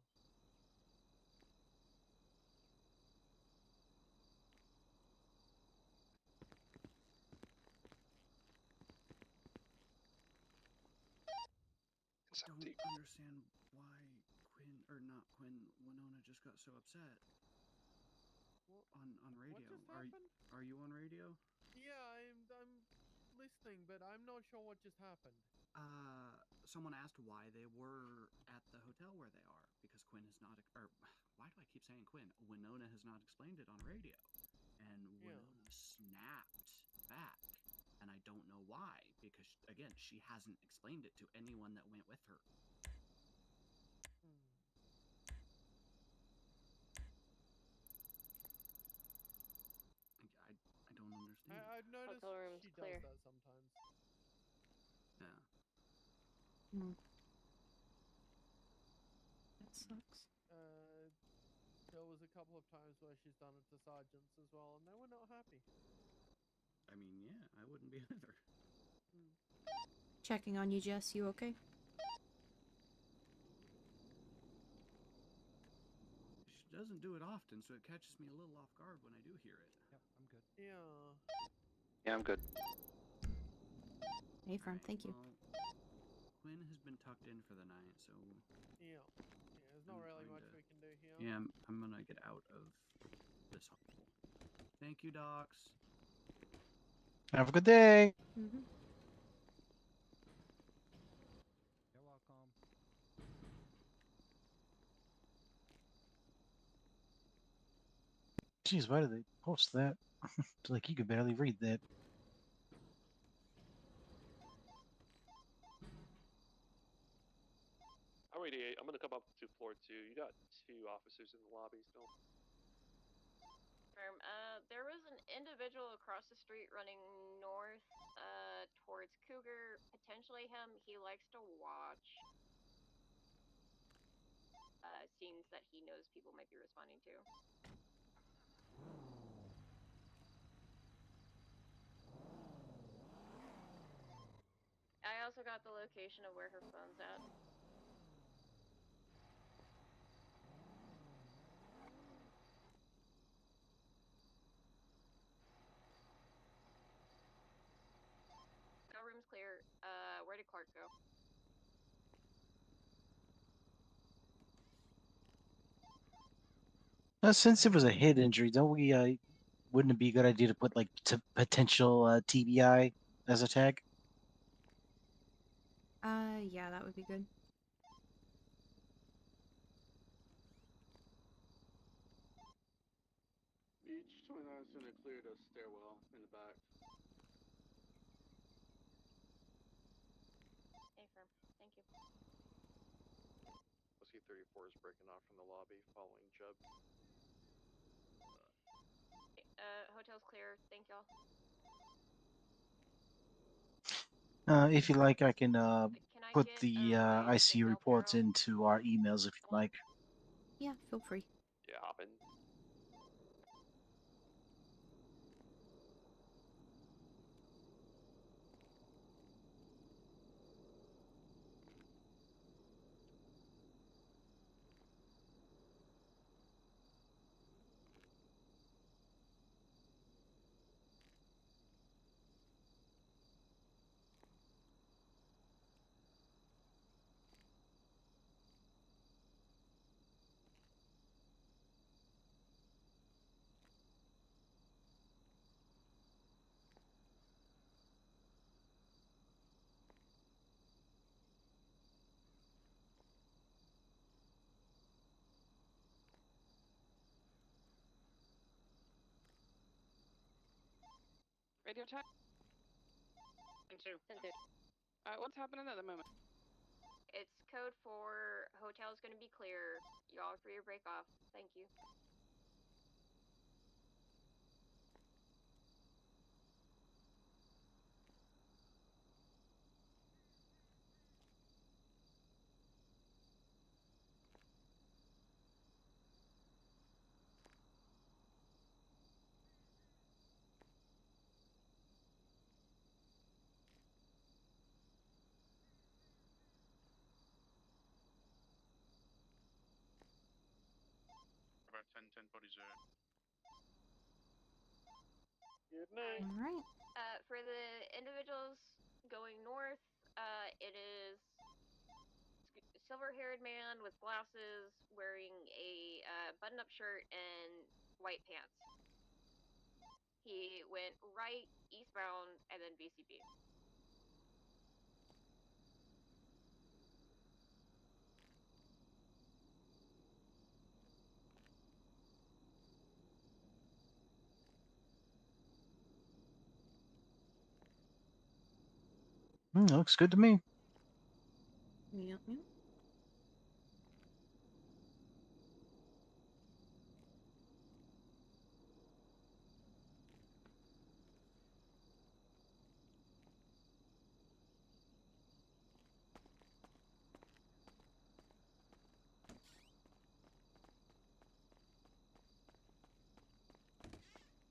I don't understand why Winona just got so upset. On radio. What just happened? Are you on radio? Yeah, I'm listening, but I'm not sure what just happened. Someone asked why they were at the hotel where they are because Quinn has not, or why do I keep saying Quinn? Winona has not explained it on radio, and Winona snapped back, and I don't know why because again she hasn't explained it to anyone that went with her. I don't understand. I've noticed Hotel room's she clear. does that sometimes. Yeah. Hmm. That sucks. There was a couple of times where she's done it to sergeants as well, and they were not happy. I mean, yeah, I wouldn't be either. Checking on you, Jess. You okay? She doesn't do it often, so it catches me a little off guard when I do hear it. Yep, I'm good. Yeah. Yeah, I'm good. Hey, friend. Thank you. Well, Quinn has been tucked in for the night, so Yeah. There's not really much we can do here. yeah, I'm gonna get out of this hole. Thank you, docs. Have a good day. Mm-hmm. You're welcome. Jeez, why did they post that? It's like you could barely read that. I'm ready. I'm gonna come up to floor 2. You got 2 officers in the lobby still. There was an individual across the street running north, towards Cougar. Potentially him. He likes to watch. Scenes that he knows people might be responding to. I also got the location of where her phone's at. did Clarke go? Since it was a head injury, don't we? Wouldn't it be a good idea to put like potential TBI as a tag? Yeah, that would be good. Each 29 is gonna clear the stairwell in the back. Affirm. Thank you. Whiskey 34 is breaking off from the lobby following Jub. Hotel's clear. Thank y'all. If you like, I can put get, the ICU reports into our emails if you'd like. Yeah, feel free. Yeah, hop in. Radio check. 10-2. What's happening at the moment? It's code 4. Hotel's gonna be clear. Y'all for your break off. Thank you. About 10-10 zero. Good night. All right. For the individuals going north, it is silver-haired man with glasses, wearing a button-up shirt and white pants. He went right, eastbound, and then BCB. Looks good to me. Yep.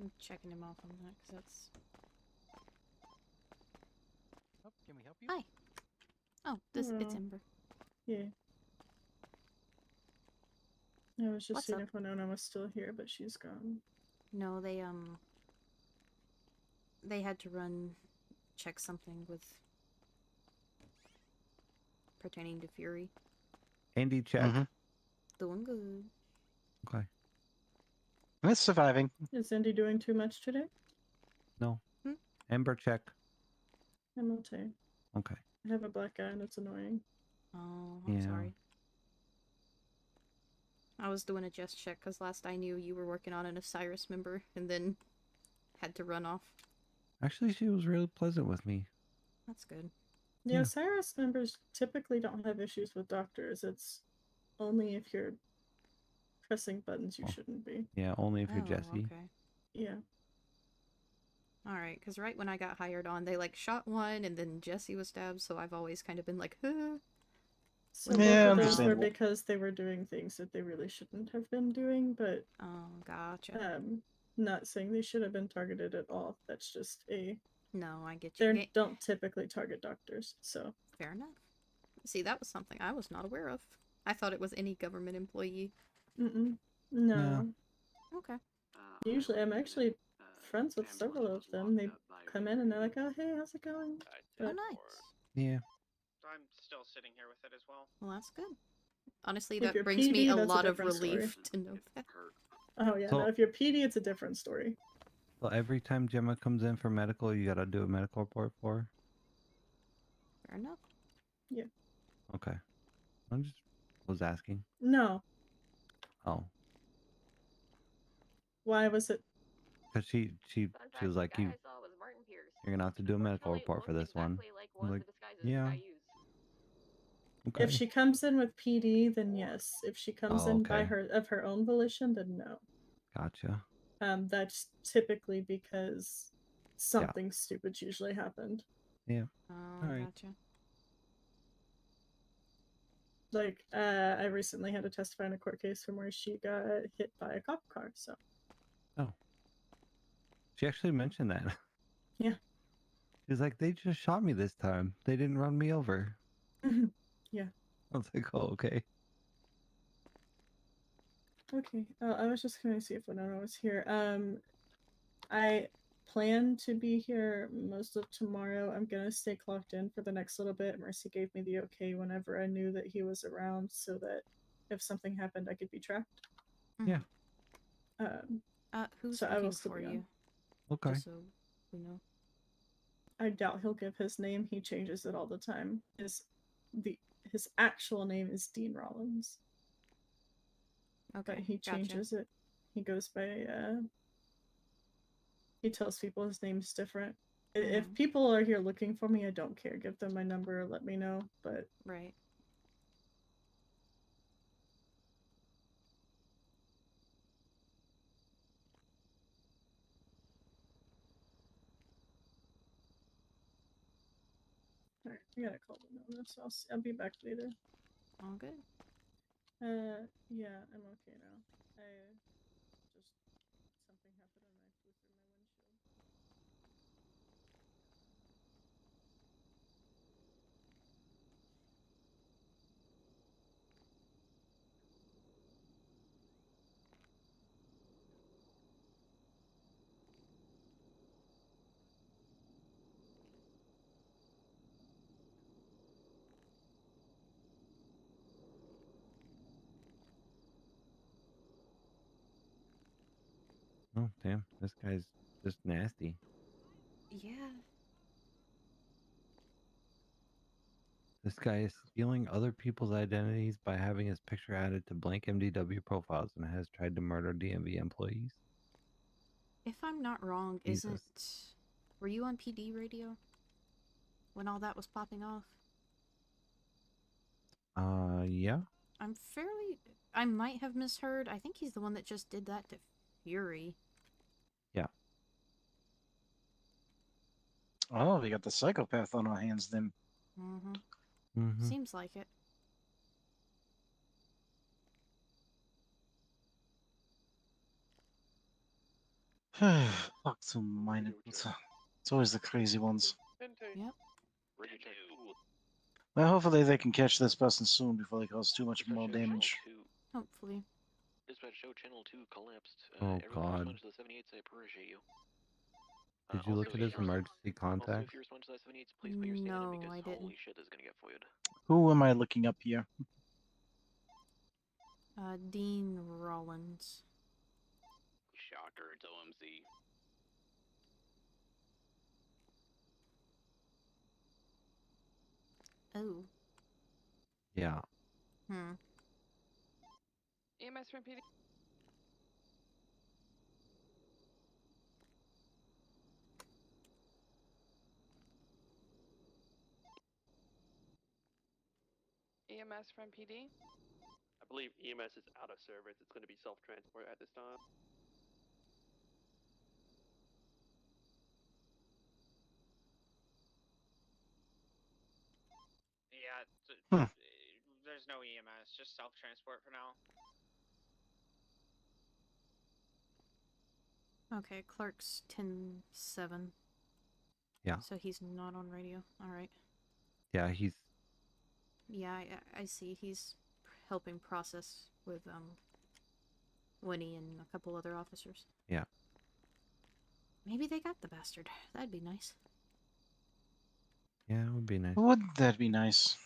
I'm checking him off on that because that's. Oh, can we help you? Hi. Oh, it's Ember. Yeah. I was just What's seeing up? if Winona was still here, but she's gone. No, they had to check something with pertaining to Fury. Andy, check. Doing good. Okay. It's surviving. Is Indy doing too much today? No. Hmm? Ember, check. I'm okay. Okay. I have a black eye and it's annoying. Oh, I'm Yeah. sorry. I was doing a Jess check because last I knew you were working on an Osiris member and then had to run off. Actually, she was really pleasant with me. That's good. Yeah, Osiris members typically don't have issues with doctors. It's only if you're pressing buttons you shouldn't be. Yeah, only if you're Oh, Jesse. okay. Yeah. Alright, because right when I got hired on, they shot one and then Jesse was stabbed, so I've always kind of been like, huh. So both of those were because they were doing things that they really shouldn't have been doing, but oh, gotcha. Not saying they should have been targeted at all. That's just No, I get you. They don't typically target doctors, so Fair enough. See, that was something I was not aware of. I thought it was any government employee. no. Yeah. Okay. Usually, I'm actually friends with several of them. They come in and they're like, "Oh, hey, how's it going?" Oh, nice. Yeah. I'm still sitting here with it as well. Well, that's good. Honestly, If that you're brings me PD, a that's a lot of different story. relief to know that. Oh yeah, So- no, if you're PD, it's a different story. So every time Gemma comes in for medical, you gotta do a medical report for her? Fair enough. Yeah. Okay. I just was asking. No. Oh. Why was it? Because she was like, you're gonna have to do a medical report for this one. I'm like, yeah. Okay. If she comes in with PD, then yes. If she comes Oh, in by okay. her own volition, then no. Gotcha. That's typically because something stupid usually happened. Yeah. Oh, All right. gotcha. Like, I recently had to testify in a court case from where she got hit by a cop car. So. Oh. She actually mentioned that. Yeah. She's like, they just shot me this time. They didn't run me over. Yeah. I was like, oh, okay. Okay. I was just gonna see if Winona was here. I plan to be here most of tomorrow. I'm gonna stay clocked in for the next little bit. Mercy gave me the okay whenever I knew that he was around, so that if something happened, I could be tracked. Yeah. Who's so I will looking still for be on. you? Okay. Just so we know. I doubt he'll give his name. He changes it all the time. His actual name is Dean Rollins. Okay. But he changes it. He goes by he tells people his name's different. If people are here looking for me, I don't care. Give them my number, let me know. But Right. Alright, I gotta call Winona, so I'll be back later. All good. Yeah, I'm okay now. Just something happened and I flew through my windshield. Oh, damn. This guy's just nasty. Yeah. This guy is stealing other people's identities by having his picture added to blank MDW profiles and has tried to murder DMV employees. If I'm not wrong, Jesus. were you on PD radio when all that was popping off? Yeah. I might have misheard. I think he's the one that just did that to Fury. Yeah. Oh, we got the psychopath on our hands then. Seems like it. Fuck so minded. It's always the crazy ones. Yep. Well, hopefully they can catch this person soon before they cause too much more damage. Hopefully. Dispatch show channel 2 collapsed. Oh, Everyone God. respond to the 78s, I appreciate you. Did you look at his emergency Also, contacts? if you respond to the 78s, please put your stand in No, because I didn't. holy shit, this is gonna get foiled. Who am I looking up here? Dean Rollins. Shocker, it's OMC. Oh. Yeah. EMS from PD. EMS from PD. I believe EMS is out of service. It's going to be self-transport at this time. Yeah, there's no EMS, just self-transport for now. Okay, Clarke's 10-7. Yeah. So he's not on radio. Alright. Yeah, he's... Yeah, I see. He's helping process with, Winnie and a couple other officers. Yeah. Maybe they got the bastard. That'd be nice. Yeah, it would be nice. Would that be nice?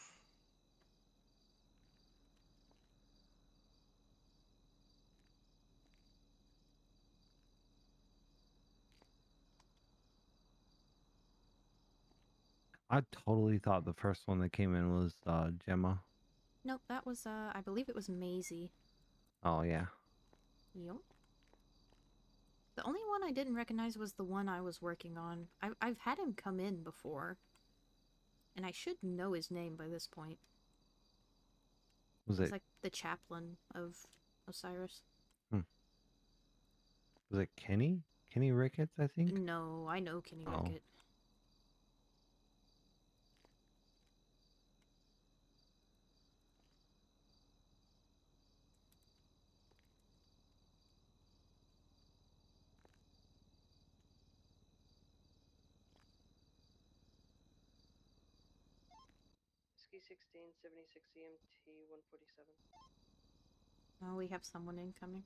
I totally thought the first one that came in was Gemma. Nope, that was, I believe it was Maisie. Oh, yeah. Yep. The only one I didn't recognize was the one I was working on. I've had him come in before. And I should know his name by this point. Was He's it? like the chaplain of Osiris. Was it Kenny? Kenny Ricketts, I think. No, I know Kenny Rickett. Ski 16, 76 EMT 147. Oh, we have someone incoming.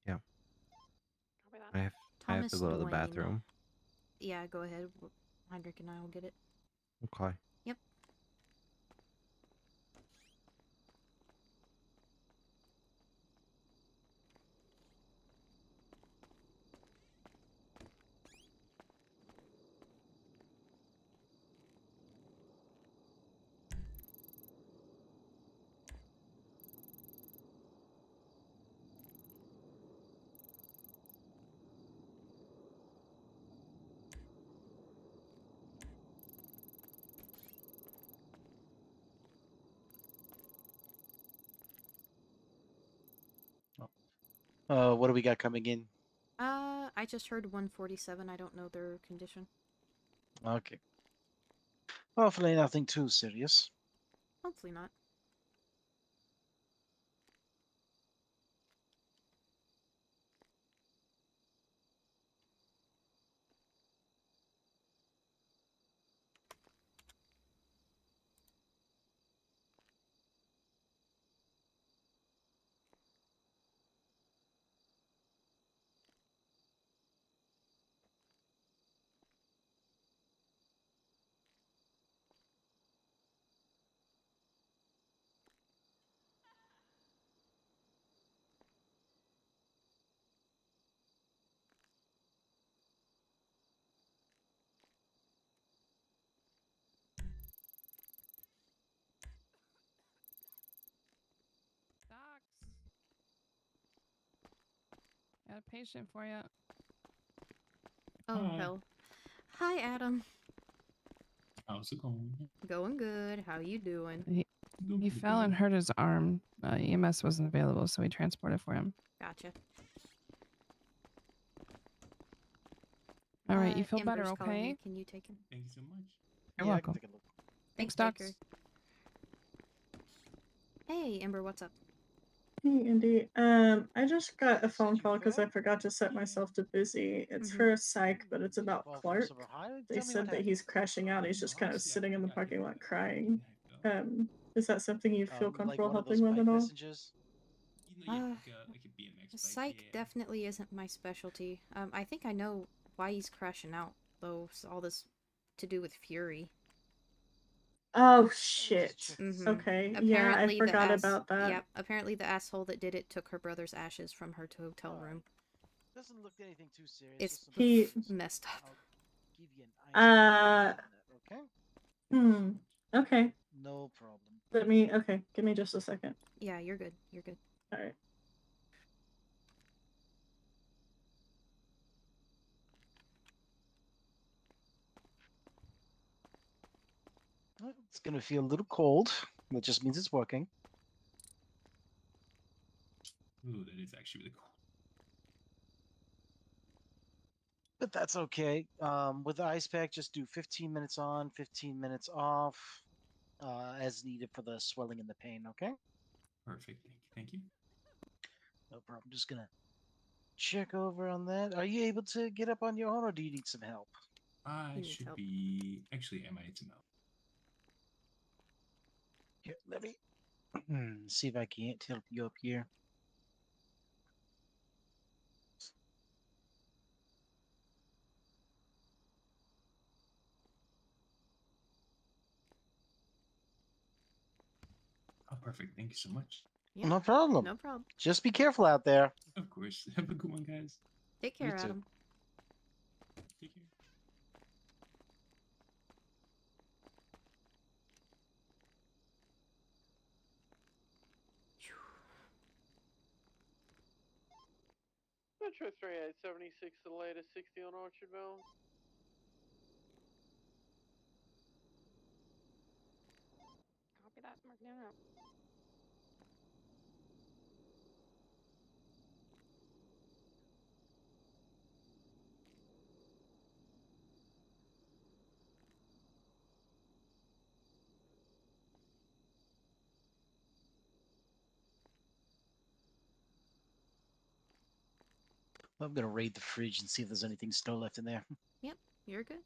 Yeah. Copy that. I have to Thomas go to the Dwayne. bathroom. Yeah, go ahead. Heinrich and I will get it. Okay. Yep. What do we got coming in? I just heard 147. I don't know their condition. Okay. Hopefully nothing too serious. Hopefully not. Docs. Got a patient for you. Oh, hell. Hi, Adam. How's it going? Going good. How you doing? He fell and hurt his arm. EMS wasn't available, so we transported for him. Gotcha. All right, you feel Ember's better, calling okay? me. Can you take him? Thank you so much. You're Yeah, I can welcome. take a look. Thanks, Baker. Docs. Hey, Ember, what's up? Hey, Indy. I just got a phone call because I forgot to set myself to busy. It's for a psych, but it's about Clarke. They said that he's crashing out. He's just kind of sitting in the parking lot crying. Is that something you feel Like comfortable one of those helping with bike at all? messengers? Like a BMX bike. Psych definitely isn't my specialty. I think I know why he's crashing out, though. All this to do with Fury. Oh shit. Mm-hmm. Okay, yeah, I forgot about that. Yep, apparently the asshole that did it took her brother's ashes from her hotel room. Doesn't look anything too serious. It's just some- messed up. I'll give you an okay? Okay. No problem. Okay, give me just a second. Yeah, you're good. You're good. All right. It's gonna feel a little cold. That just means it's working. Ooh, that is actually really cool. But that's okay. With the ice pack, just do 15 minutes on, 15 minutes off, as needed for the swelling and the pain, okay? Perfect. Thank you. No problem. Just gonna check over on that. Are you able to get up on your own, or do you need some help? I should be. Actually, I might need some help. Here, let me see if I can't help you up here. Oh, perfect. Thank you so much. Yeah, no problem. No problem. Just be careful out there. Of course. Have a good one, guys. Take care, You too. Adam. Take care. Metro 3876, the latest 60 on Orchardville. Copy that. Marking it out. I'm gonna raid the fridge and see if there's anything still left in there. Yep, you're good.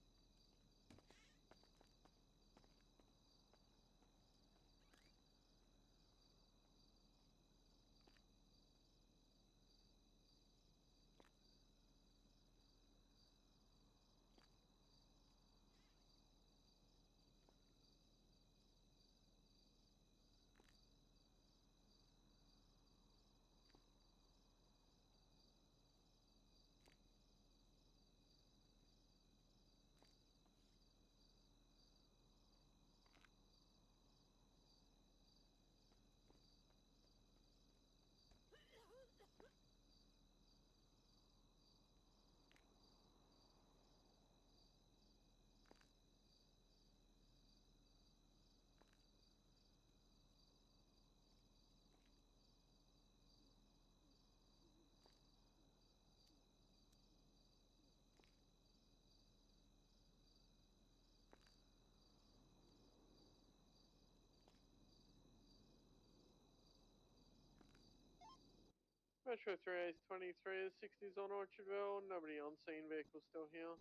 Metro 3823, 60s on Orchardville. Nobody on scene. Vehicle still here.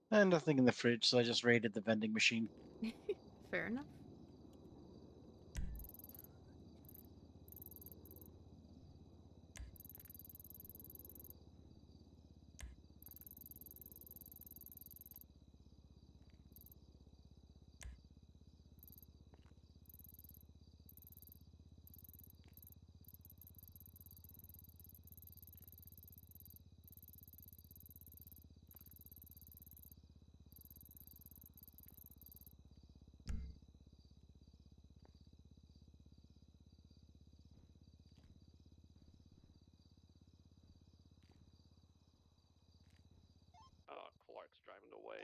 And nothing in the fridge, so I just raided the vending machine. Fair enough. Clarke's driving away.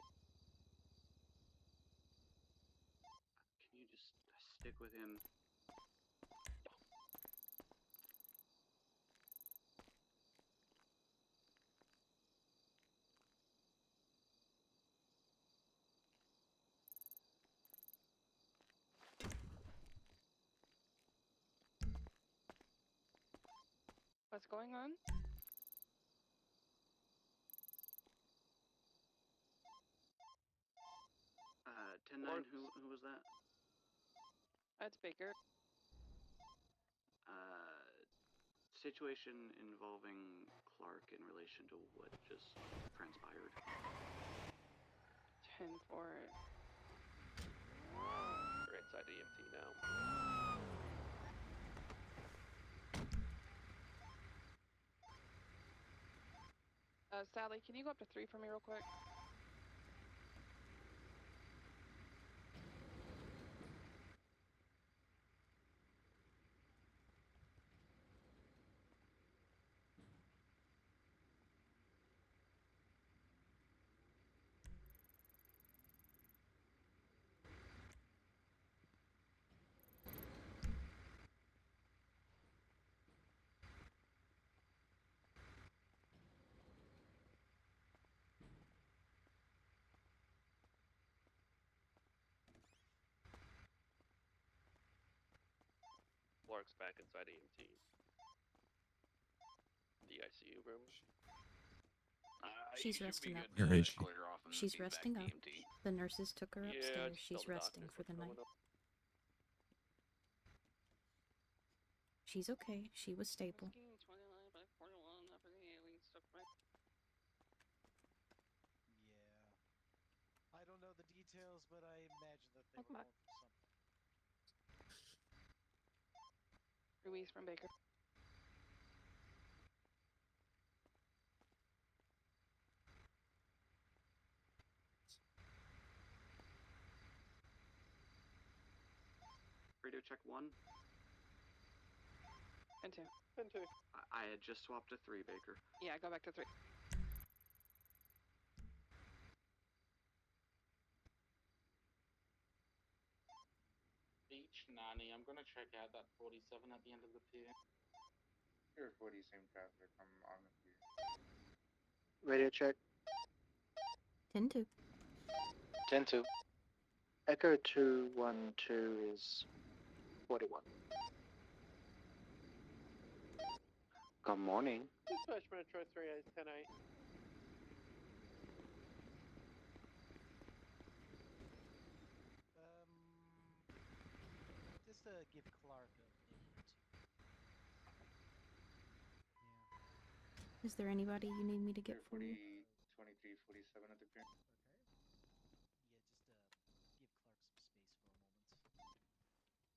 Can you just stick with him? What's going on? 10-9, who was that? That's Baker. Situation involving Clarke in relation to what just transpired. 10-4. We're inside EMT now. Sally, can you go up to 3 for me real quick? Clarke's back inside EMT. The ICU room. She's resting up. Where is she? She's resting up. The nurses took her upstairs. She's resting for the night. She's okay. She was stable. I don't know the details, but I imagine that they were going through something. Ruiz from Baker. radio check 1. 10-2. 10-2. I had just swapped to 3, Baker. Yeah, go back to 3. H90, I'm gonna check out that 47 at the end of the pier. Here 40, same traffic, I'm on the pier. Radio check. 10-2. 10-2. Echo 212 is 41. Good morning. Dispatch Metro 3 is 10-8. Just give Clarke a minute. Is there anybody you need me to get for you? 23, 47 at the pier.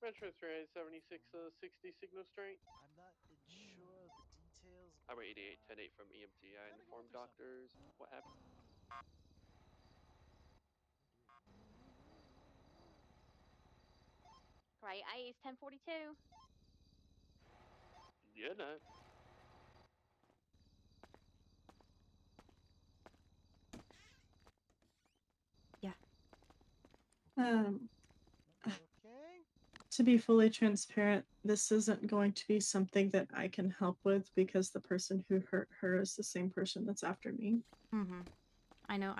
Metro 3 76 60 Signal Street. I'm not sure of the details. Highway 88 10-8 from EMT. I informed doctors what happened. Right, Ice 1042. Yeah, no. Okay. To be fully transparent, this isn't going to be something that I can help with because the person who hurt her is the same person that's after me. Mm-hmm. I know.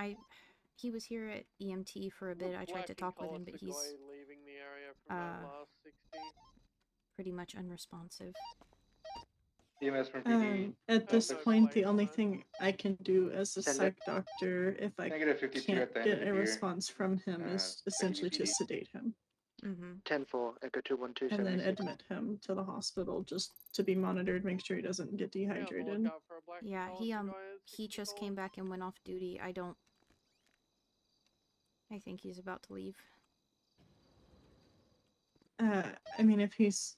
He was here at EMT for a bit. I tried to talk with him, but he's leaving the area from that last 60. pretty much unresponsive. EMS from PD. At this point, the only thing I can do as a Send psych doctor, if I Negative 52 can't at the end of get the a pier. response from him, is essentially to PD. sedate him. Mm-hmm. 10-4, Echo 212, And then 76. admit him to the hospital just to be monitored, make sure he doesn't get dehydrated. Yeah, he just came back and went off duty. I think he's about to leave. I mean, if he's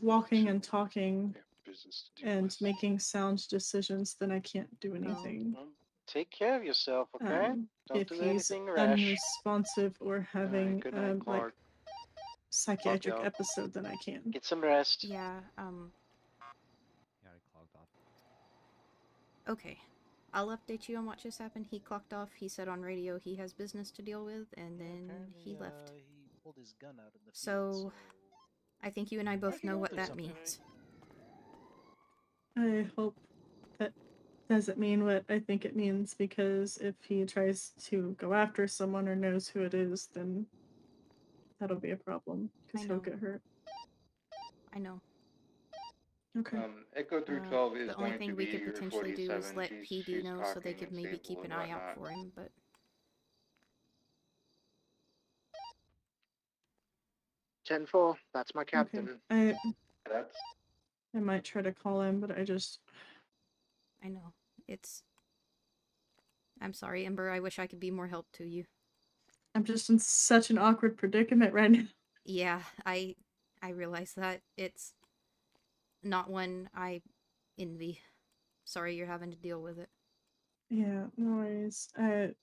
walking and talking and making sound decisions, then I can't do anything. Take care of yourself, okay? Don't If do he's anything rash. unresponsive or having good night, like Clarke. psychiatric Love y'all. episode, then I can. Get some rest. Yeah, Yeah, I clogged off. okay. I'll update you on what just happened. He clocked off. He said on radio he has business to deal with, and then he left. He pulled his gun out in the So, I think you and I both know what that means. I hope that doesn't mean what I think it means, because if he tries to go after someone or knows who it is, then that'll be a problem, because he'll get hurt. I know. Okay. Echo 312 is The only going thing to we be could your potentially do is 47. let She's PD know so they talking could maybe keep unstable an and eye out whatnot. for him, but... 10-4, that's my captain. Okay. That's... I might try to call him, but I know. I'm sorry, Ember. I wish I could be more help to you. I'm just in such an awkward predicament right now. Yeah, I realize that. It's not one I envy. Sorry you're having to deal with it. Yeah, no worries. I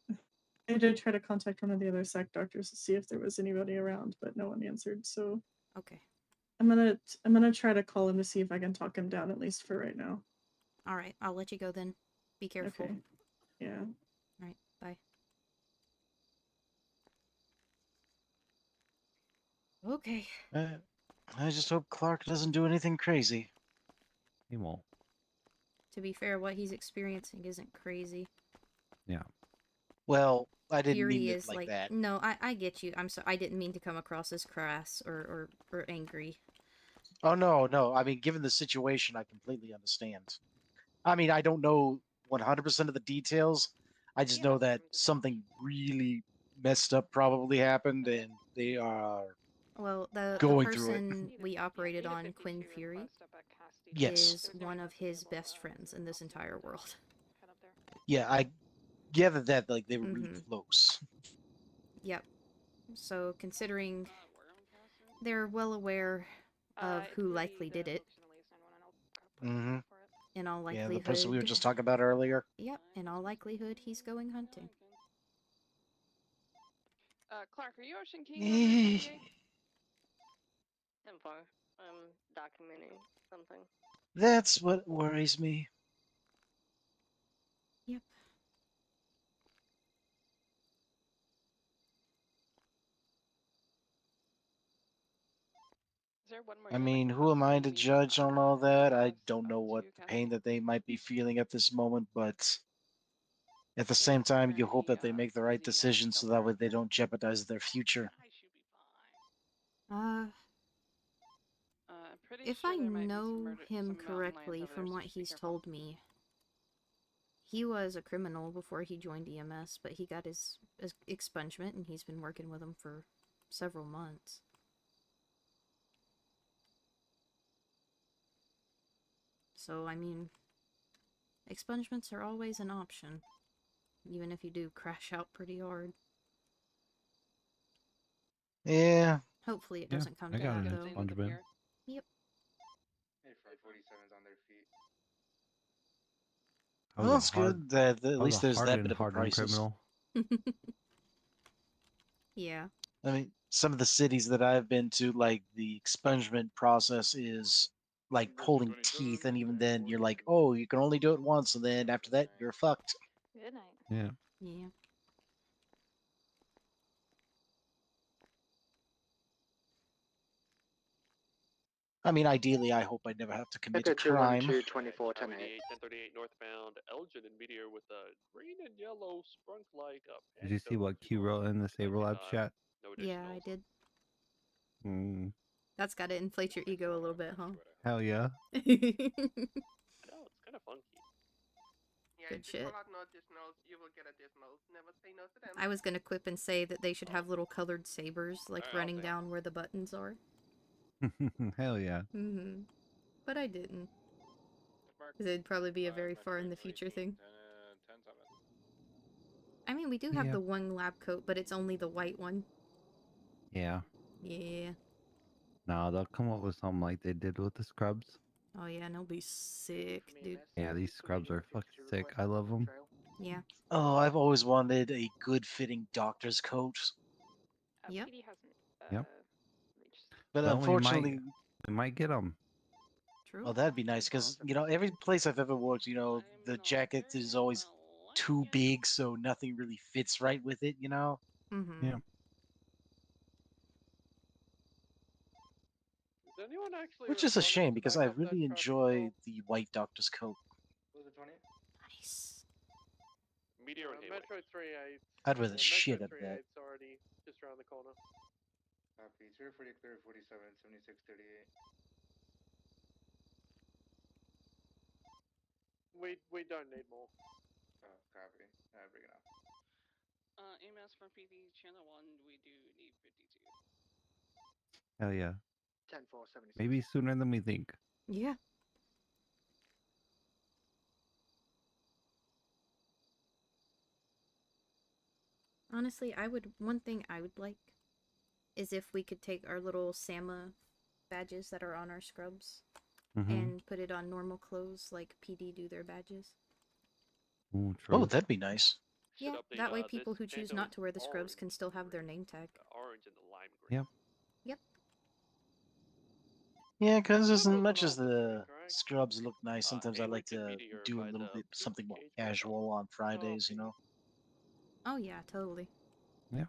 did try to contact one of the other psych doctors to see if there was anybody around, but no one answered, so... Okay. I'm gonna try to call him to see if I can talk him down, at least for right now. Alright, I'll let you go then. Be careful. Okay. Yeah. Alright, bye. Okay. I just hope Clarke doesn't do anything crazy. He won't. To be fair, what he's experiencing isn't crazy. Yeah. Well, I didn't Fury mean it is like that. No, I get you. I'm sorry. I didn't mean to come across as crass or angry. Oh, no. I mean, given the situation, I completely understand. I mean, I don't know 100% of the details. I just know that something really messed up probably happened, and they are Well, the going through it. person we operated on, Quinn Fury, Yes. is one of his best friends in this entire world. Yeah, I gathered that like they were really close. Yep. So, considering they're well aware of who likely did it, Mm-hmm. in all likelihood... Yeah, the person we were just talking about earlier. Yep, in all likelihood, he's going hunting. Clarke, are you Ocean King? I'm fine. I'm documenting something. That's what worries me. Yep. Is there one more I unit mean, who am I to judge on all that? I don't know what pain that they might be feeling at this moment, but at the same time, you hope that they make the right decision so that way they don't jeopardize their future. I'm pretty If sure I there might be know him some mountain lions correctly over there, from so what just be he's careful. told me, he was a criminal before he joined EMS, but he got his expungement and he's been working with them for several months. So, I mean, expungements are always an option, even if you do crash out pretty hard. Yeah. Hopefully it Yeah, doesn't come I to got that, an though. expungement. Yep. Hey, Front 47's on their feet. I Well, was a that's good. That at I was least a there's that bit of a hardened crisis. criminal. Yeah. I mean, some of the cities that I've been to, like the expungement process is like pulling teeth, and even then, you're like, oh, you can only do it once, and then after that, you're fucked. Good night. Yeah. Yeah. I mean, ideally, I hope I never have to commit a Echo crime. 212 24 10 1038 northbound, Elgin and Meteor with a green and yellow sprunk like a Did you see what Q wrote in the Saber Lab chat? Yeah, I did. Mm, That's gotta inflate your ego a little bit, huh? hell yeah. I know, it's kind of funky. Yeah, Good if you shit. call out no dismos, you will get a dismos. Never say no to them. I was gonna quip and say that they should have little colored sabers, like Alright, running down where the buttons are. Hell yeah. Mm-hmm. But I didn't. Because it'd probably be a very far in the future thing. I mean, we do have Yeah. the one lab coat, but it's only the white one. Yeah. Yeah. Nah, they'll come up with something like they did with the scrubs. Oh yeah, and it'll be sick, dude. Yeah, these scrubs are fucking sick. I love them. Yeah. Oh, I've always wanted a good-fitting doctor's coat, Yep. PD hasn't Yep. reached. but Well, unfortunately, we might get them. True. oh, that'd be nice because every place I've ever worked, the jacket is always too big, so nothing really fits right with it. Mm-hmm. Yeah. Is anyone actually Which is a responding shame to because back I up that really traffic enjoy call? the white doctor's coat. Was it 20? Nice. Meteor and Metro 38. I'd wear the shit Metro out of that. 38's already just around the corner. Copy. 040 clear 47, 76 38. We don't need more. Oh, copy. Bring it up. EMS from PD channel 1, we do need 52. Hell yeah. 10 4 76. Maybe sooner than we think. Yeah. Honestly, one thing I would like is if we could take our little SAMA badges that are on our scrubs and put it on normal clothes like PD do their badges. Ooh, true. Oh, that'd be nice. Yeah, that way people who choose not to wear the scrubs can still have their name tag. Orange and the lime green. Yep. Yep. Yeah, because as much as the scrubs look nice, sometimes I like to do a little bit something more casual on Fridays. Oh yeah, totally. Yeah.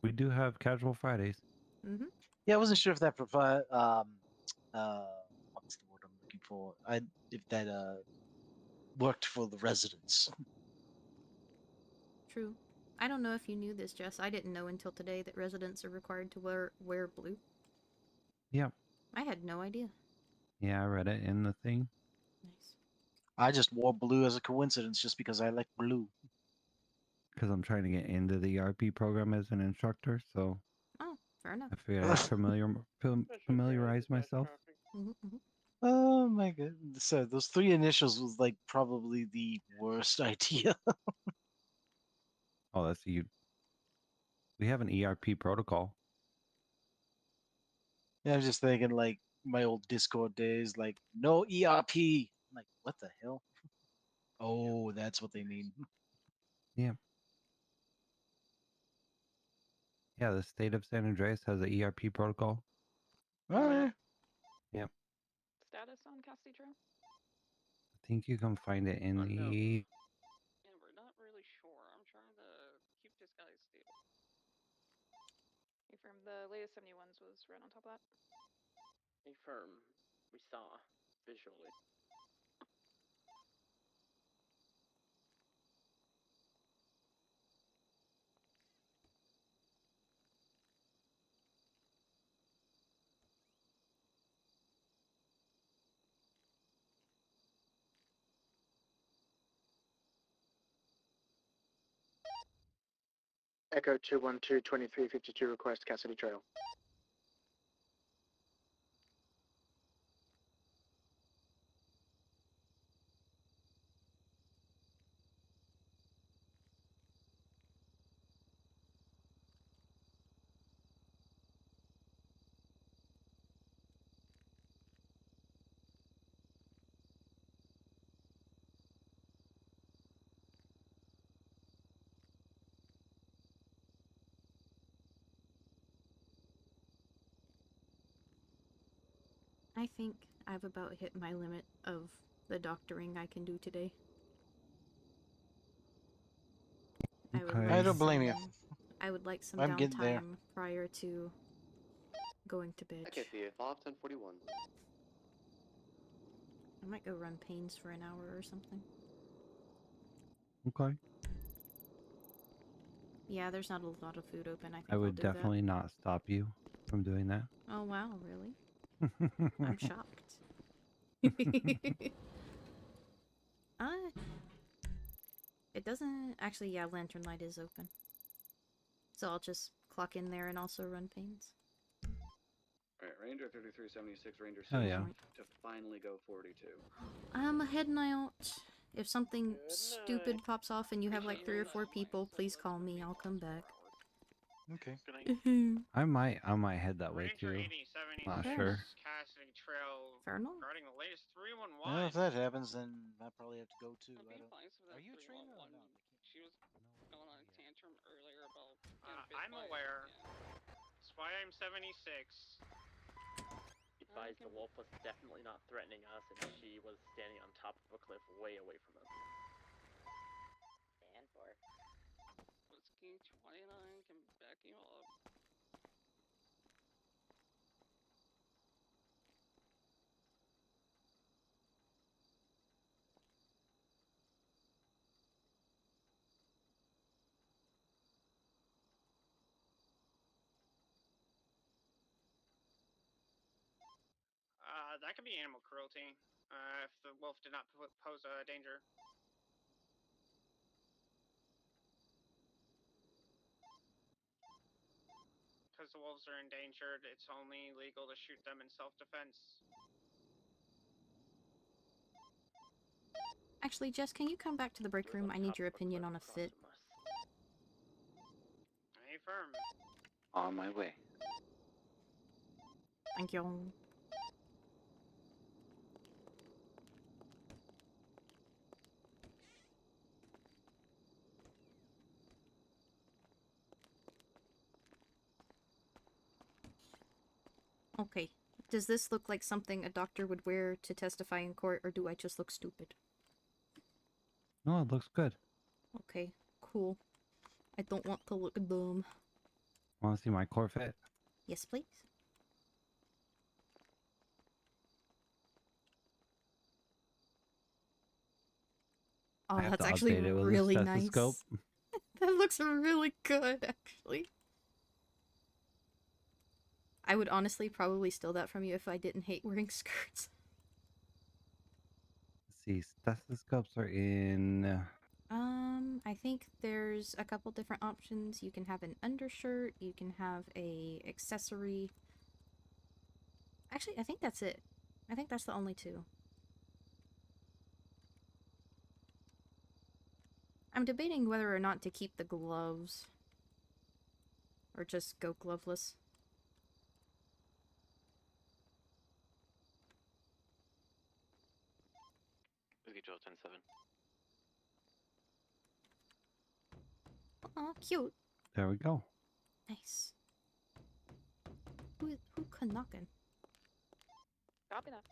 We do have casual Fridays. Mm-hmm. Yeah, I wasn't sure if that provide what's the word I'm looking for? If that worked for the residents. True. I don't know if you knew this, Jess. I didn't know until today that residents are required to wear blue. Yep. I had no idea. Yeah, I read it in the thing. Nice. I just wore blue as a coincidence just because I like blue. Because I'm trying to get into the ERP program as an instructor, so Oh, fair enough. I figured I'd familiarize myself. Mm-hmm. Oh my god. So those three initials was like probably the worst idea. Oh, that's you. We have an ERP protocol. Yeah, I'm just thinking like my old Discord days, like no ERP. I'm like, what the hell? Oh, that's what they mean. Yeah. Yeah, the state of San Andreas has an ERP protocol. All right. Yep. Status on Cassidy Trail? I think you can find it in the. Yeah, we're not really sure. I'm trying to keep this guy stable. Affirm, the latest 71s was right on top of that. Affirm. We saw visually. Echo 212-2352 request Cassidy Trail. I think I've about hit my limit of the doctoring I can do today. I don't blame you. I would like some I'm getting there. downtime prior to going to bed. Okay, Thea. Bob 1041. I might go run pains for an hour or something. Okay. Yeah, there's not a lot of food open. I think I would I'll do definitely not stop you from doing that. that. Oh wow, really? I'm shocked. It doesn't actually. Yeah, Lantern Light is open, so I'll just clock in there and also run pains. Alright, Ranger 3376, Ranger 6 Oh yeah. to finally go 42. I'm heading out. If something stupid pops off and you have like 3 or 4 people, please call me. I'll come back. Okay. I might head that way too. Not sure. Cassidy Trail Fair enough. regarding the latest 311. Well, if that happens, then I probably have to go too. I don't... Are you a trainer or not? She was going on a tantrum earlier about getting bit I'm by aware. Yeah. That's why I'm 76. Advised the wolf was definitely not threatening us, and she was standing on top of a cliff way away from us. And for Whiskey 29 can back you up. That could be animal cruelty. If the wolf did not pose a danger. Because the wolves are endangered, it's only legal to shoot them in self-defense. Actually, Jess, can you come back to the break room? I need your opinion on a fit. Hey, firm. On my way. Thank you. Okay. Does this look like something a doctor would wear to testify in court, or do I just look stupid? No, it looks good. Okay, cool. I don't want to look dumb. Want to see my core fit? Yes, please. Oh, I have that's to actually update it with really a nice. stethoscope. That looks really good, actually. I would honestly probably steal that from you if I didn't hate wearing skirts. Let's see, stethoscopes are in. I think there's a couple different options. You can have an undershirt, you can have a accessory. Actually, I think that's it. I think that's the only 2. I'm debating whether or not to keep the gloves. Or just go gloveless. Whiskey 12-10-7. Aw, cute. There we go. Nice. Who knocking? Copy that.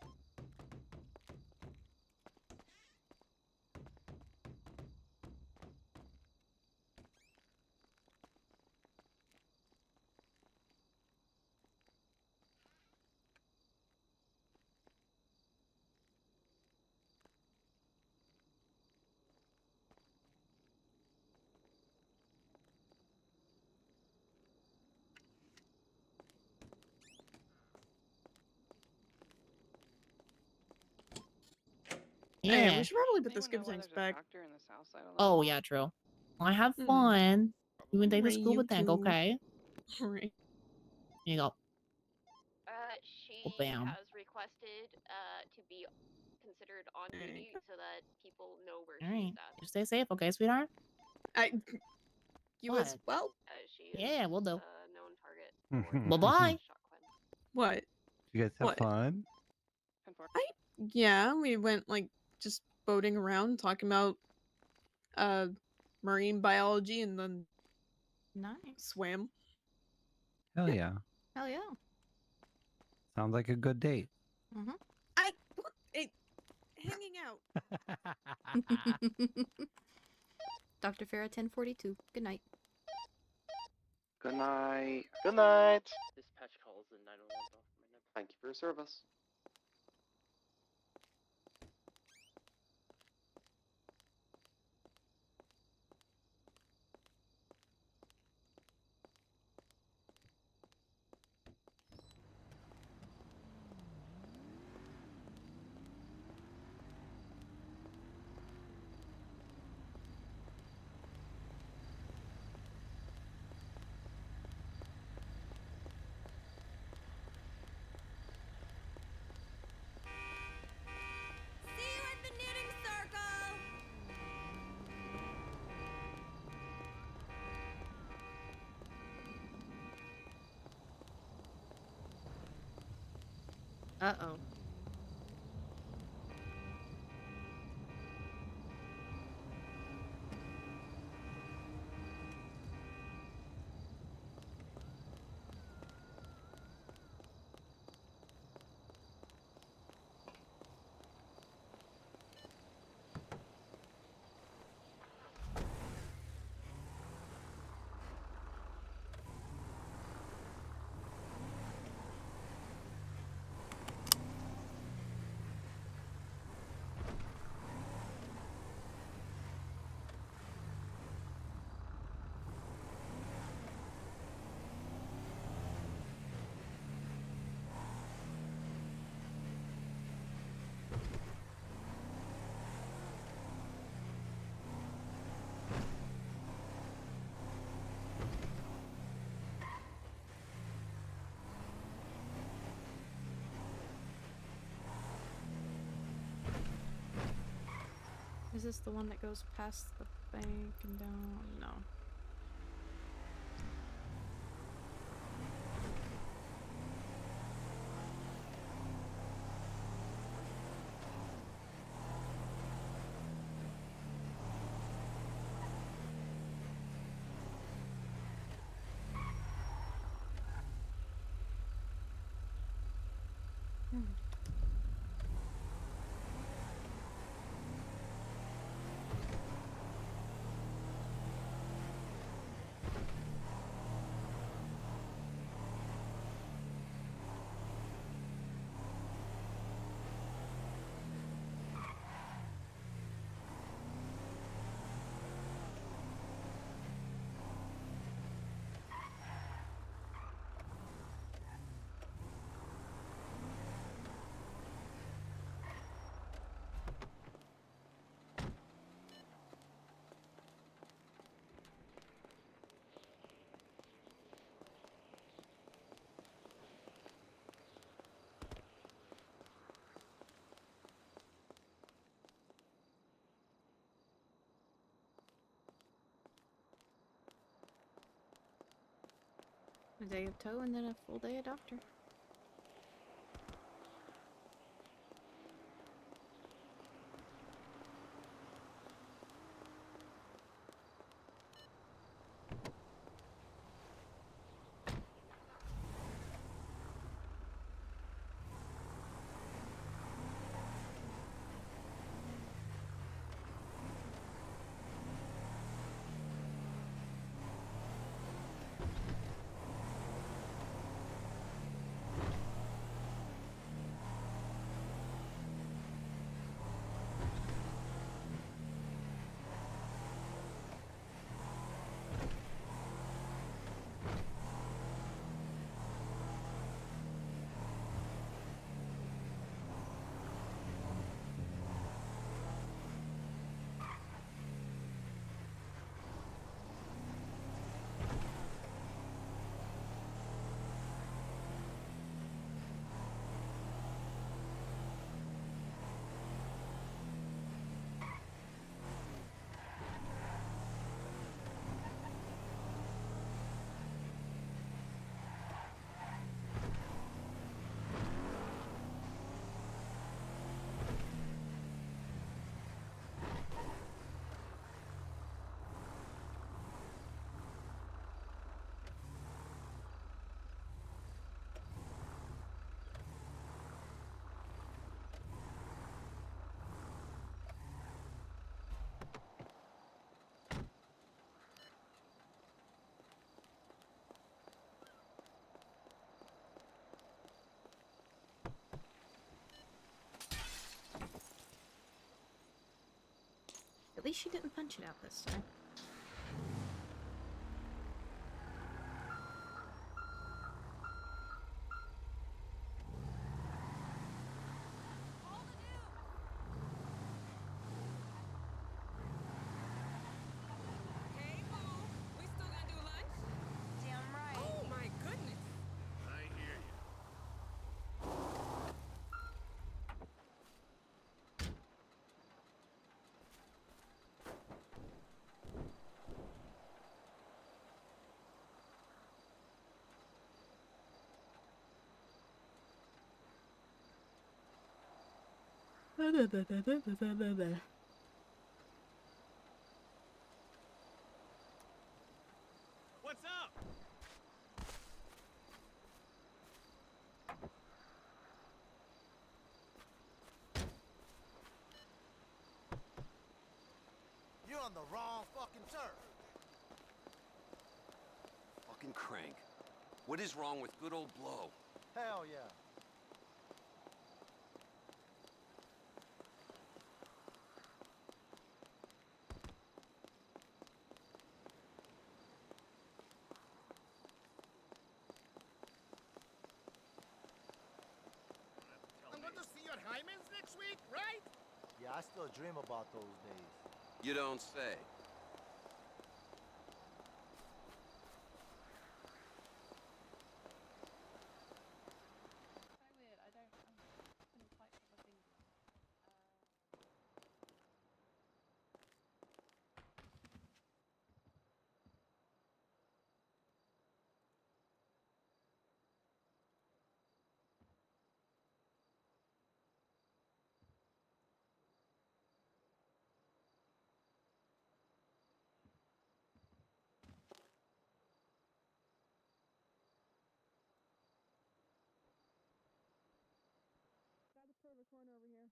Yeah. Hey, we should probably put the Anyone know skip why tanks there's a back. doctor in the south side of Oh, yeah, true. I have Hmm. fun. You can take the Right, scuba you tank, too. okay? Right. Here you go. She Oh, bam. has requested to be considered on duty so that people know where All she's right. at. You stay safe, okay, sweetheart? You What? as well. She Yeah, is we'll do. a known target for Bye-bye. shot Quinn. What? You guys have What? fun? Yeah, we went like just boating around talking about marine biology and then Nice. swam. Hell yeah. Hell yeah. Sounds like a good date. Mm-hmm. Hanging out. Dr. Fera 1042. Good night. Good night. Good night. Dispatch calls the 911 off my number. Thank you for your service. See you at the knitting circle! Uh-oh. Is this the one that goes past the bank and down? No. A day of tow and then a full day of doctor. At least she didn't punch it out this time. Hey, Boo. We still gonna do lunch? Damn right. Oh my goodness. I hear you. What's up? You're on the wrong fucking turf. Fucking crank. What is wrong with good old Blow? Hell yeah. I'm going to see your hymens next week, right? Yeah, I still dream about those days. You don't say. So weird. I couldn't quite put my finger on it. Got the perfect corner over here.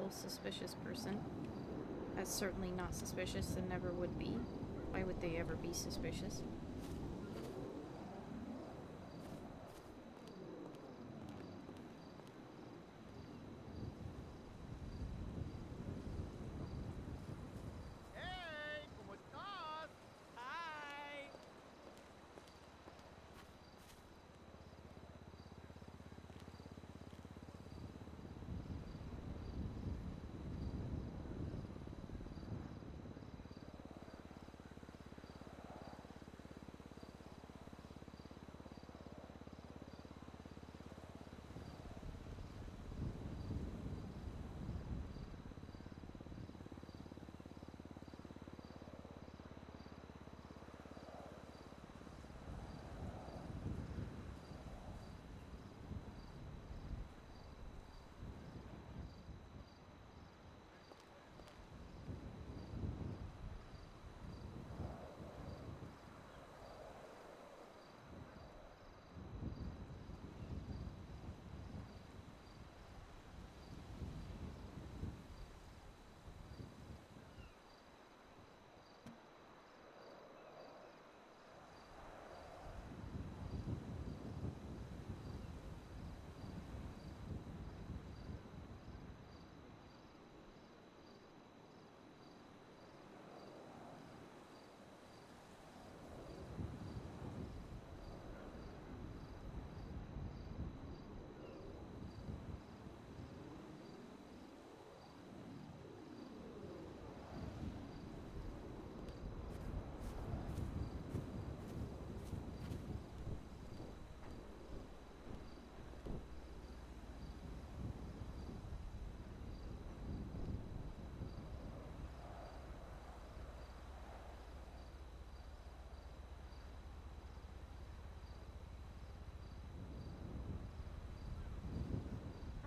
single suspicious person. That's certainly not suspicious and never would be. Why would they ever be suspicious? Hey, ¿cómo estás? Hi.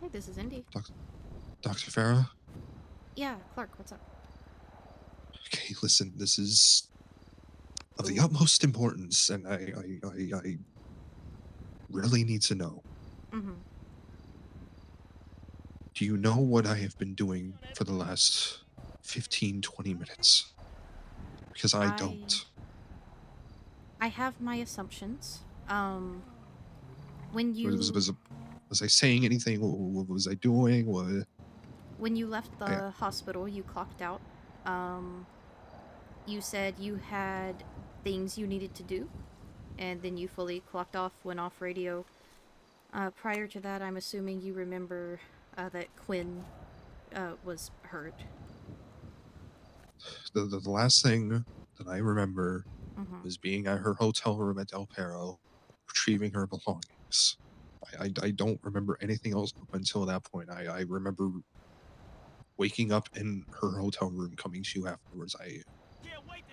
Hi, this is Indy. Dr. Fera? Yeah, Clarke, what's up? Okay, listen, this is of the utmost importance, and I really need to know. Mm-hmm. Do you know what I have been doing for the last 15, 20 minutes? Because I don't. I have my assumptions. When you Was I saying anything? What was I doing? What? When you left the hospital, you clocked out. You said you had things you needed to do, and then you fully clocked off, went off radio. Prior to that, I'm assuming you remember that Quinn was hurt. The last thing that I remember was being at her hotel room at Del Perro, retrieving her belongings. I don't remember anything else up until that point. I remember waking up in her hotel room, coming to you afterwards.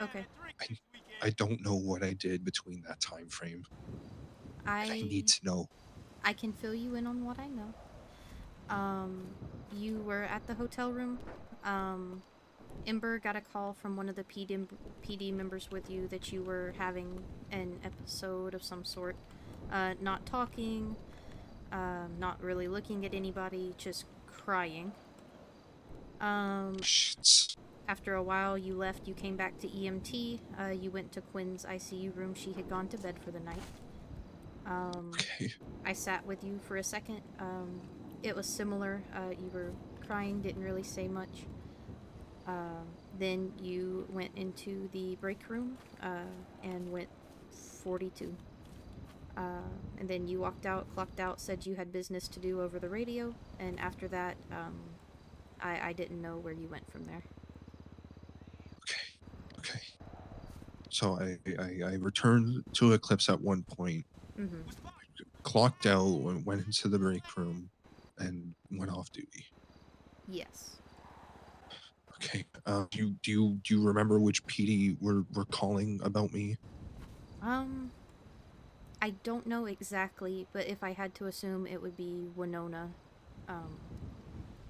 Okay. I don't know what I did between that time frame. I need to know. I can fill you in on what I know. You were at the hotel room. Ember got a call from one of the PD members with you that you were having an episode of some sort. Not talking, not really looking at anybody, just crying. After a while, you left, you came back to EMT, you went to Quinn's ICU room. She had gone to bed for the night. I sat with you for a second. It was similar. You were crying, didn't really say much. Then you went into the break room and went 42. And then you walked out, clocked out, said you had business to do over the radio, and after that, I didn't know where you went from there. Okay. So I returned to Eclipse at one point, clocked out, went into the break room, and went off duty. Yes. Okay. Do you remember which PD were calling about me? I don't know exactly, but if I had to assume, it would be Winona,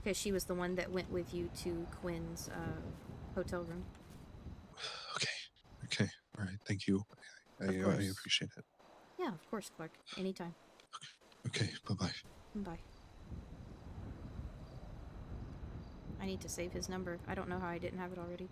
because she was the one that went with you to Quinn's hotel room. Okay. All right. Thank you. I appreciate it. Yeah, of course, Clarke. Anytime. Okay. Bye-bye. Bye. I need to save his number. I don't know how I didn't have it already.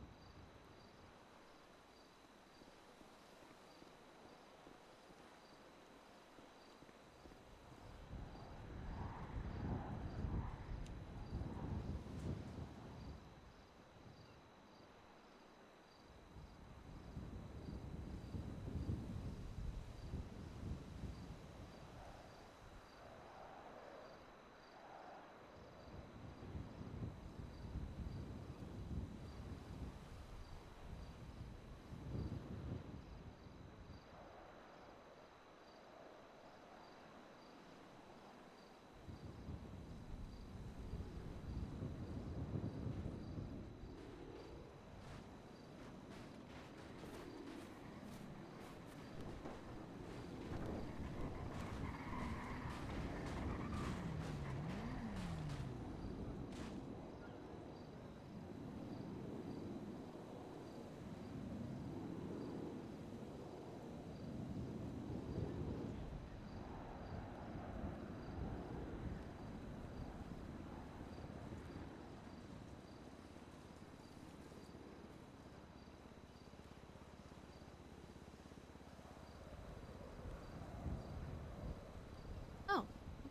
Oh,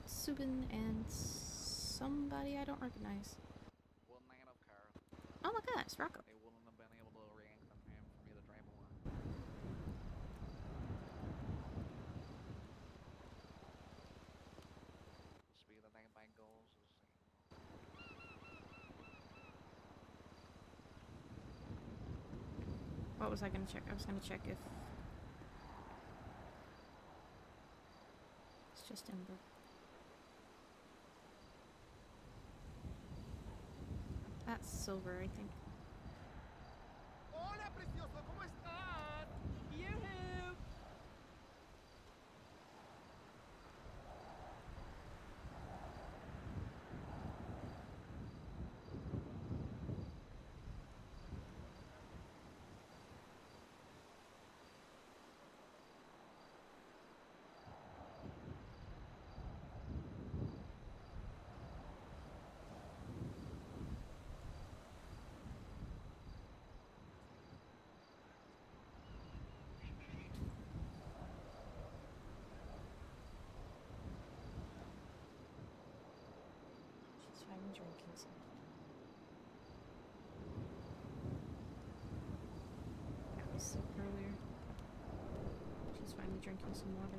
Subin and somebody I don't recognize. One man of car. Oh my gosh, Rocco. They wouldn't have been able to arrange them for me to drive along. The speed of that bike goes is What was I gonna check? I was gonna check if it's just Ember. That's Silver, I think. Hola, precioso, ¿cómo estás? Yoo-hoo! She's fine drinking some. I was sick earlier. She's finally drinking some water.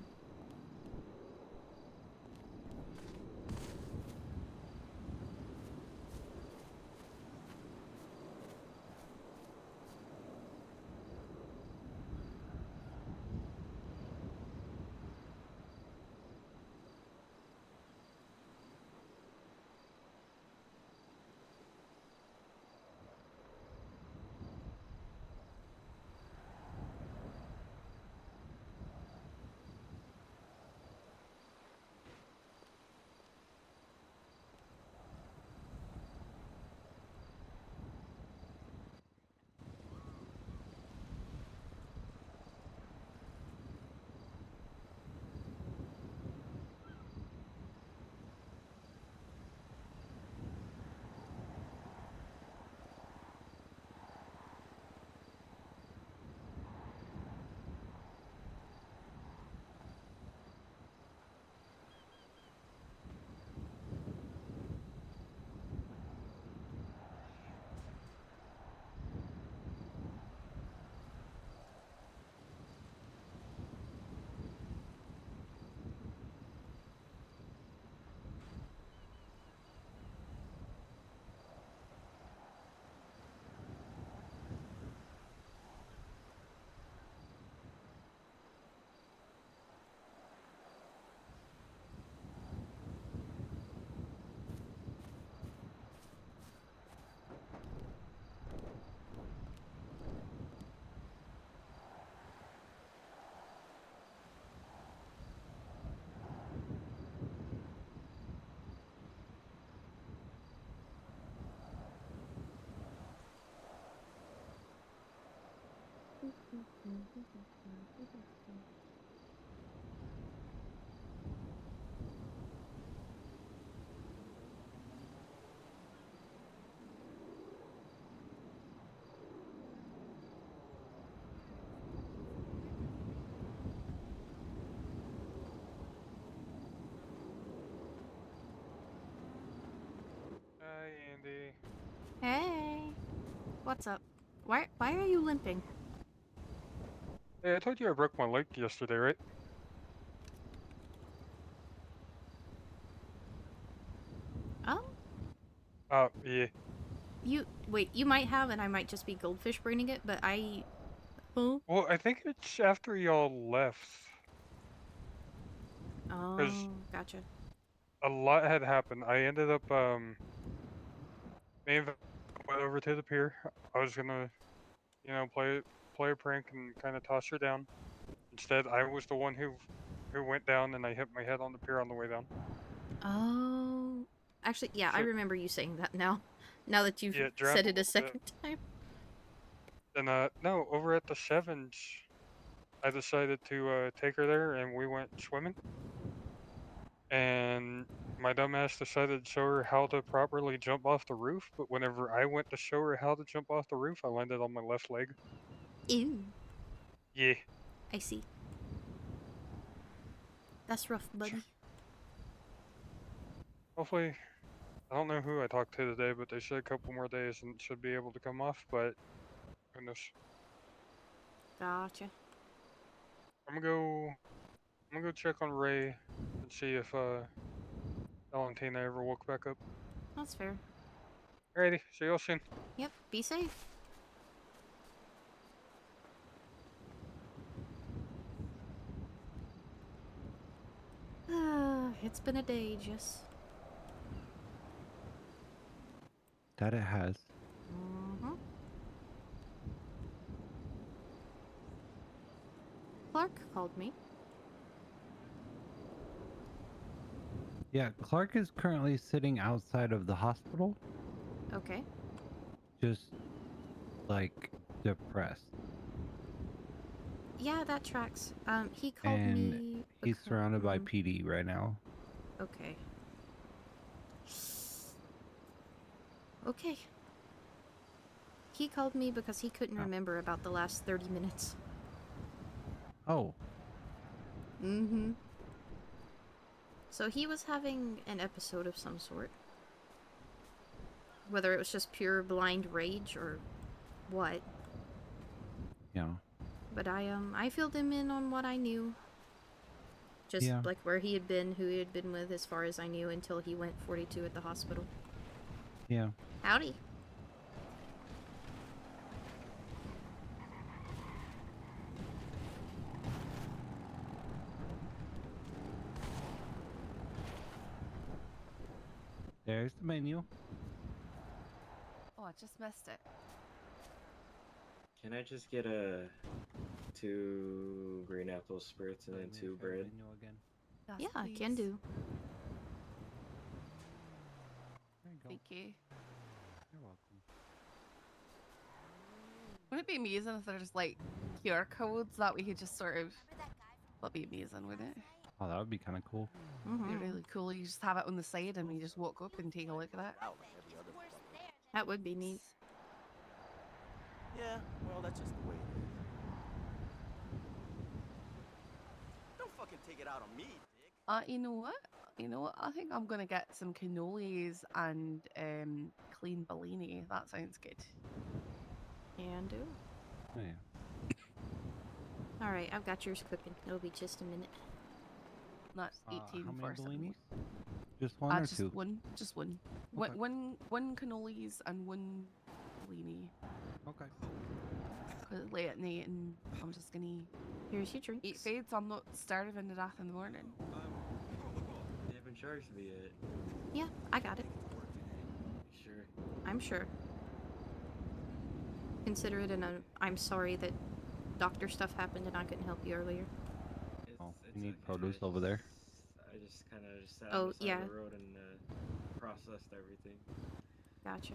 What's up? Why are you limping? Hey, I told you I broke my leg yesterday, right? Oh? Yeah. You might have, and I might just be goldfish braining it, but I... Huh? Well, I think it's after y'all left. Because Oh, gotcha. a lot had happened. I ended up, me and Val went over to the pier. I was gonna, play a prank and kind of toss her down. Instead, I was the one who went down, and I hit my head on the pier on the way down. Oh... Actually, yeah, I So- remember you saying that now. Now that you've Yeah, it said drowned a it a little second bit. time. And no, over at the Sevens, I decided to take her there, and we went swimming. And my dumbass decided to show her how to properly jump off the roof, but whenever I went to show her how to jump off the roof, I landed on my left leg. Ew. Yeah. I see. That's rough, buddy. Hopefully, I don't know who I talked to today, but they said a couple more days and it should be able to come off, but goodness. Gotcha. I'm gonna go check on Ray and see if Valentina ever woke back up. That's fair. Alrighty, see y'all soon. Yep, be safe. It's been a day, Jess. That it has. Mm-hmm. Clarke called me. Yeah, Clarke is currently sitting outside of the hospital, Okay. just like depressed. Yeah, that tracks. He called And me. he's surrounded by PD right now. Okay. Okay. He called me because he couldn't remember about the last 30 minutes. Oh. Mm-hmm. So he was having an episode of some sort. Whether it was just pure blind rage or what. Yeah. But I filled him in on what I knew. Just Yeah. like where he had been, who he had been with, as far as I knew, until he went 42 at the hospital. Yeah. Howdy. There's the menu. Oh, I just missed it. Can I just get 2 green apple spirits and then 2 bread? Yes, Yeah, I please. can do. Thank you. You're welcome. Wouldn't it be amazing if there's like QR codes that we could just sort of... That'd be amazing, wouldn't it? Oh, that would be kind of cool. It'd be really cool. You just have it on the side and you just walk up and take a look at it. That would be neat. Yeah, well, that's just the way it is. Don't fucking take it out on me, dick. You know what? You know what? I think I'm gonna get some cannolis and clean Bellini. That sounds good. Can do. Oh, yeah. Alright, I've got yours cooking. It'll be just a minute. That's 18 how many for bellinis? Just one or just two? one. Just one. Okay. One cannolis and one Bellini. Okay. Cause it's late at night and I'm just gonna Here's your drink. eat food so I'm not starving to death in the morning. They haven't charged me yet. Yeah, I got it. Sure. I'm sure. Consider it I'm sorry that doctor stuff happened and I couldn't help you earlier. Oh, you need produce over there? I just kind of sat Oh, on the side yeah. of the road and processed everything. Gotcha.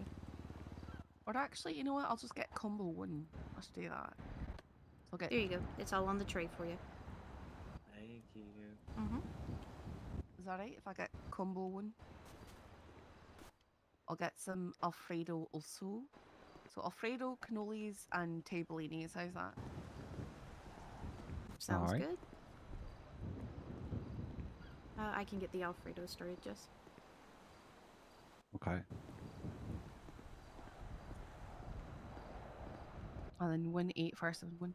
Or actually, you know what? I'll just get combo one. Let's do that. So I'll get... There you go. It's all on the tray for you. Thank you. Mm-hmm. Is that right? If I get combo one? I'll get some Alfredo also. So Alfredo, cannolis, and tabellinis. How's that? Sounds Alright. good. I can get the Alfredo started, Jess. Okay. And then 18471.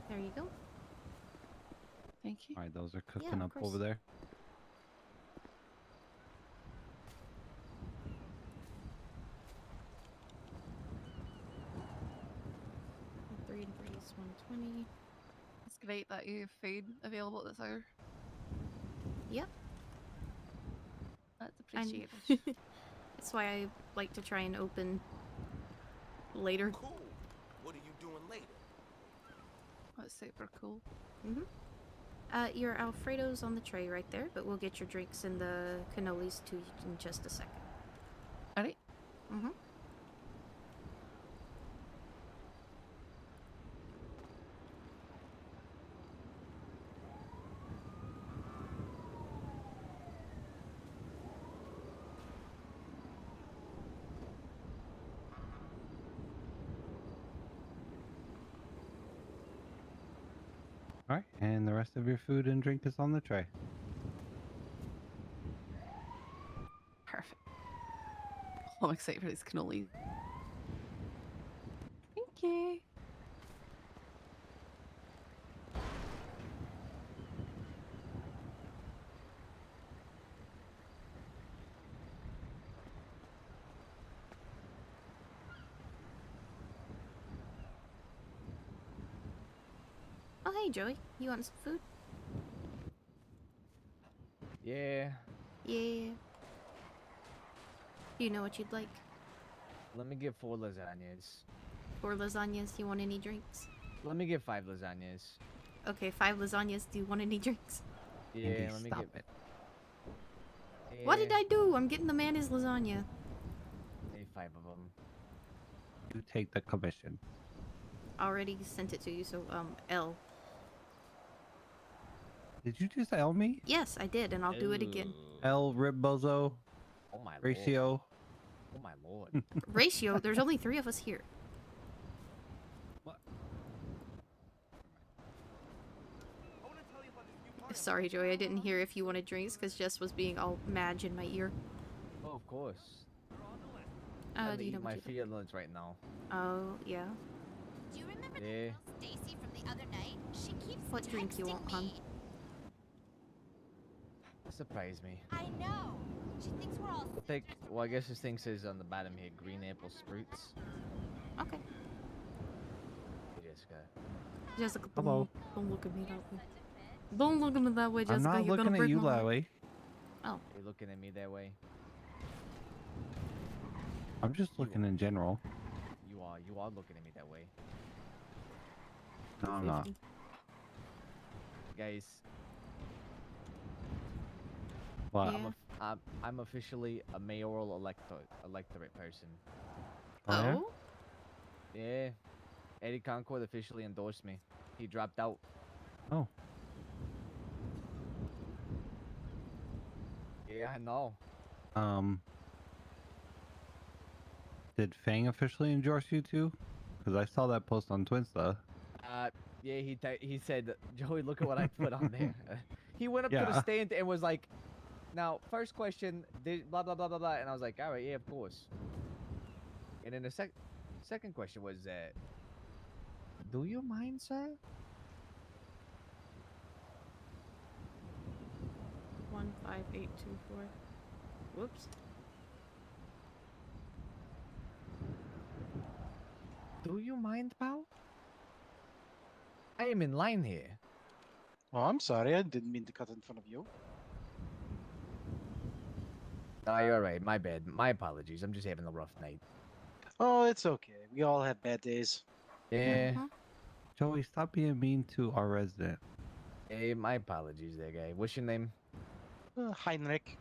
There you go. Thank you. All right, those are Yeah, cooking of up course. over there. Three and 3 is 120. It's great that you have food available at this hour. Yep. That's And appreciated. that's why I like to try and open later. Cool. What are you doing later? That's super cool. Your Alfredo's on the tray right there, but we'll get your drinks and the cannolis to you in just a second. Alright. All right, and the rest of your food and drink is on the tray. Perfect. Oh, I'm excited for this cannoli. Thank you. Oh, hey, Joey. You want some food? Yeah. Yeah. Do you know what you'd like? Let me get 4 lasagnas. 4 lasagnas. You want any drinks? Let me get 5 lasagnas. Okay, 5 lasagnas. Do you want any drinks? Yeah, Indy, let me stop get it. What did Yeah, I do? I'm getting the man his lasagna. Maybe 5 of them. You take the commission. Already sent it to you, so, L. Did you just L me? Yes, I did, and I'll do it again. L Ribbozo. Oh my Ratio. lord. Oh my lord. Ratio? There's only 3 of us here. Sorry, Joey, I didn't hear if you wanted drinks, because Jess was being all mad in my ear. Oh, of course. Do Do you know my what you'd feelings right now. Oh, yeah. Do you remember Yeah. the girl Stacy from the other night? She keeps What drink you want, hon? Surprise me. I know. She thinks we're all I think, well, I guess this thing says on the bottom here, green apple sprouts. Okay. Jessica. Jessica, Hello. don't look at me that way. Don't look at me that way, I'm Jessica. not You're gonna looking at break you my that heart. way. Oh. Are you looking at me that way? I'm just looking in general. You are looking at me that way. No, I'm not. Guys. What? Yeah. I'm officially a mayoral electorate person. Oh, yeah? Yeah. Eddie Concord officially endorsed me. He dropped out. Oh. Yeah, I know. Did Fang officially endorse you too? Because I saw that post on Twinsta. Yeah, he said, Joey, look at what I put on there. He went up to the Yeah. stand and was like, now, first question, did blah, blah, blah, blah, blah. And I was like, all right, yeah, of course. And then the second question was, do you mind, sir? 15824. Whoops. Do you mind, pal? I am in line here. Oh, I'm sorry. I didn't mean to cut in front of you. Oh, you're right. My bad. My apologies. I'm just having a rough night. Oh, it's okay. We all have bad days. Yeah. Joey, stop being mean to our resident. Hey, my apologies there, guy. What's your name? Heinrich.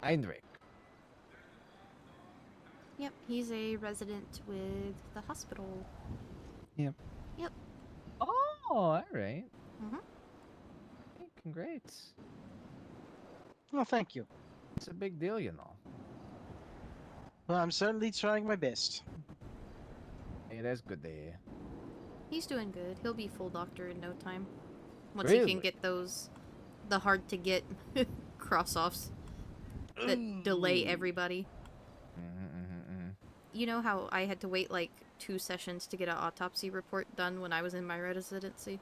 Heinrich. Yep, he's a resident with the hospital. Yep. Yep. Oh, all right. Mm-hmm. congrats. Well, thank you. It's a big deal, you know. Well, I'm certainly trying my best. Hey, that's good to hear. He's doing good. He'll be full doctor in no time. Once he Really? can get the hard to get cross-offs that delay everybody. You know how I had to wait like 2 sessions to get an autopsy report done when I was in my residency?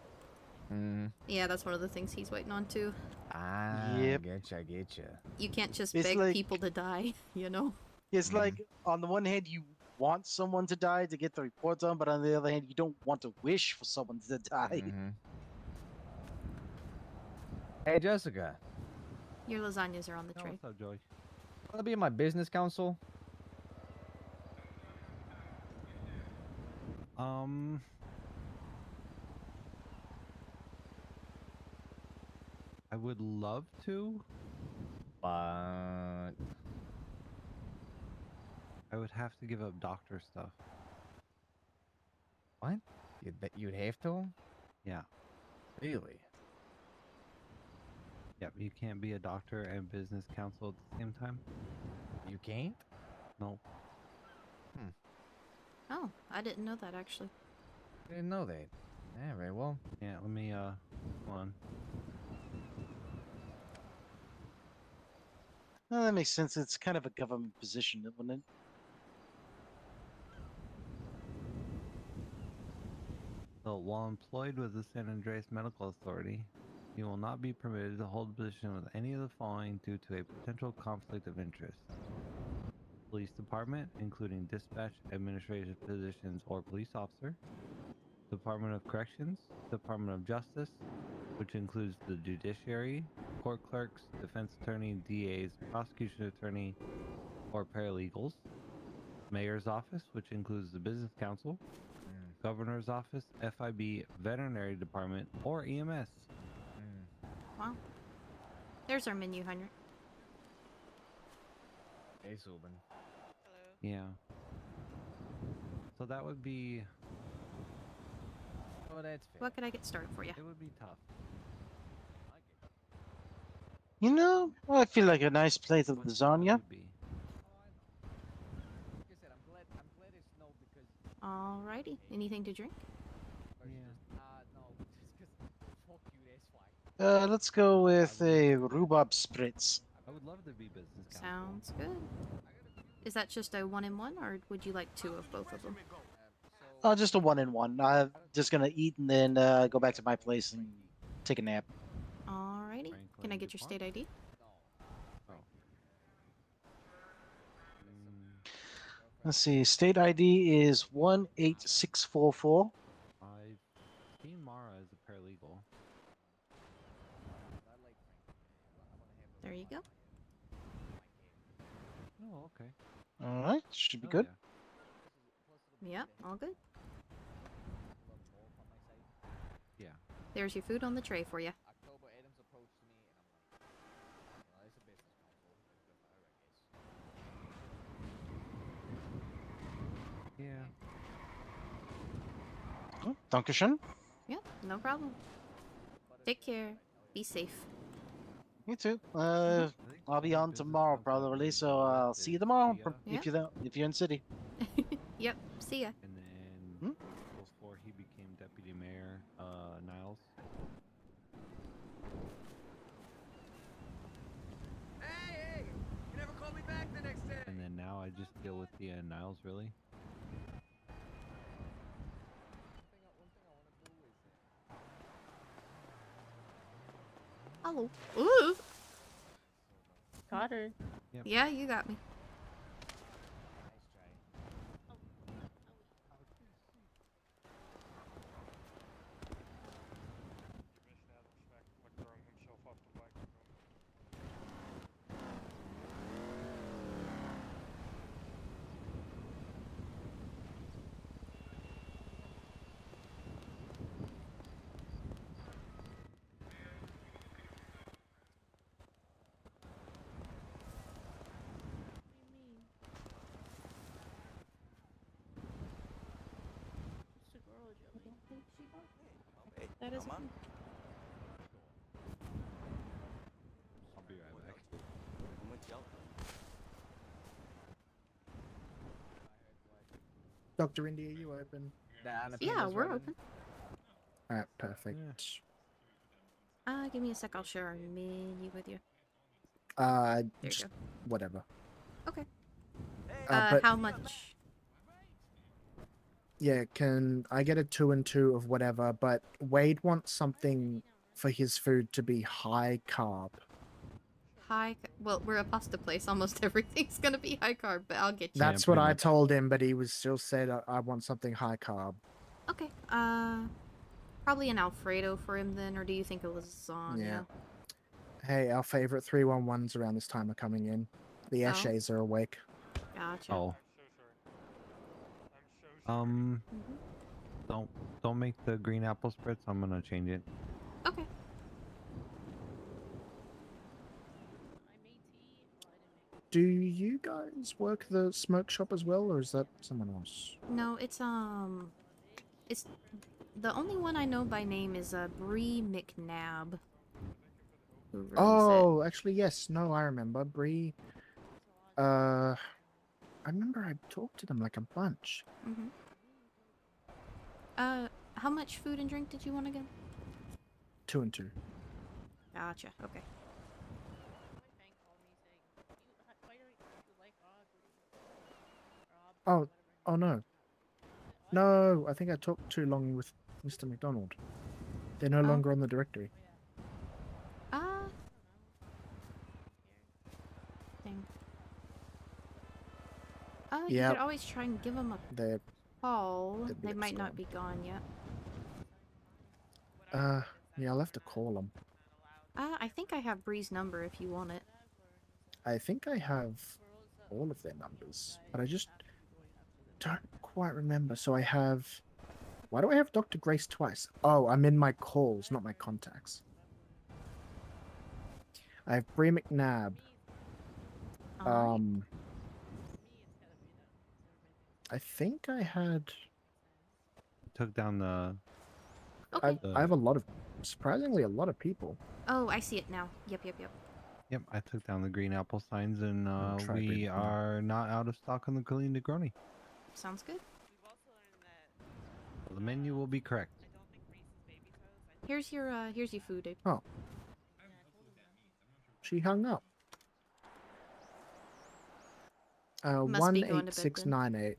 Yeah, that's one of the things he's waiting on too. Ah, Yep. getcha. You can't just It's beg like- people to die, you know? It's like, on the one hand, you want someone to die to get the report done, but on the other hand, you don't want to wish for someone to die. Hey, Jessica. Your lasagnas are on the tray. What's up, Joey? Want to be in my business council? I would love to, but I would have to give up doctor stuff. What? You'd have to? Yeah. Really? Yep, you can't be a doctor and business counsel at the same time. You can't? No. Oh, I didn't know that actually. I didn't know that. Yeah, very well. Yeah, let me, hold on. Well, that makes sense. It's kind of a government position, isn't it? So, while employed with the San Andreas Medical Authority, you will not be permitted to hold a position with any of the following due to a potential conflict of interest. Police Department, including dispatch, administrative positions, or police officer. Department of Corrections, Department of Justice, which includes the judiciary, court clerks, defense attorney, DAs, prosecution attorney, or paralegals. Mayor's office, which includes the business council, governor's office, FIB, veterinary department, or EMS. Wow. There's our menu, Heinrich. Hey, Subin. Yeah. So that would be... Oh, that's fair. What could I get started for you? It would be tough. You know, I feel like a nice plate of lasagna. Alrighty. Anything to drink? Let's go with a rhubarb spritz. I would love to be business counsel. Sounds good. Is that just a 1-in-1, or would you like 2 of both of them? Just a 1-in-1. I'm just gonna eat and then go back to my place and take a nap. Alrighty. Can I get your state ID? Let's see. State ID is 18644. I've seen Mara as a paralegal. There you go. Oh, okay. All right, should be Oh, good. Yep, all good. Yeah. There's your food on the tray for you. Yeah. Oh, Dankeschön. Yep, no problem. Take care. Be safe. You too. I'll be on tomorrow probably, so I'll see you tomorrow if you're in city. Yep, see ya. And then before he became deputy mayor, Niles. Hey! You never call me back the next day! And then now I just deal with the Niles, really. Hello. Ooh! Got her. Yep. Yeah, you got me. That is. Dr. Indy, are you open? Yeah, we're open. Alright, perfect. Give me a sec. I'll share our menu with you. There you just go. whatever. Okay. But How much? yeah, can I get a 2 and 2 of whatever? But Wade wants something for his food to be high carb. Well, we're a pasta place. Almost everything's gonna be high carb, but I'll get you. That's what I told him, but he was still said I want something high carb. Okay. Probably an Alfredo for him then, or do you think a lasagna? Yeah. Hey, our favorite 311s around this time are coming in. The Eshays are awake. Gotcha. Oh. Don't make the green apple spritz. I'm gonna change it. Okay. Do you guys work the smoke shop as well, or is that someone else? No, it's the only one I know by name is Bree McNabb. Who runs Oh, actually, yes. No, I remember. Bree. I remember I talked to them like a bunch. it. How much food and drink did you want again? 2 and 2. Gotcha. Okay. Oh no. No, I think I talked too long with Mr. McDonald. They're no longer on the directory. Dang. You Yep. could always try and give them a call. They might not be gone yet. Yeah, I'll have to call them. I think I have Bree's number if you want it. I think I have all of their numbers, but I just don't quite remember. So I have... Why do I have Dr. Grace twice? Oh, I'm in my calls, not my contacts. I have Bree McNabb. I think I had... Took down the... Okay. I have a lot of... Surprisingly, a lot of people. Oh, I see it now. Yep. Yep, I took down the green apple signs, and try we green apple. are not out of stock on the clean Negroni. Sounds good. The menu will be correct. Here's your food, Abe. Oh. She hung up. Must be going to bed then. 18698.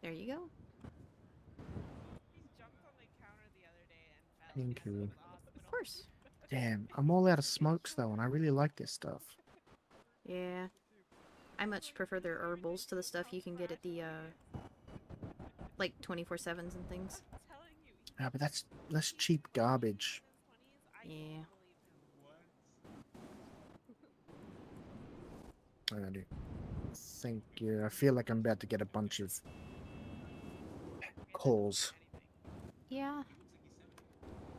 There you go. Thank you. Of course. Damn, I'm all out of smokes though, and I really like this stuff. Yeah. I much prefer their herbals to the stuff you can get at the like 24/7s and things. Yeah, but that's cheap garbage. Yeah. I do. Thank you. I feel like I'm about to get a bunch of calls. Yeah.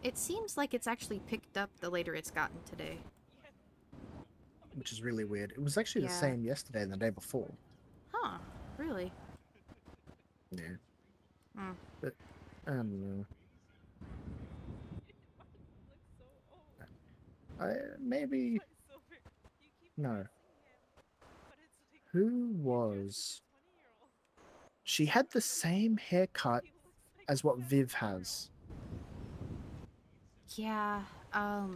It seems like it's actually picked up the later it's gotten today. Which is really weird. It was actually the same yesterday and the day before. Huh. Really? Yeah. Hmm. But, I don't know. Maybe... No. Who was... She had the same haircut as what Viv has. Yeah, I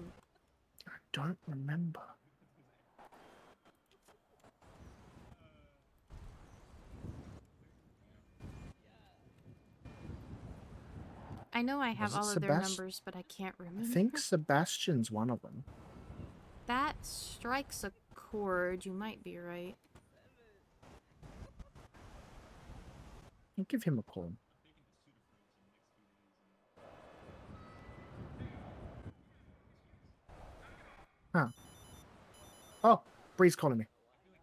don't remember. I know I have Was it all of their numbers, but I can't remember. I think Sebastian's one of them. That strikes a chord. You might be right. I'll give him a call. Huh. Oh, Bree's calling me.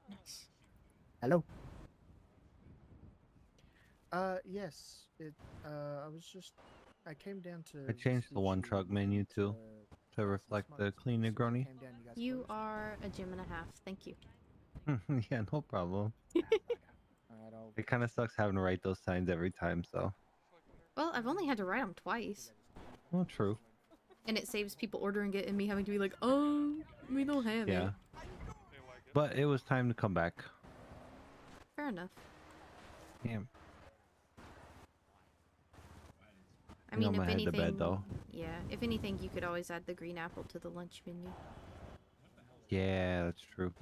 Nice. Hello. Yes. I came down to... I changed the one truck menu too, to reflect the clean Negroni. You are a gem and a half. Thank you. Yeah, no problem. It kind of sucks having to write those signs every time, so. Well, I've only had to write them twice. Well, true. And it saves people ordering it and me having to be like, oh, we don't have Yeah. it. But it was time to come back. Fair enough. Yeah. I You know, mean, I'm if gonna head to anything, bed, though. yeah, if anything, you could always add the green apple to the lunch menu. Yeah, that's true.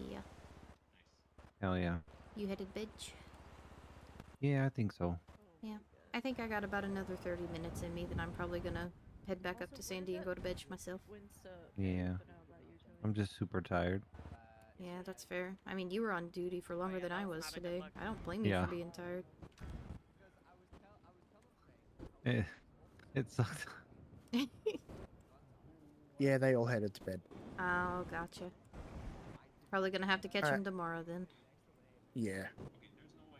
Yeah. Hell yeah. You headed bitch? Yeah, I think so. Yeah. I think I got about another 30 minutes in me, then I'm probably gonna head back up to Sandy and go to bed myself. Yeah. I'm just super tired. Yeah, that's fair. I mean, you were on duty for longer than I was today. I don't blame you Yeah. for being tired. It sucks. Yeah, they all headed to bed. Oh, gotcha. Probably gonna have to catch him tomorrow then. Yeah.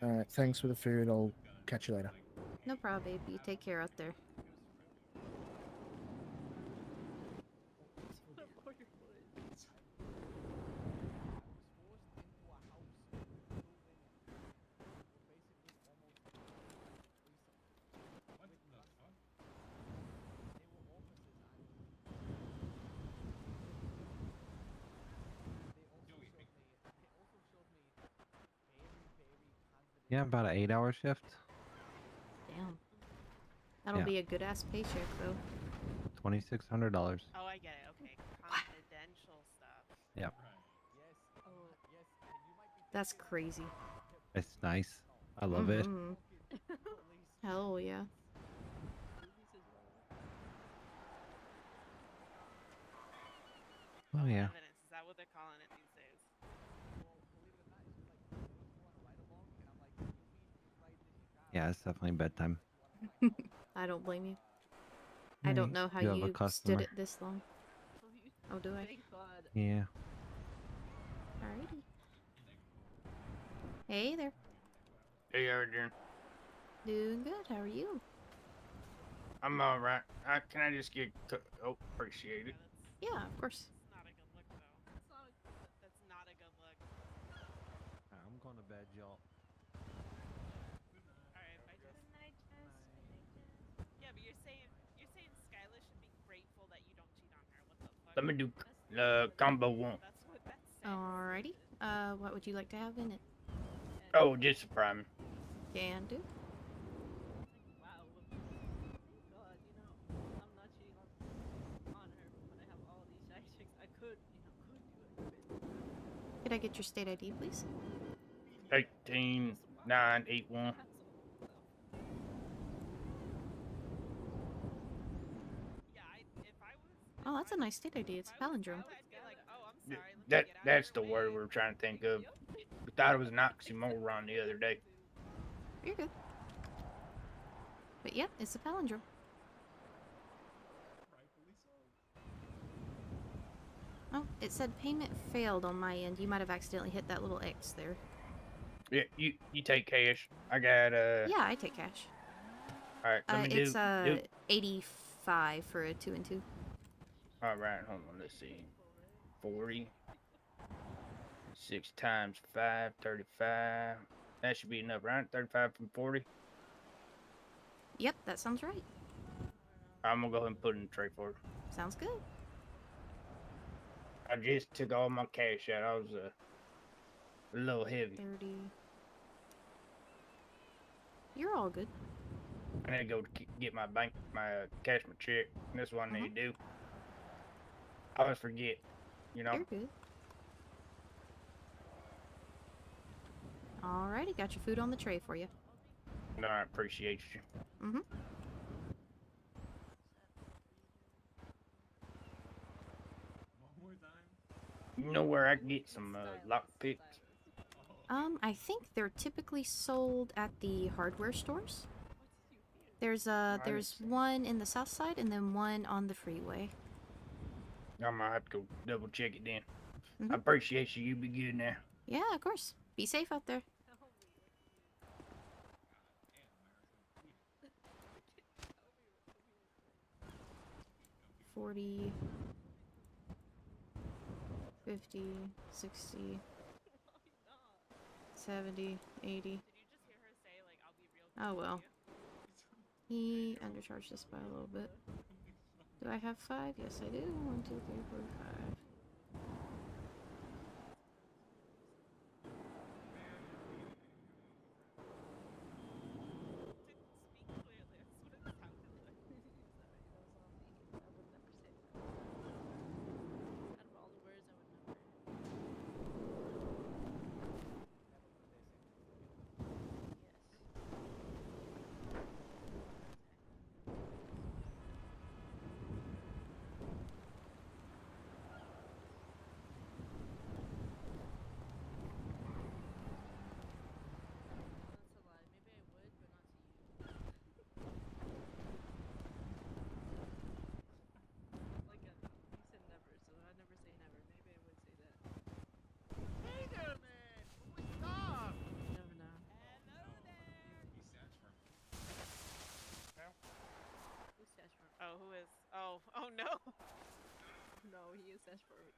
Alright, thanks for the food. I'll catch you later. No problem, babe. You take care out there. Yeah, about an 8-hour shift. Damn. That'll Yeah. be a good ass paycheck though. $2,600. Oh, I get it. Okay, confidential stuff. Yep. That's crazy. It's nice. I love it. Mhm. Hell yeah. Oh yeah. Evidence, is that what they're calling it these days? Yeah, it's definitely bedtime. I don't blame you. I don't know how You have a you stood customer. it this long. Oh, do I? Yeah. Alrighty. Hey there. Hey, how you doing? Doing good. How are you? I'm alright. Can I just get... Oh, appreciate it. Yeah, of course. That's not a good look. I'm going to bed, y'all. Alright, bye, Jess. Yeah, but you're saying Skylar should be grateful that you don't cheat on her. What the fuck? Let me do combo one. That's what that says. Alrighty. What would you like to have in it? Oh, just a prime. Can do. Could I get your state ID, please? 18981. Oh, that's a nice state ID. It's a palindrome. That's the word we were trying to think of. We thought it was an oxymoron the other day. You're good. But yeah, it's a palindrome. Oh, it said payment failed on my end. You might have accidentally hit that little X there. Yeah, you take cash. I got Yeah, I take cash. All right, let me It's do. 85 for a 2 and 2. All right, hold on. Let's see. 40. 6 times 5, 35. That should be enough, right? 35 from 40. Yep, that sounds right. I'm gonna go ahead and put it in the tray for it. Sounds good. I just took all my cash out. I was a little heavy. 30. You're all good. I need to go get my cash my check. That's what I need to do. I always forget, you know. You're good. Alrighty, got your food on the tray for you. No, I appreciate you. Mm-hmm. You know where I can get some lock picks? I think they're typically sold at the hardware stores. There's one in the south side and then one on the freeway. I might have to go double check it then. Mm-hmm. I appreciate you. You be good now. Yeah, of course. Be safe out there. $40, $50, $60, $70, $80. Oh well. He undercharged us by a little bit. Do I have 5? Yes, I do. 1, 2, 3, 4, 5. Oh, who is? Oh, oh no. No, he is search for me.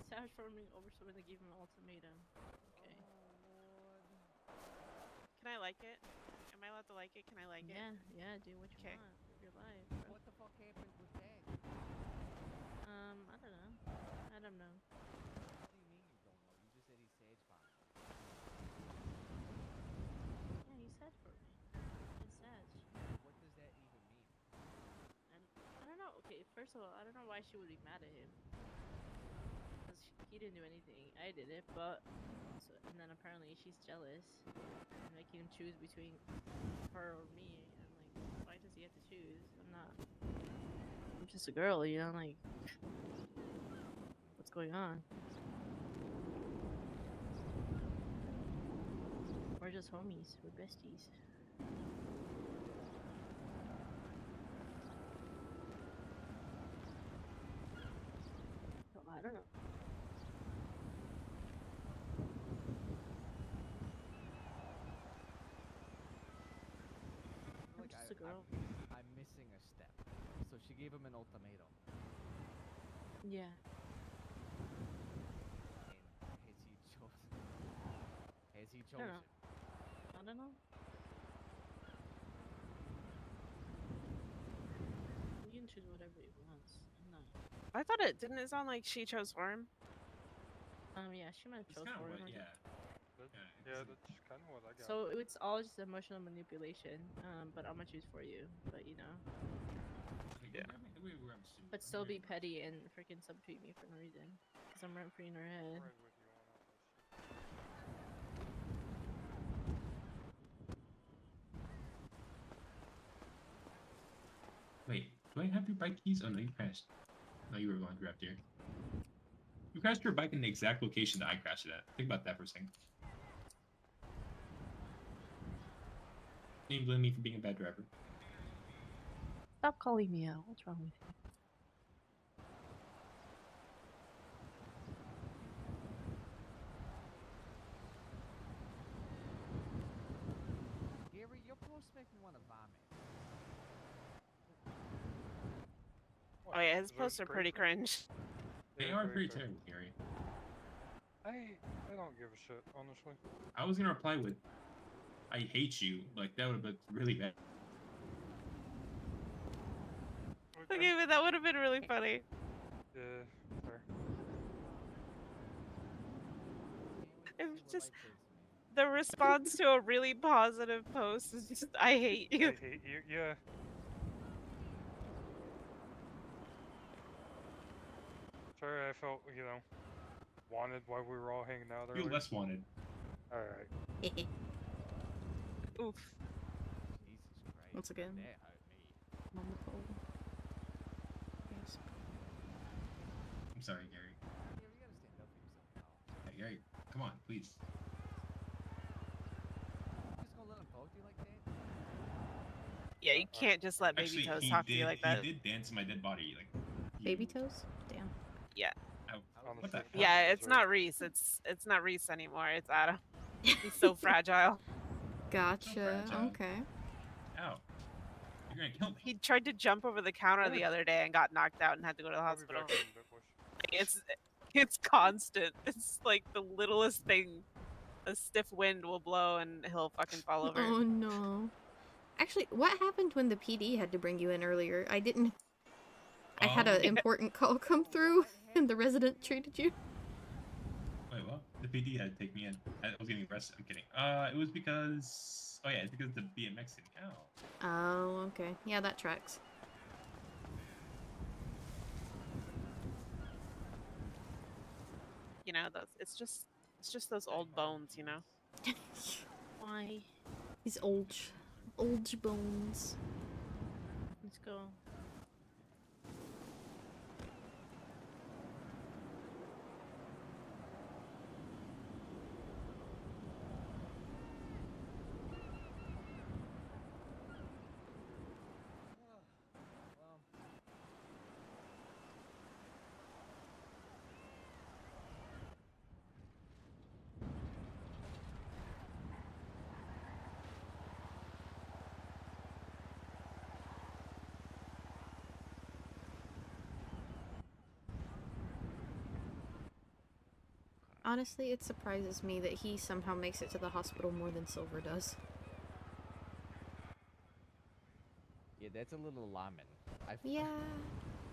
Search for me over someone to give him an ultimatum. Okay. Can I like it? Am I allowed to like it? Can I like it? Yeah, yeah, do what you want. Live your life, bro. What the fuck happened with that? I don't know. I don't know. What do you mean you don't know? You just said he Sage bombed. Yeah, he said for me. It's Sag. What does that even mean? And I don't know. Okay, first of all, I don't know why she would be mad at him. Because he didn't do anything. I did it, but so, and then apparently she's jealous and making him choose between her or me. I'm like, why does he have to choose? I'm just a girl, you know, like, what's going on? We're just homies. We're besties. So, I don't know. I'm just a girl. I'm missing a step. So she gave him an ultimatum. Yeah. And has he chosen? Has he I chosen? don't know. I don't know. You can choose whatever you want. I'm not. I thought it didn't. It sound like she chose for him. Yeah, she might have chose for him. Yeah, that's kind of what I got. So it's all just emotional manipulation. But I'm gonna choose for you. But you know. Yeah. But still be petty and freaking subtweet me for no reason. Because I'm rent free in her head. Wait, do I have your bike keys? Oh no, you crashed. No, you were going through up here. You crashed your bike in the exact location that I crashed it at. Think about that for a second. Can you blame me for being a bad driver? Stop calling me out. What's wrong with you? Gary, your posts make me want to vomit. Oh yeah, his posts are pretty cringe. They are pretty terrible, Gary. I don't give a shit, honestly. I was gonna reply with, "I hate you." Like that would have been really bad. Okay, but that would have been really funny. Yeah, fair. It's just the response to a really positive post is just, "I hate you." I hate you. Yeah. Sorry, I felt, wanted while we were all hanging out earlier. Feel less wanted. Alright. Oof. Jesus Christ. Once again. That hurt me. I'm on the phone. Yes. I'm sorry, Gary. Gary, you gotta stand up for yourself now. Hey, Gary, come on, please. You just gonna let him talk to you like that? Yeah, you can't just let Baby Actually, Toes he talk to you like that. He did dance in my dead body, like. Baby toes? Damn. Yeah. What the? Yeah, it's not Reese. It's not Reese anymore. It's Adam. He's so fragile. Gotcha. fragile. Okay. Ow. You're gonna kill me. He tried to jump over the counter the other day and got knocked out and had to go to the hospital. It's constant. It's like the littlest thing. a stiff wind will blow and he'll fucking fall over. Oh no. Actually, what happened when the PD had to bring you in earlier? I didn't. I had an important call come through, and the resident treated you. Wait, what? The PD had to take me in. I was getting arrested. I'm kidding. It was because. Oh yeah, it's because the BMX didn't count. Oh, okay. Yeah, that tracks. You know, it's just those old bones, you know. Why? These old bones. Let's go. Honestly, it surprises me that he somehow makes it to the hospital more than Silver does. Yeah, that's a little alarming. Yeah.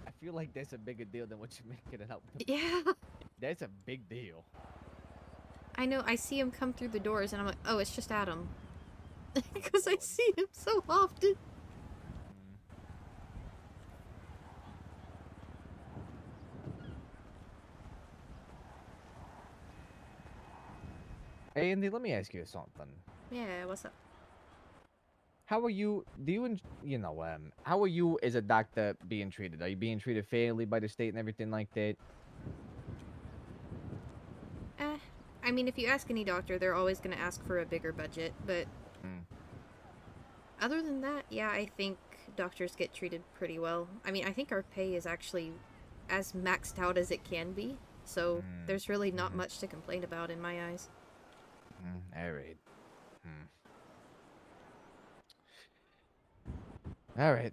I feel like that's a bigger deal than what you're making it out to be. Yeah. That's a big deal. I know, I see him come through the doors and I'm like, oh, it's just Adam. Because I see him so often. Hey, Andy, let me ask you something. Yeah, what's up? How are you? How are you as a doctor being treated? Are you being treated fairly by the state and everything like that? I mean, if you ask any doctor, they're always going to ask for a bigger budget, but other than that, yeah, I think doctors get treated pretty well. I mean, I think our pay is actually as maxed out as it can be, so there's really not much to complain about in my eyes. All right. All right.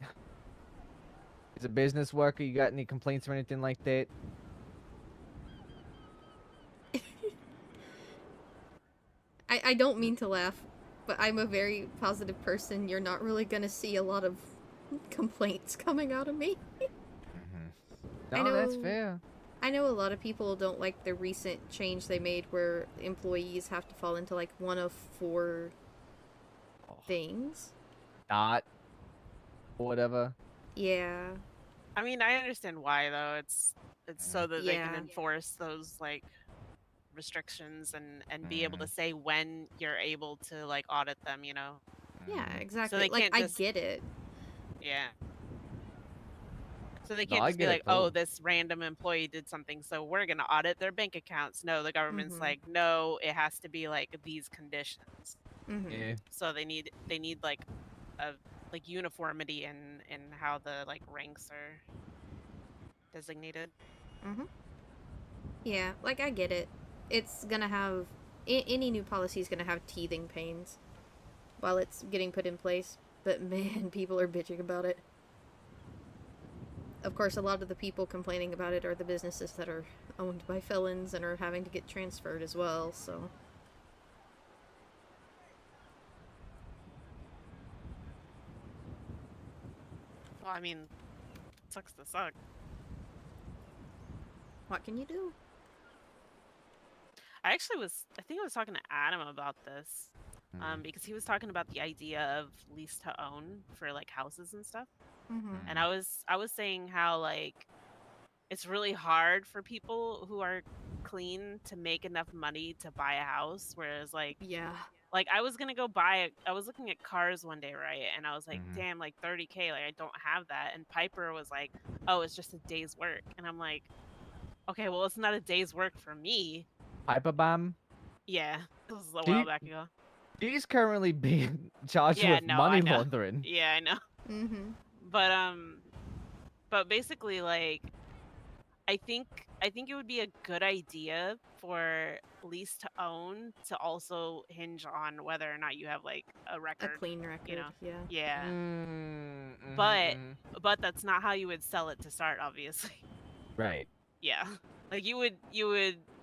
As a business worker, you got any complaints or anything like that? I don't mean to laugh, but I'm a very positive person. You're not really going to see a lot of complaints coming out of me. No, that's fair. I know a lot of people don't like the recent change they made where employees have to fall into like one of 4 things. Not. Whatever. Yeah. I mean, I understand why though. It's so that they can Yeah. enforce those like restrictions and be able to say when you're able to like audit them, you know. Yeah, So exactly. they Like, can't I just get it. Yeah. So they No, can't I just be get it like, oh, too. this random employee did something, so we're gonna audit their bank accounts. No, the government's Mhm. like, no, it has to be like these conditions. Yeah. So they need like a like uniformity in how the like ranks are designated. Yeah, like, I get it. It's gonna have... any new policy is gonna have teething pains while it's getting put in place. But man, people are bitching about it. Of course, a lot of the people complaining about it are the businesses that are owned by felons and are having to get transferred as well, so... Well, I mean, sucks to suck. What can you do? I think I was talking to Adam about this, because he was talking about the idea of lease to own for like houses and stuff. And I was saying how like it's really hard for people who are clean to make enough money to buy a house, whereas like I was gonna go buy I was looking at cars one day, right? And I was like, damn, like 30K, like I don't have that. And Piper was like, oh, it's just a day's work. And I'm like, okay, well, it's not a day's work for me. Piper bomb. Yeah, this was a while back ago. He's currently being charged Yeah, with no, money I know. laundering. Yeah, I know. But basically, like, I think it would be a good idea for lease to own to also hinge on whether or not you have like a record, clean record, you know? yeah. Yeah. Mm-hmm, But that's not how you would sell it to start, obviously. Right. Yeah. Like you would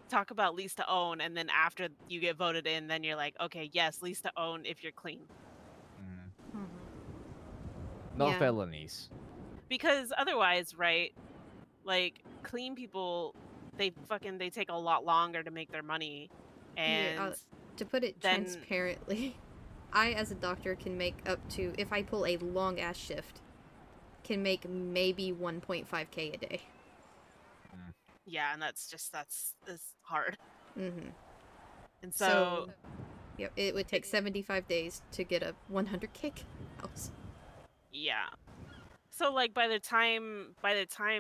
talk about lease to own, and then after you get voted in, then you're like, okay, yes, lease to own if you're clean. No Yeah. felonies. Because otherwise, right? Like clean people, they take a lot longer to make their money, and Yeah, to put it then transparently, I as a doctor can make up to, if I pull a long ass shift, can make maybe 1.5k a day. yeah, and that's hard. Mm-hmm. And So, yep, it would take 75 days to get a 100k house. yeah. So like by the time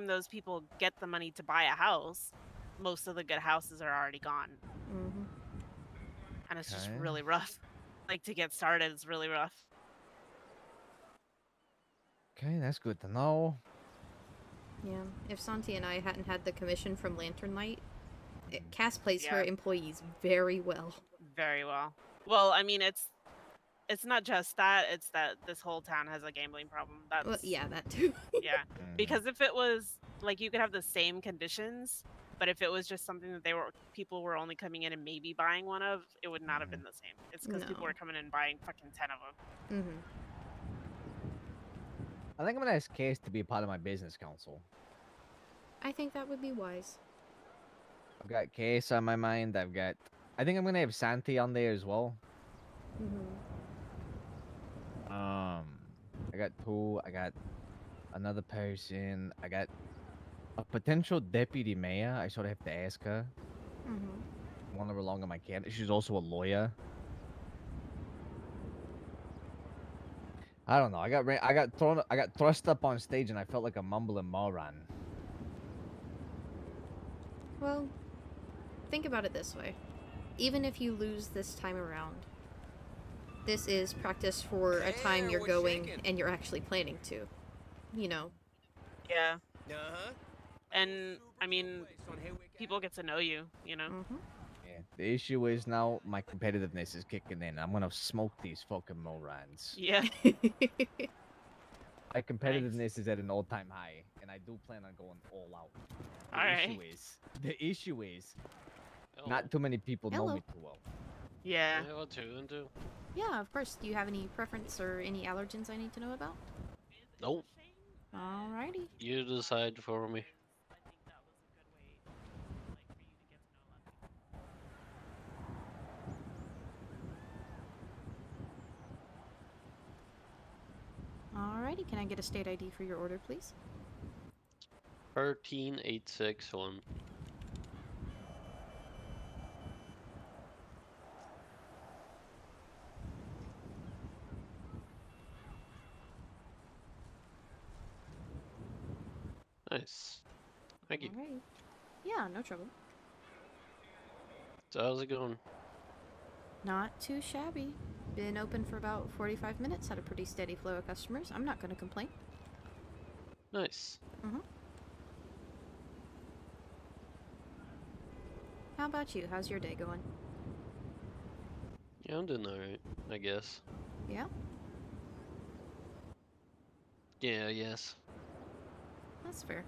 those people get the money to buy a house, most of the good houses are already gone. Mm-hmm. And it's just Okay. really rough. Like to get started is really rough. Okay, that's good to know. Yeah, if Santi and I hadn't had the commission from Lantern Light, Cass plays her employees very well. Very well. Well, I mean, it's not just that, it's that this whole town has a gambling problem. That's Well, yeah, that too. yeah. Because if it was like you could have the same conditions, but if it was just something that people were only coming in and maybe buying one of, it would not have been the same. It's because people No. were coming in and buying fucking 10 of them. Mm-hmm. I think I'm gonna ask Case to be a part of my business council. I think that would be wise. I've got Case on my mind. I think I'm gonna have Santi on there as well. Mm-hmm. I got two. I got another person. I got a potential deputy mayor. I sort of have to ask her. Mm-hmm. Want her along on my candidate. She's also a lawyer. I don't know. I got thrust up on stage, and I felt like a mumbling moron. Well, think about it this way. Even if you lose this time around, this is practice for a time you're going and you're actually planning to. You know. Yeah. And I mean, people get to know you, you know. Mm-hmm. Yeah. The issue is now my competitiveness is kicking in. I'm gonna smoke these fucking morons. Yeah. My competitiveness is at an all-time high, and I do plan on going all out. The issue is, not too many people know me too well. Yeah. Yeah, what to do? Yeah, of course. Do you have any preference or any allergens I need to know about? Nope. Alrighty. You decide for me. Alrighty, can I get a state ID for your order, please? 13861. Nice. Thank you. Alright. Yeah, no trouble. So how's it going? Not too shabby. Been open for about 45 minutes, had a pretty steady flow of customers. I'm not going to complain. Nice. Mm-hmm. How about you? How's your day going? Yeah, I'm doing alright, I guess. Yeah? Yeah, yes. That's fair.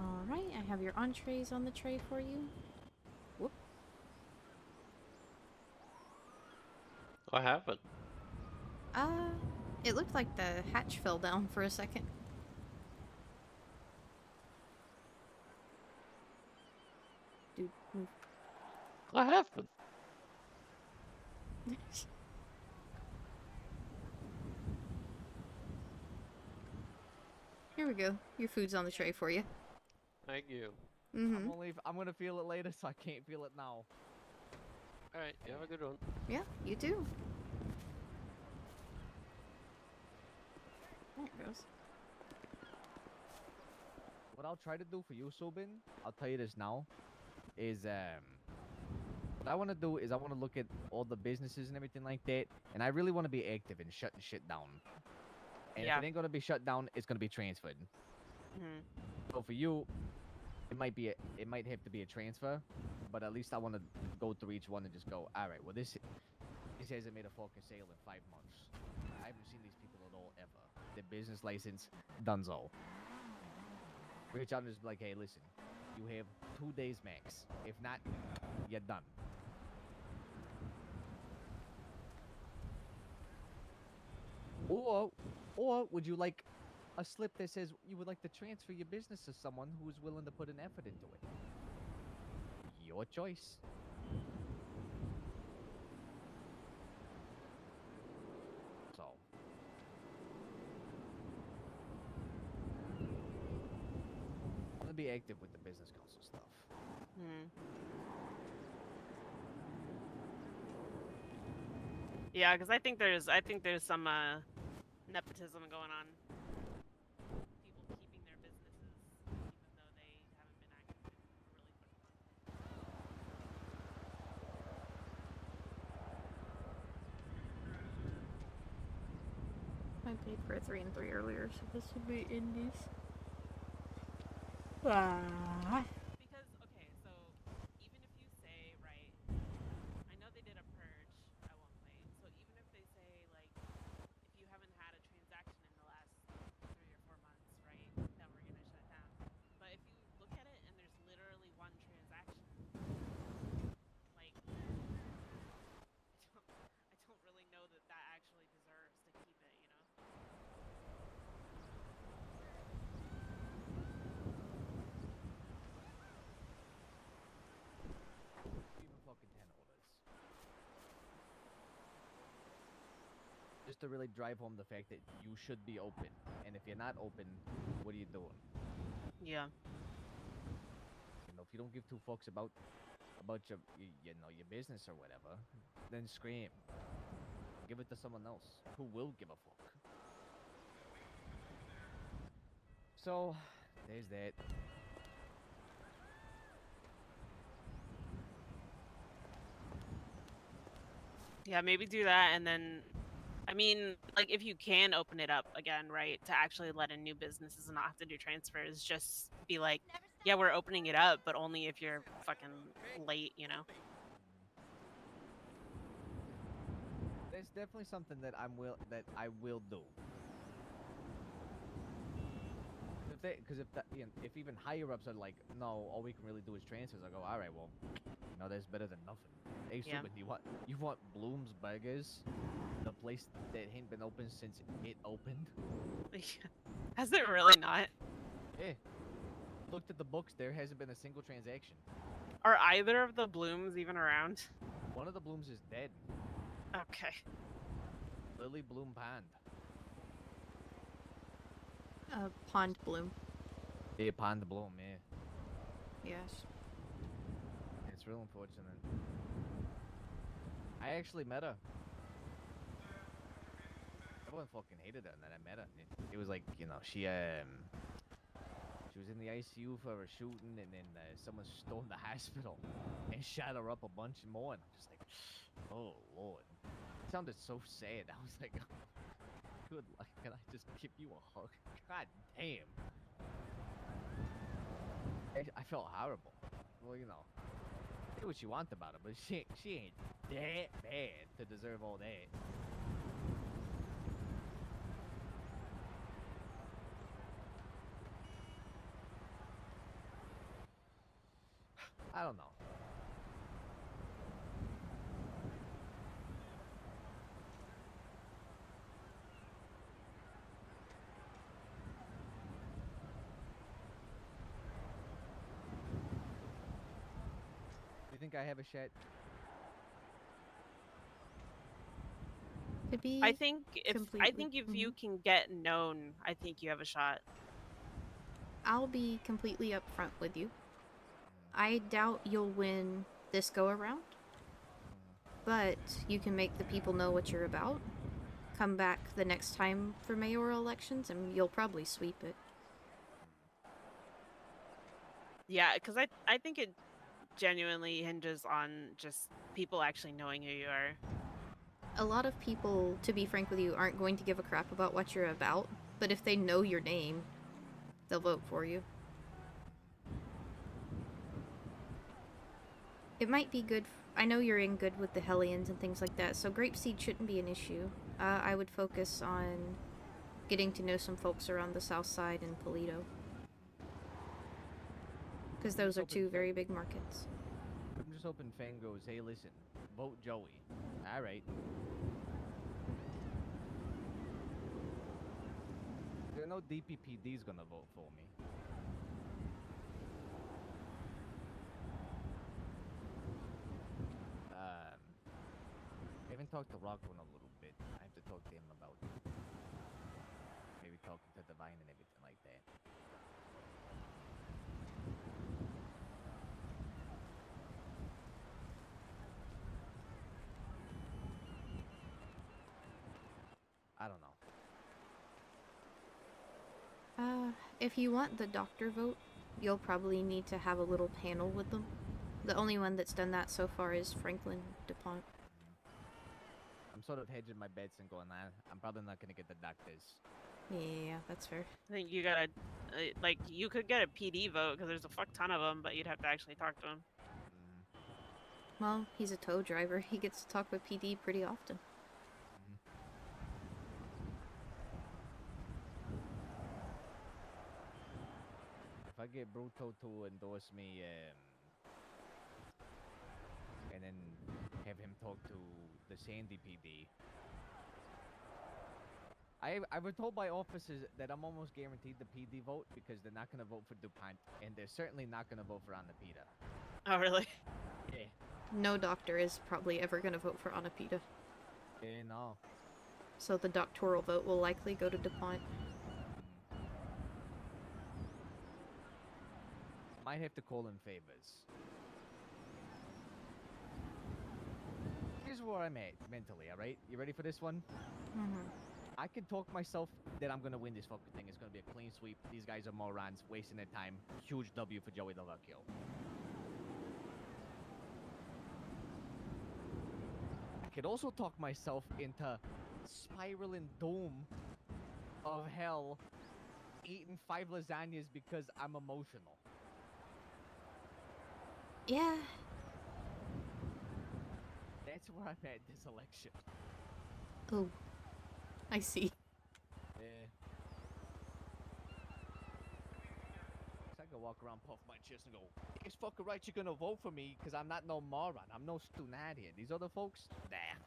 Alright, I have your entrees on the tray for you. Whoop. What happened? It looked like the hatch fell down for a second. Dude, move. What happened? Here we go. Your food's on the tray for you. Thank you. Mm-hmm. I'm gonna feel it later, so I can't feel it now. Alright, you have a good one. Yeah, you too. There it goes. What I'll try to do for you, Subin, I'll tell you this now, is what I want to do is I want to look at all the businesses and everything like that, and I really want to be active in shutting shit down. And if it ain't gonna be shut down, it's gonna be transferred. Mm-hmm. So for you, it might have to be a transfer, but at least I want to go through each one and just go, all right, well this hasn't made a fucking sale in 5 months. I haven't seen these people at all ever. Their business license, dunzo. Reach out and just be like, hey, listen, you have 2 days max. If not, you're done. Or would you like a slip that says you would like to transfer your business to someone who's willing to put an effort into it? Your choice. So. I'm gonna be active with the business council stuff. Yeah, because I think there's some nepotism going on. People keeping their businesses even though they haven't been active in a really quick I paid for a 3 and 3 earlier, so this would be Indy's. Ah. Because, okay, so even if you say, right, I know they did a purge at one point, so even if they say, like, if you haven't had a transaction in the last 3 or 4 months, right, then we're gonna shut down. But if you look at it and there's literally one transaction, like, I don't really know that that actually deserves to keep it, you know? Even fucking 10 orders. Just to really drive home the fact that you should be open. And if you're not open, what are you doing? Yeah. You know, if you don't give two fucks about your your business or whatever, then scream. Give it to someone else who will give a fuck. So, there's that. Yeah, maybe do that, and then, I mean, like, if you can open it up again, right, to actually let in new businesses and not have to do transfers, just be like, yeah, we're opening it up, but only if you're fucking late, you know? That's definitely something that I will do. If even higher ups are like, no, all we can really do is transfers, I go, all right, well, that's better than nothing. Hey, Yeah. Subin, you want Bloom's Burgers, the place that ain't been open since it opened? Has it really not? Yeah. Looked at the books. There hasn't been a single transaction. Are either of the Blooms even around? One of the Blooms is dead. Okay. Lily Bloom Pond. Pond Bloom. Yeah, Pond Bloom, yeah. Yes. It's real unfortunate. I actually met her. Everyone fucking hated her, and then I met her. It was like, she was in the ICU for a shooting, and then someone stormed the hospital and shot her up a bunch more, and I'm just like, oh, Lord. It sounded so sad. I was like, good luck. Can I just give you a hug? God damn. I felt horrible. Well, say what you want about her, but she ain't that bad to deserve all that. I don't know. Do you think I have a shot? To be I think if completely- you can get known, I think you have a shot. I'll be completely upfront with you. I doubt you'll win this go around, but you can make the people know what you're about. Come back the next time for mayoral elections, and you'll probably sweep it. Yeah, because I think it genuinely hinges on just people actually knowing who you are. A lot of people, to be frank with you, aren't going to give a crap about what you're about, but if they know your name, they'll vote for you. It might be good. I know you're in good with the Hellions and things like that, so Grapeseed shouldn't be an issue. I would focus on getting to know some folks around the south side and Polito. Because those are two very big markets. I'm just hoping Fang goes, hey, listen, vote Joey. All right. There no DPPD's gonna vote for me. I haven't talked to Rocco in a little bit. I have to talk to him about maybe talking to Divine and everything like that. I don't know. If you want the doctor vote, you'll probably need to have a little panel with them. The only one that's done that so far is Franklin DuPont. I'm sort of hedging my bets and going, I'm probably not gonna get the doctors. Yeah, that's fair. I think you gotta, like, you could get a PD vote because there's a fuck ton of them, but you'd have to actually talk to them. Well, he's a tow driver. He gets to talk with PD pretty often. If I get Bruto to endorse me, and then have him talk to the Sandy PD. I was told by officers that I'm almost guaranteed the PD vote because they're not going to vote for DuPont, and they're certainly not going to vote for Anapita. Oh, really? Yeah. No doctor is probably ever going to vote for Anapita. Yeah, no. So the doctoral vote will likely go to DuPont. Might have to call in favors. Here's where I'm at mentally, alright? You ready for this one? I can talk myself that I'm gonna win this fucking thing. It's gonna be a clean sweep. These guys are morons, wasting their time. Huge W for Joey Lovakio. I could also talk myself into spiraling doom of hell, eating 5 lasagnas because I'm emotional. Yeah. That's where I'm at this election. Oh. I see. Yeah. I can walk around, puff my chest, and go, it's fucking right you're gonna vote for me, because I'm not no moron. I'm no stunadian. These other folks, nah.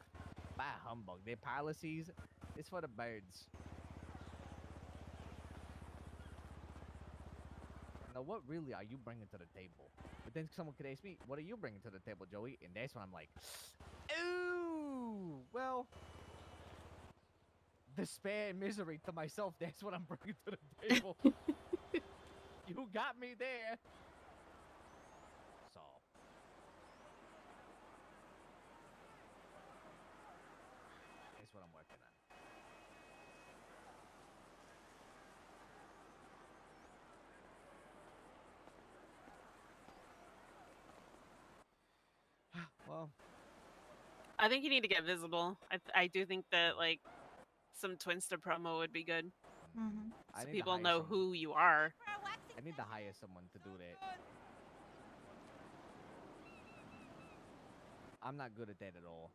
By humbug. Their policies, it's for the birds. Now, what really are you bringing to the table? But then someone could ask me, what are you bringing to the table, Joey? And that's when I'm like, ooh, well, despair and misery to myself. That's what I'm bringing to the table. You got me there. So. That's what I'm working on. Well, I think you need to get visible. I do think that, like, some Twinsta promo would be good. I So need to people hire know someone. who you are. I need to hire someone to do that. I'm not good at that at all.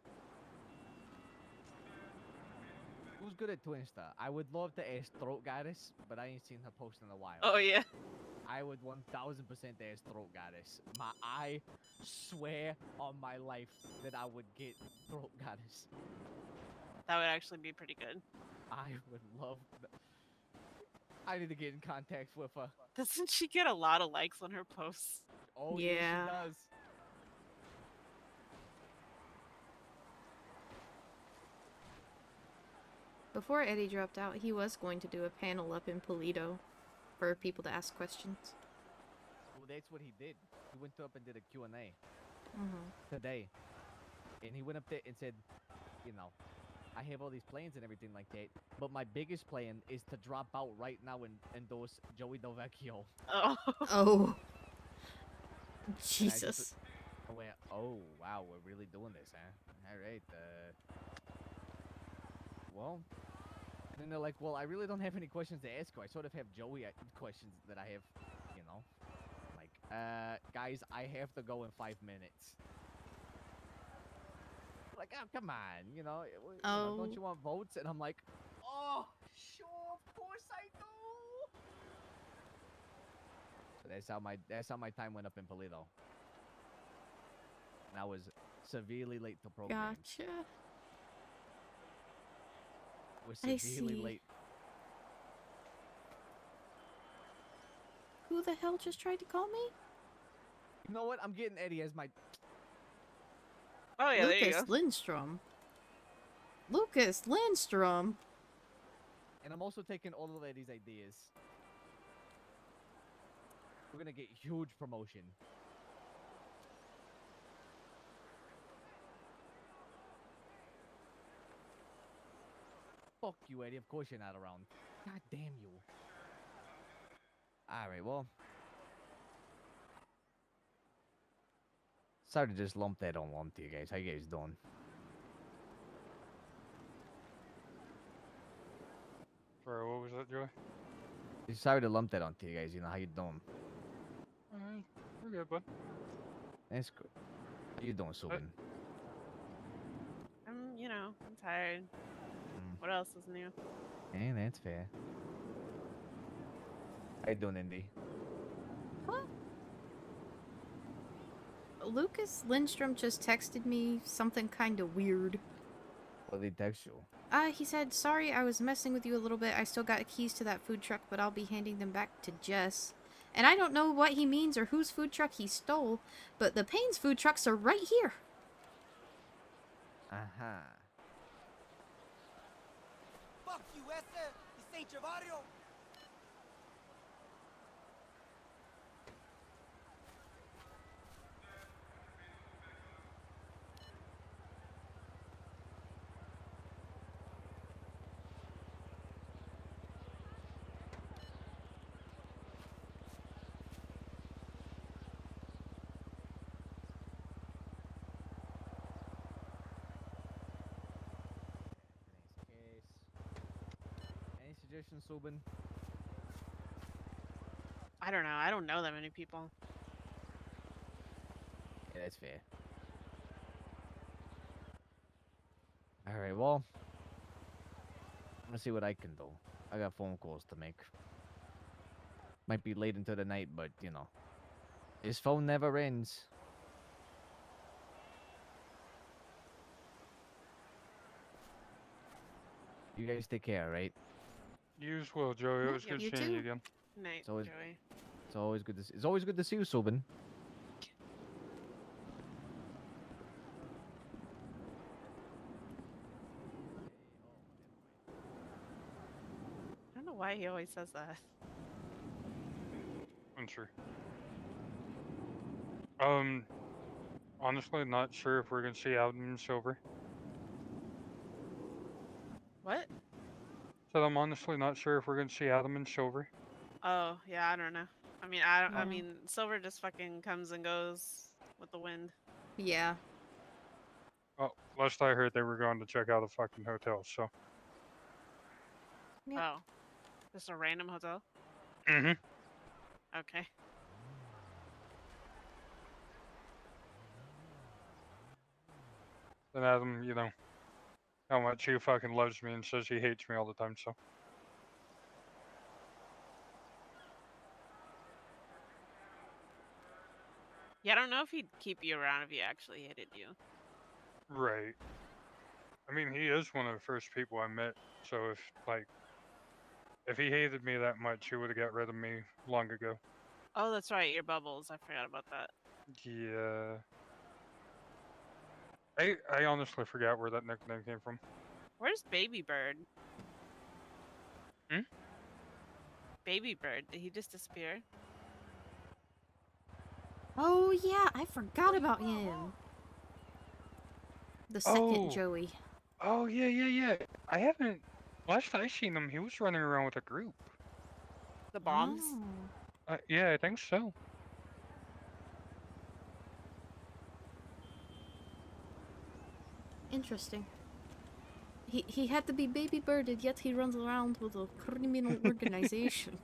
Who's good at Twinsta? I would love to ask Throat Goddess, but I ain't seen her post in a while. Oh, yeah. I would 1000% ask Throat Goddess. I swear on my life that I would get Throat Goddess. That would actually be pretty good. I would love I need to get in contact with her. Doesn't she get a lot of likes on her posts? Oh, Yeah. yes, she does. Before Eddie dropped out, he was going to do a panel up in Polito for people to ask questions. Well, that's what he did. He went up and did a Q&A Mhm. today. And he went up there and said, you know, I have all these plans and everything like that, but my biggest plan is to drop out right now and endorse Joey Delvecchio. Oh. Oh. And I just Jesus. went, oh, wow, we're really doing this, huh? All right, well, and then they're like, well, I really don't have any questions to ask you. I sort of have Joey questions that I have, you know, like, guys, I have to go in 5 minutes. Like, oh, come on, you know, don't you want votes? And I'm like, oh, sure, of course I do. So that's how my time went up in Polito. And I was severely late to programs. Gotcha. Was I severely see. late. Who the hell just tried to call me? You know what? I'm getting Eddie as my. Oh yeah, there you Lucas go. Lindstrom. Lucas Lindstrom. And I'm also taking all of Eddie's ideas. We're gonna get huge promotion. Fuck you, Eddie. Of course you're not around. God damn you. Alright, well. Sorry to just lump that on to you guys. How you guys doing? Sorry, what was that, Joey? Sorry to lump that onto you guys. You know, how you doing? We're good, bud. That's good. How you doing, Subin? I'm tired. What else is new? Hey, that's fair. How you doing, Indy? Lucas Lindstrom just texted me something kind of weird. What did he text you? He said, sorry, I was messing with you a little bit. I still got keys to that food truck, but I'll be handing them back to Jess. And I don't know what he means or whose food truck he stole, but the Payne's food trucks are right here. Aha. Fuck you, ese! This ain't your barrio! Any suggestions, Subin? I don't know. I don't know that many people. Yeah, that's fair. Alright, well. I'm gonna see what I can do. I got phone calls to make. Might be late into the night, but, you know. His phone never ends. You guys take care, right? You as well, Joey. It was good you seeing you too. again. Night, It's always, Joey. it's always good to see. It's always good to see you, Subin. I don't know why he always says that. I'm sure. Honestly, not sure if we're gonna see Adam and Silver. What? Said I'm honestly not sure if we're gonna see Adam and Silver. Oh, yeah, I don't know. I mean, Silver just fucking comes and goes with the wind. Yeah. Oh, last I heard, they were going to check out a fucking hotel. So. Yep. Oh. Just a random hotel? Mm-hmm. Okay. And Adam, you know, how much he fucking loves me and says he hates me all the time. So. Yeah, I don't know if he'd keep you around if he actually hated you. Right. I mean, he is one of the first people I met. So if he hated me that much, he would have got rid of me long ago. Oh, that's right, your bubbles. I forgot about that. Yeah. I honestly forgot where that nickname came from. Where's Baby Bird? Hmm? Baby Bird, did he just disappear? Oh, yeah, I forgot about him. The second Joey. Oh, yeah. I haven't. Last I seen him, he was running around with a group. The bombs? Yeah, I think so. Interesting. He had to be baby birded, yet he runs around with a criminal organization.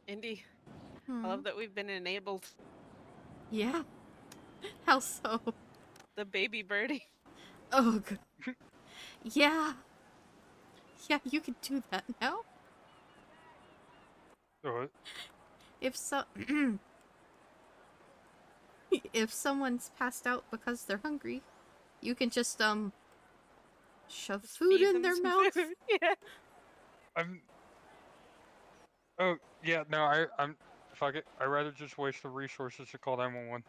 Indy, I love that we've been enabled. Yeah. How so? The baby birdie. Oh, yeah. Yeah, you can do that now. What? If so, if someone's passed out because they're hungry, you can just shove food feed in them their some mouth. food. Yeah. Oh yeah, no, I'm fuck it. I'd rather just waste the resources to call 911.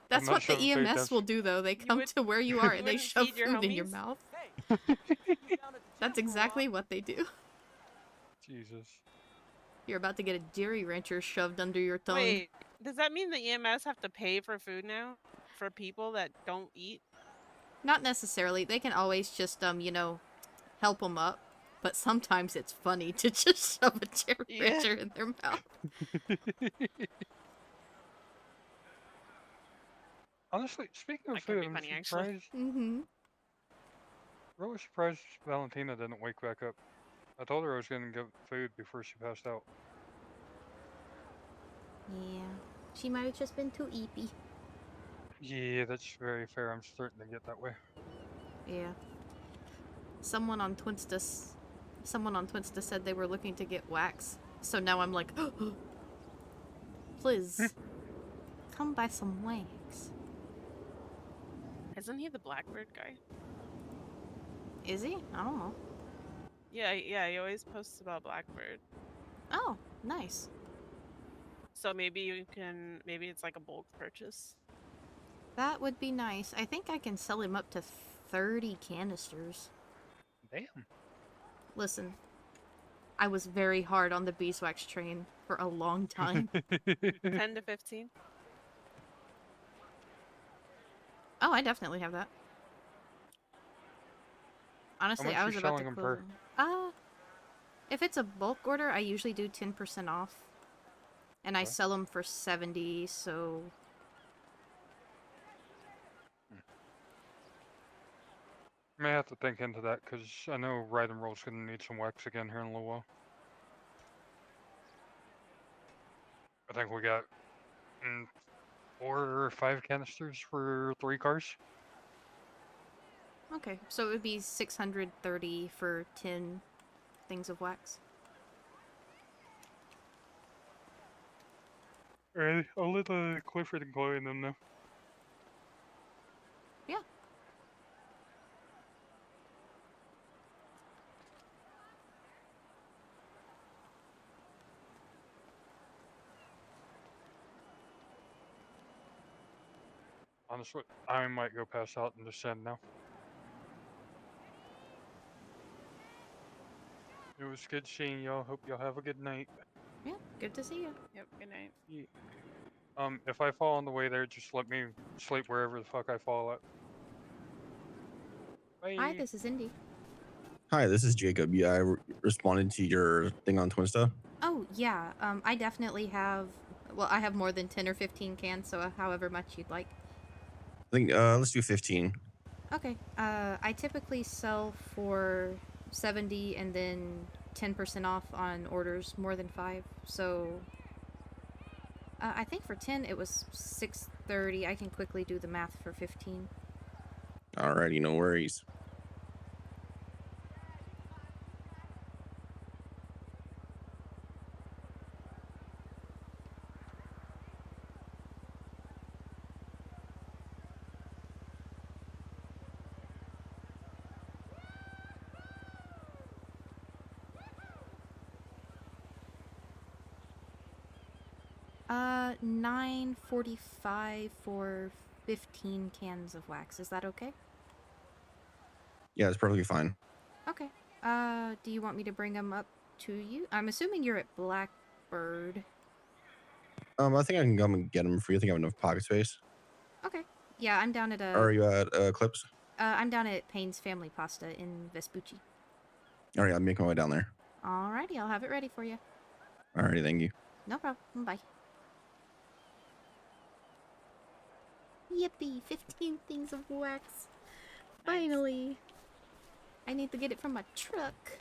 That's not what the shoving food EMS down. will do, though. They come to where you are and they wouldn't shove feed your food in your homies? mouth. That's exactly what they do. Jesus. You're about to get a dairy rancher shoved under your tongue. Wait, does that mean the EMS have to pay for food now for people that don't eat? Not necessarily. They can always just, you know, help them up. But sometimes it's funny to just shove a dairy rancher in their mouth. Honestly, speaking of That could food, be I'm funny, actually. surprised. Mm-hmm. Really surprised Valentina didn't wake back up. I told her I was gonna get food before she passed out. Yeah. She might have just been too eepy. Yeah, that's very fair. I'm starting to get that way. Yeah. Someone on Twinsta said they were looking to get wax. So now I'm like, please, come buy some wax. Isn't he the Blackbird guy? Is he? I don't know. Yeah, he always posts about Blackbird. Oh, nice. So maybe it's like a bulk purchase. That would be nice. I think I can sell him up to 30 canisters. Damn. Listen, I was very hard on the beeswax train for a long time. 10 to 15? Oh, I definitely have that. Honestly, I was about to close them. If it's a bulk order, I usually do 10% off. And I sell them for 70, so... May have to think into that, because I know Ride and Roll's gonna need some wax again here in a little while. I think we got 4 or 5 canisters for 3 cars. Okay, so it would be 630 for 10 things of wax. Alright, I'll let Clifford and Chloe and them know. Yeah. Honestly, I might go pass out and descend now. It was good seeing y'all. Hope y'all have a good night. Yeah, good to see you. Yep, good night. Yeah. If I fall on the way there, just let me sleep wherever the fuck I fall at. Bye. Hi, this is Indy. Hi, this is Jacob. Yeah, I responded to your thing on Twinsta. Oh, yeah, I definitely have... Well, I have more than 10 or 15 cans, so however much you'd like. I think, let's do 15. Okay, I typically sell for 70 and then 10% off on orders more than 5, so... I think for 10 it was 630. I can quickly do the math for 15. Alrighty, no worries. $9.45 for 15 cans of wax. Is that okay? Yeah, it's perfectly fine. Okay. Do you want me to bring them up to you? I'm assuming you're at Blackbird. I think I can come and get them for you. I think I have enough pocket space. Okay. Yeah, I'm down at Are you at Eclipse? I'm down at Payne's Family Pasta in Vespucci. Alright, I'll make my way down there. Alrighty, I'll have it ready for you. Alrighty, thank you. No problem. Bye. Yippee! 15 things of wax. Finally. I need to get it from my truck.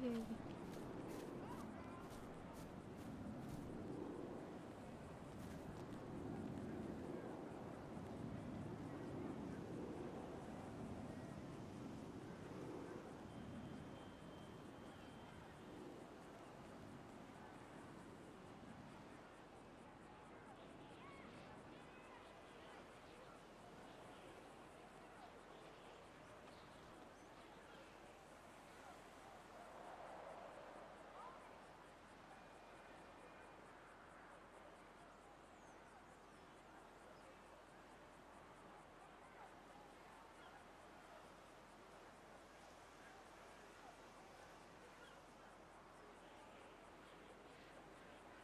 Yay.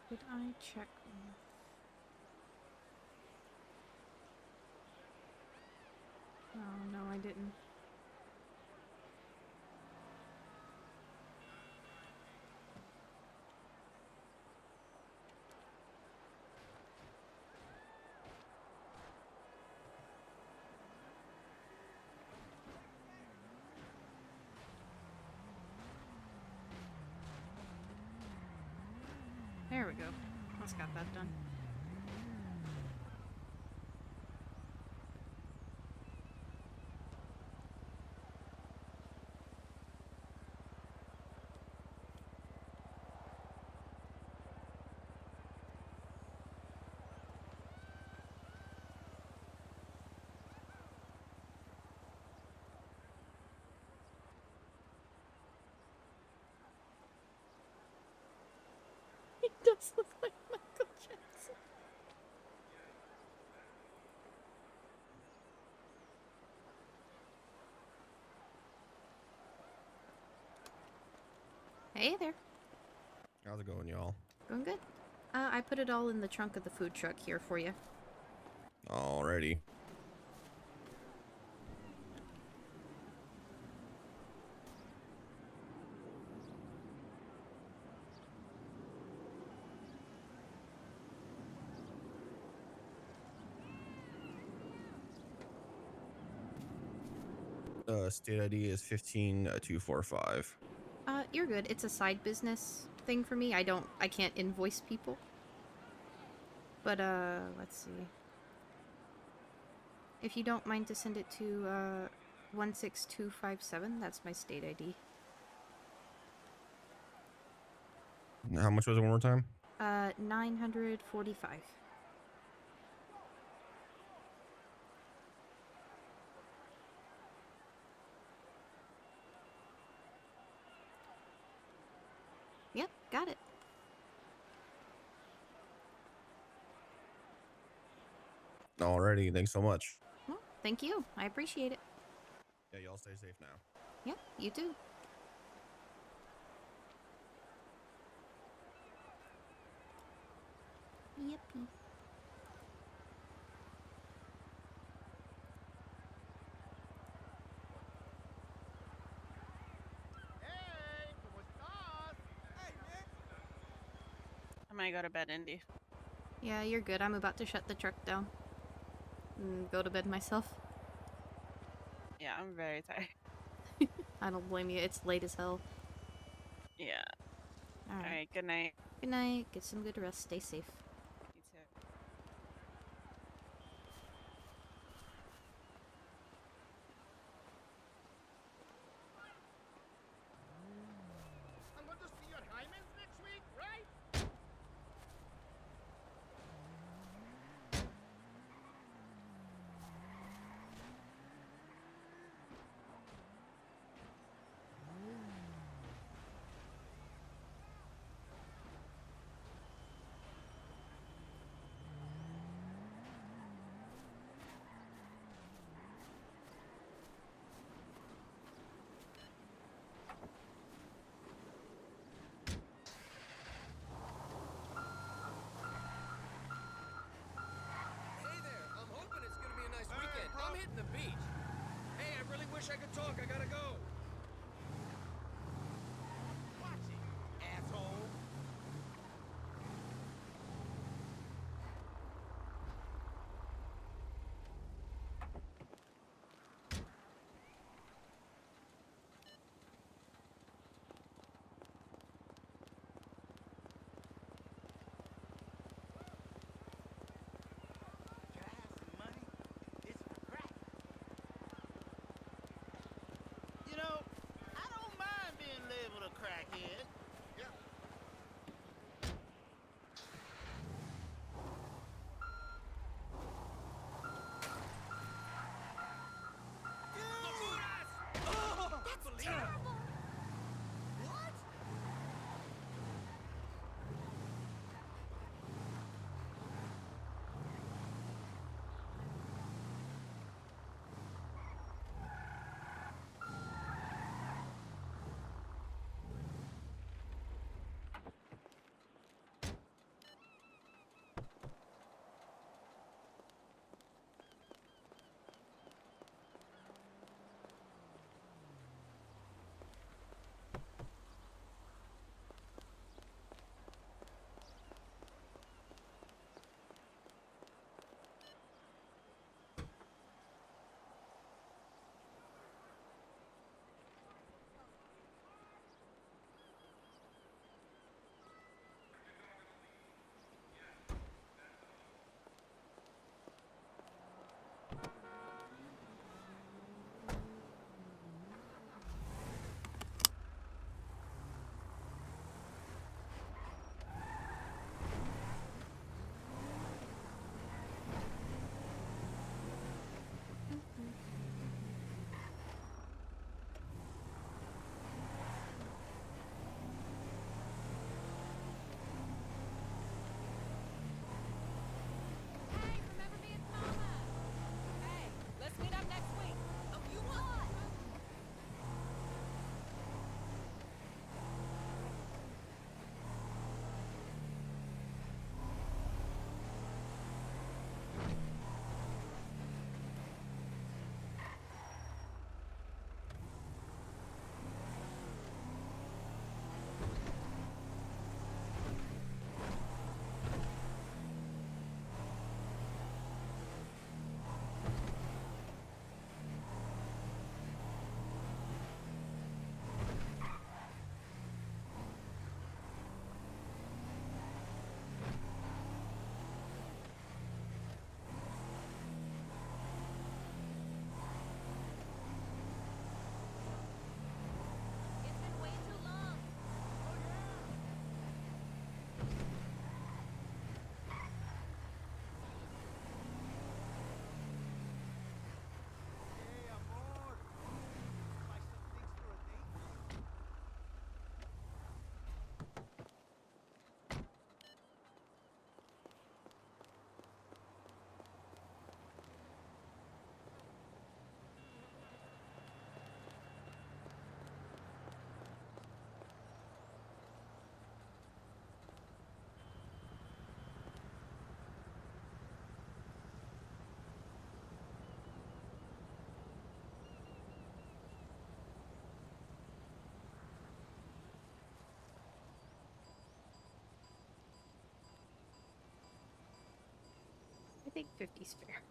Did I check? Oh, no, I didn't. There we go. Let's got that done. He does look like Michael Jackson. Hey there. How's it going, y'all? Going good. I put it all in the trunk of the food truck here for you. Alrighty. State ID is 15245. You're good. It's a side business thing for me. I can't invoice people. But, let's see. If you don't mind to send it to, 16257, that's my state ID. How much was it one more time? 945. Yep, got it. Alrighty, thanks so much. Well, thank you. I appreciate it. Yeah, y'all stay safe now. Yep, you too. Yippee. I might go to bed, Indy. Yeah, you're good. I'm about to shut the truck down. And go to bed myself. Yeah, I'm very tired. I don't blame you. It's late as hell. Yeah. Alright. Alright, good night. Good night. Get some good rest. Stay safe. You too. I'm going to see your Hymens next week, right? Hey there, I'm hoping it's gonna be a nice weekend. I'm hitting the beach. Hey, I really wish I could talk. I gotta go. Watch it, asshole. I think 50's fair.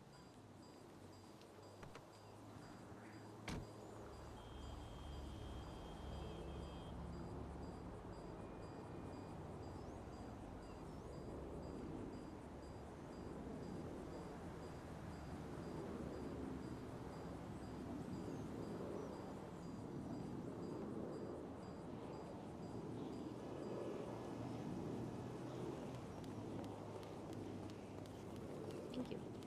Thank you.